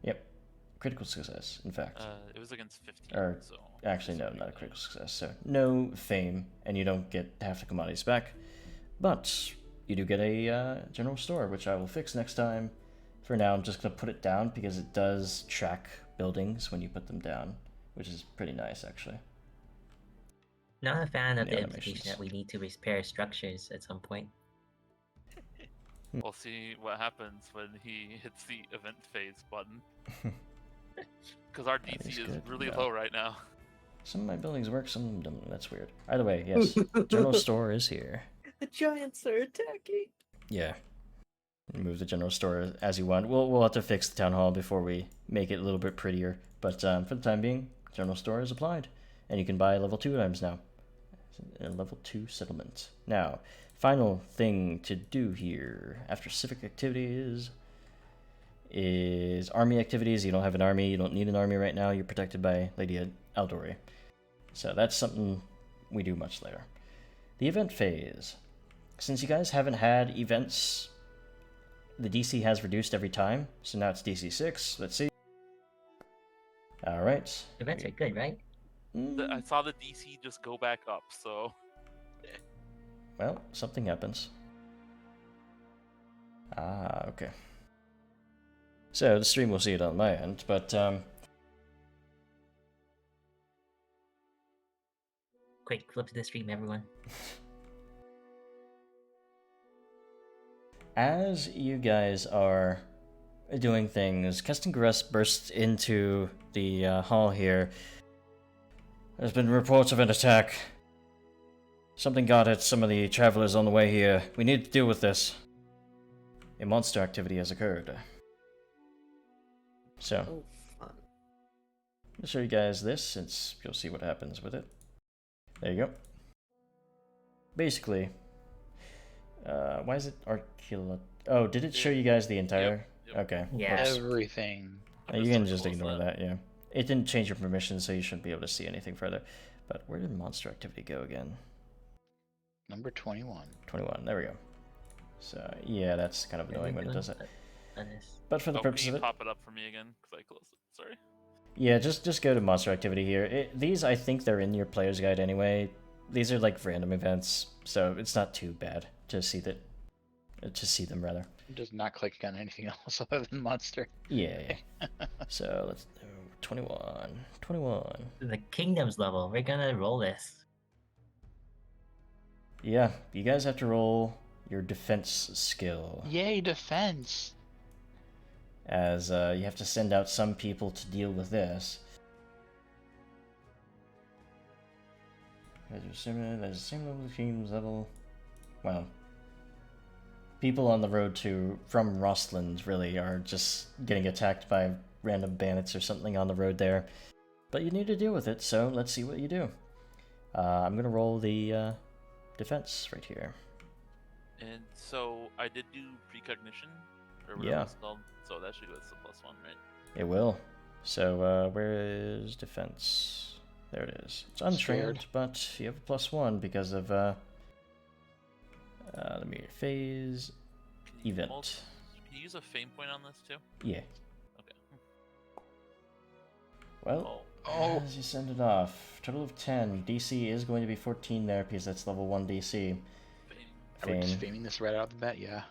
Speaker 1: Yep. Critical success, in fact.
Speaker 6: It was against 15,
Speaker 1: Or,
Speaker 6: so...
Speaker 1: actually, no, not a critical success. So, no fame, and you don't get half the commodities back. But you do get a general store, which I will fix next time. For now, I'm just going to put it down because it does track buildings when you put them down, which is pretty nice, actually.
Speaker 5: Not a fan of
Speaker 1: The
Speaker 5: the
Speaker 1: animations.
Speaker 5: implication that we need to repair structures at some point.
Speaker 6: We'll see what happens when he hits the event phase button. Because our
Speaker 1: That
Speaker 6: DC
Speaker 1: is
Speaker 6: is
Speaker 1: good.
Speaker 6: really
Speaker 1: Yeah.
Speaker 6: low right now.
Speaker 1: Some of my buildings work, some of them don't. That's weird. Either way, yes. General store is here.
Speaker 4: The giants are attacking.
Speaker 1: Yeah. Move the general store as you want. We'll have to fix the town hall before we make it a little bit prettier. But for the time being, general store is applied. And you can buy level 2 items now. A level 2 settlement. Now, final thing to do here after civic activities is army activities. You don't have an army. You don't need an army right now. You're protected by Lady Aldori. So that's something we do much later. The event phase. Since you guys haven't had events, the DC has reduced every time. So now it's DC 6. Let's see. Alright.
Speaker 5: Events are good, right?
Speaker 6: I saw the DC just go back up, so...
Speaker 1: Well, something happens. Ah, okay. So the stream will see it on my end, but
Speaker 5: Quick, flip to the stream, everyone.
Speaker 1: as you guys are doing things, Kestingarus bursts into the hall here. There's been reports of an attack. Something got at some of the travelers on the way here. We need to deal with this. A monster activity has occurred. So,
Speaker 4: Oh, fun.
Speaker 1: I'll show you guys this since you'll see what happens with it. There you go. Basically, Why is it Arcula? Oh, did it show you guys the entire?
Speaker 6: Yep.
Speaker 1: Okay.
Speaker 5: Yeah.
Speaker 1: whoops.
Speaker 3: Everything.
Speaker 1: You can just ignore that, yeah. It didn't change your permissions, so you shouldn't be able to see anything further. But where did monster activity go again?
Speaker 3: Number 21.
Speaker 1: 21, there we go. So, yeah, that's kind of annoying when it does it.
Speaker 5: That is.
Speaker 1: But for the purpose
Speaker 6: can
Speaker 1: of
Speaker 6: you
Speaker 1: it,
Speaker 6: pop it up for me again? Because I closed it. Sorry.
Speaker 1: yeah, just go to monster activity here. These, I think they're in your player's guide anyway. These are like random events, so it's not too bad to see them rather.
Speaker 3: I'm just not clicking on anything else other than monster.
Speaker 1: Yeah. So let's do 21. 21.
Speaker 5: The kingdoms level. We're gonna roll this.
Speaker 1: Yeah, you guys have to roll your defense skill,
Speaker 3: Yay, defense!
Speaker 1: as you have to send out some people to deal with this. There's the same level of kingdoms level. Well, people on the road from Rostland really are just getting attacked by random bandits or something on the road there. But you need to deal with it, so let's see what you do. I'm gonna roll the defense right here.
Speaker 6: And so I did do precognition, or whatever
Speaker 1: Yeah.
Speaker 6: it's called. So that should go as the +1, right?
Speaker 1: It will. So where is defense? There it is. It's untrained,
Speaker 3: Scared.
Speaker 1: but you have a +1 because of let me phase
Speaker 6: Can you
Speaker 1: event.
Speaker 6: Can you use a fame point on this too?
Speaker 1: Yeah.
Speaker 6: Okay.
Speaker 1: Well,
Speaker 3: Oh.
Speaker 1: as you send it off, total of 10. DC is going to be 14 there because that's level 1 DC.
Speaker 6: Fame.
Speaker 3: Are we just
Speaker 1: Fame.
Speaker 3: faming this right out of the bat? Yeah.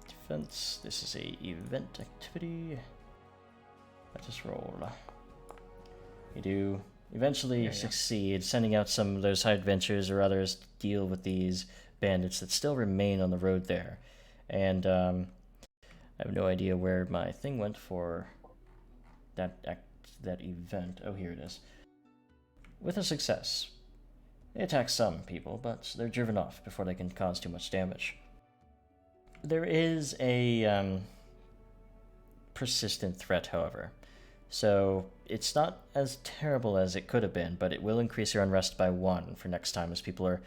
Speaker 1: Defense. This is a event activity. Let us roll. You do eventually
Speaker 5: There you go.
Speaker 1: succeed sending out some of those hired adventurers or others to deal with these bandits that still remain on the road there. And I have no idea where my thing went for that event. Oh, here it is. With a success. They attack some people, but they're driven off before they can cause too much damage. There is a persistent threat, however. So it's not as terrible as it could have been, but it will increase your unrest by 1 for next time as people are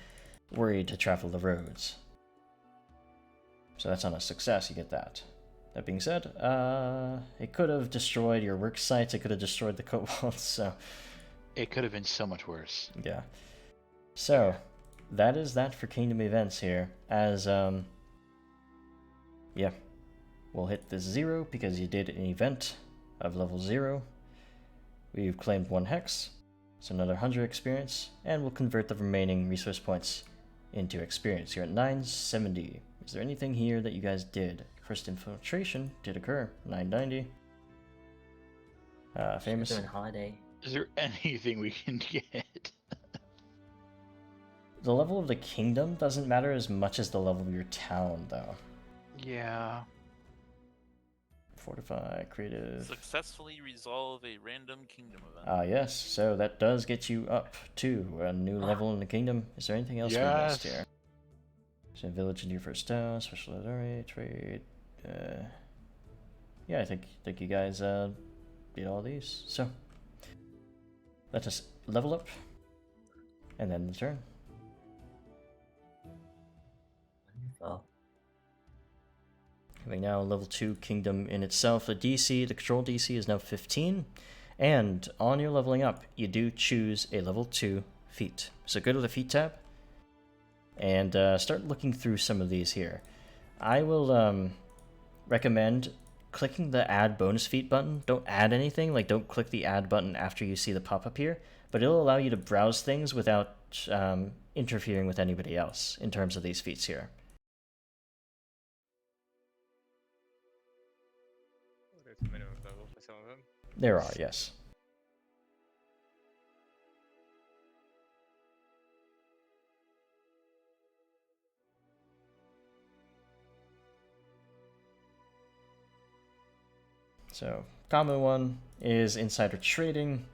Speaker 1: worried to travel the roads. So that's on a success, you get that. That being said, it could have destroyed your work sites, it could have destroyed the kobolds, so
Speaker 3: It could have been so much worse.
Speaker 1: yeah. So, that is that for Kingdom events here, as, yeah. We'll hit this 0 because you did an event of level 0. We've claimed 1 hex, so another 100 experience, and we'll convert the remaining resource points into experience. You're at 970. Is there anything here that you guys did? First infiltration did occur, 990. Famous.
Speaker 5: Doing holiday.
Speaker 3: Is there anything we can get?
Speaker 1: The level of the kingdom doesn't matter as much as the level of your town, though.
Speaker 3: Yeah.
Speaker 1: Fortify, creative.
Speaker 6: Successfully resolve a random kingdom event.
Speaker 1: Yes, so that does get you up to a new level in the kingdom. Is there anything else we missed
Speaker 3: Yes.
Speaker 1: here? So village into your first town, special area, trade. Yeah, I think you guys did all these. So let us level up, and then the turn.
Speaker 5: Wonderful.
Speaker 1: Having now a level 2 kingdom in itself, the control DC is now 15, and on your leveling up, you do choose a level 2 feat. So go to the feat tab, and start looking through some of these here. I will recommend clicking the add bonus feat button. Don't add anything, like don't click the add button after you see the pop-up here, but it'll allow you to browse things without interfering with anybody else in terms of these feats here.
Speaker 2: There's a minimum level for some of them.
Speaker 1: There are, yes. So, common one is insider trading.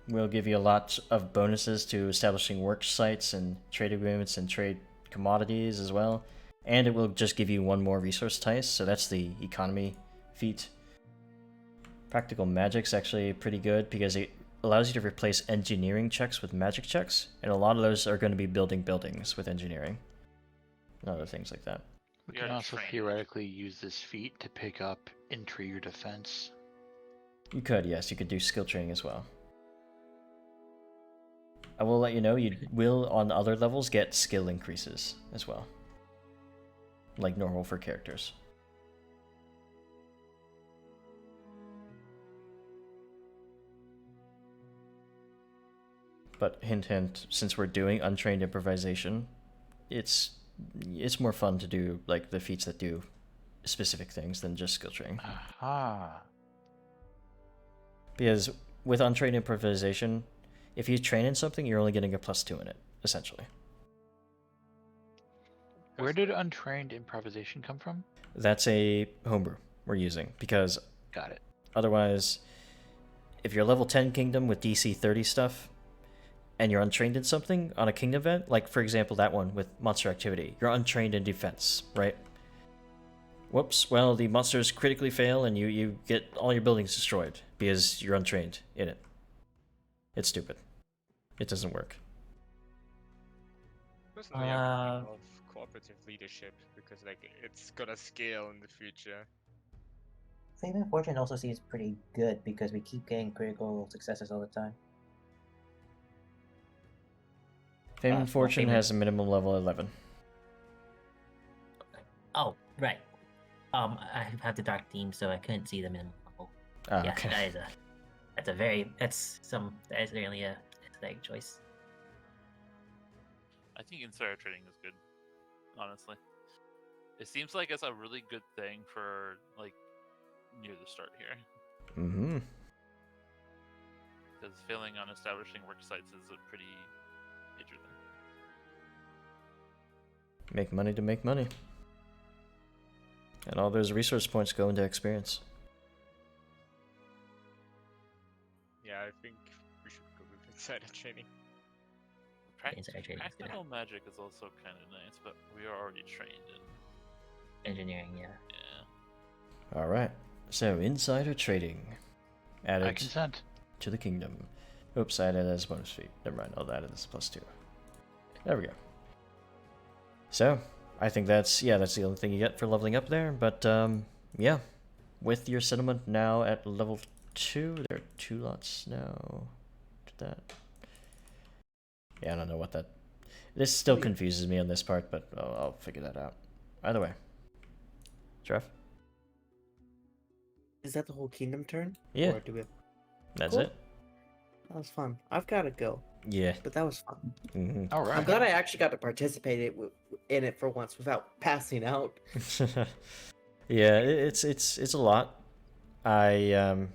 Speaker 1: Will give you a lot of bonuses to establishing work sites and trade agreements and trade commodities as well. And it will just give you 1 more resource dice, so that's the economy feat. Practical magic's actually pretty good because it allows you to replace engineering checks with magic checks, and a lot of those are going to be building buildings with engineering and other things like that.
Speaker 3: We
Speaker 6: We
Speaker 3: can
Speaker 6: are
Speaker 3: also
Speaker 6: trained.
Speaker 3: theoretically use this feat to pick up intrigue or defense.
Speaker 1: You could, yes, you could do skill training as well. I will let you know you will, on other levels, get skill increases as well. Like normal for characters. But hint hint, since we're doing untrained improvisation, it's more fun to do like the feats that do specific things than just skill training.
Speaker 3: Aha.
Speaker 1: Because with untrained improvisation, if you train in something, you're only getting a +2 in it, essentially.
Speaker 3: Where did untrained improvisation come from?
Speaker 1: That's a homebrew we're using, because
Speaker 3: Got it.
Speaker 1: otherwise, if you're level 10 kingdom with DC 30 stuff, and you're untrained in something on a kingdom event, like for example that one with monster activity, you're untrained in defense, right? Whoops, well, the monsters critically fail and you get all your buildings destroyed because you're untrained in it. It's stupid. It doesn't work.
Speaker 2: Personally, I'm thinking of cooperative leadership because like it's gonna scale in the future.
Speaker 5: Fame and Fortune also seems pretty good because we keep getting critical successes all the time.
Speaker 1: Fame and Fortune
Speaker 5: Fame
Speaker 1: has a minimum level 11.
Speaker 5: Oh, right. I have the dark theme, so I couldn't see the minimum level.
Speaker 1: Ah,
Speaker 5: Yeah,
Speaker 1: okay.
Speaker 5: that's really a aesthetic choice.
Speaker 6: I think insider trading is good, honestly. It seems like it's a really good thing for like near the start here,
Speaker 1: Mm-hmm.
Speaker 6: because failing on establishing work sites is a pretty major thing.
Speaker 1: Make money to make money. And all those resource points go into experience.
Speaker 2: Yeah, I think we should go with insider training.
Speaker 5: Insider trading is good.
Speaker 6: Practical magic is also kind of nice, but we are already trained in.
Speaker 5: Engineering, yeah.
Speaker 6: Yeah.
Speaker 1: Alright, so insider trading.
Speaker 3: I
Speaker 1: Added
Speaker 3: consent.
Speaker 1: to the kingdom. Oops, I added as bonus feat. Never mind, I'll add it as +2. There we go. So, I think that's the only thing you get for leveling up there, but yeah. With your settlement now at level 2, there are 2 lots now. Did that. Yeah, I don't know what that... This still confuses me on this part, but I'll figure that out. Either way. Trev?
Speaker 4: Is that the whole kingdom turn?
Speaker 1: Yeah.
Speaker 4: Or do we have...
Speaker 1: That's
Speaker 4: Cool.
Speaker 1: it?
Speaker 4: That was fun. I've got to go,
Speaker 1: Yeah.
Speaker 4: but that was fun.
Speaker 1: Mm-hmm.
Speaker 3: All right.
Speaker 4: I'm glad I actually got to participate in it for once without passing out.
Speaker 1: Yeah, it's a lot. I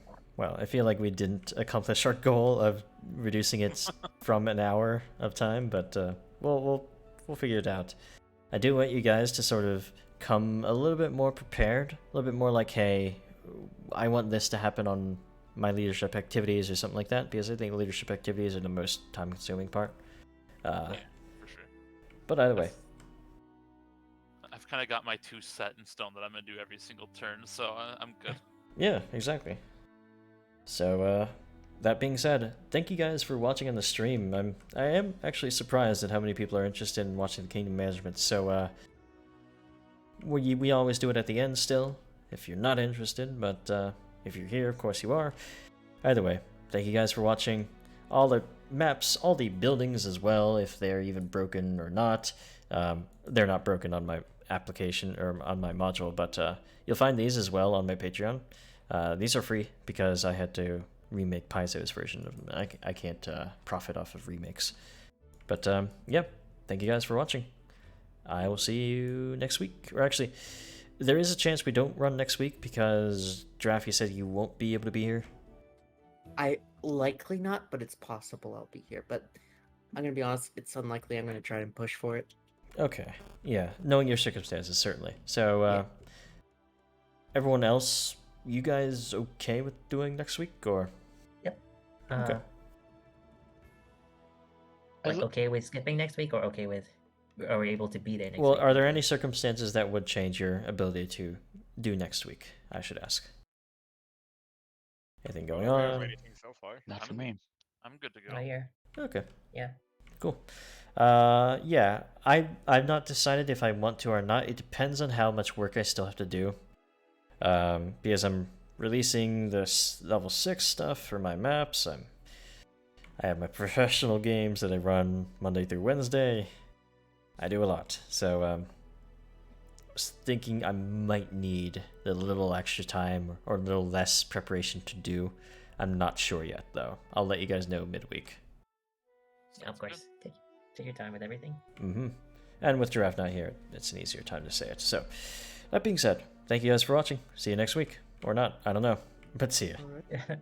Speaker 1: feel like we didn't accomplish our goal of reducing it from an hour of time, but we'll figure it out. I do want you guys to sort of come a little bit more prepared, a little bit more like, hey, I want this to happen on my leadership activities or something like that, because I think leadership activities are the most time-consuming part.
Speaker 6: Yeah, for sure.
Speaker 1: But either way,
Speaker 6: I've kind of got my 2 set in stone that I'm gonna do every single turn, so I'm good.
Speaker 1: yeah, exactly. So, that being said, thank you guys for watching on the stream. I am actually surprised at how many people are interested in watching the Kingdom Management. So, we always do it at the end still, if you're not interested, but if you're here, of course you are. Either way, thank you guys for watching. All the maps, all the buildings as well, if they're even broken or not. They're not broken on my application or on my module, but you'll find these as well on my Patreon. These are free because I had to remake Paizo's version of them. I can't profit off of remakes. But yeah, thank you guys for watching. I will see you next week. Or actually, there is a chance we don't run next week because Draft, you said you won't be able to be here.
Speaker 4: I likely not, but it's possible I'll be here. But I'm gonna be honest, it's unlikely. I'm gonna try and push for it.
Speaker 1: Okay. Yeah, knowing your circumstances, certainly. So, everyone else, you guys okay with doing next week, or?
Speaker 5: Yep.
Speaker 1: Okay.
Speaker 5: Like okay with skipping next week, or okay with are we able to be there next
Speaker 1: Well,
Speaker 5: week?
Speaker 1: are there any circumstances that would change your ability to do next week? I should ask. Anything going
Speaker 2: I don't have
Speaker 1: on?
Speaker 2: anything so far.
Speaker 3: Not for
Speaker 6: I'm-
Speaker 3: me.
Speaker 6: I'm good to go.
Speaker 5: Oh, here.
Speaker 1: Okay.
Speaker 5: Yeah.
Speaker 1: Cool. Yeah, I've not decided if I want to or not. It depends on how much work I still have to do. Because I'm releasing this level 6 stuff for my maps. I have my professional games that I run Monday through Wednesday. I do a lot. So I was thinking I might need a little extra time or a little less preparation to do. I'm not sure yet though. I'll let you guys know midweek.
Speaker 5: Of course. Take your time with everything.
Speaker 1: Mm-hmm. And with Giraffe not here, it's an easier time to say it. So, that being said, thank you guys for watching. See you next week. Or not, I don't know. But see ya.
Speaker 4: All right.